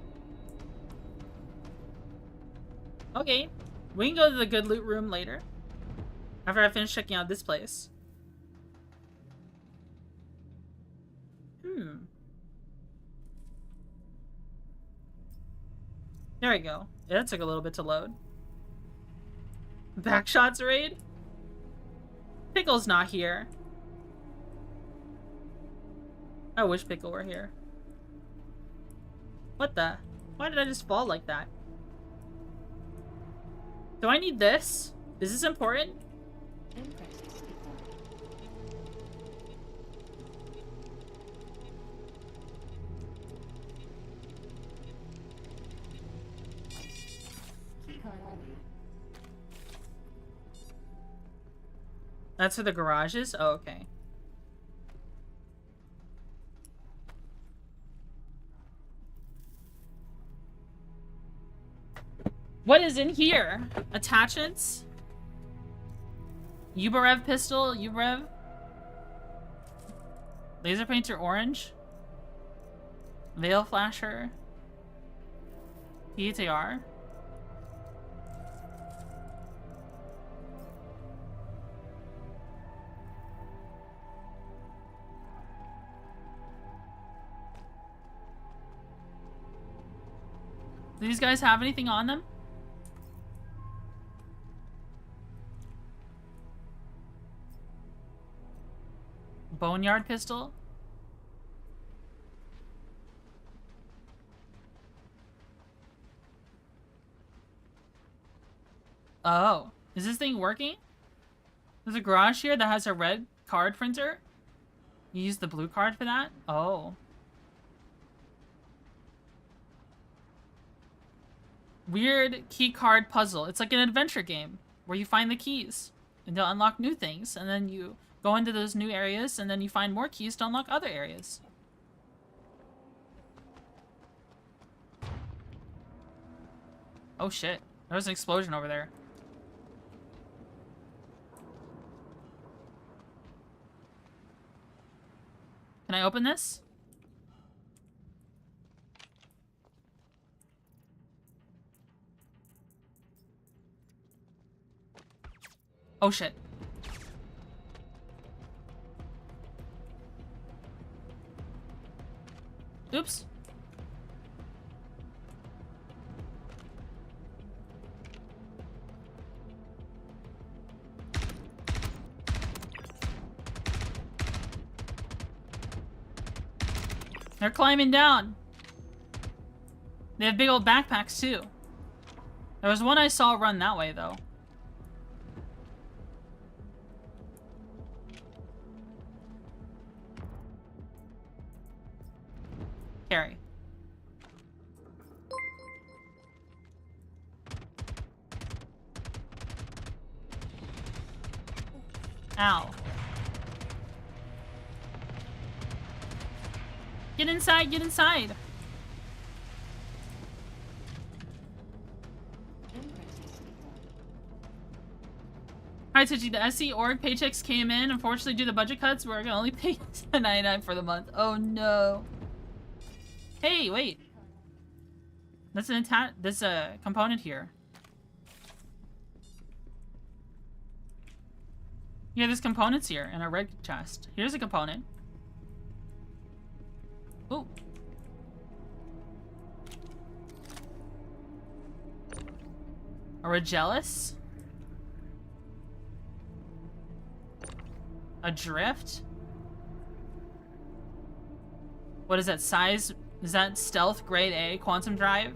Speaker 1: Okay, we can go to the good loot room later. After I finish checking out this place. There we go. Yeah, that took a little bit to load. Backshots raid? Pickle's not here. I wish Pickle were here. What the? Why did I just fall like that? Do I need this? Is this important? That's for the garages? Oh, okay. What is in here? Attachments? Uberev pistol? Uberev? Laser painter orange? Veil flasher? PATR? Do these guys have anything on them? Boneyard pistol? Oh. Is this thing working? There's a garage here that has a red card printer. You use the blue card for that? Oh. Weird key card puzzle. It's like an adventure game where you find the keys and to unlock new things, and then you go into those new areas and then you find more keys to unlock other areas. Oh shit. There was an explosion over there. Can I open this? Oh shit. Oops. They're climbing down. They have big old backpacks too. There was one I saw run that way though. Carry. Ow. Get inside, get inside. Hi Twitchy, the SC org paychecks came in. Unfortunately, due to the budget cuts, we're gonna only pay $99 for the month. Oh no. Hey, wait. That's there's a component here. Yeah, there's components here in a red chest. Here's a component. Ooh. A Regelis? A drift? What is that size? Is that stealth grade A quantum drive?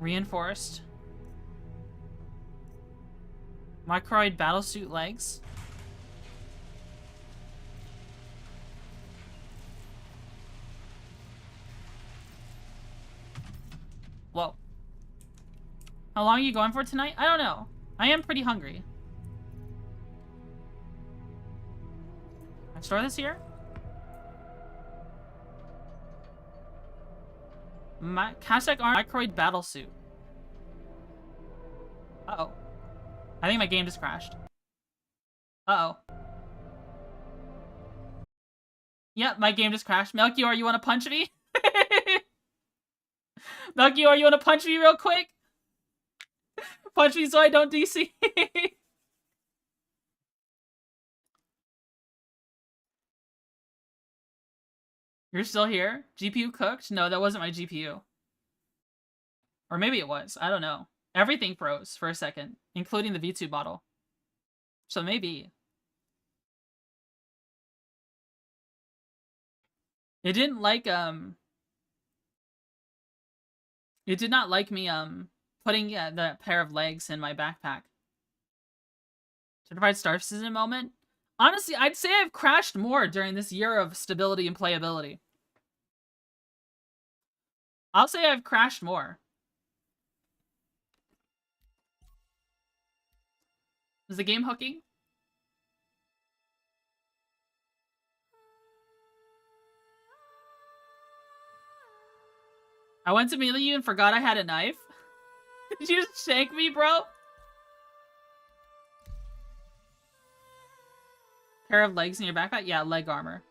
Speaker 1: Reinforced. Microid battlesuit legs. Whoa. How long are you going for tonight? I don't know. I am pretty hungry. Can I store this here? Hashtag Microid battlesuit. Uh-oh. I think my game just crashed. Uh-oh. Yep, my game just crashed. Melchior, you wanna punch me? Melchior, you wanna punch me real quick? Punch me so I don't DC. You're still here? GPU cooked? No, that wasn't my GPU. Or maybe it was. I don't know. Everything froze for a second, including the VTuber model. So maybe. It didn't like, it did not like me, putting the pair of legs in my backpack. Certified Star Citizen moment? Honestly, I'd say I've crashed more during this year of stability and playability. I'll say I've crashed more. Is the game hooking? I went to melee you and forgot I had a knife? Did you just shank me, bro? Pair of legs in your backpack? Yeah, leg armor.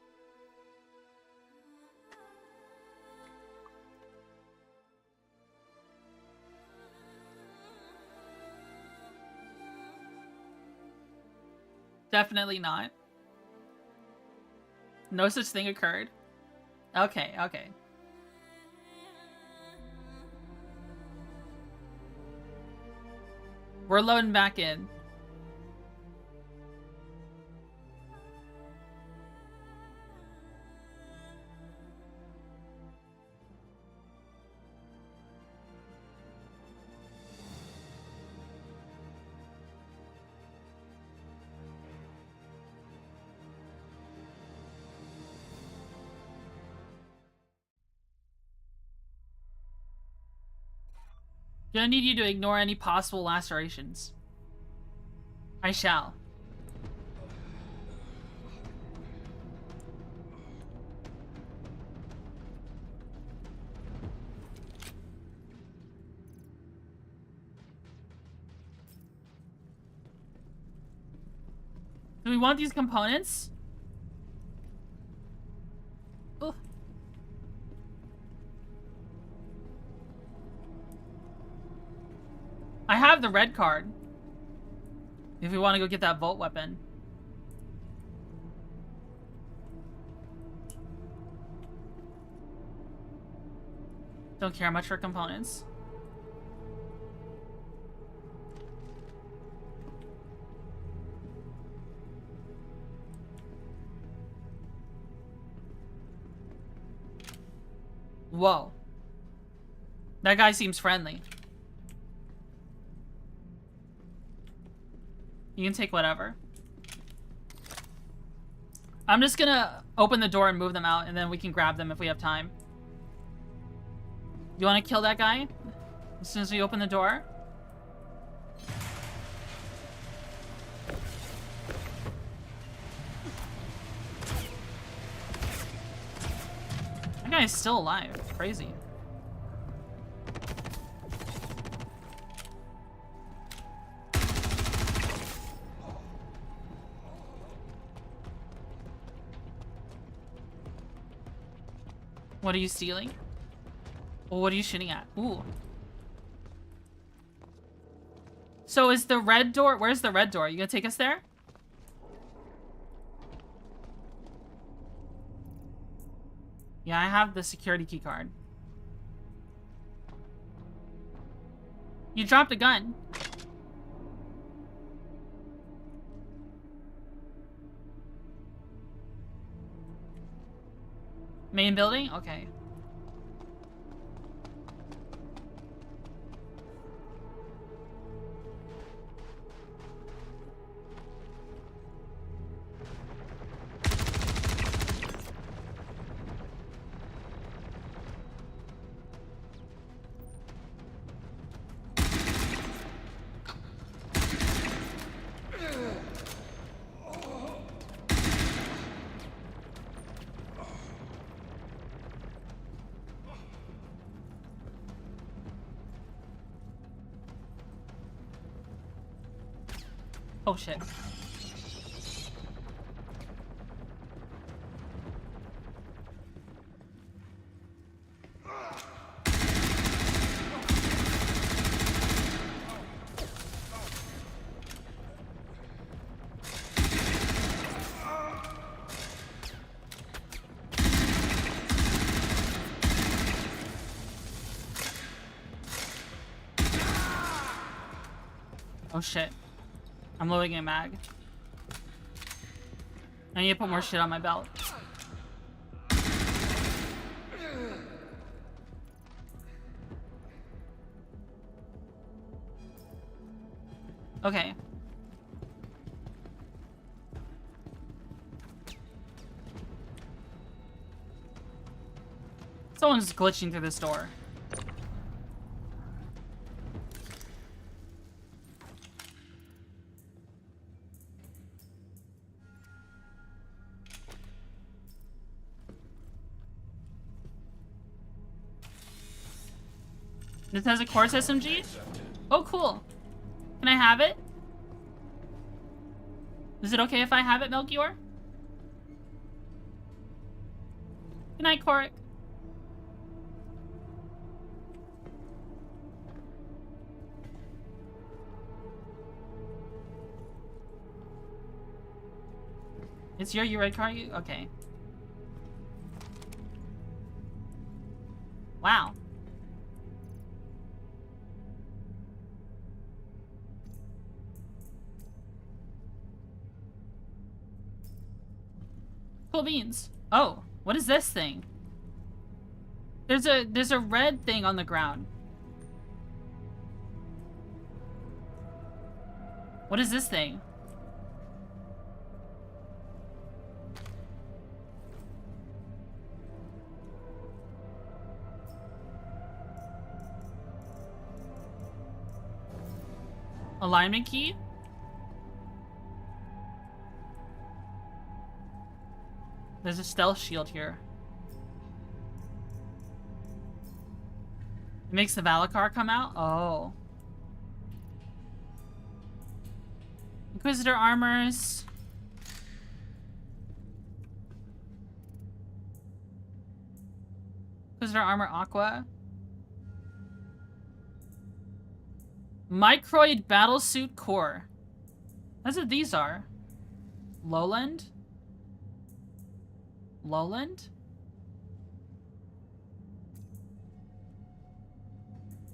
Speaker 1: Definitely not. No such thing occurred. Okay, okay. We're loading back in. Gonna need you to ignore any possible lacerations. I shall. Do we want these components? Ooh. I have the red card. If we want to go get that Volt weapon. Don't care much for components. Whoa. That guy seems friendly. You can take whatever. I'm just gonna open the door and move them out, and then we can grab them if we have time. You want to kill that guy as soon as we open the door? That guy is still alive. It's crazy. What are you stealing? Well, what are you shooting at? Ooh. So is the red door... Where's the red door? You gonna take us there? Yeah, I have the security key card. You dropped a gun. Main building? Okay. Oh shit. Oh shit. I'm loading a mag. I need to put more shit on my belt. Okay. Someone's glitching through this door. This has a Quartz SMG? Oh, cool. Can I have it? Is it okay if I have it, Melchior? Good night, Korik. It's your red car? Okay. Wow. Cool beans. Oh, what is this thing? There's a red thing on the ground. What is this thing? Alignment key? There's a stealth shield here. It makes the Valacar come out? Oh. Inquisitor armors. Inquisitor armor aqua. Microid battlesuit core. That's what these are. Lowland? Lowland?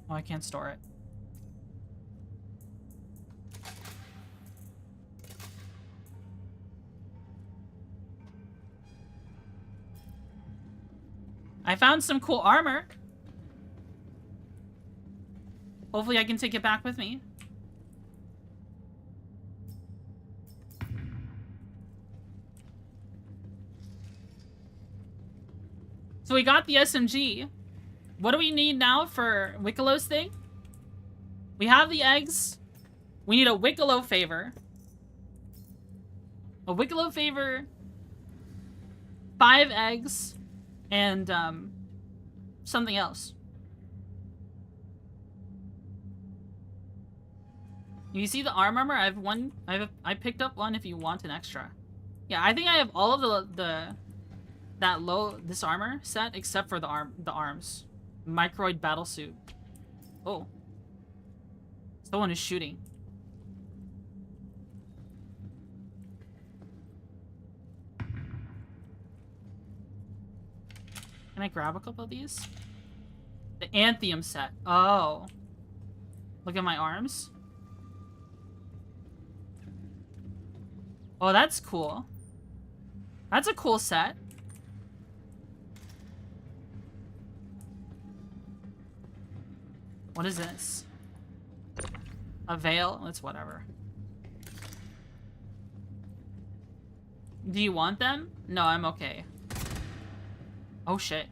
Speaker 1: Oh, I can't store it. I found some cool armor. Hopefully I can take it back with me. So we got the SMG. What do we need now for Wicklo's thing? We have the eggs. We need a Wicklow favor. A Wicklow favor. 5 eggs. And, something else. You see the armor? I have one. I picked up one if you want an extra. Yeah, I think I have all of this armor set except for the arms. Microid battlesuit. Oh. Someone is shooting. Can I grab a couple of these? The Anthium set. Oh. Look at my arms. Oh, that's cool. That's a cool set. What is this? A veil? It's whatever. Do you want them? No, I'm okay. Oh shit.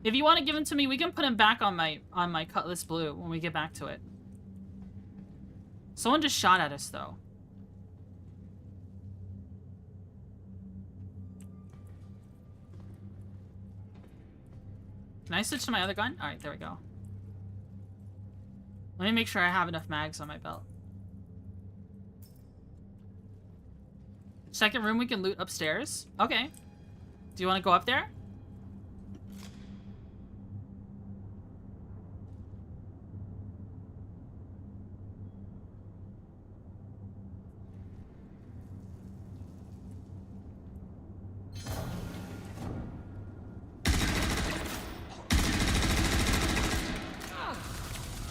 Speaker 1: If you want to give them to me, we can put them back on my Cutlass Blue when we get back to it. Someone just shot at us though. Can I switch to my other gun? Alright, there we go. Let me make sure I have enough mags on my belt. Second room we can loot upstairs. Okay. Do you want to go up there?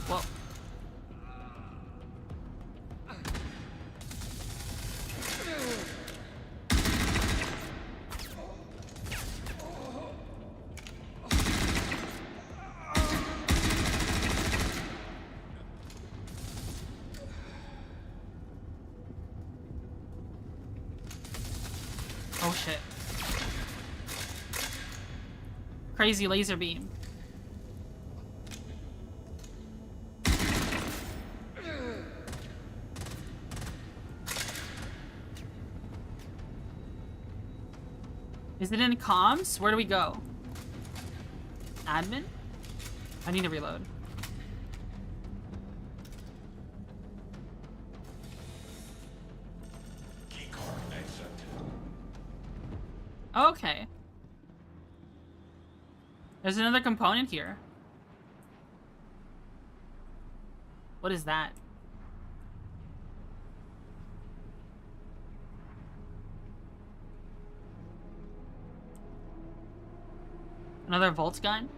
Speaker 1: Whoa. Oh shit. Crazy laser beam. Is it in comms? Where do we go? Admin? I need to reload. Okay. There's another component here. What is that? Another Volt gun?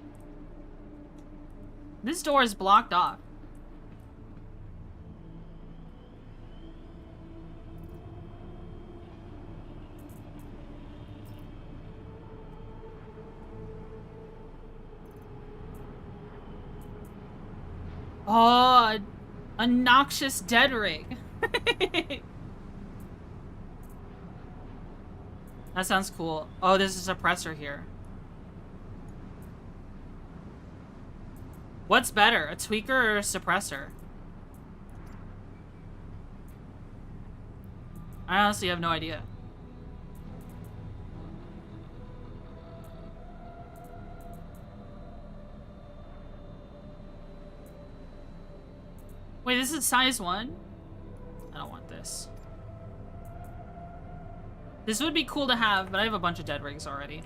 Speaker 1: This door is blocked off. Oh, a noxious dead rig. That sounds cool. Oh, there's a suppressor here. What's better, a tweaker or a suppressor? I honestly have no idea. Wait, this is size 1? I don't want this. This would be cool to have, but I have a bunch of dead rigs already.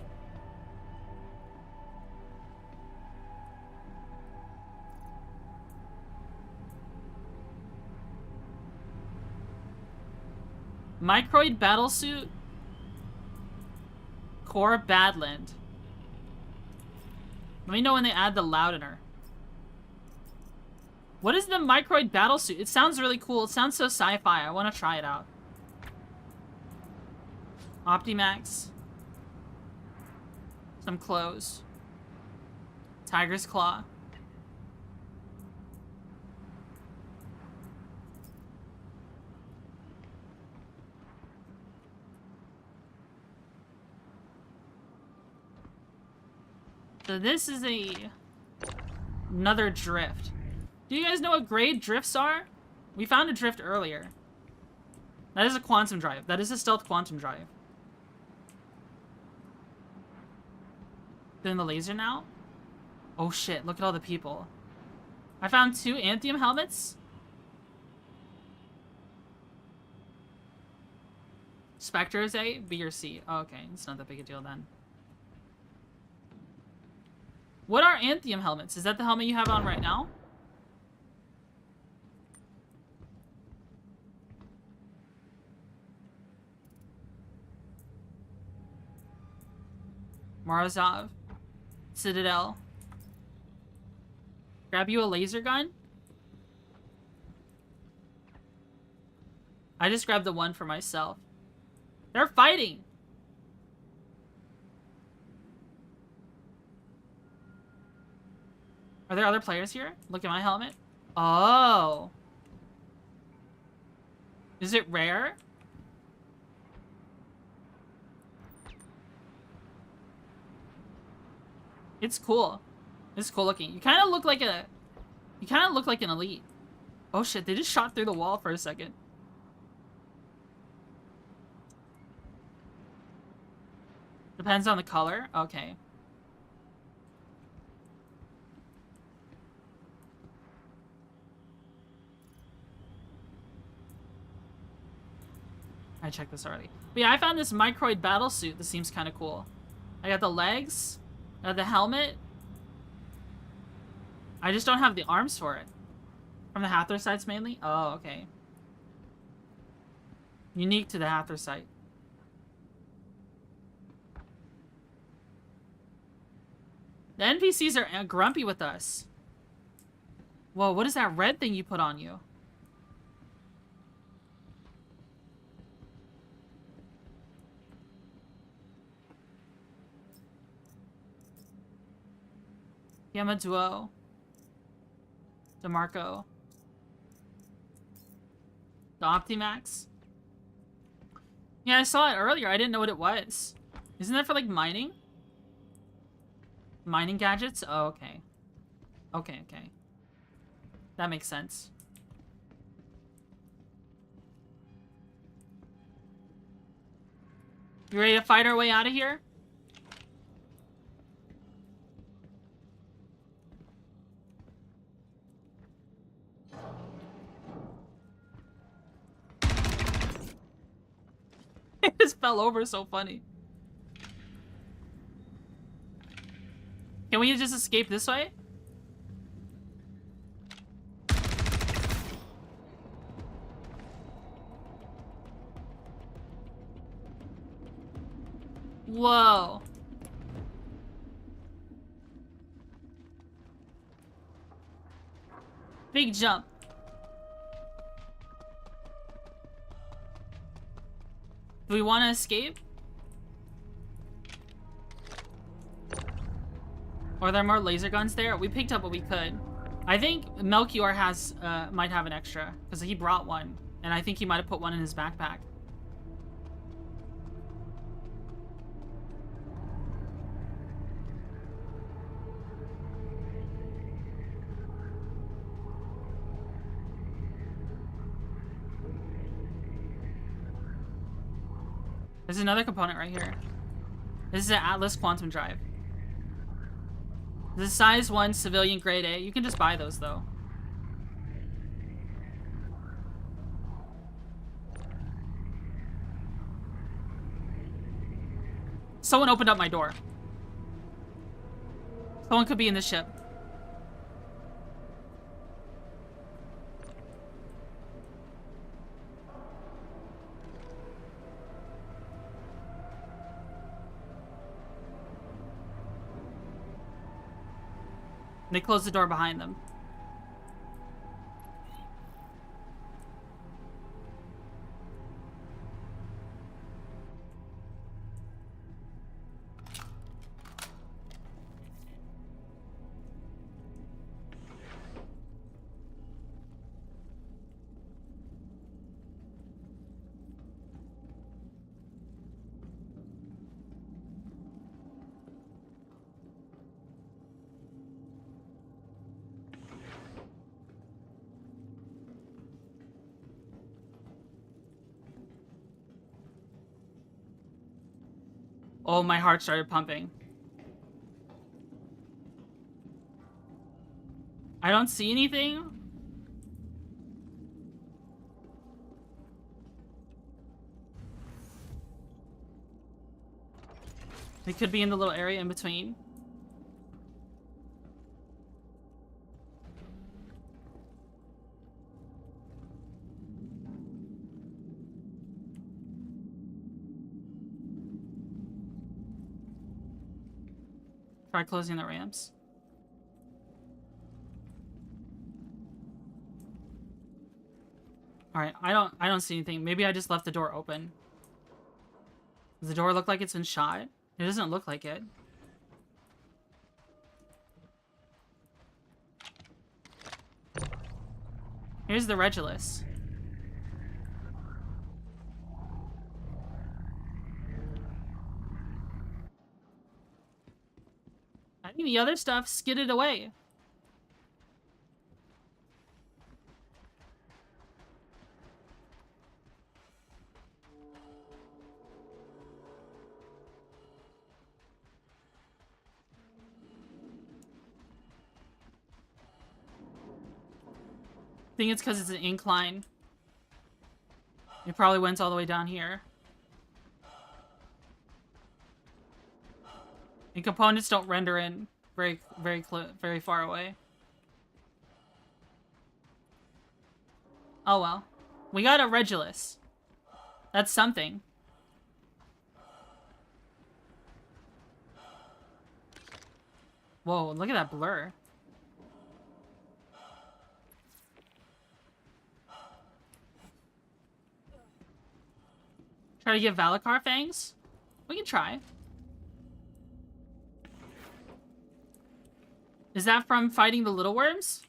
Speaker 1: Microid Battlesuit. Core Badland. Let me know when they add the Loudener. What is the Microid Battlesuit? It sounds really cool. It sounds so sci-fi. I want to try it out. Optimax. Some clothes. Tiger's Claw. So this is another drift. Do you guys know what grade drifts are? We found a drift earlier. That is a quantum drive. That is a stealth quantum drive. Doing the laser now? Oh shit, look at all the people. I found 2 Anthium helmets. Spectre is A, B or C. Oh, okay, it's not that big a deal then. What are Anthium helmets? Is that the helmet you have on right now? Morozov. Citadel. Grab you a laser gun? I just grabbed the one for myself. They're fighting! Are there other players here? Look at my helmet. Oh. Is it rare? It's cool. It's cool looking. You kind of look like a... You kind of look like an elite. Oh shit, they just shot through the wall for a second. Depends on the color? Okay. I checked this already. But yeah, I found this Microid Battlesuit. This seems kind of cool. I got the legs. I got the helmet. I just don't have the arms for it. From the Hathrasites mainly? Oh, okay. Unique to the Hathrasite. The NPCs are grumpy with us. Whoa, what is that red thing you put on you? Gamma Duo. DeMarco. The Optimax. Yeah, I saw it earlier. I didn't know what it was. Isn't that for, like, mining? Mining gadgets? Oh, okay. Okay, okay. That makes sense. You ready to fight our way out of here? It just fell over so funny. Can we just escape this way? Whoa. Big jump. Do we want to escape? Or are there more laser guns there? We picked up what we could. I think Melchior has, might have an extra, because he brought one. And I think he might have put one in his backpack. There's another component right here. This is an Atlas Quantum Drive. This is size 1 civilian grade A. You can just buy those though. Someone opened up my door. Someone could be in the ship. They closed the door behind them. Oh, my heart started pumping. I don't see anything. They could be in the little area in between. Try closing the ramps. All right, I don't see anything. Maybe I just left the door open. Does the door look like it's been shot? It doesn't look like it. Here's the Regulus. I think the other stuff skidded away. I think it's because it's an incline. It probably went all the way down here. And components don't render in very far away. Oh well. We got a Regulus. That's something. Whoa, look at that blur. Try to get Valacar fangs? We can try. Is that from fighting the little worms?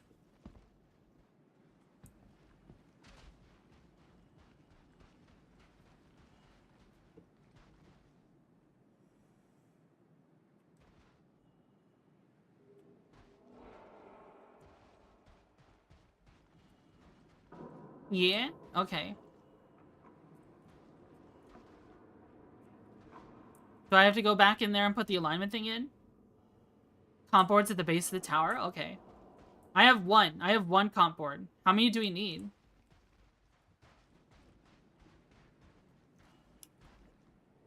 Speaker 1: Yeah? Okay. Do I have to go back in there and put the alignment thing in? Comp boards at the base of the tower? Okay. I have one. I have one comp board. How many do we need?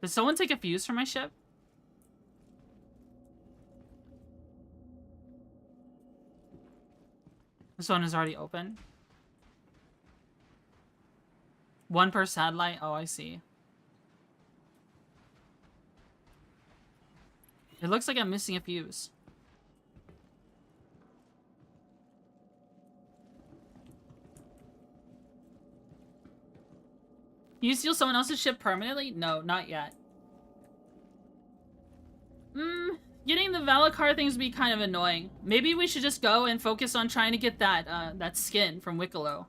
Speaker 1: Did someone take a fuse from my ship? This one is already open. One per satellite? Oh, I see. It looks like I'm missing a fuse. Can you steal someone else's ship permanently? No, not yet. Getting the Valacar things would be kind of annoying. Maybe we should just go and focus on trying to get that that skin from Wicklow.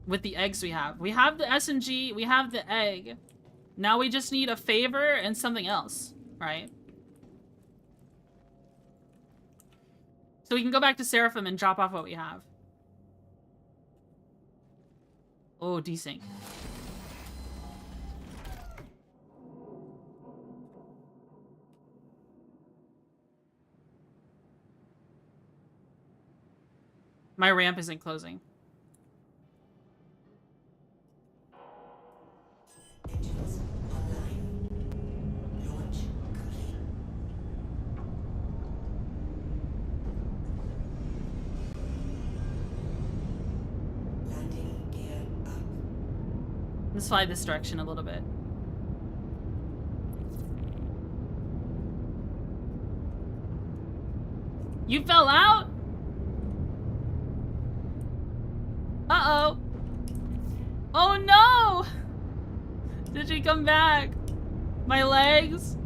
Speaker 1: With the eggs we have. We have the SNG, we have the egg. Now we just need a favor and something else, right? So we can go back to Seraphim and drop off what we have. Oh, desync. My ramp isn't closing.
Speaker 3: Engines online.
Speaker 1: Let's fly this direction a little bit. You fell out? Uh-oh. Oh no! Did she come back? My legs?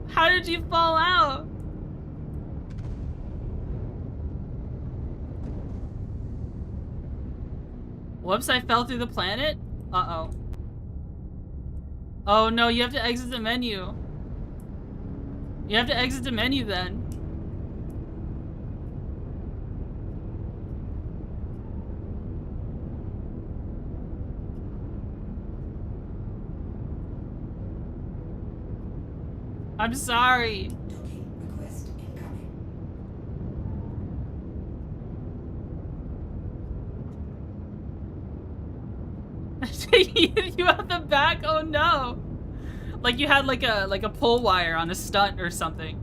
Speaker 1: How did you fall out? Whoops, I fell through the planet? Uh-oh. Oh no, you have to exit the menu. You have to exit the menu then. I'm sorry.
Speaker 3: Docking request incoming.
Speaker 1: You have the back? Oh no. Like you had like a pull wire on a stunt or something.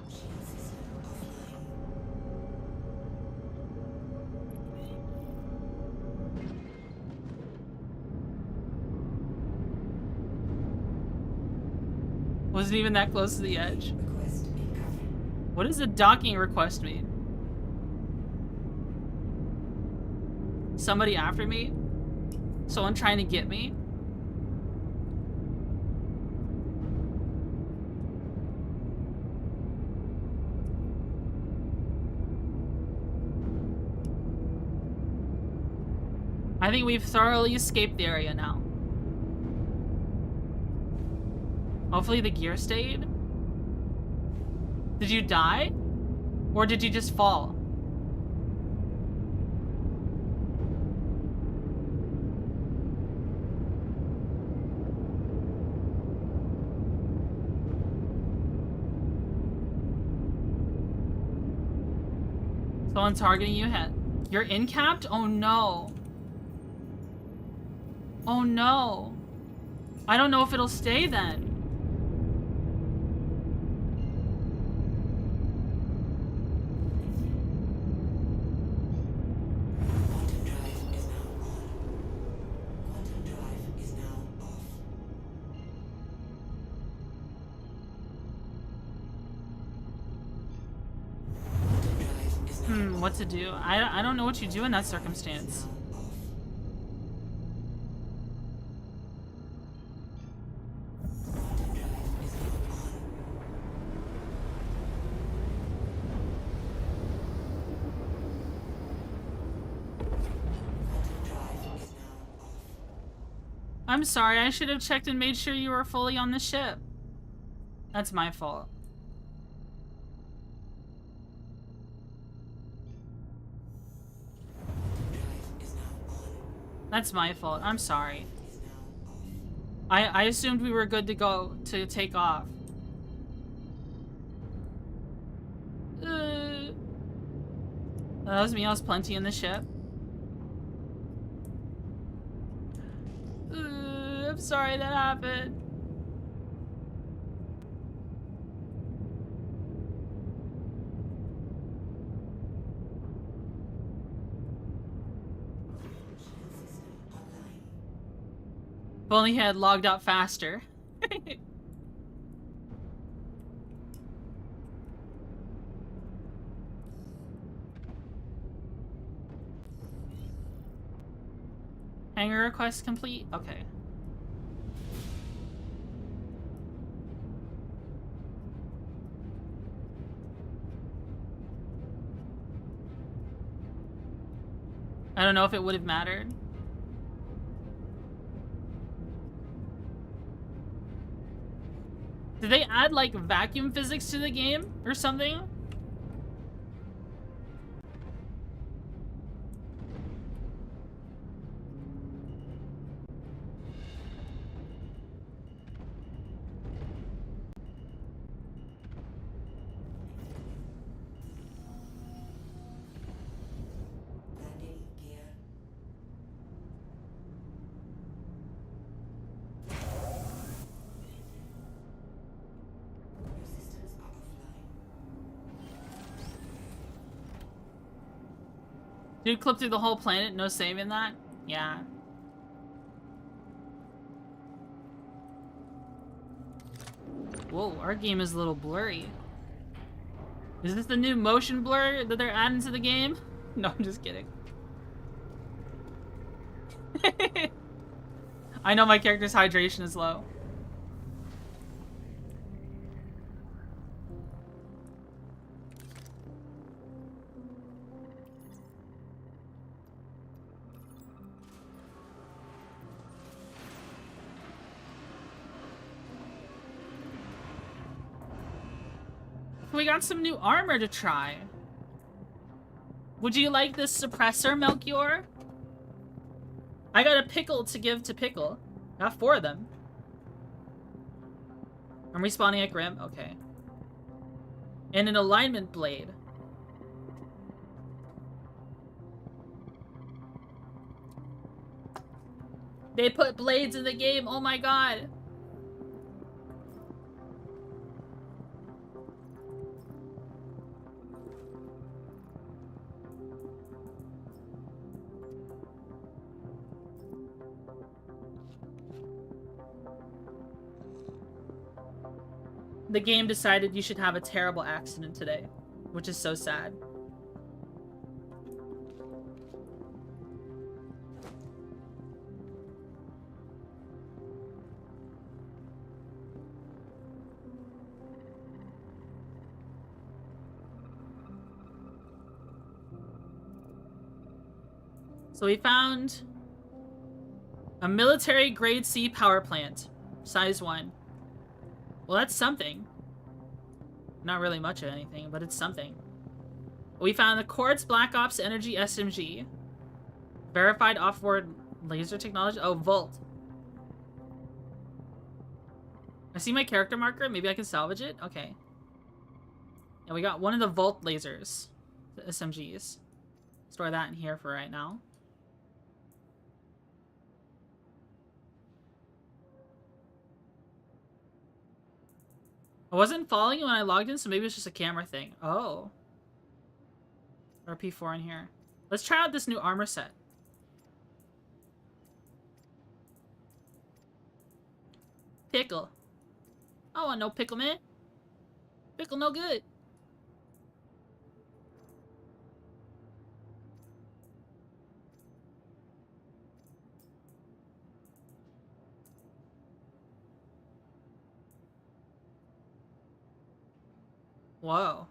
Speaker 3: Shield system offline.
Speaker 1: Wasn't even that close to the edge.
Speaker 3: Request incoming.
Speaker 1: What does a docking request mean? Somebody after me? Someone trying to get me? I think we've thoroughly escaped the area now. Hopefully the gear stayed. Did you die? Or did you just fall? Someone targeting you. You're incapped? Oh no. Oh no. I don't know if it'll stay then.
Speaker 3: Quantum drive is now on. Quantum drive is now off. Quantum drive is now
Speaker 1: What to do? I don't know what you do in that circumstance.
Speaker 3: now off. Quantum drive is now on. Quantum drive is now off.
Speaker 1: I'm sorry, I should have checked and made sure you were fully on the ship. That's my fault.
Speaker 3: Quantum drive is now on.
Speaker 1: That's my fault. I'm sorry.
Speaker 3: Is now off.
Speaker 1: I assumed we were good to go to take off. That was me. I was plenty in the ship. I'm sorry that happened.
Speaker 3: Shield system online.
Speaker 1: If only he had logged out faster. Hangar request complete? Okay. I don't know if it would have mattered. Did they add like vacuum physics to the game or something?
Speaker 3: Landing gear. Your systems are
Speaker 1: Dude, clip through the whole planet, no saving that? Yeah. Whoa, our game is a little blurry. Is this the new motion blur that they're adding to the game? No, I'm just kidding. I know my character's hydration is low. We got some new armor to try. Would you like this suppressor, Melchior? I got a pickle to give to Pickle. Got 4 of them. I'm respawning at Grim? Okay. And an alignment blade. They put blades in the game, oh my god. The game decided you should have a terrible accident today, which is so sad. So we found a military grade C power plant, size 1. Well, that's something. Not really much of anything, but it's something. We found the Quartz Black Ops Energy SMG. Verified offboard laser technology. Oh, Volt. I see my character marker. Maybe I can salvage it? Okay. And we got one of the Volt lasers. The SMGs. Store that in here for right now. I wasn't following you when I logged in, so maybe it's just a camera thing. Oh. RP4 in here. Let's try out this new armor set. Pickle. I want no pickle, man. Pickle no good. Whoa.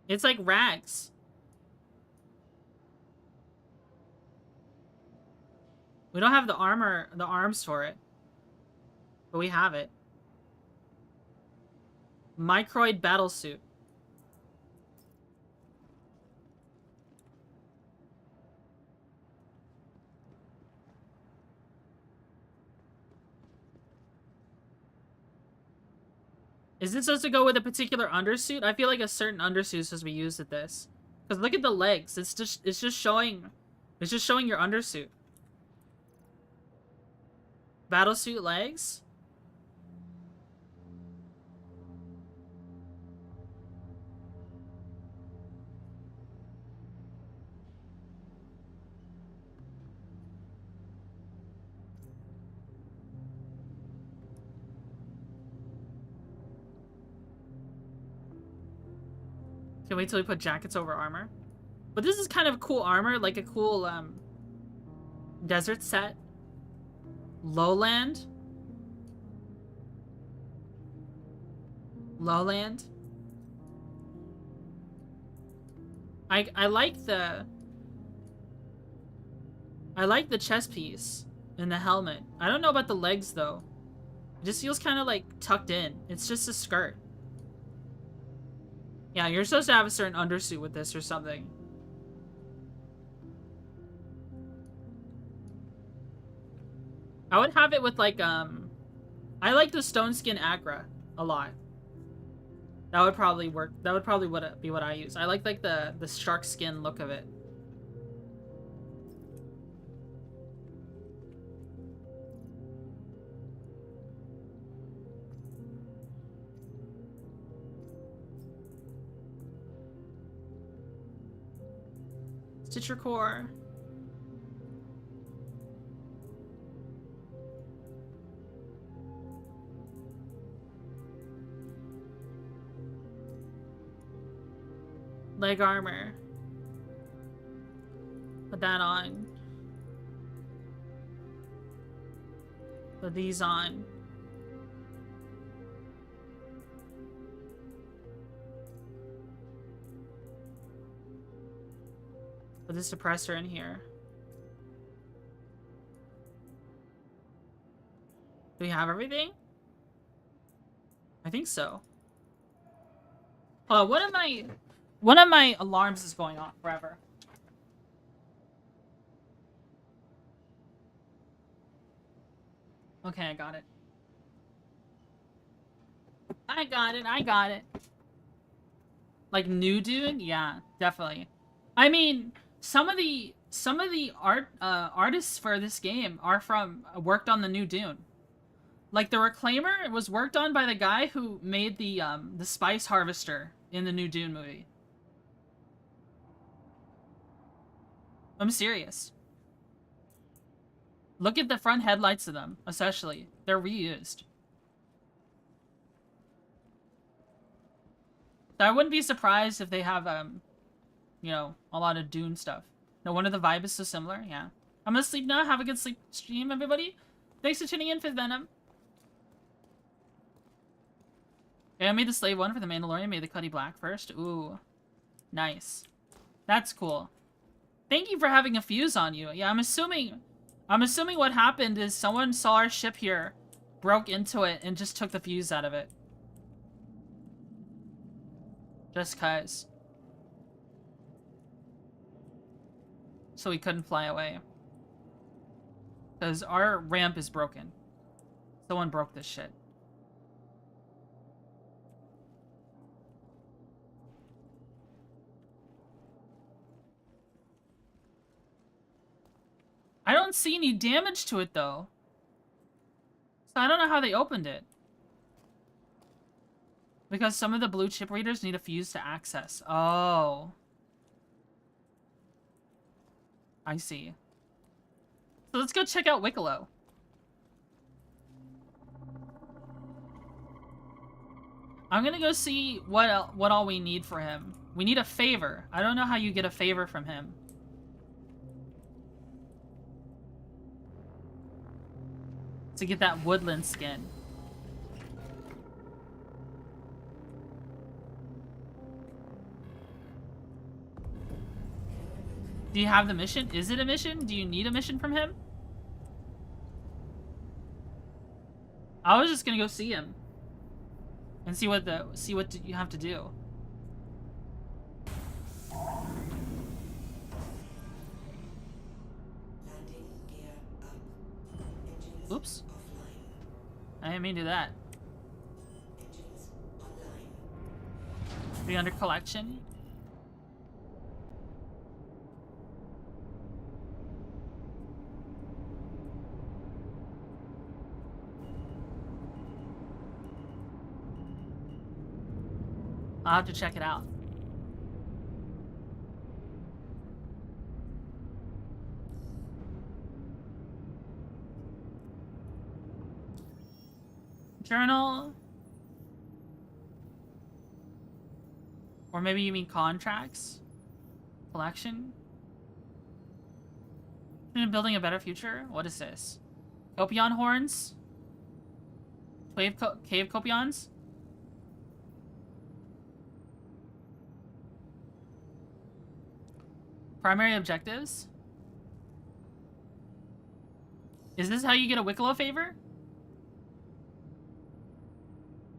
Speaker 1: It's like rags. We don't have the armor, the arms for it. But we have it. Microid battlesuit. Is this supposed to go with a particular undersuit? I feel like a certain undersuit is supposed to be used at this. Because look at the legs. It's just showing your undersuit. Battlesuit legs? Can't wait till we put jackets over armor. But this is kind of cool armor, like a cool desert set. Lowland. Lowland. I like the chest piece and the helmet. I don't know about the legs though. It just feels kind of like tucked in. It's just a skirt. Yeah, you're supposed to have a certain undersuit with this or something. I would have it with like, I like the stone skin Agra a lot. That would probably work. That would probably be what I use. I like the shark skin look of it. Stitcher core. Leg armor. Put that on. Put these on. Put the suppressor in here. Do we have everything? I think so. One of my alarms is going off forever. Okay, I got it. I got it. Like new Dune? Yeah, definitely. I mean, some of the artists for this game are worked on the new Dune. Like the Reclaimer was worked on by the guy who made the Spice Harvester in the new Dune movie. I'm serious. Look at the front headlights of them, especially. They're reused. I wouldn't be surprised if they have, you know, a lot of Dune stuff. No wonder the vibe is so similar, yeah. I'm gonna sleep now. Have a good sleep stream, everybody. Thanks for tuning in for Venom. Yeah, I made the slave one for the Mandalorian. Made the Cuddy Black first. Ooh. Nice. That's cool. Thank you for having a fuse on you. Yeah, I'm assuming what happened is someone saw our ship here, broke into it, and just took the fuse out of it. Just cause. So we couldn't fly away. Because our ramp is broken. Someone broke this shit. I don't see any damage to it, though. So I don't know how they opened it. Because some of the blue chip readers need a fuse to access. Oh. I see. So let's go check out Wicklow. I'm gonna go see what all we need for him. We need a favor. I don't know how you get a favor from him. To get that woodland skin. Do you have the mission? Is it a mission? Do you need a mission from him? I was just gonna go see him. And see what you have to do. Oops. I didn't mean to do that. Be under collection. I'll have to check it out. Journal. Or maybe you mean contracts? Collection? Building a better future? What is this? Copion horns? Cave copions? Primary objectives? Is this how you get a Wicklow favor?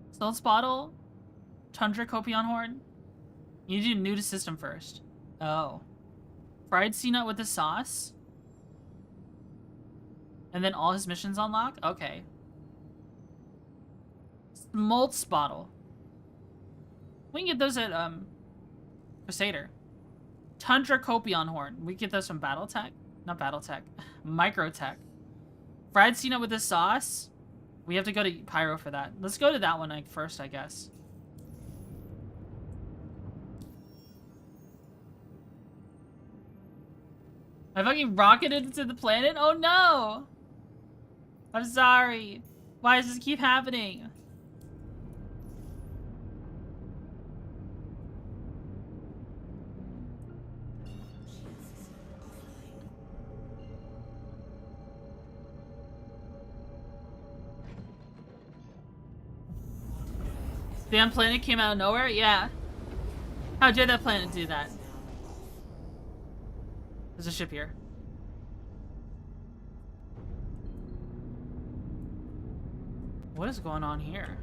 Speaker 1: Salts bottle? Tundra copion horn? You need to do new to system first. Oh. Fried sea nut with the sauce? And then all his missions unlock? Okay. Maltz bottle. We can get those at, Crusader. Tundra copion horn. We get those from Battletech? Not Battletech. Microtech. Fried sea nut with the sauce? We have to go to Pyro for that. Let's go to that one first, I guess. I fucking rocketed into the planet? Oh no! I'm sorry. Why does this keep happening? Damn planet came out of nowhere? Yeah. How did that planet do that? There's a ship here. What is going on here?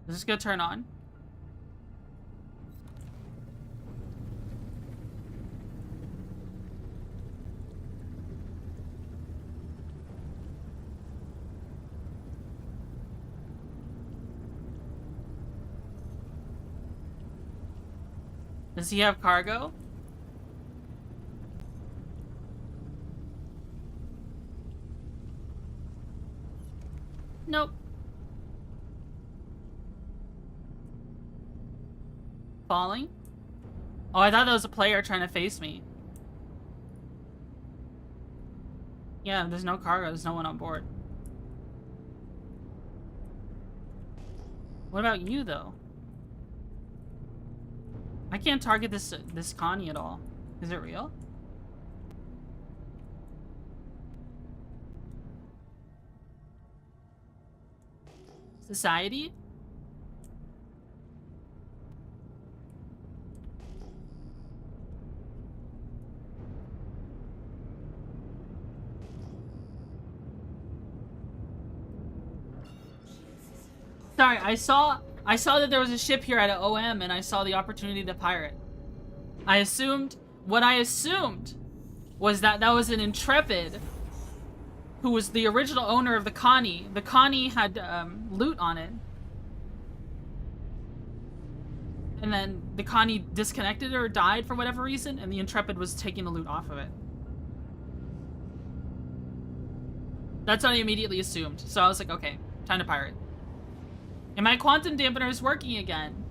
Speaker 1: Is this gonna turn on? Does he have cargo? Nope. Falling? Oh, I thought that was a player trying to face me. Yeah, there's no cargo. There's no one on board. What about you, though? I can't target this Connie at all. Is it real? Society? Sorry, I saw that there was a ship here at an OM and I saw the opportunity to pirate. What I assumed was that that was an Intrepid who was the original owner of the Connie. The Connie had loot on it. And then the Connie disconnected or died for whatever reason, and the Intrepid was taking the loot off of it. That's what I immediately assumed. So I was like, okay, time to pirate. And my quantum dampener is working again.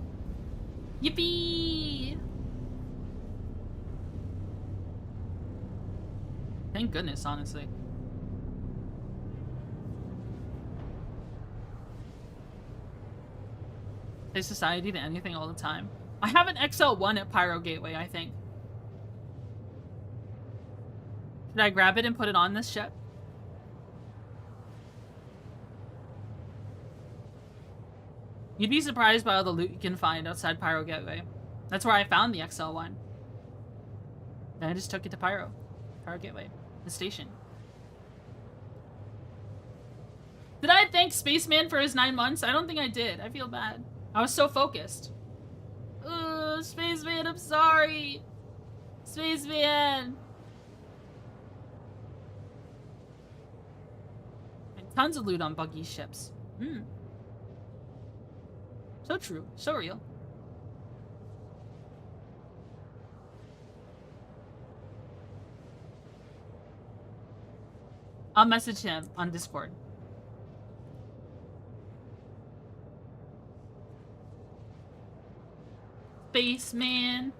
Speaker 1: Yippee! Thank goodness, honestly. Say society to anything all the time. I have an XL1 at Pyro Gateway, I think. Should I grab it and put it on this ship? You'd be surprised by all the loot you can find outside Pyro Gateway. That's where I found the XL1. Then I just took it to Pyro Gateway, the station. Did I thank Spaceman for his 9 months? I don't think I did. I feel bad. I was so focused. Ugh, Spaceman, I'm sorry. Spaceman. And tons of loot on buggy ships. Hmm. So true. So real. I'll message him on Discord. Spaceman.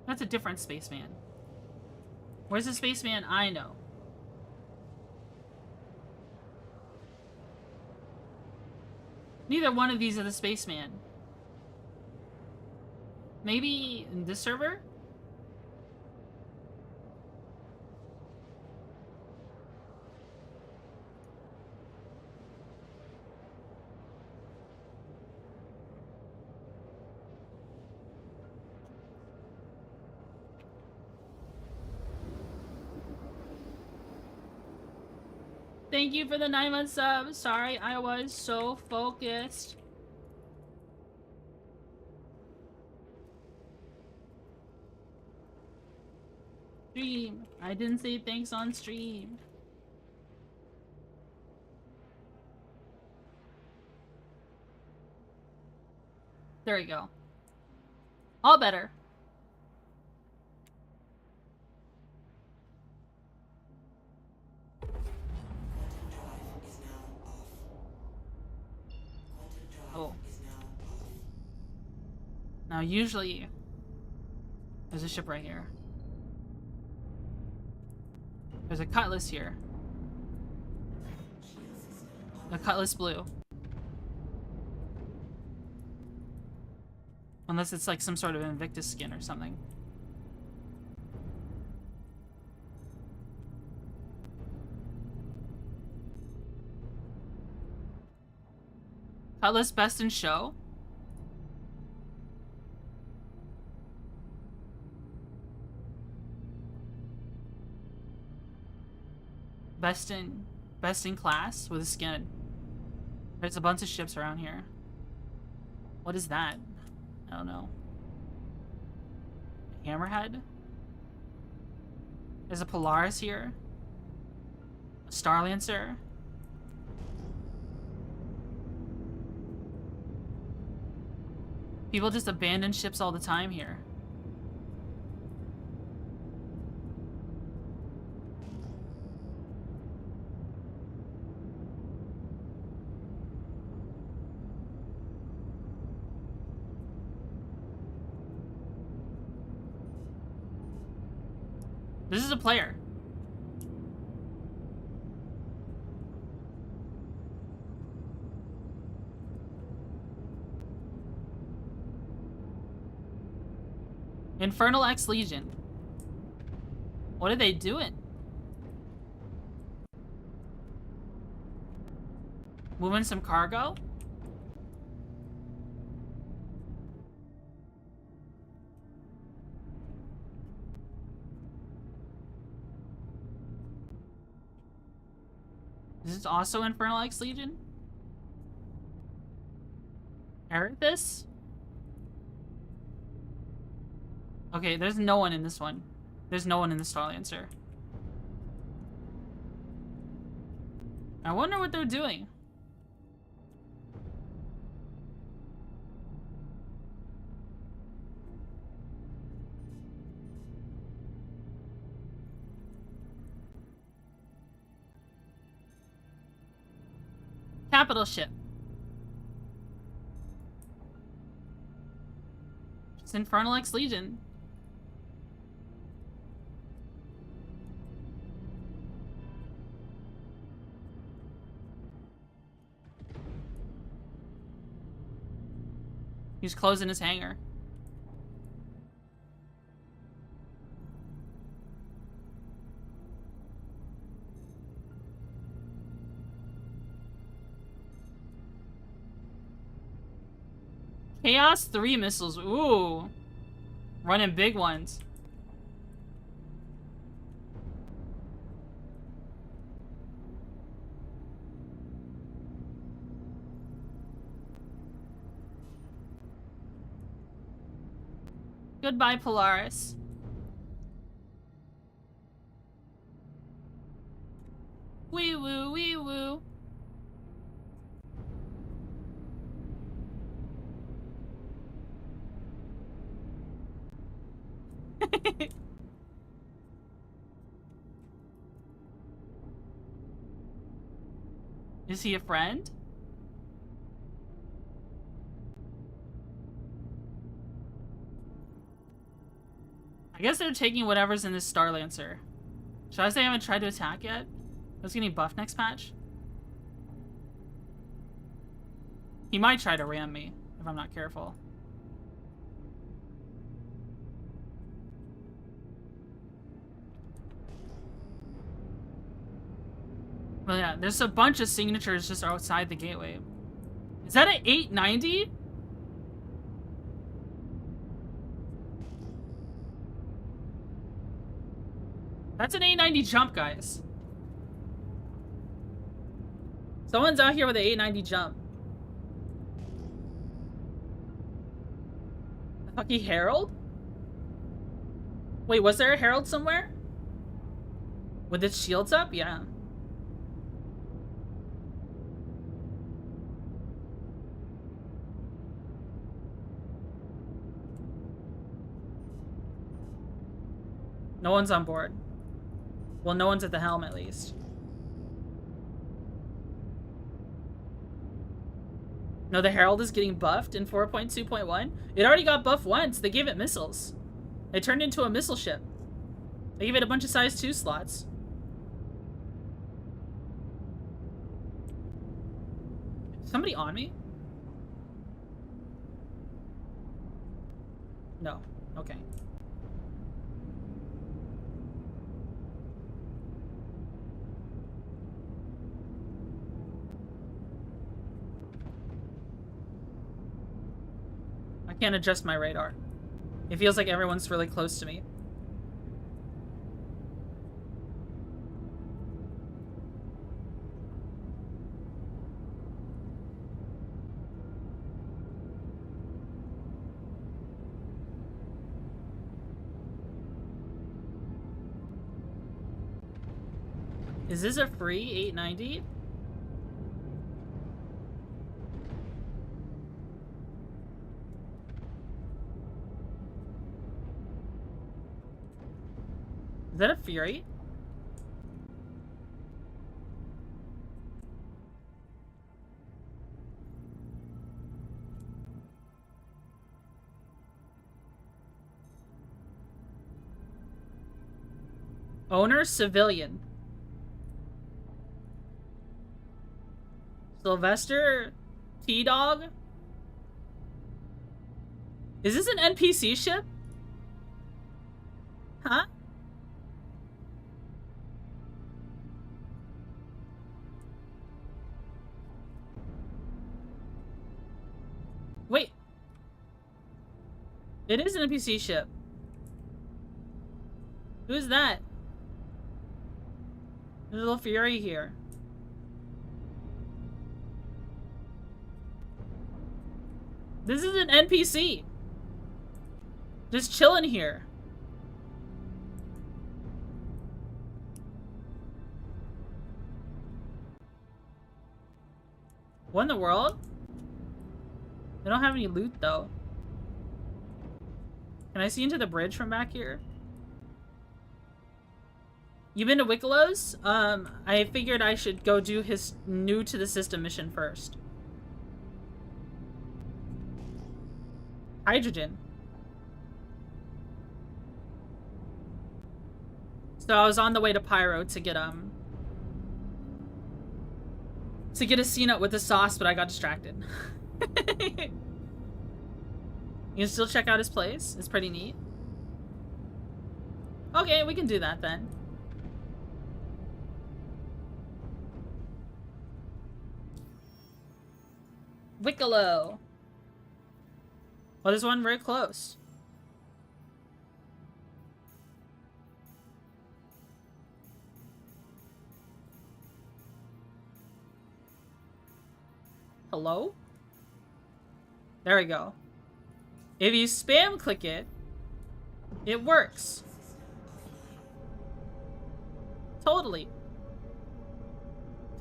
Speaker 1: That's a different spaceman. Where's the spaceman I know? Neither one of these are the spaceman. Maybe in this server? Thank you for the 9-month sub. Sorry, I was so focused. Stream. I didn't say thanks on stream. There we go. All better. Oh. Now usually there's a ship right here. There's a cutlass here. A cutlass blue. Unless it's like some sort of Invictus skin or something. Cutlass best in show? Best in class with a skin. There's a bunch of ships around here. What is that? I don't know. Hammerhead? There's a Polaris here. A Starlancer. People just abandon ships all the time here. This is a player. Infernal X Legion. What are they doing? Moving some cargo? Is this also Infernal X Legion? Erithus? Okay, there's no one in this one. There's no one in the Starlancer. I wonder what they're doing. Capital ship. It's Infernal X Legion. He's closing his hangar. Chaos 3 missiles. Ooh. Running big ones. Goodbye, Polaris. Wee woo, wee woo. Is he a friend? I guess they're taking whatever's in this Starlancer. Should I say I haven't tried to attack yet? That's getting buffed next patch. He might try to ram me if I'm not careful. Well, yeah, there's a bunch of signatures just outside the gateway. Is that an 890? That's an 890 jump, guys. Someone's out here with an 890 jump. The fucking Herald? Wait, was there a Herald somewhere? With its shields up? Yeah. No one's on board. Well, no one's at the helm, at least. No, the Herald is getting buffed in 4.2.1. It already got buffed once. They gave it missiles. It turned into a missile ship. They gave it a bunch of size 2 slots. Somebody on me? No. Okay. I can't adjust my radar. It feels like everyone's really close to me. Is this a free 890? Is that a Fury? Owner civilian. Sylvester T-Dog? Is this an NPC ship? Huh? Wait. It is an NPC ship. Who's that? There's a little Fury here. This is an NPC. Just chilling here. What in the world? They don't have any loot though. Can I see into the bridge from back here? You been to Wicklow's? I figured I should go do his new to the system mission first. Hydrogen. So I was on the way to Pyro to get a C-nut with the sauce, but I got distracted. You can still check out his place. It's pretty neat. Okay, we can do that then. Wicklow. Well, there's one very close. Hello? There we go. If you spam click it, it works. Totally.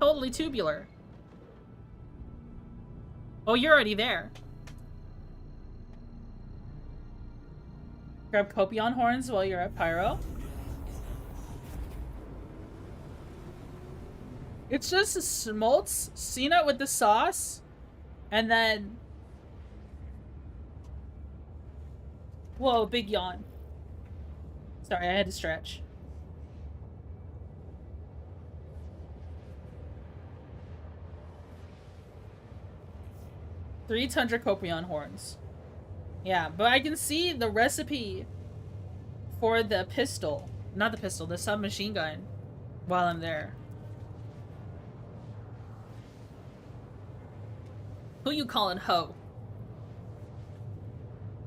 Speaker 1: Totally tubular. Oh, you're already there. Grab Copion horns while you're at Pyro. It's just a smoltz C-nut with the sauce, and then... Whoa, big yawn. Sorry, I had to stretch. Three Tundra Copion horns. Yeah, but I can see the recipe for the pistol. Not the pistol, the submachine gun while I'm there. Who you calling ho?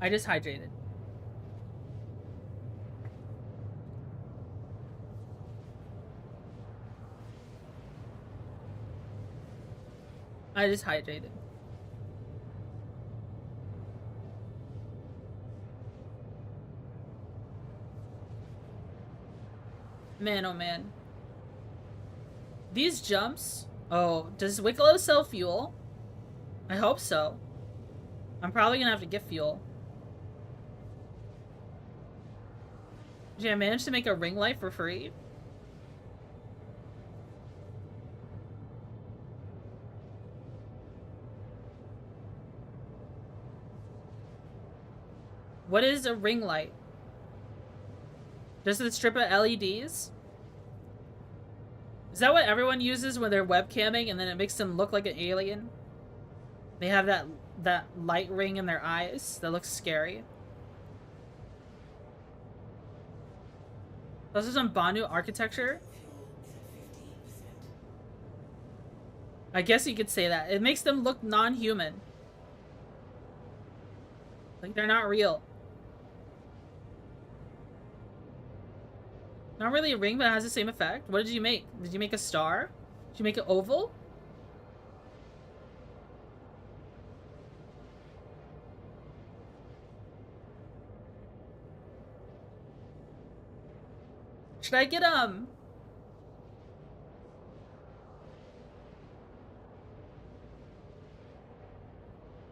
Speaker 1: I just hydrated. I just hydrated. Man, oh man. These jumps... Oh, does Wicklow sell fuel? I hope so. I'm probably gonna have to get fuel. Did I manage to make a ring light for free? What is a ring light? Does it strip of LEDs? Is that what everyone uses when they're webcamming and then it makes them look like an alien? They have that light ring in their eyes that looks scary. This is on Banu architecture. I guess you could say that. It makes them look non-human. Like they're not real. Not really a ring, but it has the same effect. What did you make? Did you make a star? Did you make an oval? Should I get,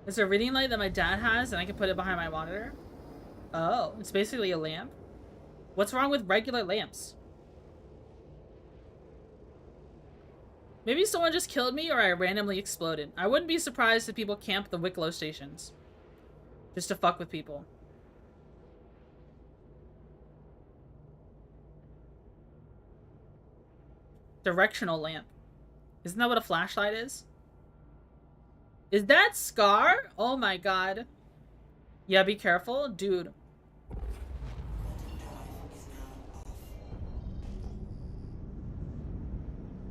Speaker 1: There's a reading light that my dad has, and I can put it behind my monitor? Oh, it's basically a lamp. What's wrong with regular lamps? Maybe someone just killed me or I randomly exploded. I wouldn't be surprised if people camp the Wicklow stations. Just to fuck with people. Directional lamp. Isn't that what a flashlight is? Is that Scar? Oh my god. Yeah, be careful. Dude.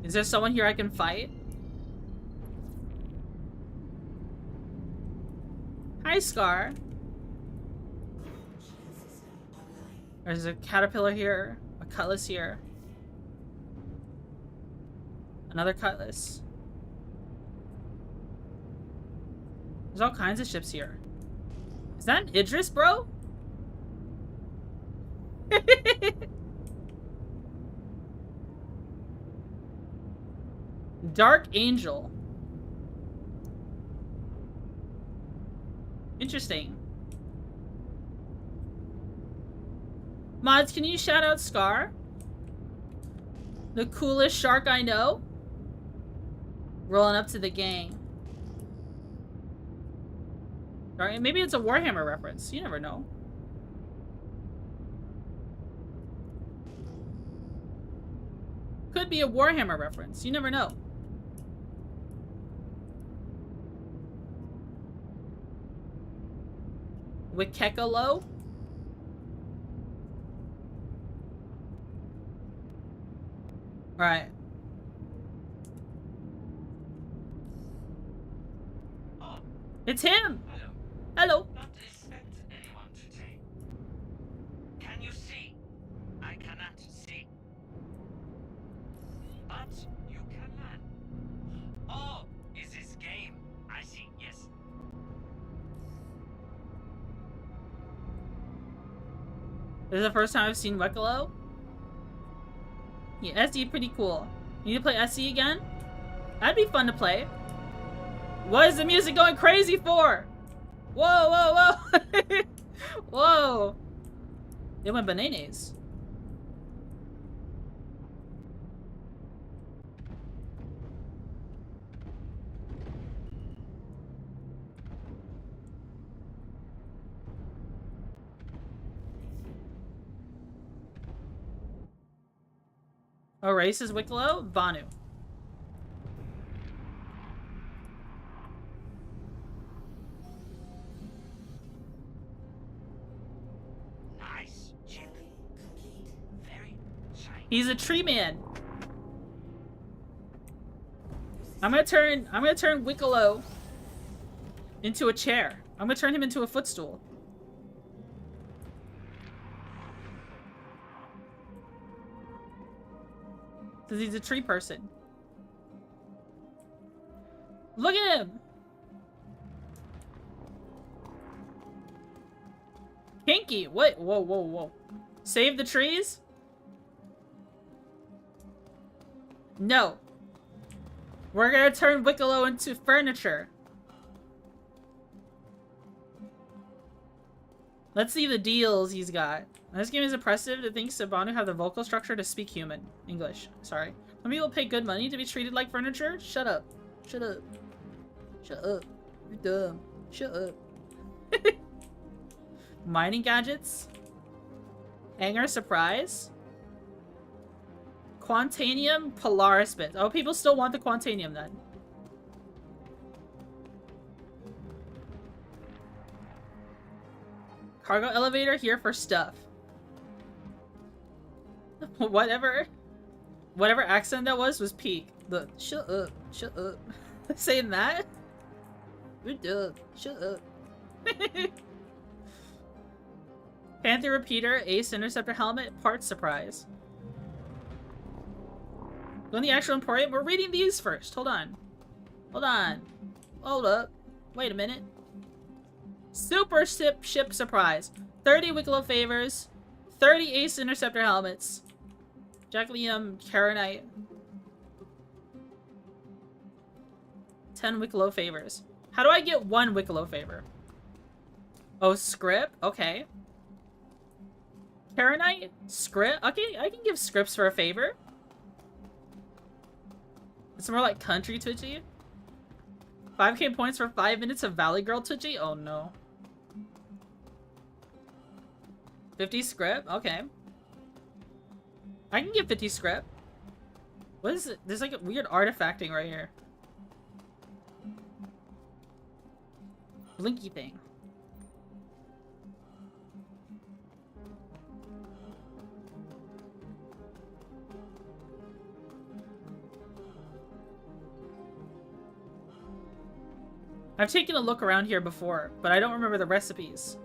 Speaker 1: Is there someone here I can fight? Hi, Scar. There's a caterpillar here, a cutlass here. Another cutlass. There's all kinds of ships here. Is that an Idris, bro? Dark Angel. Interesting. Mods, can you shout out Scar? The coolest shark I know? Rolling up to the gang. Alright, maybe it's a Warhammer reference. You never know. Could be a Warhammer reference. You never know. Wikekalo? Alright. It's him! Hello.
Speaker 5: Not expect anyone today. Can you see? I cannot see. But you can learn. Oh, is this game? I see, yes.
Speaker 1: This is the first time I've seen Wicklow. Yeah, SE pretty cool. You need to play SE again? That'd be fun to play. What is the music going crazy for? Whoa, whoa, whoa! Whoa! They went bananas. Oh, race is Wicklow? Banu.
Speaker 5: Nice chip. Complete. Very shiny.
Speaker 1: He's a tree man. I'm gonna turn Wicklow into a chair. I'm gonna turn him into a footstool. Because he's a tree person. Look at him! Kinky! What? Whoa, whoa, whoa. Save the trees? No. We're gonna turn Wicklow into furniture. Let's see the deals he's got. This game is impressive. It thinks Sabanu have the vocal structure to speak human. English. Sorry. Some people pay good money to be treated like furniture? Shut up. Shut up. Shut up. You're dumb. Shut up. Mining gadgets? Anger surprise? Quantanium Polaris bits. Oh, people still want the Quantanium then. Cargo elevator here for stuff. Whatever accent that was peak. The shut up, shut up. Saying that? You're dumb. Shut up. Panther repeater, Ace interceptor helmet, parts surprise. Go in the actual Emporium. We're reading these first. Hold on. Hold on. Hold up. Wait a minute. Super ship surprise. 30 Wicklow favors. 30 Ace interceptor helmets. Jacqueline Karenite. 10 Wicklow favors. How do I get 1 Wicklow favor? Oh, script? Okay. Karenite? Script? Okay, I can give scripts for a favor. It's more like country Twitchy. 5k points for 5 minutes of Valley Girl Twitchy? Oh no. 50 script? Okay. I can get 50 script. What is it? There's like a weird artifacting right here. Blinky thing. I've taken a look around here before, but I don't remember the recipes.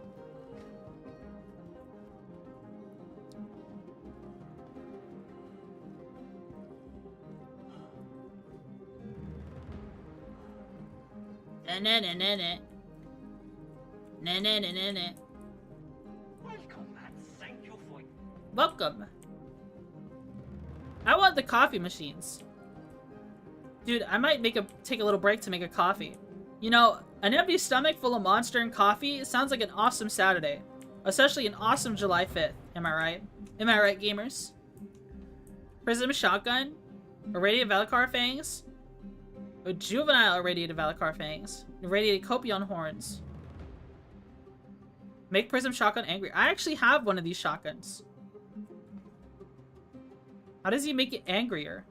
Speaker 1: Na-na-na-na-na. Na-na-na-na-na.
Speaker 5: Welcome and thank you for...
Speaker 1: Welcome. I want the coffee machines. Dude, I might take a little break to make a coffee. You know, an empty stomach full of Monster and coffee sounds like an awesome Saturday. Especially an awesome July 5th. Am I right? Am I right, gamers? Prism shotgun? Irradiated Valacar fangs? A juvenile irradiated Valacar fangs. Irradiated Copion horns. Make Prism shotgun angry. I actually have one of these shotguns. How does he make it angrier?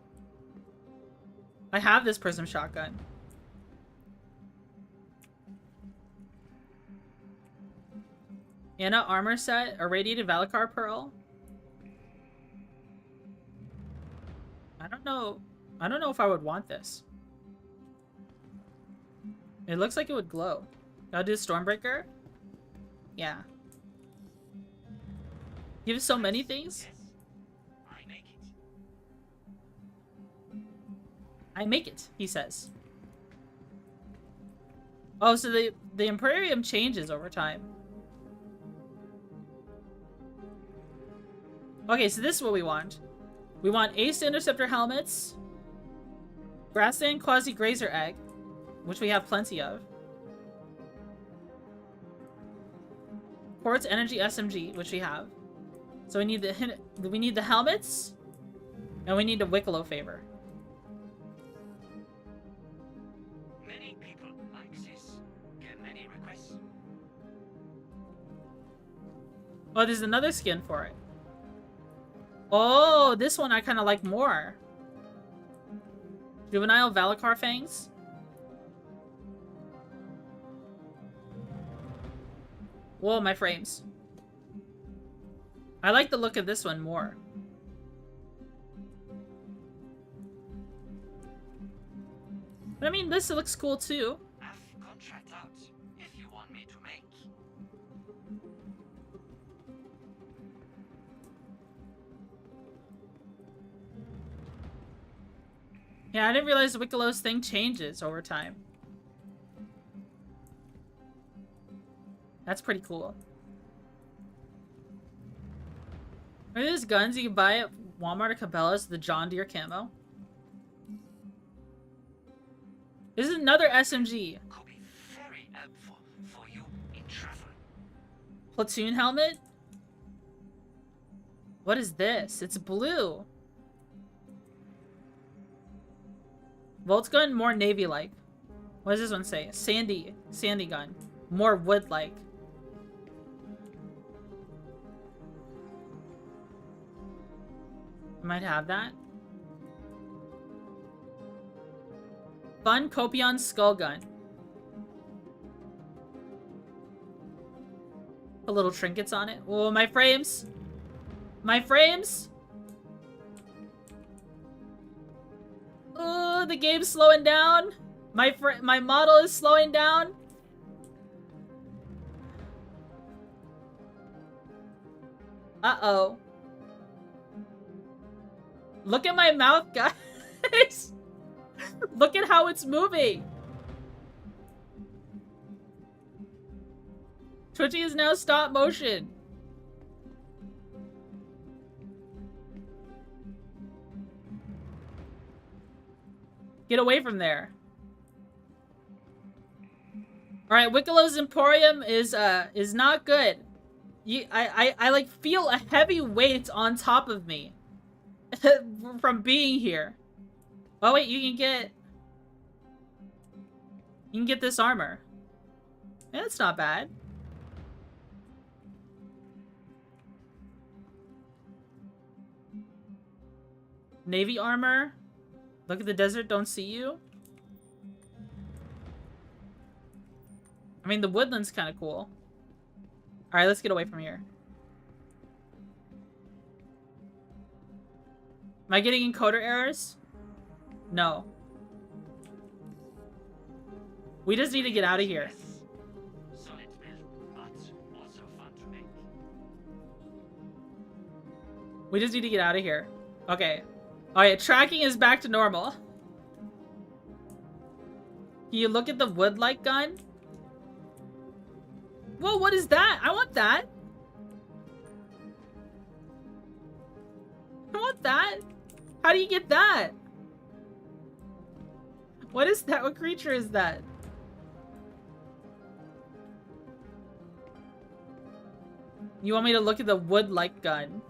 Speaker 1: I have this Prism shotgun. Anna armor set, irradiated Valacar pearl. I don't know if I would want this. It looks like it would glow. Gotta do Stormbreaker? Yeah. You have so many things?
Speaker 5: Yes, I make it.
Speaker 1: I make it, he says. Oh, so the Imperium changes over time. Okay, so this is what we want. We want Ace Interceptor helmets, Grassland Quasi-Grazer egg, which we have plenty of, Quartz Energy SMG, which we have. So we need the helmets, and we need the Wicklow favor.
Speaker 5: Many people like this. Get many requests.
Speaker 1: Oh, there's another skin for it. Oh, this one I kind of like more. Juvenile Valacar fangs. Whoa, my frames. I like the look of this one more. But I mean, this looks cool too.
Speaker 5: Have contract out if you want me to make.
Speaker 1: Yeah, I didn't realize the Wickelow's thing changes over time. That's pretty cool. Are these guns you can buy at Walmart or Cabela's, the John Deere camo? This is another SMG.
Speaker 5: Could be very helpful for you in travel.
Speaker 1: Platoon helmet? What is this? It's blue. Volt gun, more navy-like. What does this one say? Sandy gun. More wood-like. I might have that. Fun Copion skull gun. A little trinkets on it. Oh, my frames! My frames! Oh, the game's slowing down. My model is slowing down. Uh-oh. Look at my mouth, guys. Look at how it's moving. Twitchy is now stop motion. Get away from there. All right, Wicklo's Emporium is not good. I like feel a heavy weight on top of me from being here. Oh wait, you can get this armor. Yeah, that's not bad. Navy armor. Look at the desert, don't see you. I mean, the woodland's kind of cool. Alright, let's get away from here. Am I getting encoder errors? No. We just need to get out of here.
Speaker 5: Solid build, but also fun to make.
Speaker 1: We just need to get out of here. Okay. Alright, tracking is back to normal. Can you look at the wood-like gun? Whoa, what is that? I want that. I want that. How do you get that? What is that? What creature is that? You want me to look at the wood-like gun?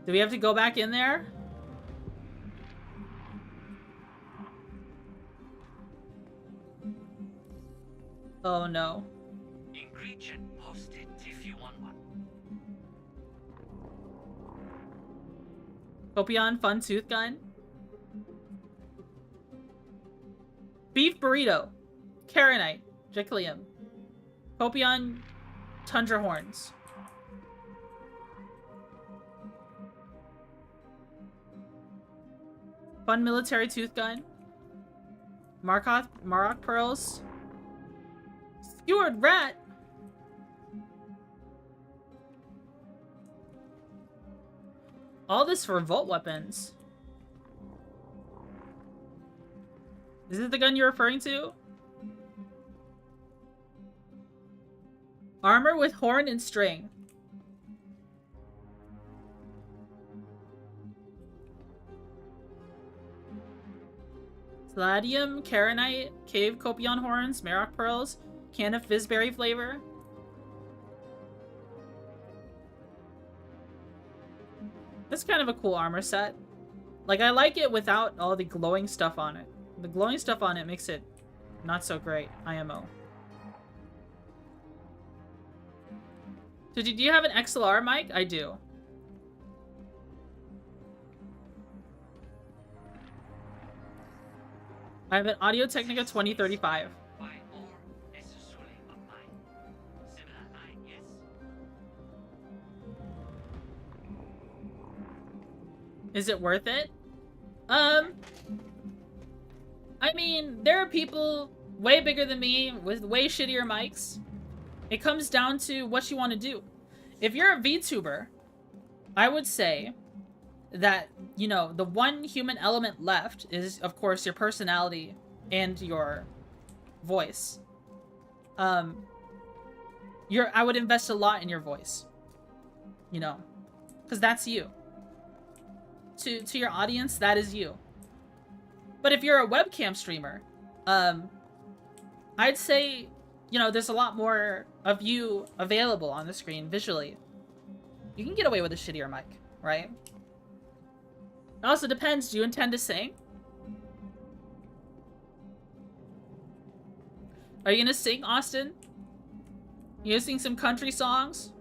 Speaker 1: Do we have to go back in there? Oh no.
Speaker 5: Ingredient posted if you want one.
Speaker 1: Copion fun tooth gun. Beef burrito. Karenite. Jacquelium. Copion tundra horns. Fun military tooth gun. Marok pearls. Skewered rat. All this for Volt weapons. Is it the gun you're referring to? Armor with horn and string. Sladium, Karenite, Cave Copion horns, Marok pearls, can of fizzberry flavor. That's kind of a cool armor set. Like, I like it without all the glowing stuff on it. The glowing stuff on it makes it not so great. IMO. So, do you have an XLR mic? I do. I have an Audio-Technica 2035.
Speaker 5: Why or necessarily of mine? Similar line, yes.
Speaker 1: Is it worth it? I mean, there are people way bigger than me with way shittier mics. It comes down to what you want to do. If you're a VTuber, I would say that, you know, the one human element left is, of course, your personality and your voice. I would invest a lot in your voice. You know, because that's you. To your audience, that is you. But if you're a webcam streamer, I'd say you know, there's a lot more of you available on the screen visually. You can get away with a shittier mic, right? It also depends. Do you intend to sing? Are you gonna sing, Austin? You gonna sing some country songs?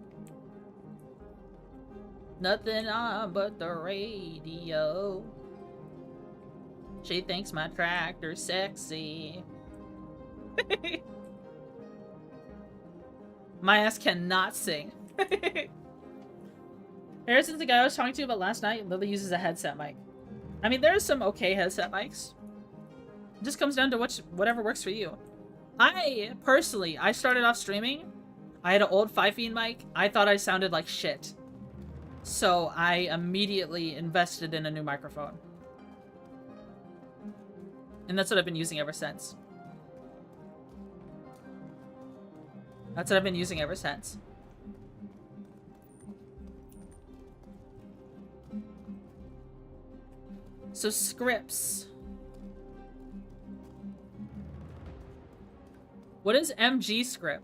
Speaker 1: Nothing on but the radio. She thinks my tractor's sexy. My ass cannot sing. Harrison's the guy I was talking to about last night. Lily uses a headset mic. I mean, there's some okay headset mics. It just comes down to whatever works for you. Personally, I started off streaming. I had an old Fifian mic. I thought I sounded like shit. So I immediately invested in a new microphone. And that's what I've been using ever since. That's what I've been using ever since. So scripts. What is MG script?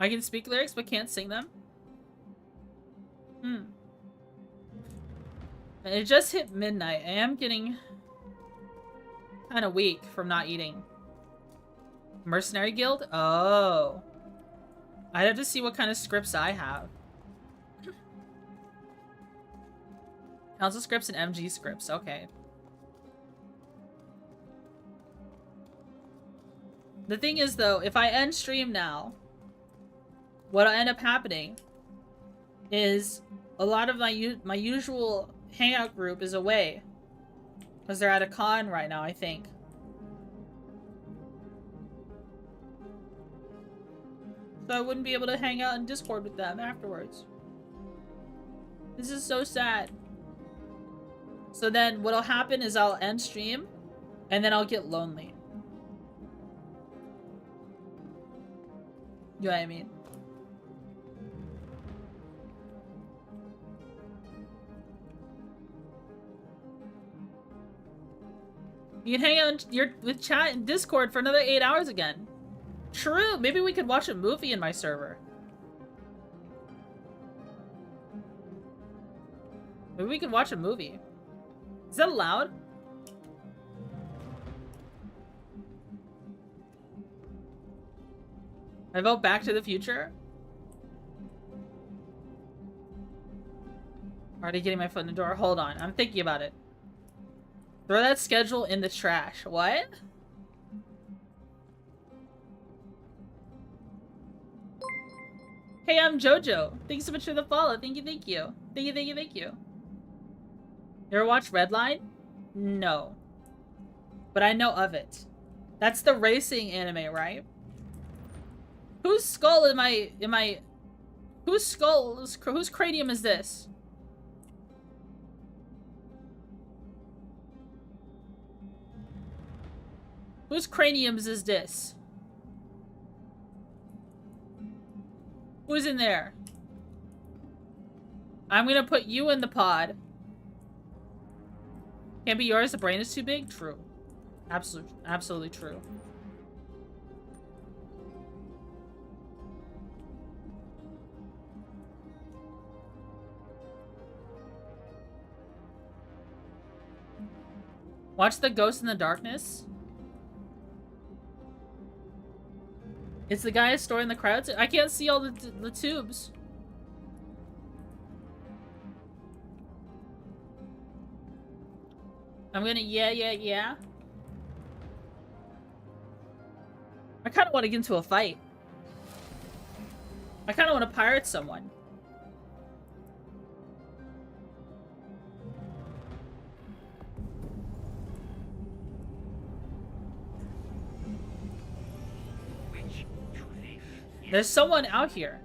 Speaker 1: I can speak lyrics but can't sing them? It just hit midnight. I am getting kind of weak from not eating. Mercenary Guild? Oh. I'd have to see what kind of scripts I have. Council scripts and MG scripts. Okay. The thing is, though, if I end stream now, what'll end up happening is a lot of my usual hangout group is away. Because they're at a con right now, I think. So I wouldn't be able to hang out in Discord with them afterwards. This is so sad. So then what'll happen is I'll end stream, and then I'll get lonely. You know what I mean? You can hang out with chat in Discord for another 8 hours again. True, maybe we could watch a movie in my server. Maybe we could watch a movie. Is that allowed? I vote Back to the Future. Already getting my foot in the door. Hold on, I'm thinking about it. Throw that schedule in the trash. What? Hey, I'm Jojo. Thanks so much for the follow. Thank you, thank you. Thank you, thank you, thank you. You ever watch Redline? No. But I know of it. That's the racing anime, right? Whose skull whose cranium is this? Whose craniums is this? Who's in there? I'm gonna put you in the pod. Can't be yours, the brain is too big? True. Absolutely true. Watch The Ghost in the Darkness. It's the guy storing the crowds. I can't see all the tubes. I'm gonna yeah. I kind of want to get into a fight. I kind of want to pirate someone. There's someone out here.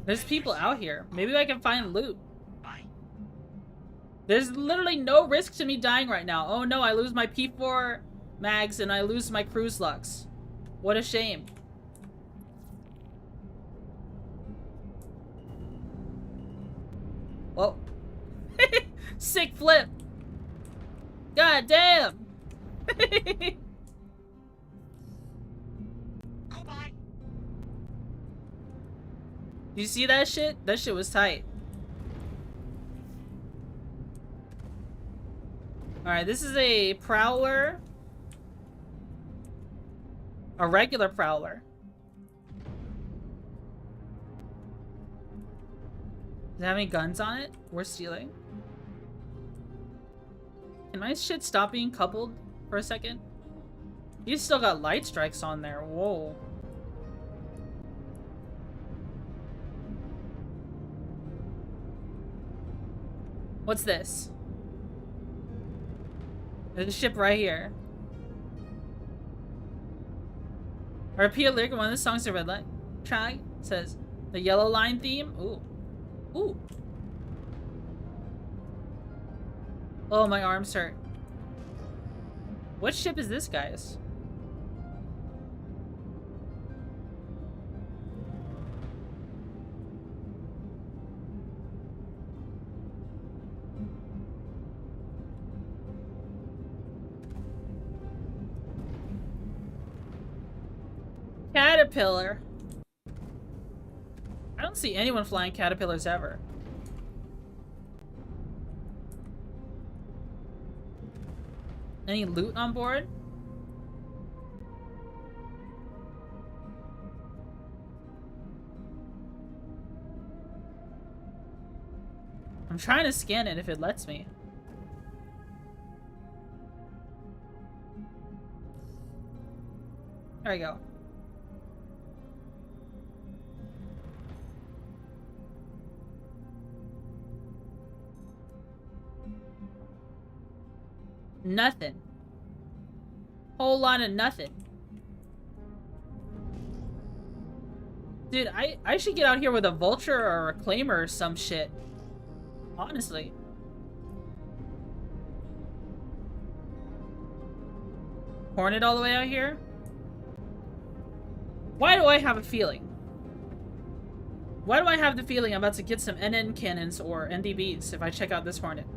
Speaker 1: There's people out here. Maybe I can find loot. There's literally no risk to me dying right now. Oh no, I lose my P4 mags and I lose my cruise lux. What a shame. Whoa. Sick flip. God damn!
Speaker 5: Goodbye.
Speaker 1: You see that shit? That shit was tight. Alright, this is a prowler. A regular prowler. Does it have any guns on it? We're stealing. Can my shit stop being coupled for a second? You still got light strikes on there. Whoa. What's this? There's a ship right here. I repeat a lyric in one of the songs, the red light track says, the yellow line theme. Ooh. Ooh. Oh, my arms hurt. What ship is this, guys? Caterpillar. I don't see anyone flying caterpillars ever. Any loot on board? I'm trying to scan it if it lets me. There we go. Nothing. Whole lot of nothing. Dude, I should get out here with a vulture or a reclaimer or some shit. Honestly. Hornet all the way out here? Why do I have a feeling? Why do I have the feeling I'm about to get some NN cannons or NDBs if I check out this Hornet?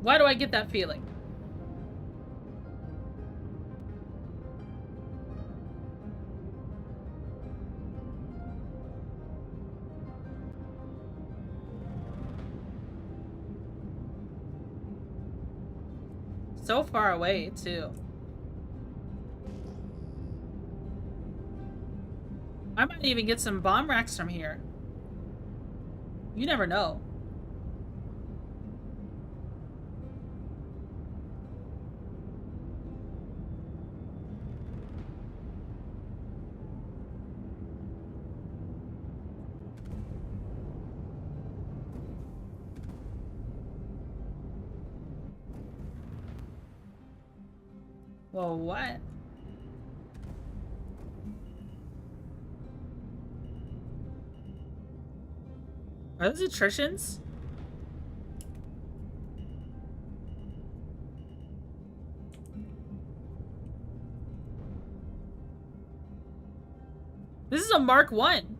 Speaker 1: Why do I get that feeling? So far away, too. I might even get some bomb racks from here. You never know. Whoa, what? Are those attritions? This is a Mark 1.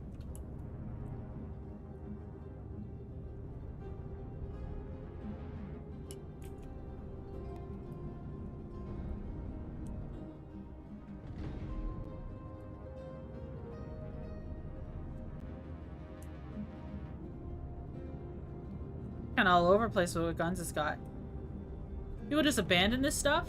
Speaker 1: Kind of all over the place with what guns it's got. People just abandon this stuff?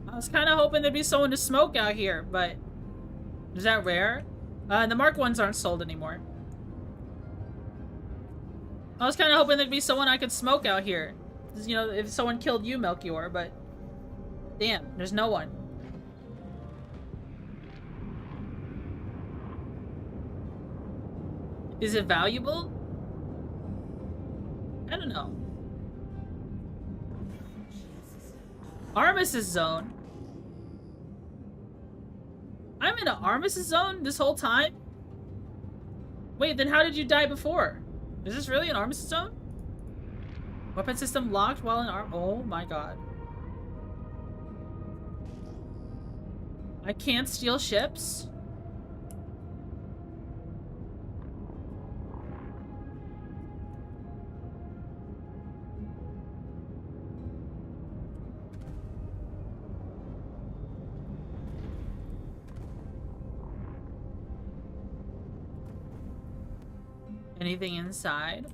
Speaker 1: I was kind of hoping there'd be someone to smoke out here, but is that rare? The Mark 1s aren't sold anymore. I was kind of hoping there'd be someone I could smoke out here. You know, if someone killed you, Melchior, but damn, there's no one. Is it valuable? I don't know. Armistice zone? I'm in an armistice zone this whole time? Wait, then how did you die before? Is this really an armistice zone? Weapon system locked while in oh my god. I can't steal ships? Anything inside?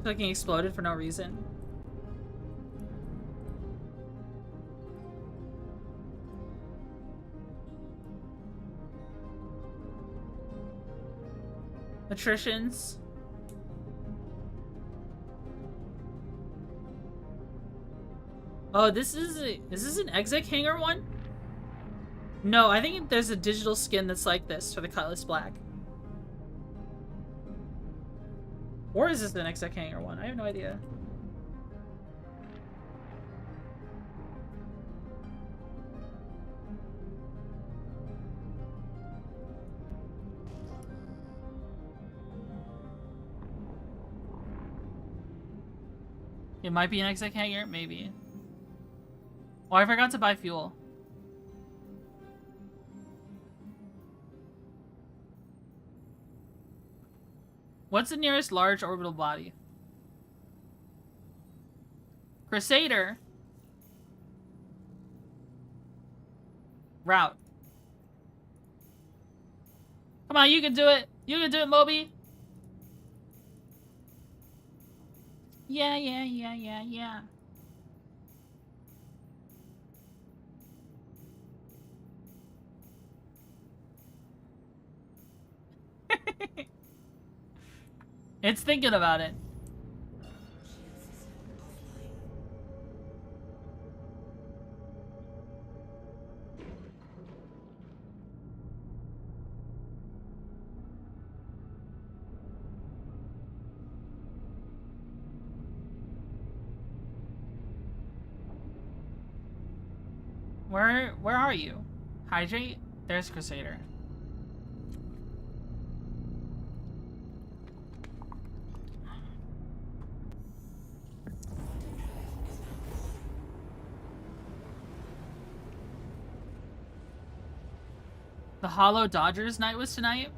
Speaker 1: Clicking exploded for no reason. Attritions. Oh, is this an exec hanger one? No, I think there's a digital skin that's like this for the Cutlass Black. Or is this an exec hanger one? I have no idea. It might be an exec hanger, maybe. Oh, I forgot to buy fuel. What's the nearest large orbital body? Crusader. Route. Come on, you can do it. You can do it, Moby. Yeah, yeah, yeah, yeah, yeah. It's thinking about it. Where are you? Hydrate? There's Crusader. The Hollow Dodgers night was tonight.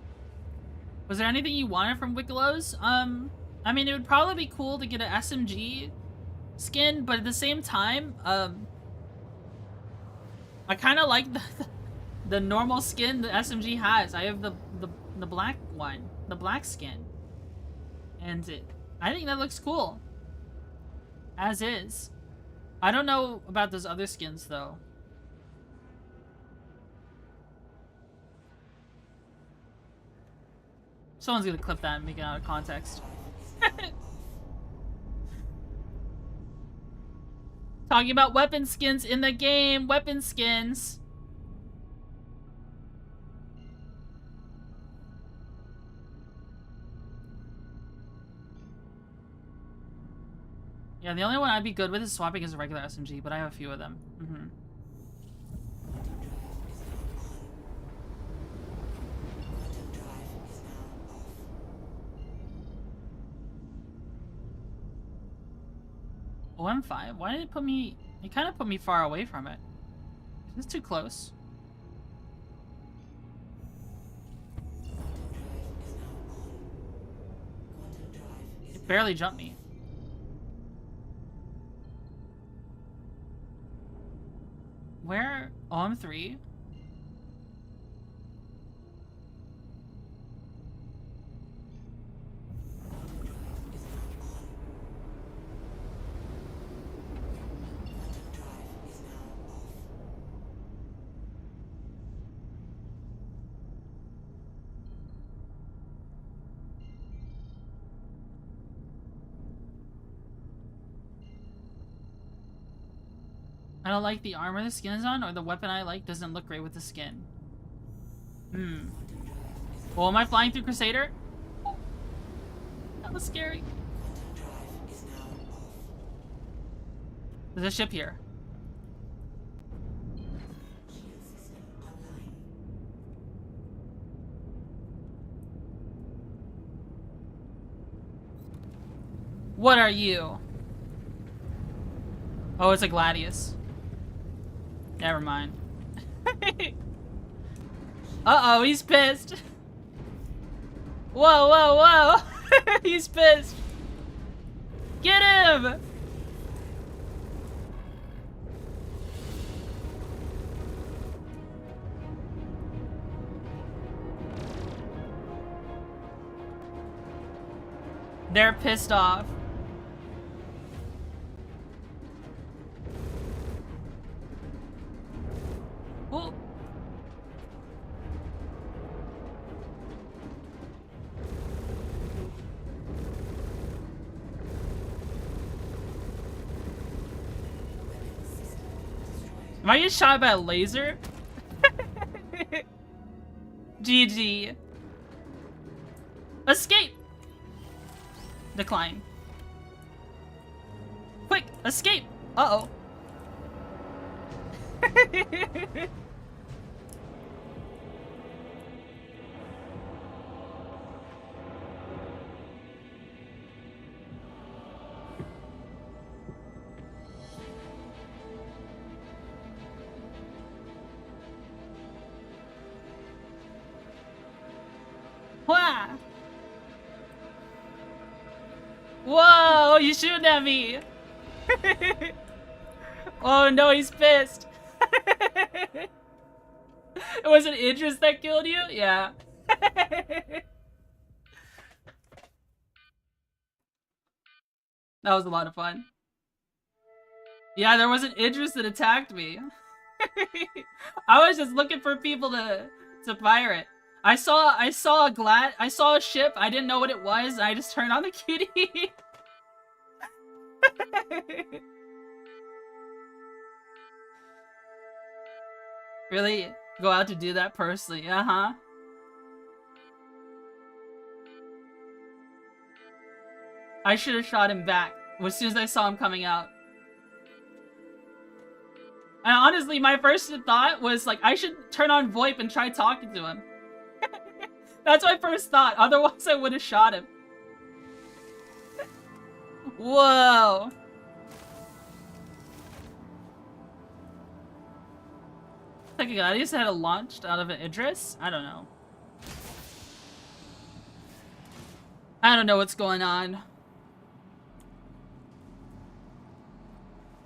Speaker 1: Was there anything you wanted from Wickelow's? I mean, it would probably be cool to get an SMG skin, but at the same time, I kind of like the normal skin the SMG has. I have the black one, the black skin, and I think that looks cool. As is. I don't know about those other skins though. Someone's gonna clip that and make it out of context. Talking about weapon skins in the game. Weapon skins. Yeah, the only one I'd be good with is swapping is a regular SMG, but I have a few of them. Mm-hmm. OM5? Why did it put me... It kind of put me far away from it. It's too close. It barely jumped me. Where? OM3? I don't like the armor the skin is on, or the weapon I like doesn't look great with the skin. Oh, am I flying through Crusader? Oh, that was scary. There's a ship here. What are you? Oh, it's a Gladius. Never mind. Uh-oh, he's pissed. Whoa, whoa, whoa. He's pissed. Get him! They're pissed off. Well, am I getting shot by a laser? GG. Escape! Decline. Quick, escape! Uh-oh. Wah! Whoa, he's shooting at me! Oh no, he's pissed! It was an Idris that killed you? Yeah. That was a lot of fun. Yeah, there was an Idris that attacked me. I was just looking for people to fire it. I saw a ship, I didn't know what it was, I just turned on the cutie. Really? Go out to do that personally, uh-huh. I should have shot him back as soon as I saw him coming out. And honestly, my first thought was like, I should turn on VoIP and try talking to him. That's my first thought, otherwise I would have shot him. Whoa! Like a Gladius had a launched out of an Idris? I don't know. I don't know what's going on.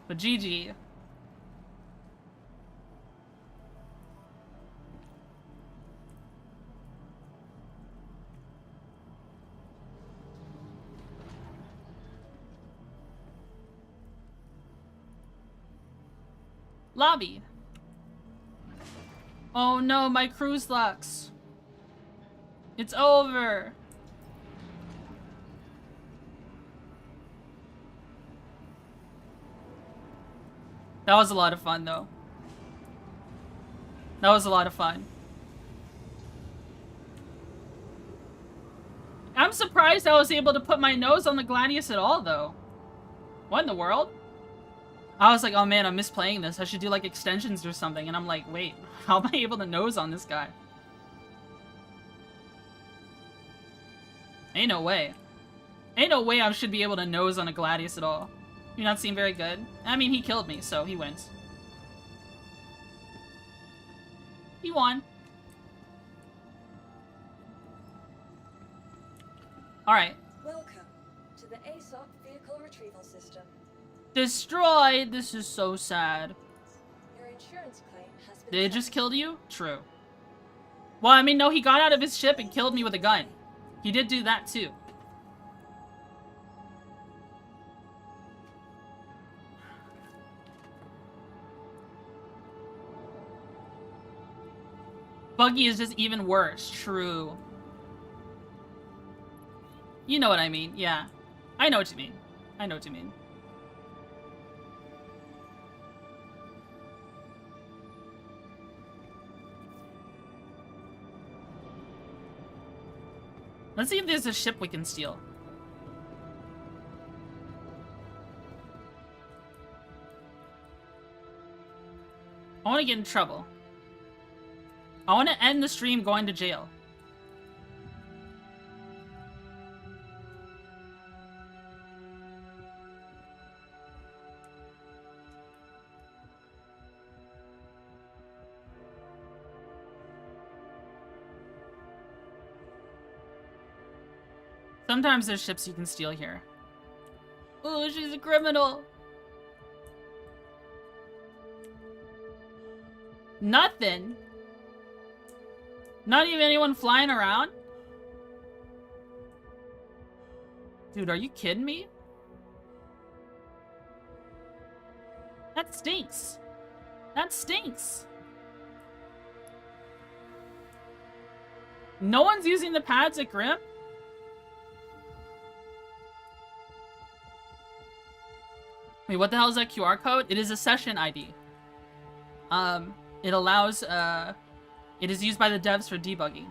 Speaker 1: But GG. Lobby. Oh no, my cruise locks. It's over. That was a lot of fun though. That was a lot of fun. I'm surprised I was able to put my nose on the Gladius at all though. What in the world? I was like, oh man, I'm misplaying this. I should do like extensions or something. And I'm like, wait, how am I able to nose on this guy? Ain't no way. Ain't no way I should be able to nose on a Gladius at all. You not seem very good? I mean, he killed me, so he wins. He won. Alright.
Speaker 2: Welcome to the ASOP vehicle retrieval system.
Speaker 1: Destroyed! This is so sad.
Speaker 2: Your insurance claim has been
Speaker 1: Did it just kill you? True. Well, I mean, no, he got out of his ship and killed me with a gun. He did do that, too. Buggy is just even worse. True. You know what I mean. Yeah. I know what you mean. I know what you mean. Let's see if there's a ship we can steal. I want to get in trouble. I want to end the stream going to jail. Sometimes there's ships you can steal here. Oh, she's a criminal. Nothing. Not even anyone flying around? Dude, are you kidding me? That stinks. That stinks. No one's using the pads at Grim? Wait, what the hell is that QR code? It is a session ID. It allows, it is used by the devs for debugging.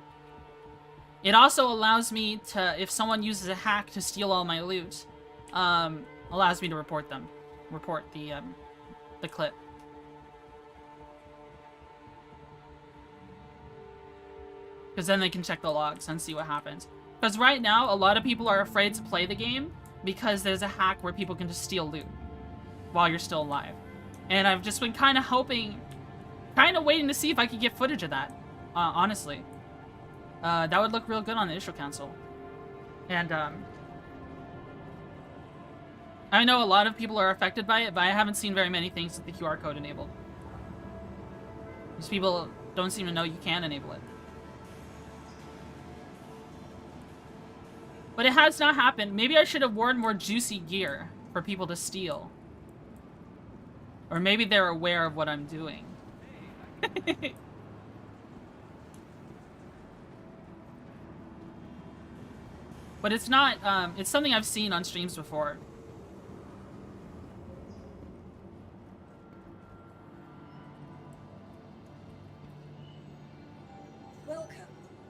Speaker 1: It also allows me to, if someone uses a hack to steal all my loot, allows me to report them. Report the clip. Because then they can check the logs and see what happens. Because right now, a lot of people are afraid to play the game because there's a hack where people can just steal loot while you're still alive. And I've just been kind of hoping, kind of waiting to see if I could get footage of that, honestly. That would look real good on the issue council. And, I know a lot of people are affected by it, but I haven't seen very many things with the QR code enabled. These people don't seem to know you can enable it. But it has not happened. Maybe I should have worn more juicy gear for people to steal. Or maybe they're aware of what I'm doing. But it's not, it's something I've seen on streams before.
Speaker 2: Welcome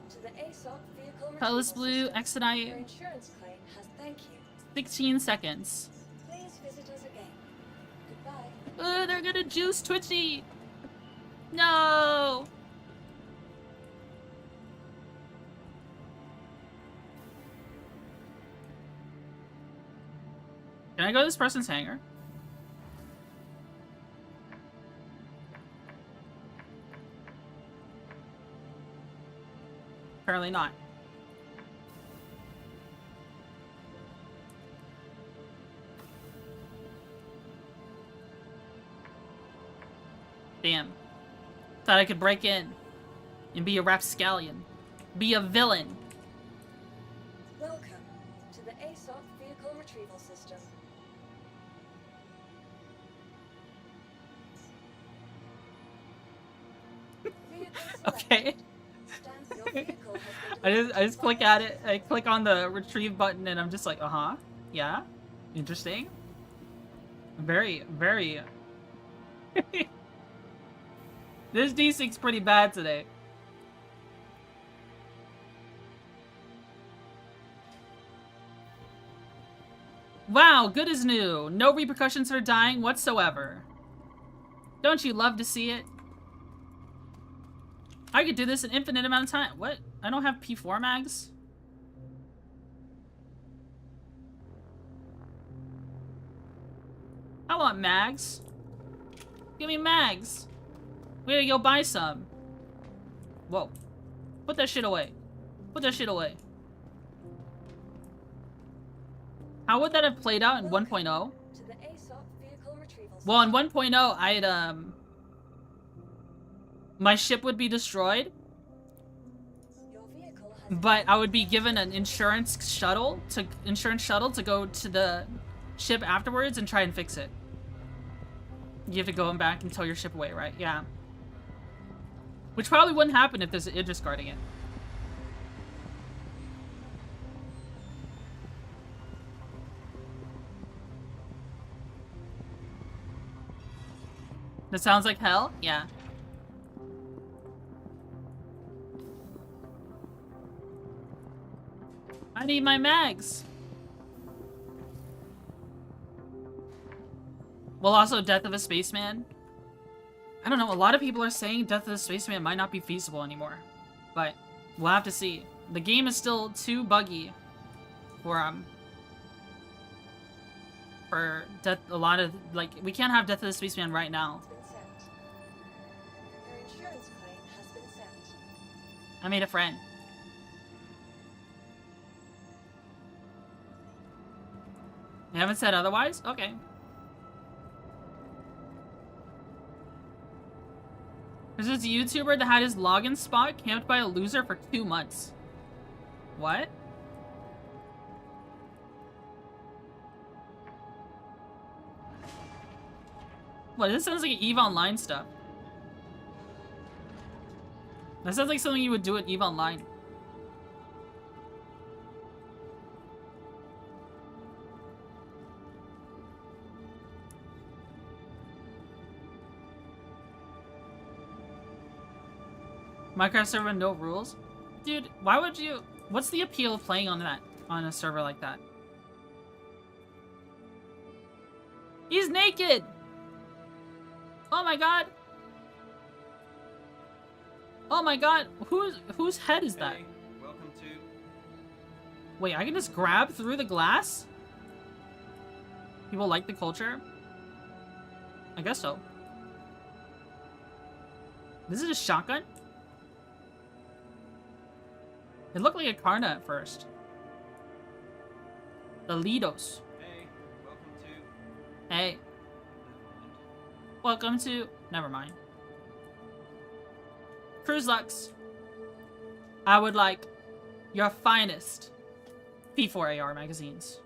Speaker 2: to the ASOP vehicle
Speaker 1: Colorless
Speaker 2: retrieval
Speaker 1: blue,
Speaker 2: system.
Speaker 1: expedite,
Speaker 2: Your insurance claim has thank you.
Speaker 1: 16 seconds.
Speaker 2: Please visit us again. Goodbye.
Speaker 1: They're gonna juice Twitchy! No! Can I go to this person's hangar? Apparently not. Damn. Thought I could break in and be a rapscallion. Be a villain.
Speaker 2: Welcome to the ASOP vehicle retrieval system. Vehicle
Speaker 1: Okay.
Speaker 2: Stamp your vehicle has been
Speaker 1: I just click at it. I click on the retrieve button and I'm just like, uh-huh. Yeah. Interesting. Very, very... This D6's pretty bad today. Wow, good as new. No repercussions for dying whatsoever. Don't you love to see it? I could do this an infinite amount of time. What? I don't have P4 mags? I want mags. Give me mags. We gotta go buy some. Whoa. Put that shit away. Put that shit away. How would that have played out in 1.0?
Speaker 2: to the ASOP vehicle retrieval system.
Speaker 1: Well, in 1.0, I'd, my ship would be destroyed,
Speaker 2: Your vehicle has
Speaker 1: but I would be given an insurance shuttle to go to the ship afterwards and try and fix it. You have to go back and tow your ship away, right? Yeah. Which probably wouldn't happen if there's an Idris guarding it. That sounds like hell? Yeah. I need my mags. Well, also Death of a Spaceman. I don't know, a lot of people are saying Death of the Spaceman might not be feasible anymore. But we'll have to see. The game is still too buggy for death, a lot of, like, we can't have Death of the Spaceman right now.
Speaker 2: been sent. Your insurance claim has been sent.
Speaker 1: I made a friend. They haven't said otherwise? Okay. There's this YouTuber that had his login spot camped by a loser for 2 months. What? What? This sounds like EVE Online stuff. That sounds like something you would do at EVE Online. Minecraft server, no rules? Dude, why would you... What's the appeal of playing on that? On a server like that? He's naked! Oh my god! Oh my god! Whose head is that?
Speaker 4: Hey, welcome to...
Speaker 1: Wait, I can just grab through the glass? People like the culture? I guess so. This is a shotgun? It looked like a Karna at first. The Lidos.
Speaker 4: Hey, welcome to...
Speaker 1: Hey. Welcome to... Never mind. Cruise Lux. I would like your finest P4AR magazines.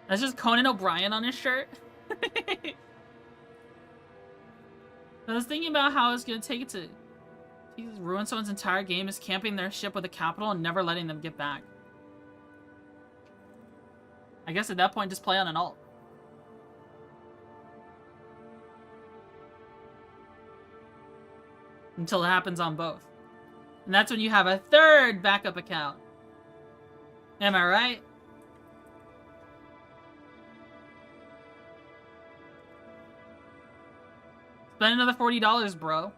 Speaker 1: That's just Conan O'Brien on his shirt. I was thinking about how it's gonna take it to ruin someone's entire game is camping their ship with a capital and never letting them get back. I guess at that point, just play on an alt. Until it happens on both. And that's when you have a third backup account. Am I right? Spend another $40, bro.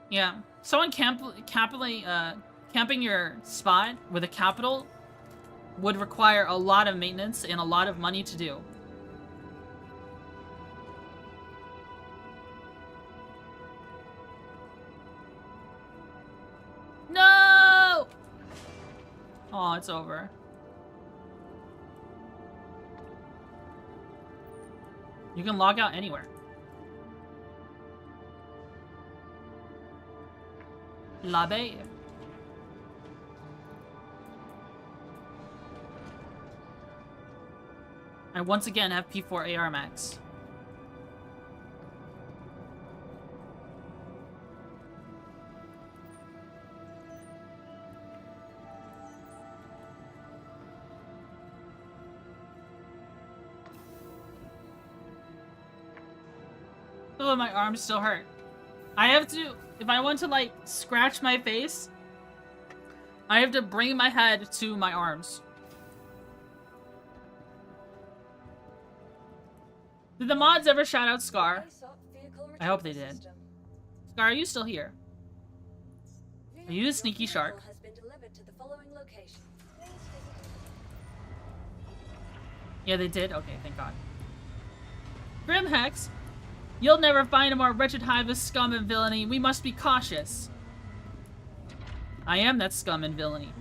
Speaker 1: Yeah. Someone camping your spot with a capital would require a lot of maintenance and a lot of money to do. No! Oh, it's over. You can log out anywhere. Labe. I once again have P4 AR Max. Oh, my arms still hurt. I have to, if I want to like scratch my face, I have to bring my head to my arms. Did the mods ever shout out Scar? I hope they did. Scar, are you still here? Are you the sneaky shark? Yeah, they did? Okay, thank God. Grim Hex, you'll never find a more wretched hive of scum and villainy. We must be cautious. I am that scum and villainy.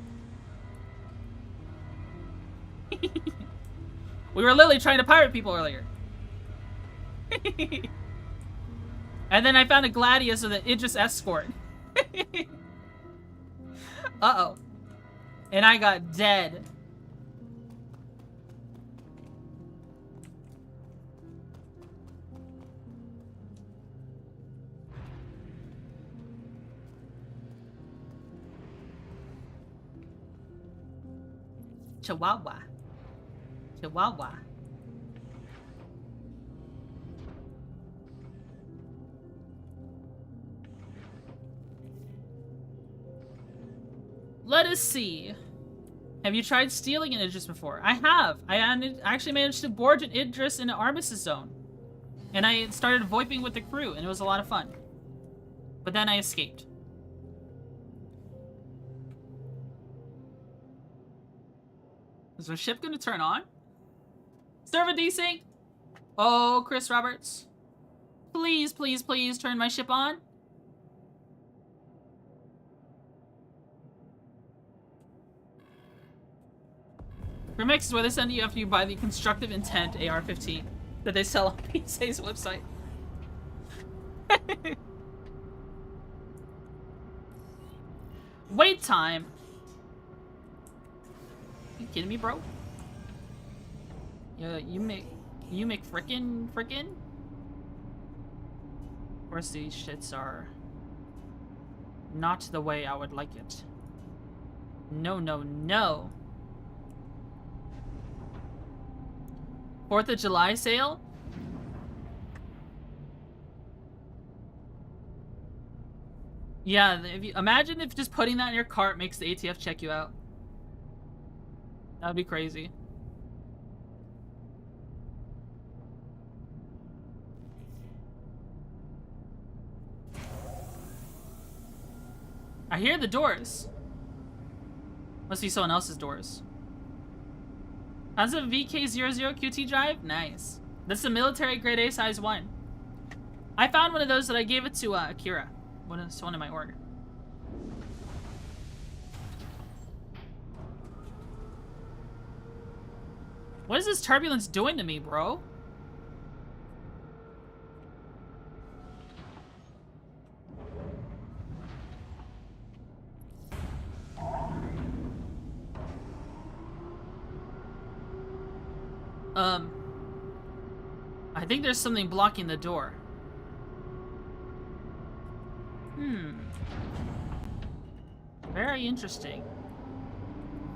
Speaker 1: We were literally trying to pirate people earlier. And then I found a Gladius with an Idris escort. Uh-oh. And I got dead. Chihuahua. Chihuahua. Let us see. Have you tried stealing an Idris before? I have. I actually managed to board an Idris in an Armistice zone. And I started VoIPing with the crew, and it was a lot of fun. But then I escaped. Is our ship gonna turn on? Server desync? Oh, Chris Roberts. Please, please, please turn my ship on. Remix is where they send you after you buy the Constructive Intent AR-15 that they sell on PSA's website. Wait time. You kidding me, bro? Yeah, you make frickin'. Of course, these shits are not the way I would like it. No, no, no. 4th of July sale? Yeah, if you imagine if just putting that in your cart makes the ATF check you out. That would be crazy. I hear the doors. Must be someone else's doors. How's a VK00 QT drive? Nice. That's a military grade A size 1. I found one of those that I gave it to Akira. Someone in my org. What is this turbulence doing to me, bro? I think there's something blocking the door. Very interesting.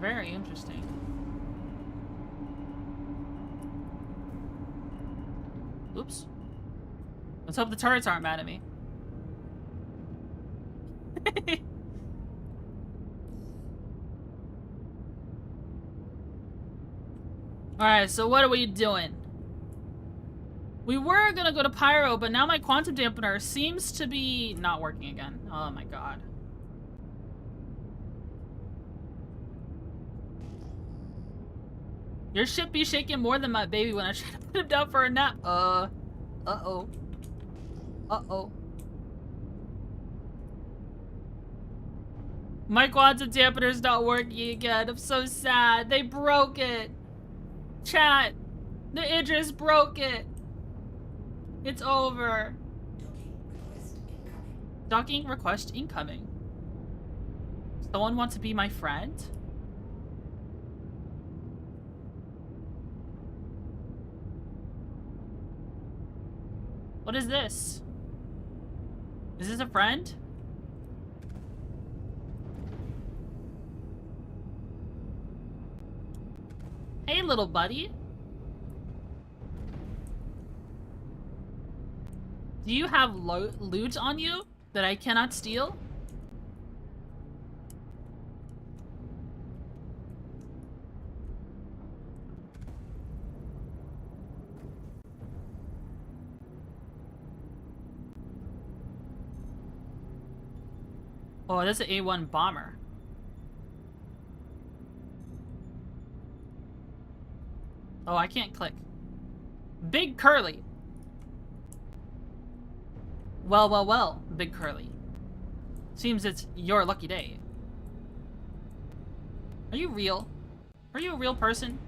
Speaker 1: Very interesting. Oops. Let's hope the turrets aren't mad at me. Alright, so what are we doing? We were gonna go to Pyro, but now my quantum dampener seems to be not working again. Oh my god. Your ship be shaking more than my baby when I try to put him down for a nap. Uh-oh. Uh-oh. My quantum dampener's not working again. I'm so sad. They broke it. Chat. The Idris broke it. It's over. Docking request incoming. Someone want to be my friend? What is this? Is this a friend? Hey, little buddy. Do you have loot on you that I cannot steal? Oh, that's an A1 bomber. Oh, I can't click. Big Curly. Well, well, well, Big Curly. Seems it's your lucky day. Are you real? Are you a real person?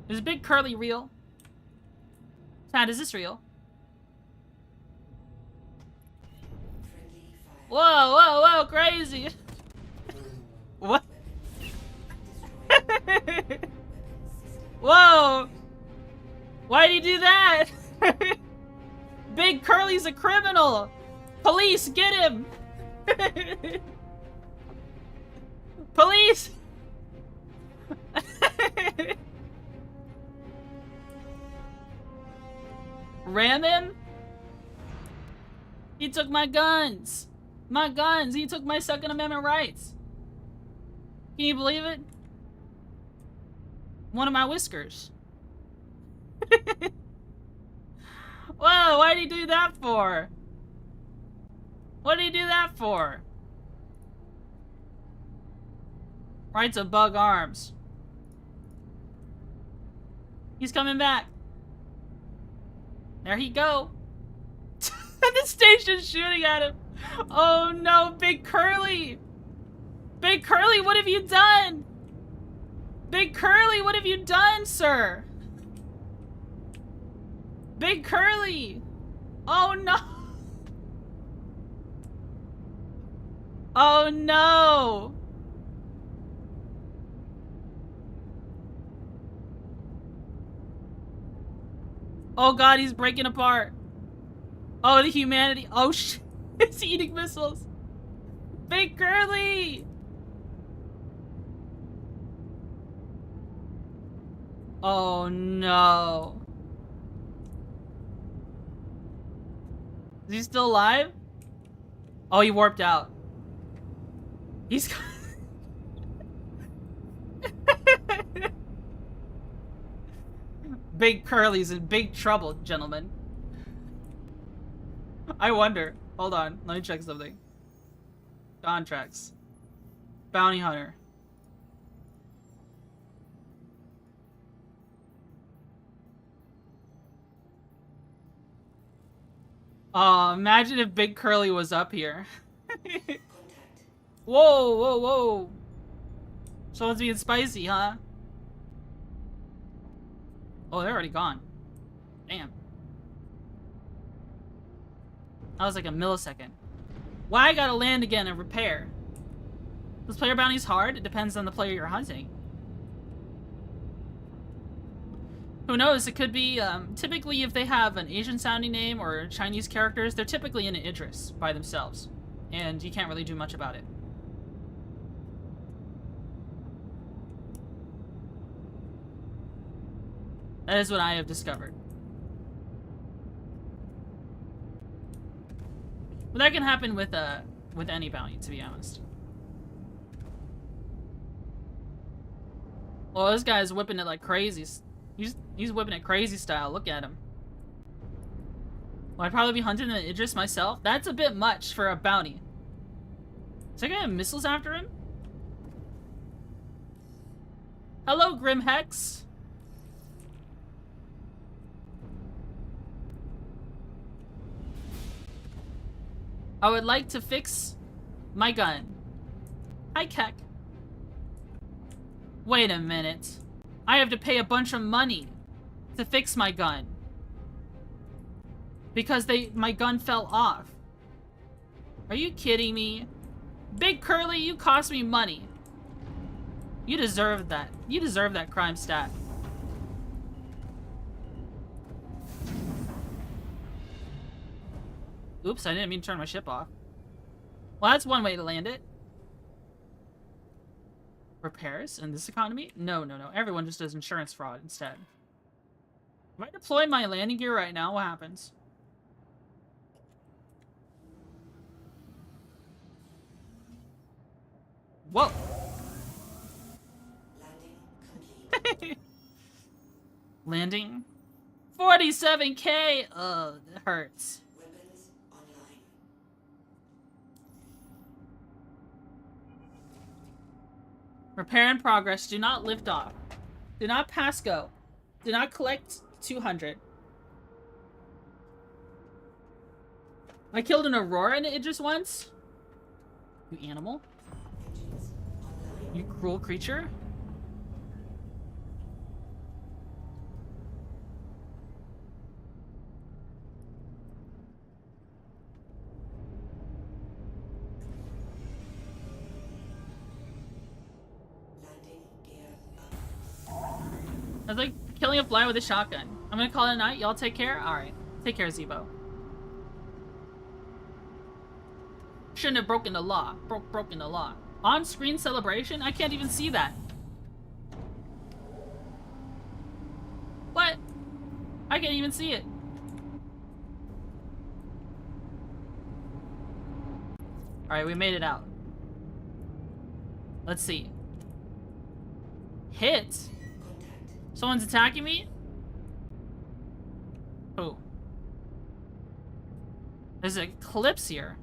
Speaker 1: Is Big Curly real? Tad, is this real? Whoa, whoa, whoa, crazy! What? Whoa! Why'd he do that? Big Curly's a criminal! Police, get him! Police! Ram him? He took my guns! My guns! He took my Second Amendment rights! Can you believe it? One of my whiskers. Whoa, why did he do that for? What did he do that for? Right to bug arms. He's coming back. There he go. The station's shooting at him. Oh no, Big Curly. Big Curly, what have you done? Big Curly, what have you done, sir? Big Curly. Oh no. Oh no. Oh god, he's breaking apart. Oh, the humanity. Oh shit. It's eating missiles. Big Curly. Oh no. Is he still alive? Oh, he warped out. He's Big Curly's in big trouble, gentlemen. I wonder. Hold on, let me check something. Contracts. Bounty hunter. Imagine if Big Curly was up here. Whoa, whoa, whoa. Someone's being spicy, huh? Oh, they're already gone. Damn. That was like a millisecond. Why I gotta land again and repair? This player bounty's hard. It depends on the player you're hunting. Who knows? It could be, typically if they have an Asian sounding name or Chinese characters, they're typically in an Idris by themselves. And you can't really do much about it. That is what I have discovered. But that can happen with any bounty, to be honest. Well, this guy's whipping it like crazy. He's whipping it crazy style. Look at him. Well, I'd probably be hunting an Idris myself. That's a bit much for a bounty. Is that guy have missiles after him? Hello, Grim Hex. I would like to fix my gun. Hi, Keck. Wait a minute. I have to pay a bunch of money to fix my gun. Because my gun fell off. Are you kidding me? Big Curly, you cost me money. You deserve that. You deserve that crime stat. Oops, I didn't mean to turn my ship off. Well, that's one way to land it. Repairs in this economy? No, no, no. Everyone just does insurance fraud instead. If I deploy my landing gear right now, what happens? Whoa!
Speaker 3: Landing complete.
Speaker 1: Landing? 47K! Ugh, that hurts.
Speaker 3: Weapons online.
Speaker 1: Repair in progress. Do not lift off. Do not pass go. Do not collect 200. I killed an Aurora in it just once. You animal.
Speaker 3: Engines online.
Speaker 1: You cruel creature.
Speaker 3: Landing gear up.
Speaker 1: That's like killing a fly with a shotgun. I'm gonna call it a night. Y'all take care? Alright. Take care, Zebo. Shouldn't have broken the law. Broken the law. On-screen celebration? I can't even see that. What? I can't even see it. Alright, we made it out. Let's see. Hit?
Speaker 3: Contact.
Speaker 1: Someone's attacking me? Who? There's an eclipse here.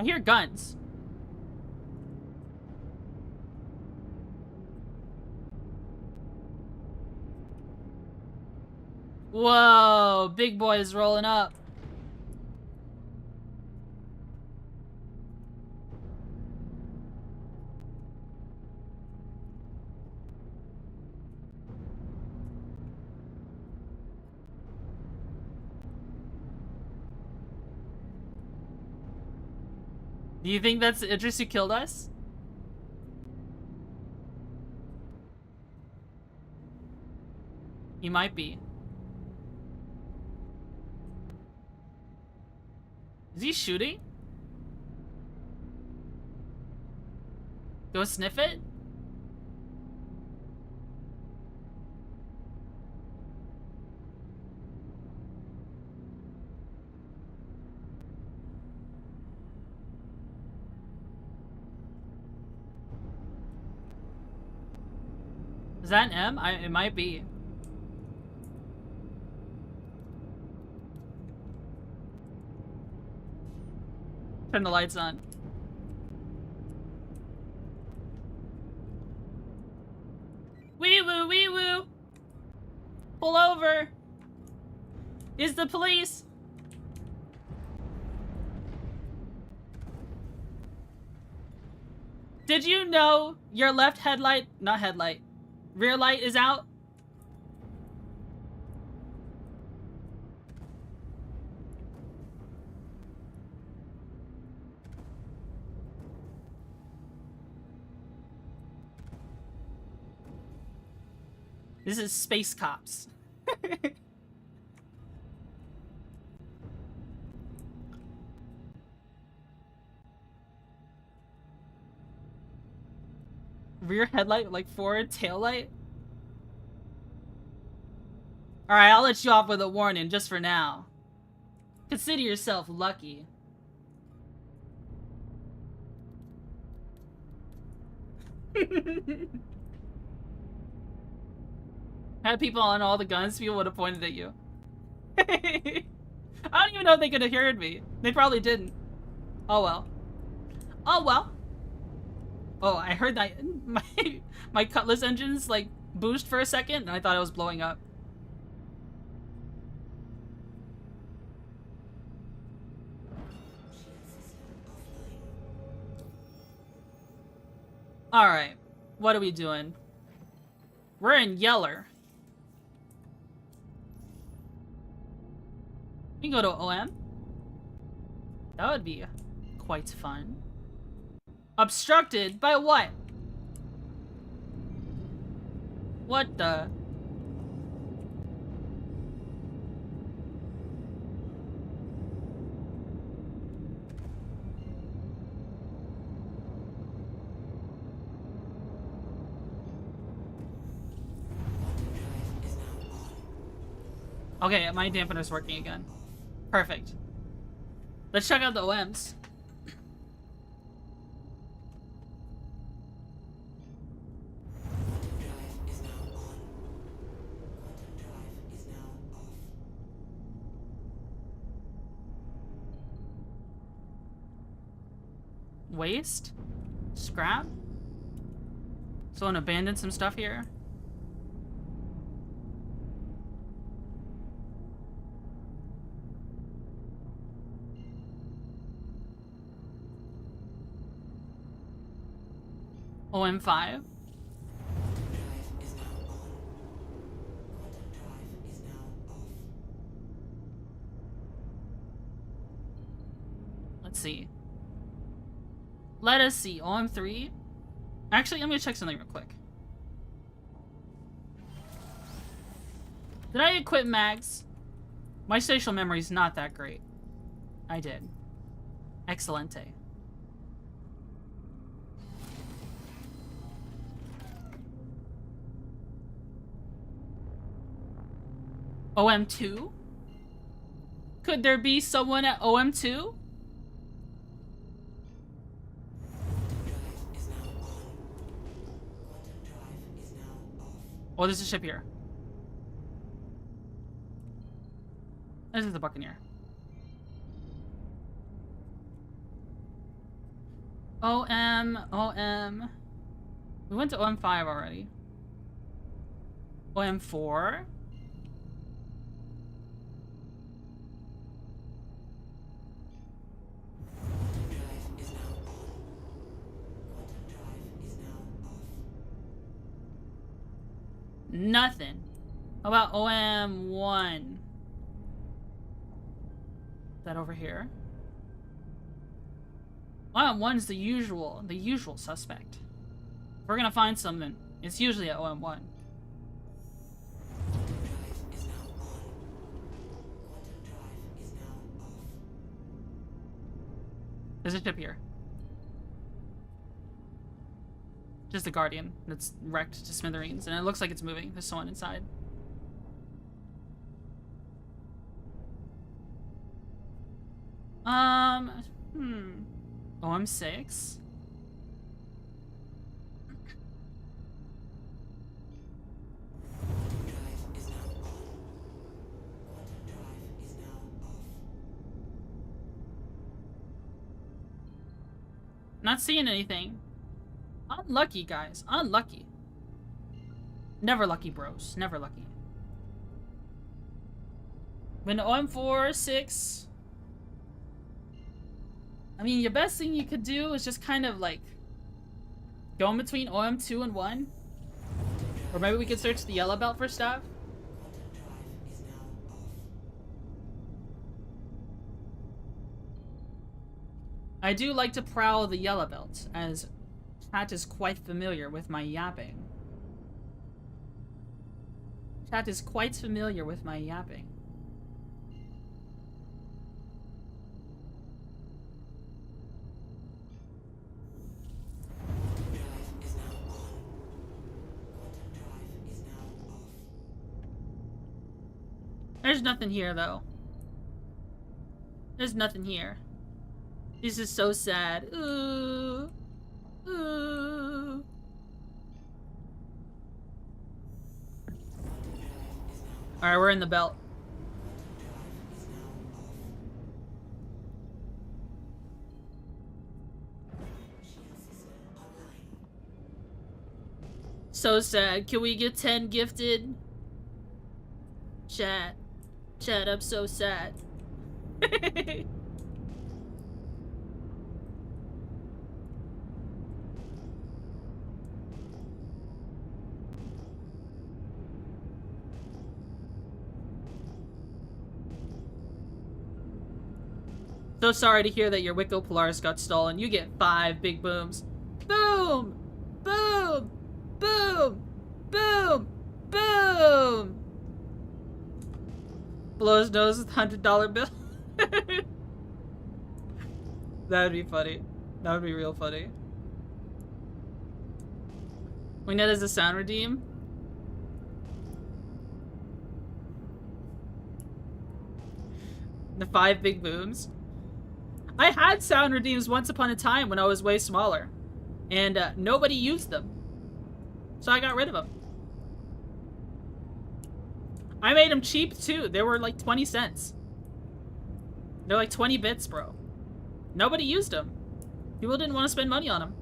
Speaker 1: I hear guns. Whoa, big boy is rolling up. Do you think that's Idris who killed us? He might be. Is he shooting? Go sniff it? Is that an M? It might be. Turn the lights on. Wee woo, wee woo. Pull over. Is the police? Did you know your left headlight, not headlight, rear light is out? This is Space Cops. Rear headlight, like forward tail light? Alright, I'll let you off with a warning just for now. Consider yourself lucky. Had people on all the guns, people would have pointed at you. I don't even know if they could have heard me. They probably didn't. Oh well. Oh well. Oh, I heard that my Cutlass engines like boost for a second, and I thought it was blowing up. All right, what are we doing? We're in Yeller. We can go to OM. That would be quite fun. Obstructed by what? What the? Okay, my dampener's working again. Perfect. Let's check out the OMs. Waste? Scrap? Someone abandoned some stuff here? OM5? Let's see. Let us see. OM3? Actually, I'm gonna check something real quick. Did I equip mags? My spatial memory is not that great. I did. Excelente. OM2? Could there be someone at OM2? Oh, there's a ship here. This is the Buccaneer. OM. We went to OM5 already. OM4? Nothing. How about OM1? Is that over here? OM1 is the usual suspect. If we're gonna find something, it's usually at OM1. There's a ship here. Just a Guardian that's wrecked to smithereens, and it looks like it's moving. There's someone inside. OM6? Not seeing anything. Unlucky, guys. Unlucky. Never lucky, bros. Never lucky. When OM4, 6... I mean, your best thing you could do is just kind of, like... go in between OM2 and 1. Or maybe we could search the yellow belt for stuff. I do like to prowl the yellow belt, as chat is quite familiar with my yapping. Chat is quite familiar with my yapping. There's nothing here, though. There's nothing here. This is so sad. Ooh. Ooh. Alright, we're in the belt. So sad. Can we get 10 gifted? Chat. Chat, I'm so sad. So sorry to hear that your Wicco Polaris got stolen. You get 5 big booms. Boom! Boom! Boom! Boom! Boom! Blow his nose with $100 bill. That would be funny. That would be real funny. Wingnet is a sound redeem. The 5 big booms. I had sound redeems once upon a time when I was way smaller. And nobody used them. So I got rid of them. I made them cheap too. They were like 20 cents. They're like 20 bits, bro. Nobody used them. People didn't want to spend money on them.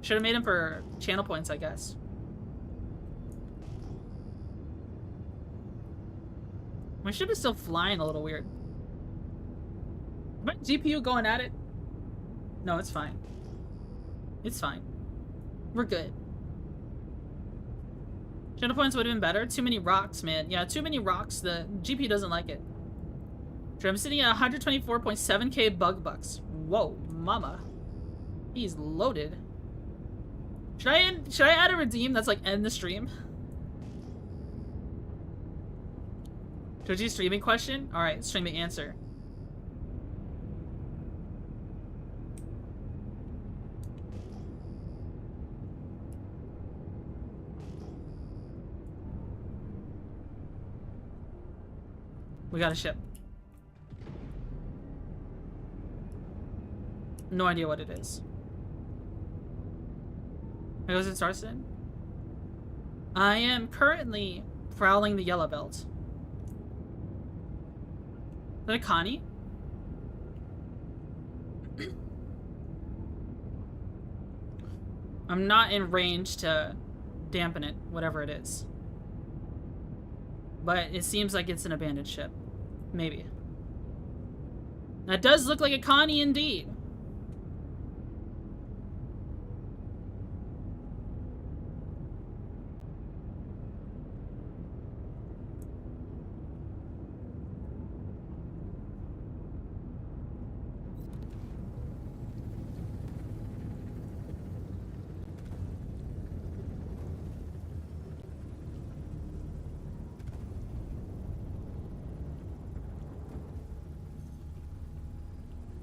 Speaker 1: Should have made them for channel points, I guess. My ship is still flying a little weird. My GPU going at it? No, it's fine. It's fine. We're good. Channel points would have been better. Too many rocks, man. Yeah, too many rocks. The GPU doesn't like it. I'm sitting at 124.7k bug bucks. Whoa, mama. He's loaded. Should I add a redeem that's like end the stream? Twitchy streaming question? Alright, streaming answer. We got a ship. No idea what it is. It goes in Starsector. I am currently prowling the yellow belt. Is that a Connie? I'm not in range to dampen it, whatever it is. But it seems like it's an abandoned ship. Maybe. That does look like a Connie indeed.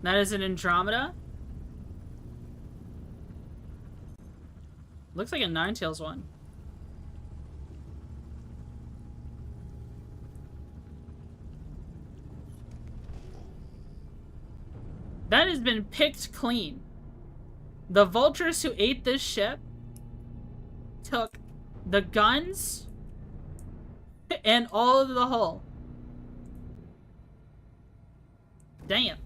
Speaker 1: That is an Andromeda. Looks like a Ninetales one. That has been picked clean. The vultures who ate this ship took the guns and all of the hull. Damn.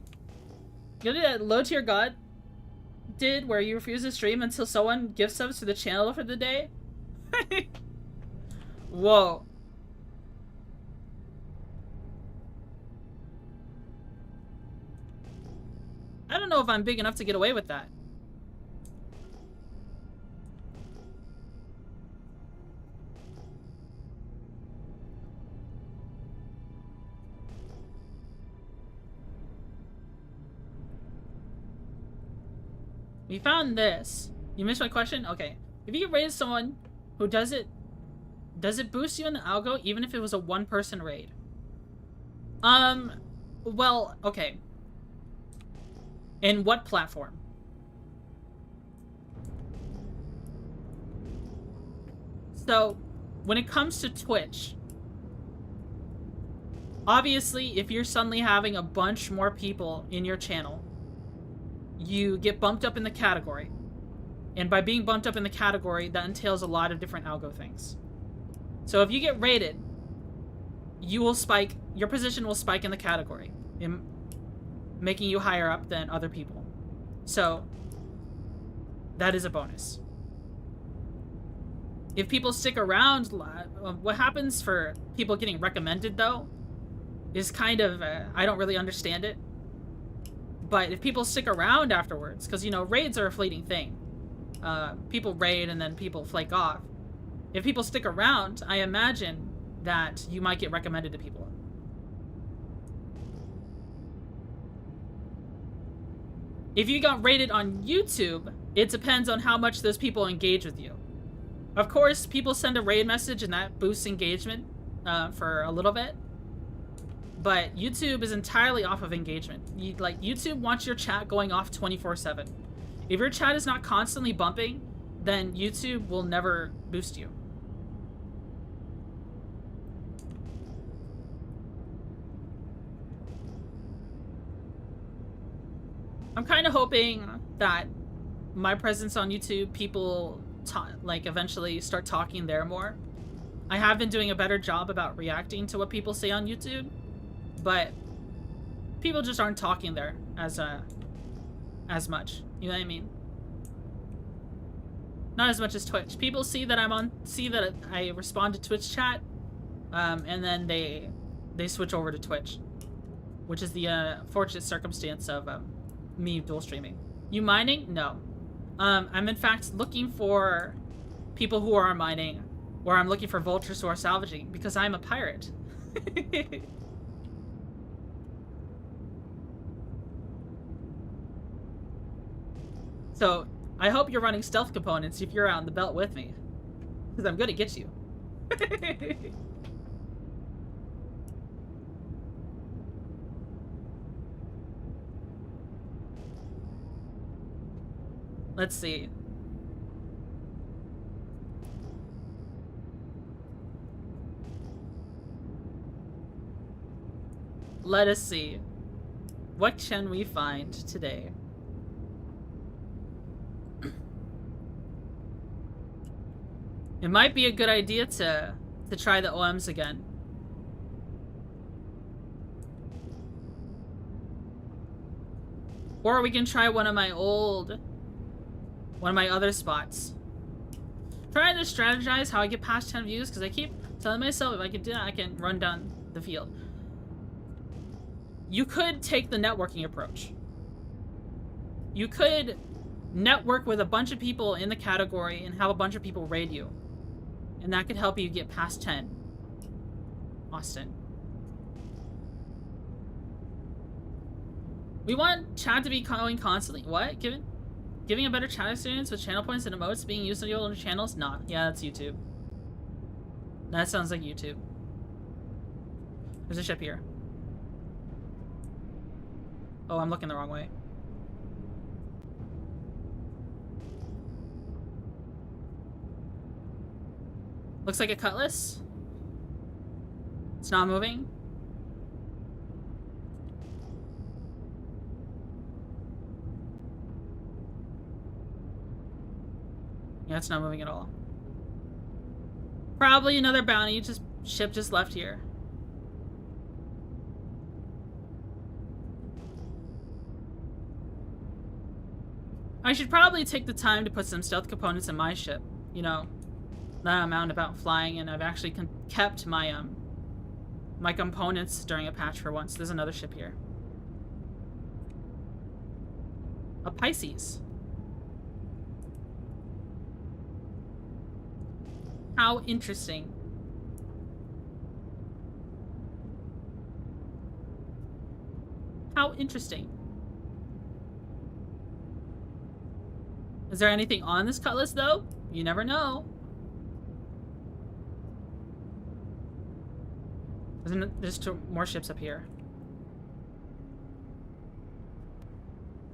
Speaker 1: You know that low tier god did where you refuse to stream until someone gift subs to the channel for the day? Whoa. I don't know if I'm big enough to get away with that. We found this. You missed my question? Okay. If you raid someone who does it boost you in the algo even if it was a one-person raid? Well, okay. In what platform? So, when it comes to Twitch, obviously, if you're suddenly having a bunch more people in your channel, you get bumped up in the category. And by being bumped up in the category, that entails a lot of different algo things. So if you get rated, you will spike, your position will spike in the category, making you higher up than other people. So that is a bonus. If people stick around, what happens for people getting recommended though is kind of, I don't really understand it. But if people stick around afterwards, because, you know, raids are a fleeting thing. People raid and then people flake off. If people stick around, I imagine that you might get recommended to people. If you got rated on YouTube, it depends on how much those people engage with you. Of course, people send a raid message and that boosts engagement for a little bit. But YouTube is entirely off of engagement. YouTube wants your chat going off 24/7. If your chat is not constantly bumping, then YouTube will never boost you. I'm kind of hoping that my presence on YouTube, people eventually start talking there more. I have been doing a better job about reacting to what people say on YouTube. But people just aren't talking there as much. You know what I mean? Not as much as Twitch. People see that that I respond to Twitch chat, and then they switch over to Twitch, which is the fortunate circumstance of me dual streaming. You mining? No. I'm in fact looking for people who are mining, or I'm looking for vultures who are salvaging because I'm a pirate. So, I hope you're running stealth components if you're out in the belt with me. Because I'm gonna get you. Let's see. Let us see. What can we find today? It might be a good idea to try the OMs again. Or we can try one of my old One of my other spots. Trying to strategize how I get past 10 views, because I keep telling myself if I can do that, I can run down the field. You could take the networking approach. You could network with a bunch of people in the category and have a bunch of people raid you. And that could help you get past 10. Austin. We want chat to be going constantly. What? Giving a better chat experience with channel points and emotes being used on your older channels? Nah. Yeah, that's YouTube. That sounds like YouTube. There's a ship here. Oh, I'm looking the wrong way. Looks like a cutlass. It's not moving. Yeah, it's not moving at all. Probably another bounty. Ship just left here. I should probably take the time to put some stealth components in my ship. You know, that amount about flying, and I've actually kept my my components during a patch for once. There's another ship here. A Pisces. How interesting. How interesting. Is there anything on this cutlass, though? You never know. There's two more ships up here.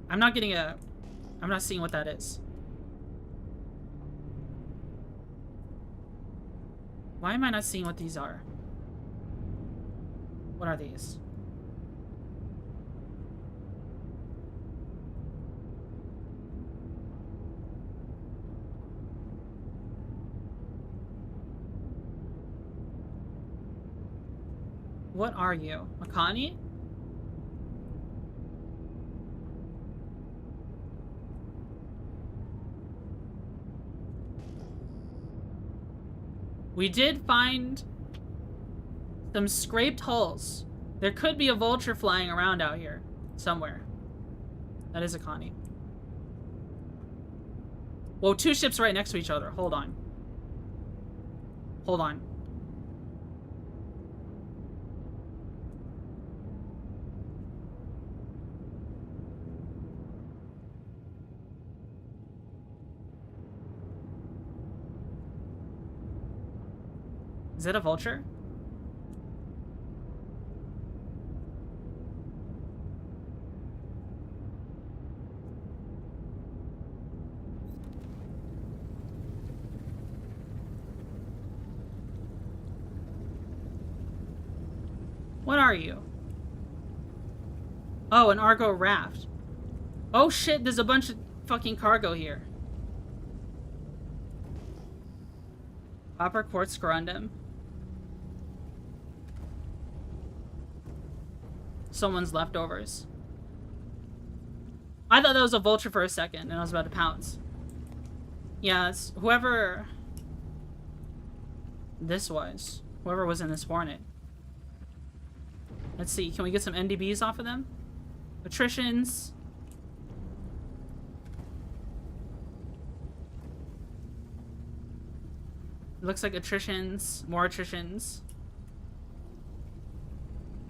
Speaker 1: I'm not seeing what that is. Why am I not seeing what these are? What are these? What are you? Makani? We did find some scraped hulls. There could be a vulture flying around out here somewhere. That is a Connie. Whoa, two ships right next to each other. Hold on. Hold on. Is it a vulture? What are you? Oh, an Argo raft. Oh shit, there's a bunch of fucking cargo here. Copper quartz corundum. Someone's leftovers. I thought that was a vulture for a second, and I was about to pounce. Yeah, it's whoever this was. Whoever was in this hornet. Let's see, can we get some NDBs off of them? Attritions. Looks like attritions. More attritions.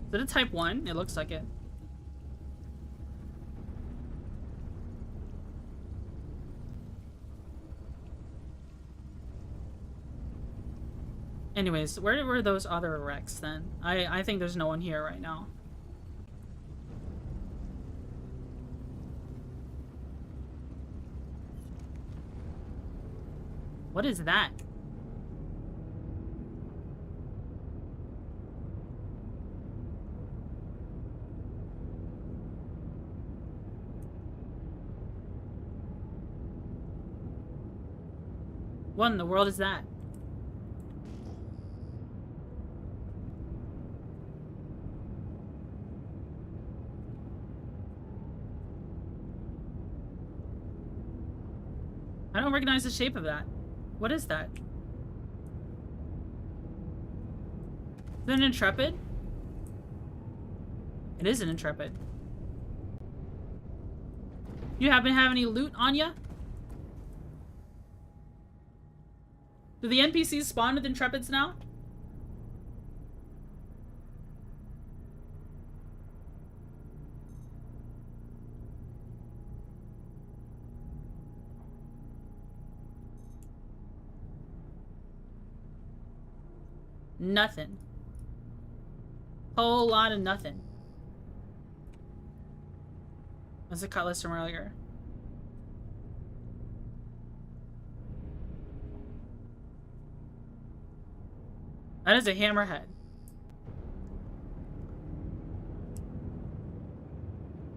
Speaker 1: Is it a type 1? It looks like it. Anyways, where were those other wrecks then? I think there's no one here right now. What is that? What in the world is that? I don't recognize the shape of that. What is that? Is it an Intrepid? It is an Intrepid. You happen to have any loot on ya? Do the NPCs spawn with Intrepids now? Nothing. Whole lot of nothing. That's a cutlass from earlier. That is a hammerhead.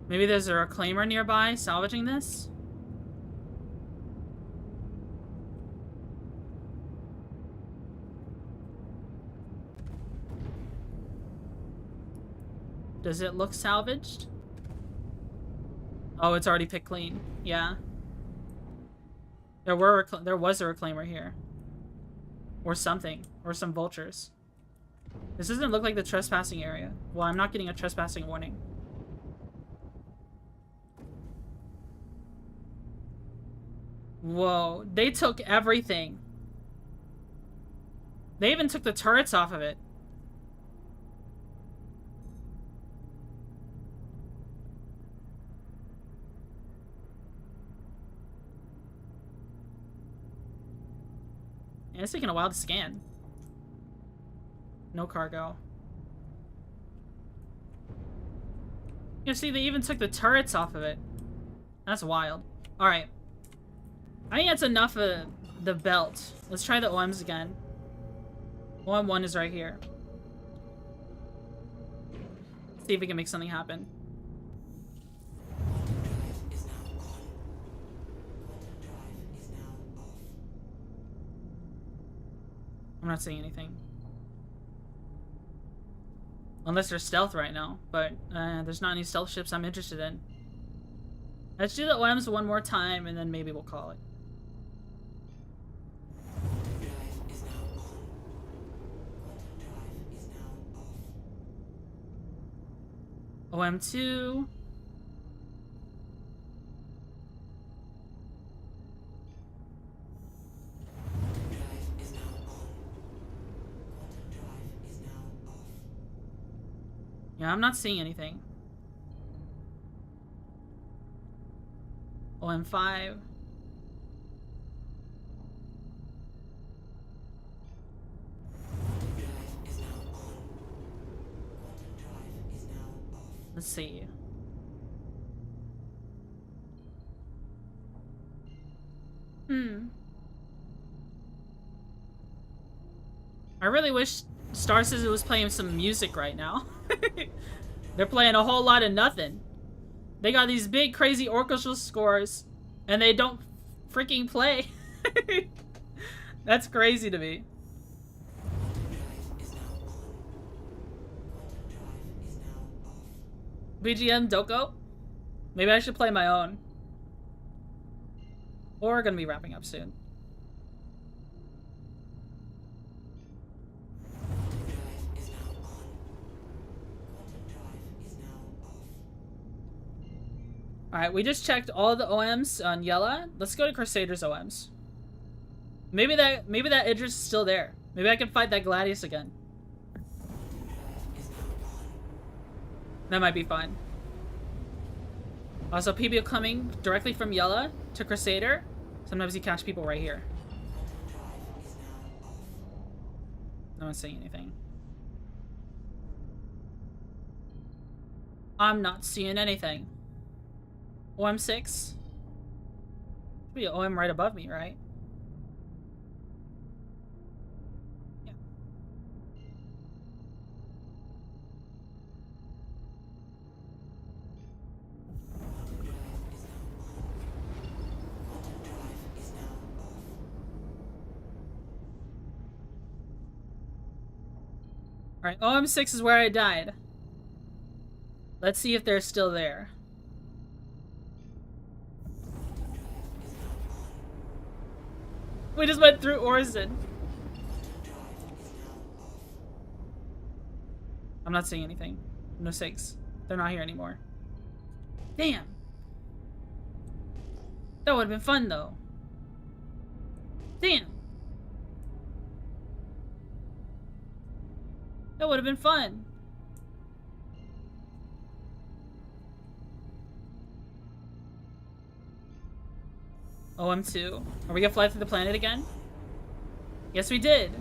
Speaker 1: Maybe there's a reclaimer nearby salvaging this? Does it look salvaged? Oh, it's already picked clean. Yeah. There was a reclaimer here. Or something. Or some vultures. This doesn't look like the trespassing area. Well, I'm not getting a trespassing warning. Whoa. They took everything. They even took the turrets off of it. Yeah, it's taking a while to scan. No cargo. You see, they even took the turrets off of it. That's wild. Alright. I think that's enough of the belt. Let's try the OMs again. OM 1 is right here. See if we can make something happen. I'm not seeing anything. Unless there's stealth right now, but there's not any stealth ships I'm interested in. Let's do the OMs one more time and then maybe we'll call it. OM2. Yeah, I'm not seeing anything. OM5. Let's see. I really wish Starsector was playing some music right now. They're playing a whole lot of nothing. They got these big crazy orchestral scores and they don't freaking play. That's crazy to me. BGM Doko? Maybe I should play my own. Or we're gonna be wrapping up soon. Alright, we just checked all the OMs on Yella. Let's go to Crusader's OMs. Maybe that Idris is still there. Maybe I can fight that Gladius again. That might be fun. Also, people coming directly from Yella to Crusader. Sometimes you catch people right here. No one's saying anything. I'm not seeing anything. OM6? Should be an OM right above me, right? Yeah. Alright, OM6 is where I died. Let's see if they're still there. We just went through Orison. I'm not seeing anything. No SIGs. They're not here anymore. Damn. That would have been fun, though. Damn. That would have been fun. OM2. Are we gonna fly through the planet again? Yes, we did.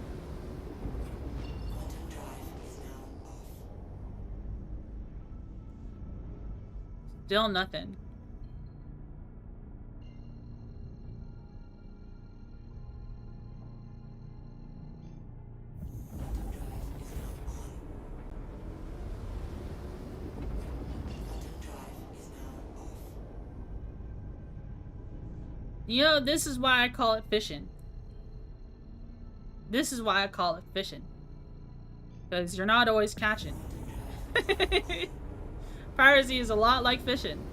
Speaker 1: Still nothing. You know, this is why I call it fishing. This is why I call it fishing. Because you're not always catching. Piracy is a lot like fishing.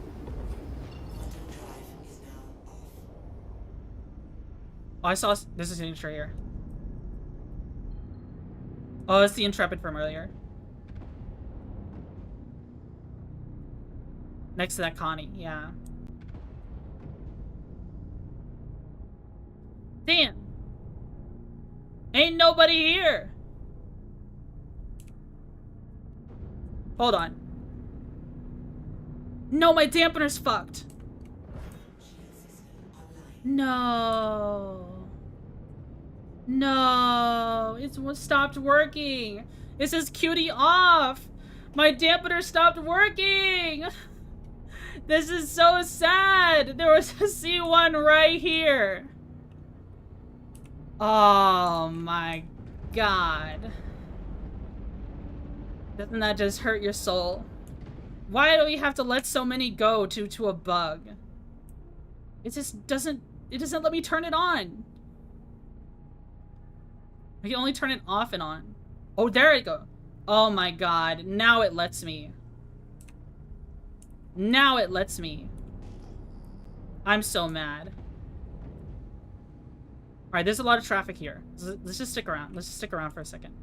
Speaker 1: Oh, I saw this is an intro here. Oh, it's the Intrepid from earlier. Next to that Connie, yeah. Damn. Ain't nobody here. Hold on. No, my dampener's fucked. No. No. It's stopped working. It says cutie off. My dampener stopped working. This is so sad. There was a C1 right here. Oh my god. Doesn't that just hurt your soul? Why do we have to let so many go due to a bug? It just doesn't let me turn it on. I can only turn it off and on. Oh, there it go. Oh my god, now it lets me. Now it lets me. I'm so mad. Alright, there's a lot of traffic here. Let's just stick around. Let's just stick around for a second.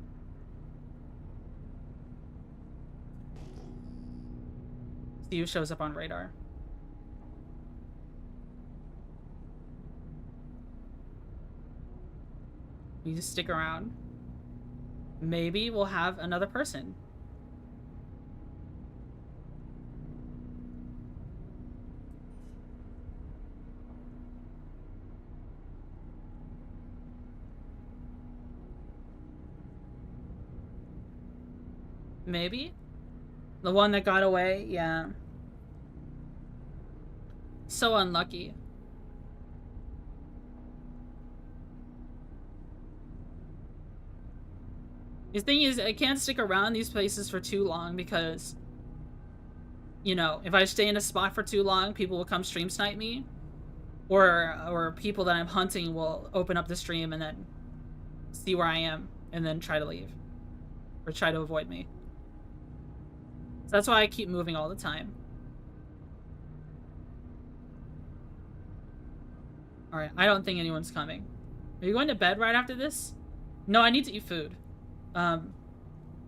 Speaker 1: See who shows up on radar. We just stick around. Maybe we'll have another person. Maybe? The one that got away? Yeah. So unlucky. The thing is, I can't stick around these places for too long because, you know, if I stay in a spot for too long, people will come stream snipe me. Or people that I'm hunting will open up the stream and then see where I am and then try to leave. Or try to avoid me. So that's why I keep moving all the time. Alright, I don't think anyone's coming. Are you going to bed right after this? No, I need to eat food. I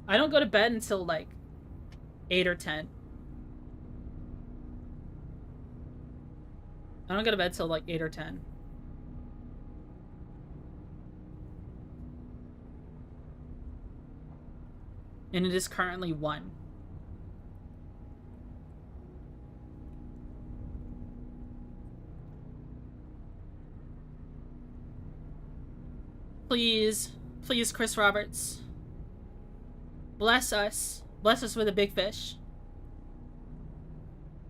Speaker 1: don't go to bed until like 8 or 10. I don't go to bed till like 8 or 10. And it is currently 1. Please, please, Chris Roberts. Bless us. Bless us with a big fish.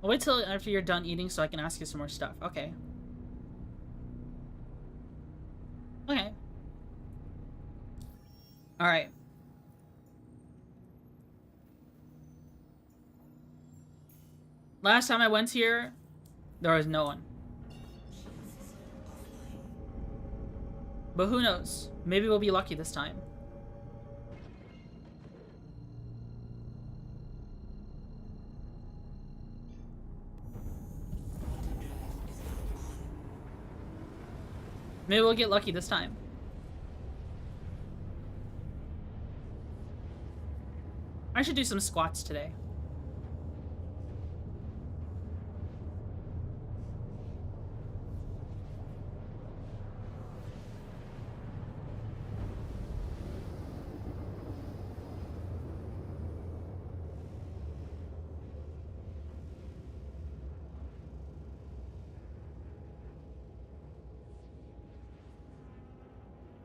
Speaker 1: I'll wait till after you're done eating so I can ask you some more stuff. Okay. Okay. Alright. Last time I went here, there was no one. But who knows? Maybe we'll be lucky this time. Maybe we'll get lucky this time. I should do some squats today.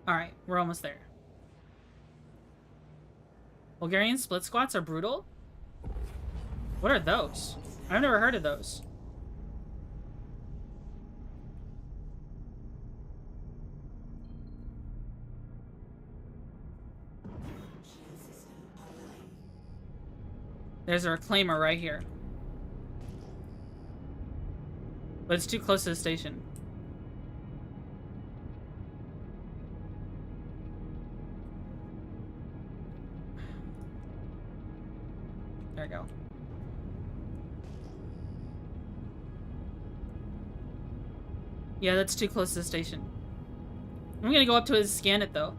Speaker 1: Alright, we're almost there. Bulgarian split squats are brutal? What are those? I've never heard of those. There's a reclaimer right here. But it's too close to the station. There we go. Yeah, that's too close to the station. I'm gonna go up to it and scan it, though.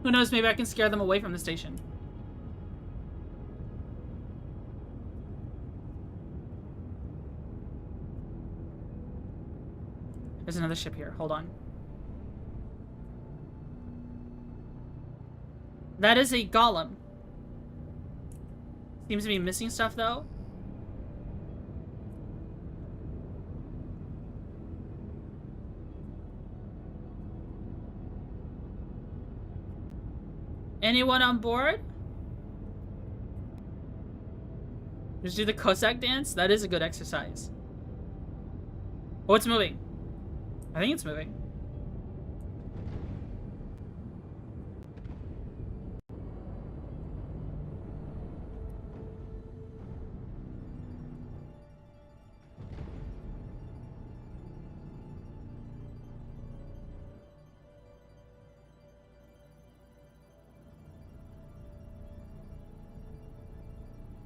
Speaker 1: Who knows, maybe I can scare them away from the station. There's another ship here. Hold on. That is a golem. Seems to be missing stuff, though. Anyone on board? Just do the Cossack dance? That is a good exercise. Oh, it's moving. I think it's moving.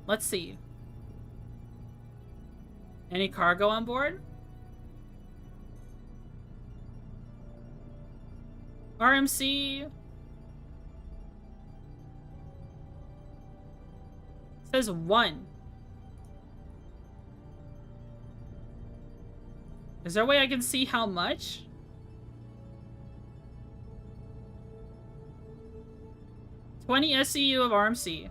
Speaker 1: Let's see. Any cargo on board? RMC says 1. Is there a way I can see how much? $20 SCU of RMC.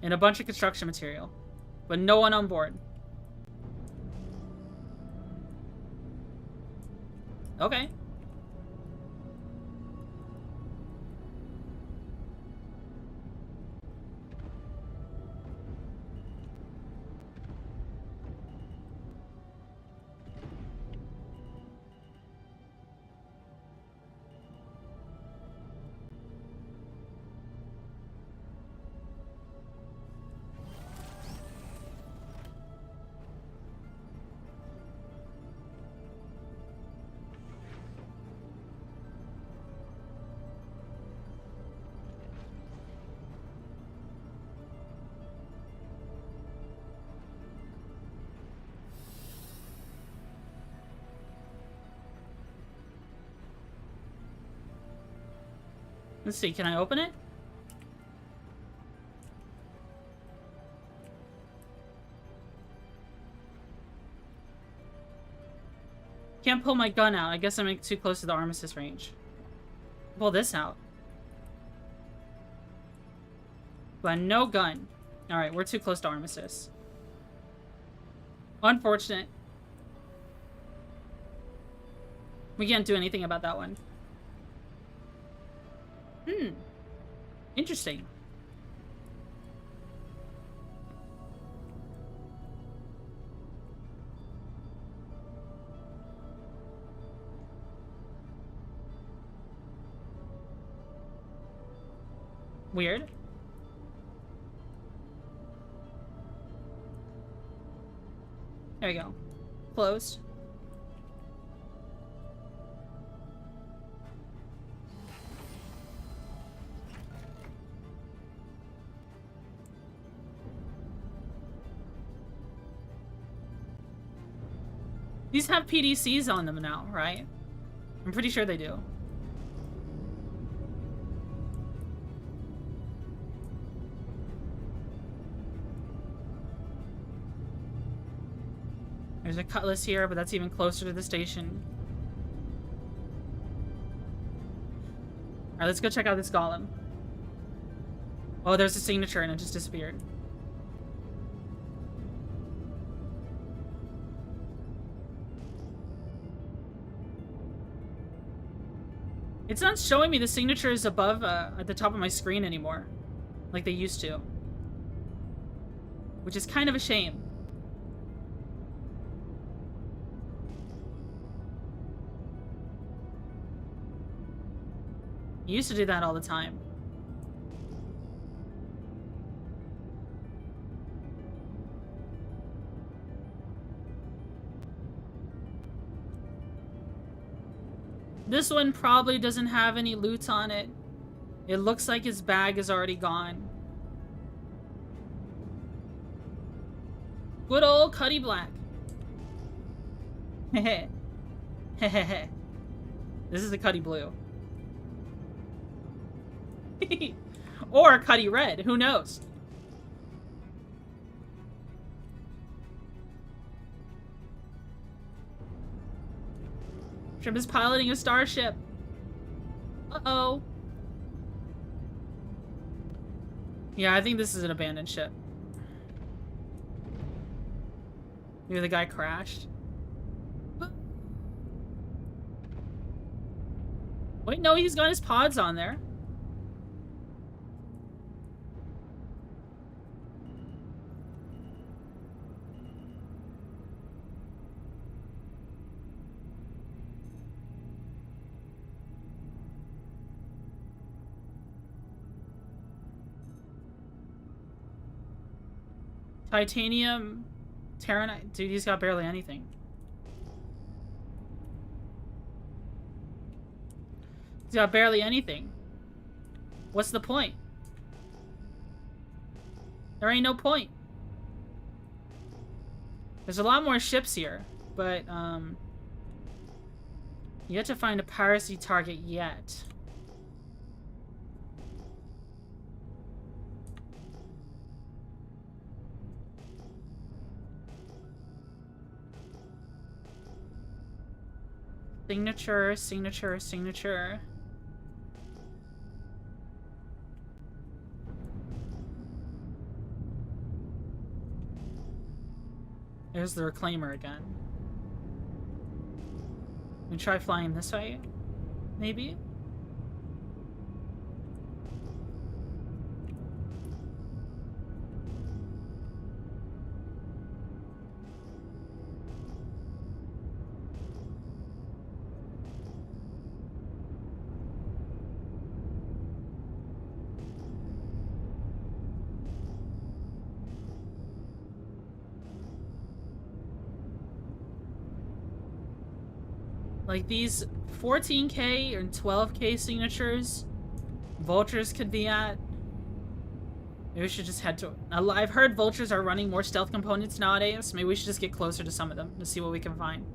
Speaker 1: And a bunch of construction material. But no one on board. Okay. Let's see, can I open it? Can't pull my gun out. I guess I'm too close to the armistice range. Pull this out. But no gun. Alright, we're too close to armistice. Unfortunate. We can't do anything about that one. Interesting. Weird. There we go. Closed. These have PDCs on them now, right? I'm pretty sure they do. There's a cutlass here, but that's even closer to the station. Alright, let's go check out this golem. Oh, there's a signature and it just disappeared. It's not showing me the signatures above at the top of my screen anymore, like they used to. Which is kind of a shame. You used to do that all the time. This one probably doesn't have any loot on it. It looks like his bag is already gone. Good old Cuddy Black. Hehe. Hehehe. This is a Cuddy Blue. Or Cuddy Red, who knows? Shrimp is piloting a starship. Uh-oh. Yeah, I think this is an abandoned ship. Maybe the guy crashed. Wait, no, he's got his pods on there. Titanium, Terranite. Dude, he's got barely anything. He's got barely anything. What's the point? There ain't no point. There's a lot more ships here, but, yet to find a piracy target yet. Signature, signature, signature. There's the reclaimer again. We try flying this way, maybe? Like these 14k or 12k signatures, vultures could be at. Maybe we should just head to... I've heard vultures are running more stealth components nowadays. Maybe we should just get closer to some of them to see what we can find.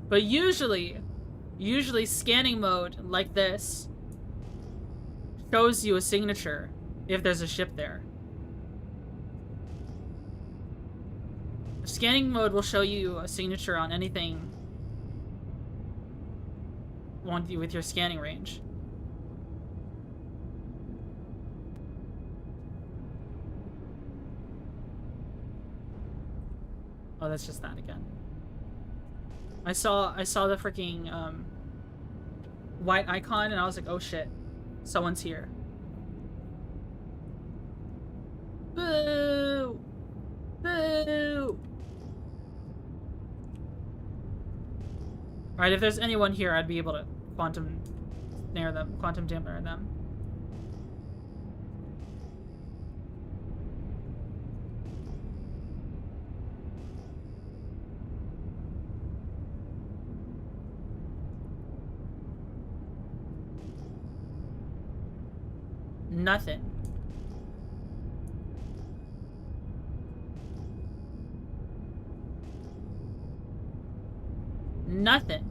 Speaker 1: But usually scanning mode like this shows you a signature if there's a ship there. Scanning mode will show you a signature on anything with your scanning range. Oh, that's just that again. I saw the freaking white icon and I was like, oh shit, someone's here. Boo! Boo! Alright, if there's anyone here, I'd be able to quantum snare them, quantum damper them. Nothing. Nothing.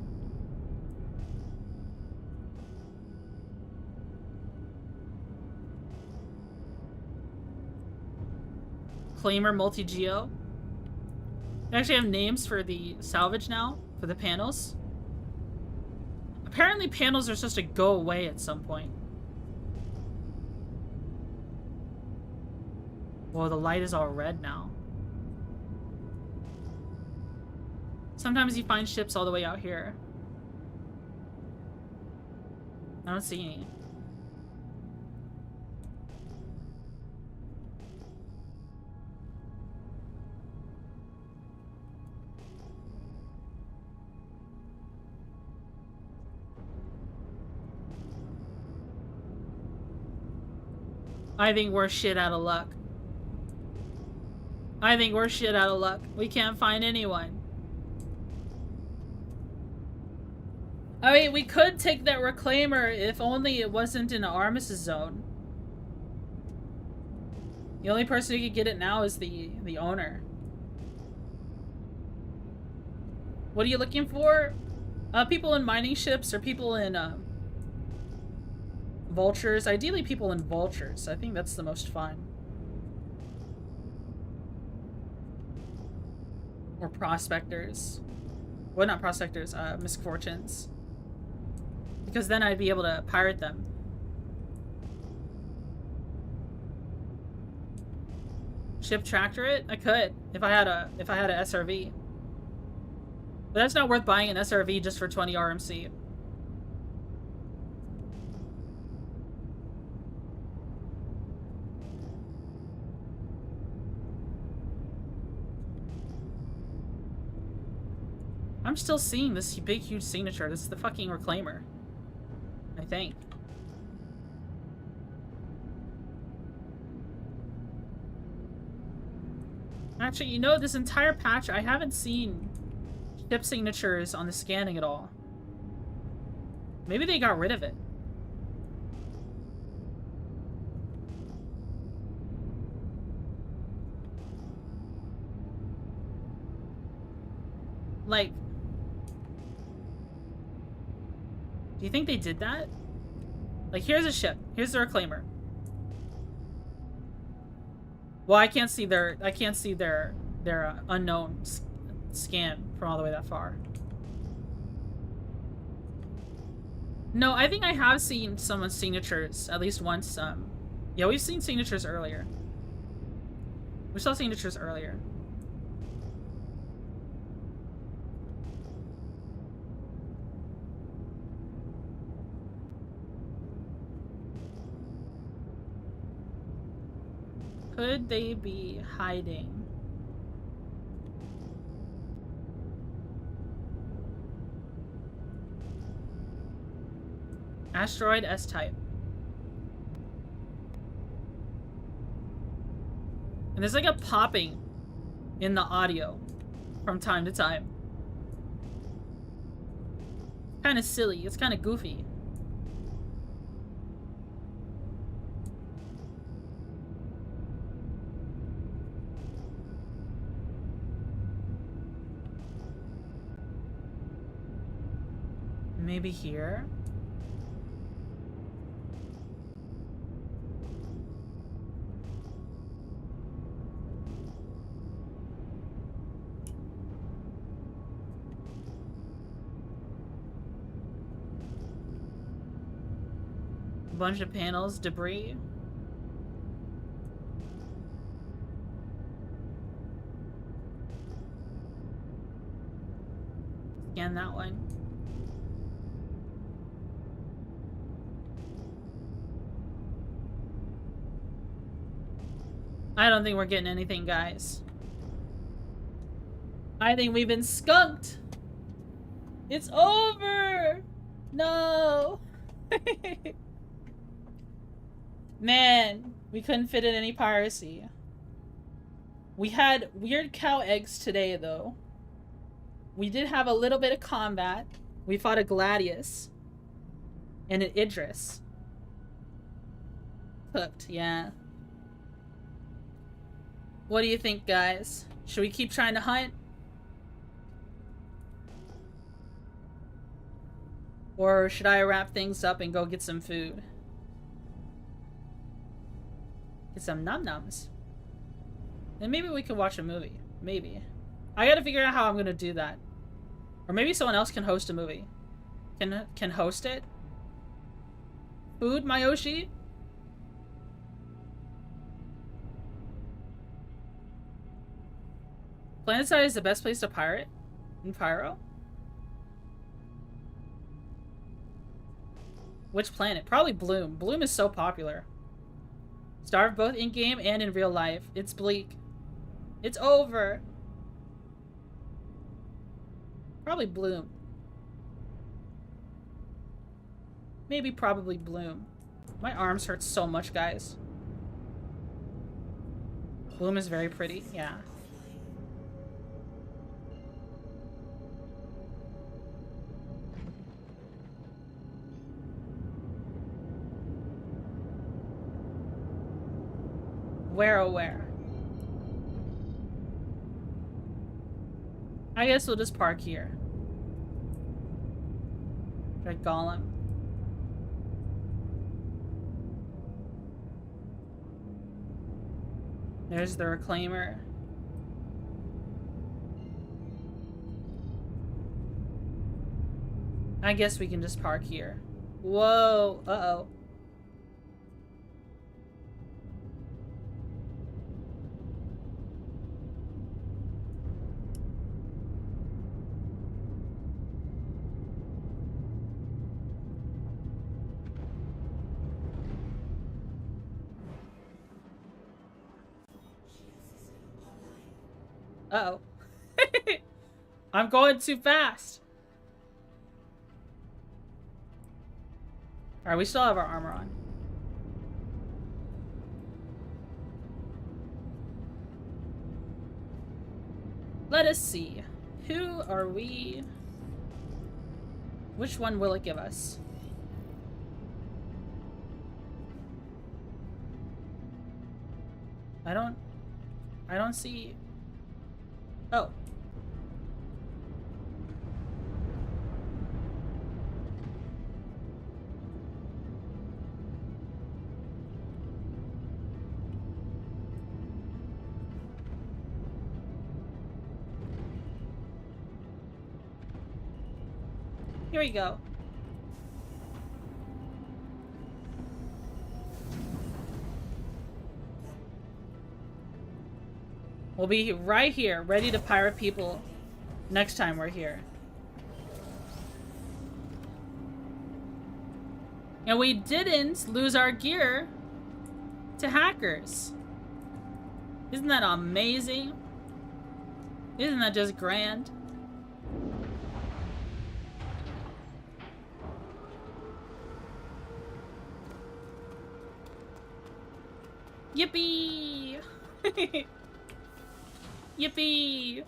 Speaker 1: Claimer multi-geo. They actually have names for the salvage now, for the panels. Apparently panels are supposed to go away at some point. Whoa, the light is all red now. Sometimes you find ships all the way out here. I don't see any. I think we're shit out of luck. I think we're shit out of luck. We can't find anyone. I mean, we could take that reclaimer if only it wasn't in an armistice zone. The only person who could get it now is the owner. What are you looking for? People in mining ships or people in vultures. Ideally people in vultures. I think that's the most fun. Or prospectors. Well, not prospectors, misfortunes. Because then I'd be able to pirate them. Ship tractor it? I could if I had a SRV. But that's not worth buying an SRV just for 20 RMC. I'm still seeing this big huge signature. This is the fucking reclaimer. I think. Actually, you know, this entire patch, I haven't seen ship signatures on the scanning at all. Maybe they got rid of it. Like, do you think they did that? Like, here's a ship. Here's the reclaimer. Well, I can't see their unknown scan from all the way that far. No, I think I have seen someone's signatures at least once. Yeah, we've seen signatures earlier. We saw signatures earlier. Could they be hiding? Asteroid S-type. And there's like a popping in the audio from time to time. Kind of silly. It's kind of goofy. Maybe here? A bunch of panels, debris. Scan that one. I don't think we're getting anything, guys. I think we've been skunked. It's over. No. Man, we couldn't fit in any piracy. We had weird cow eggs today, though. We did have a little bit of combat. We fought a Gladius. And an Idris. Cooked, yeah. What do you think, guys? Should we keep trying to hunt? Or should I wrap things up and go get some food? Get some num-nums. And maybe we could watch a movie. Maybe. I gotta figure out how I'm gonna do that. Or maybe someone else can host a movie. Can host it? Food, Mayoshi? Planetside is the best place to pirate in Pyro? Which planet? Probably Bloom. Bloom is so popular. Starved both in-game and in real life. It's bleak. It's over. Probably Bloom. Maybe probably Bloom. My arms hurt so much, guys. Bloom is very pretty, yeah. Where, oh where? I guess we'll just park here. Red Golem. There's the Reclaimer. I guess we can just park here. Whoa, uh-oh. Uh-oh. I'm going too fast. Alright, we still have our armor on. Let us see. Who are we? Which one will it give us? I don't see. Oh. Here we go. We'll be right here, ready to pirate people next time we're here. And we didn't lose our gear to hackers. Isn't that amazing? Isn't that just grand? Yippee! Yippee!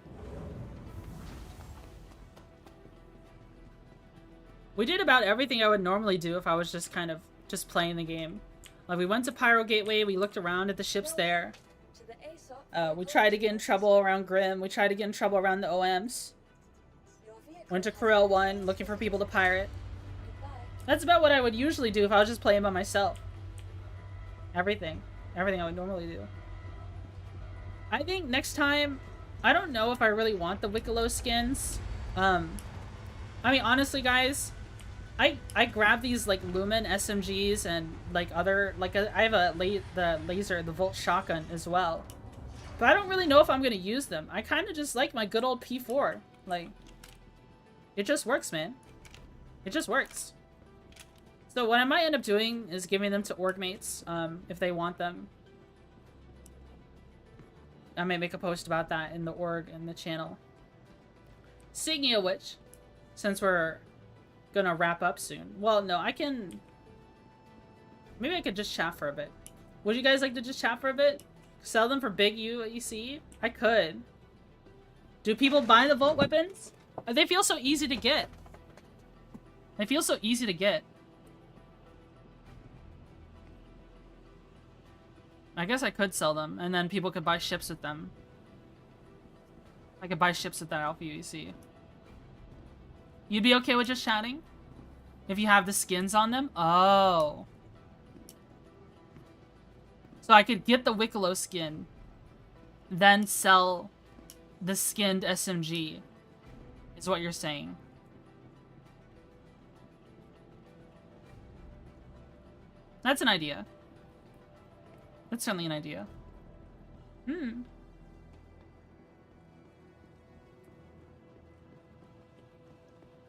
Speaker 1: We did about everything I would normally do if I was just kind of just playing the game. Like, we went to Pyro Gateway, we looked around at the ships there. We tried to get in trouble around Grim, we tried to get in trouble around the OMs. Went to Corel 1, looking for people to pirate. That's about what I would usually do if I was just playing by myself. Everything I would normally do. I think next time, I don't know if I really want the Wicklow skins. I mean, honestly, guys, I grabbed these like Lumen SMGs and like other, like I have the laser, the Volt shotgun as well. But I don't really know if I'm gonna use them. I kind of just like my good old P4. Like, it just works, man. It just works. So what I might end up doing is giving them to org mates, if they want them. I may make a post about that in the org and the channel. Speaking of which, since we're gonna wrap up soon. Well, no, I can... Maybe I could just chat for a bit. Would you guys like to just chat for a bit? Sell them for big UEC? I could. Do people buy the Volt weapons? They feel so easy to get. They feel so easy to get. I guess I could sell them, and then people could buy ships with them. I could buy ships with that Alpha UEC. You'd be okay with just chatting? If you have the skins on them? Oh. So I could get the Wicklow skin, then sell the skinned SMG, is what you're saying. That's an idea. That's certainly an idea. Hmm.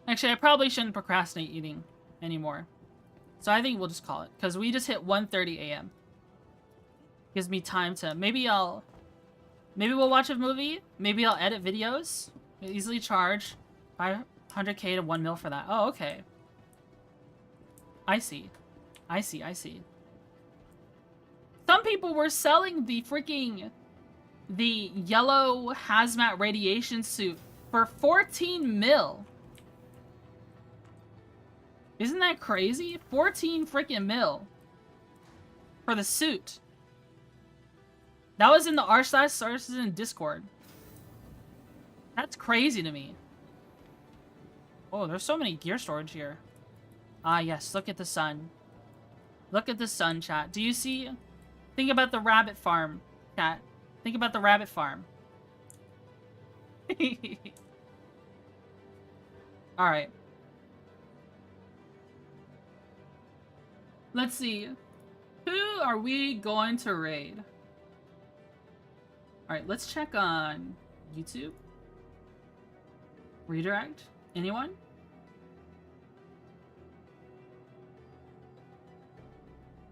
Speaker 1: Actually, I probably shouldn't procrastinate eating anymore. So I think we'll just call it. Because we just hit 1:30 a.m. Gives me time to... Maybe we'll watch a movie. Maybe I'll edit videos. Easily charge 500k to 1 mil for that. Oh, okay. I see. I see, I see. Some people were selling the freaking... the yellow hazmat radiation suit for 14 mil. Isn't that crazy? 14 freaking mil. For the suit. That was in the r// sources in Discord. That's crazy to me. Oh, there's so many gear storage here. Ah, yes. Look at the sun. Look at the sun, chat. Do you see? Think about the rabbit farm, chat. Think about the rabbit farm. Alright. Let's see. Who are we going to raid? Alright, let's check on YouTube. Redirect? Anyone?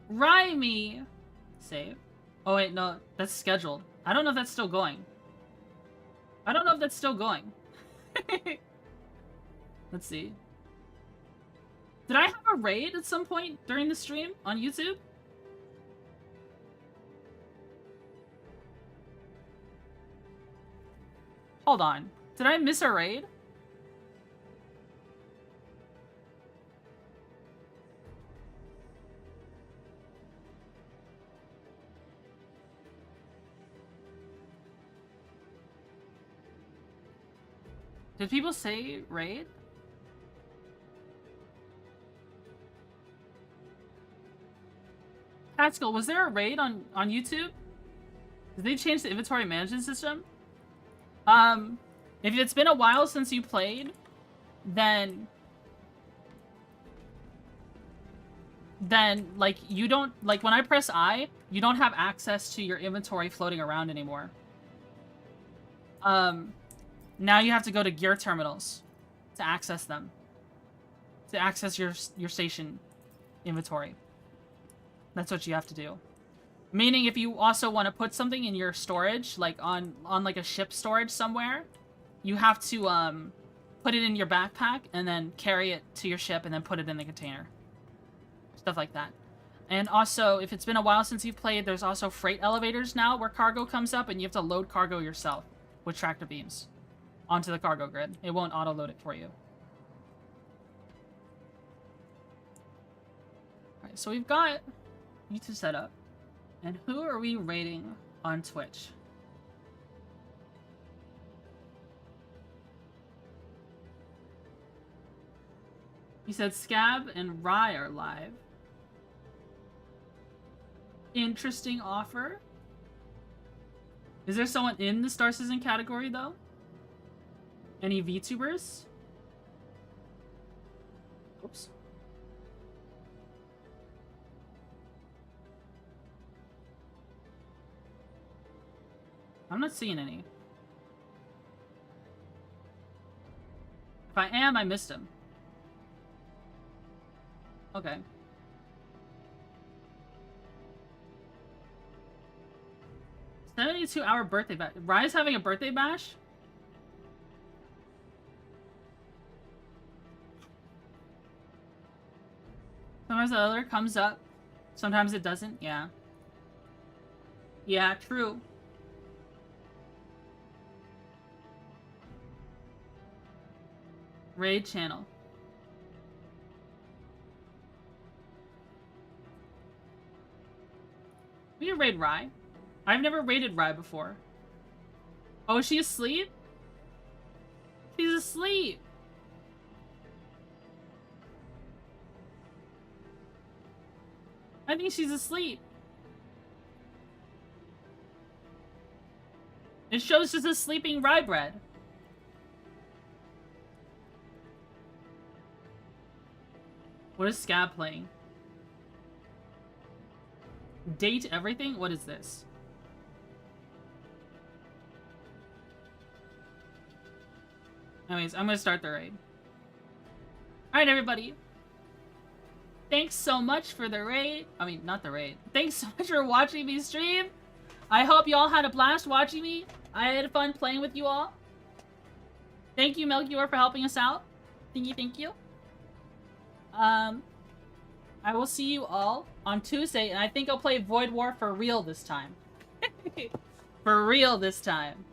Speaker 1: Rhyme! Save. Oh wait, no, that's scheduled. I don't know if that's still going. I don't know if that's still going. Let's see. Did I have a raid at some point during the stream on YouTube? Hold on. Did I miss a raid? Did people say raid? Tactical, was there a raid on YouTube? Did they change the inventory management system? If it's been a while since you played, then like you don't, like when I press I, you don't have access to your inventory floating around anymore. Now you have to go to gear terminals to access them. To access your station inventory. That's what you have to do. Meaning if you also want to put something in your storage, like on like a ship storage somewhere, you have to put it in your backpack and then carry it to your ship and then put it in the container. Stuff like that. And also, if it's been a while since you've played, there's also freight elevators now where cargo comes up and you have to load cargo yourself with tractor beams onto the cargo grid. It won't auto-load it for you. Alright, so we've got YouTube set up. And who are we rating on Twitch? He said Scab and Rye are live. Interesting offer. Is there someone in the Star Citizen category, though? Any VTubers? Oops. I'm not seeing any. If I am, I missed him. Okay. $72-hour birthday bash. Rye's having a birthday bash? Sometimes the other comes up. Sometimes it doesn't. Yeah. Yeah, true. Raid channel. We can raid Rye. I've never raided Rye before. Oh, is she asleep? She's asleep. I think she's asleep. It shows just a sleeping rye bread. What is Scab playing? Date everything? What is this? Anyways, I'm gonna start the raid. Alright, everybody. Thanks so much for the raid. I mean, not the raid. Thanks so much for watching me stream. I hope you all had a blast watching me. I had fun playing with you all. Thank you, Melchior, for helping us out. Thank you. I will see you all on Tuesday, and I think I'll play Void War for real this time. For real this time.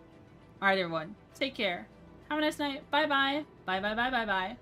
Speaker 1: Alright, everyone. Take care. Have a nice night. Bye-bye. Bye-bye.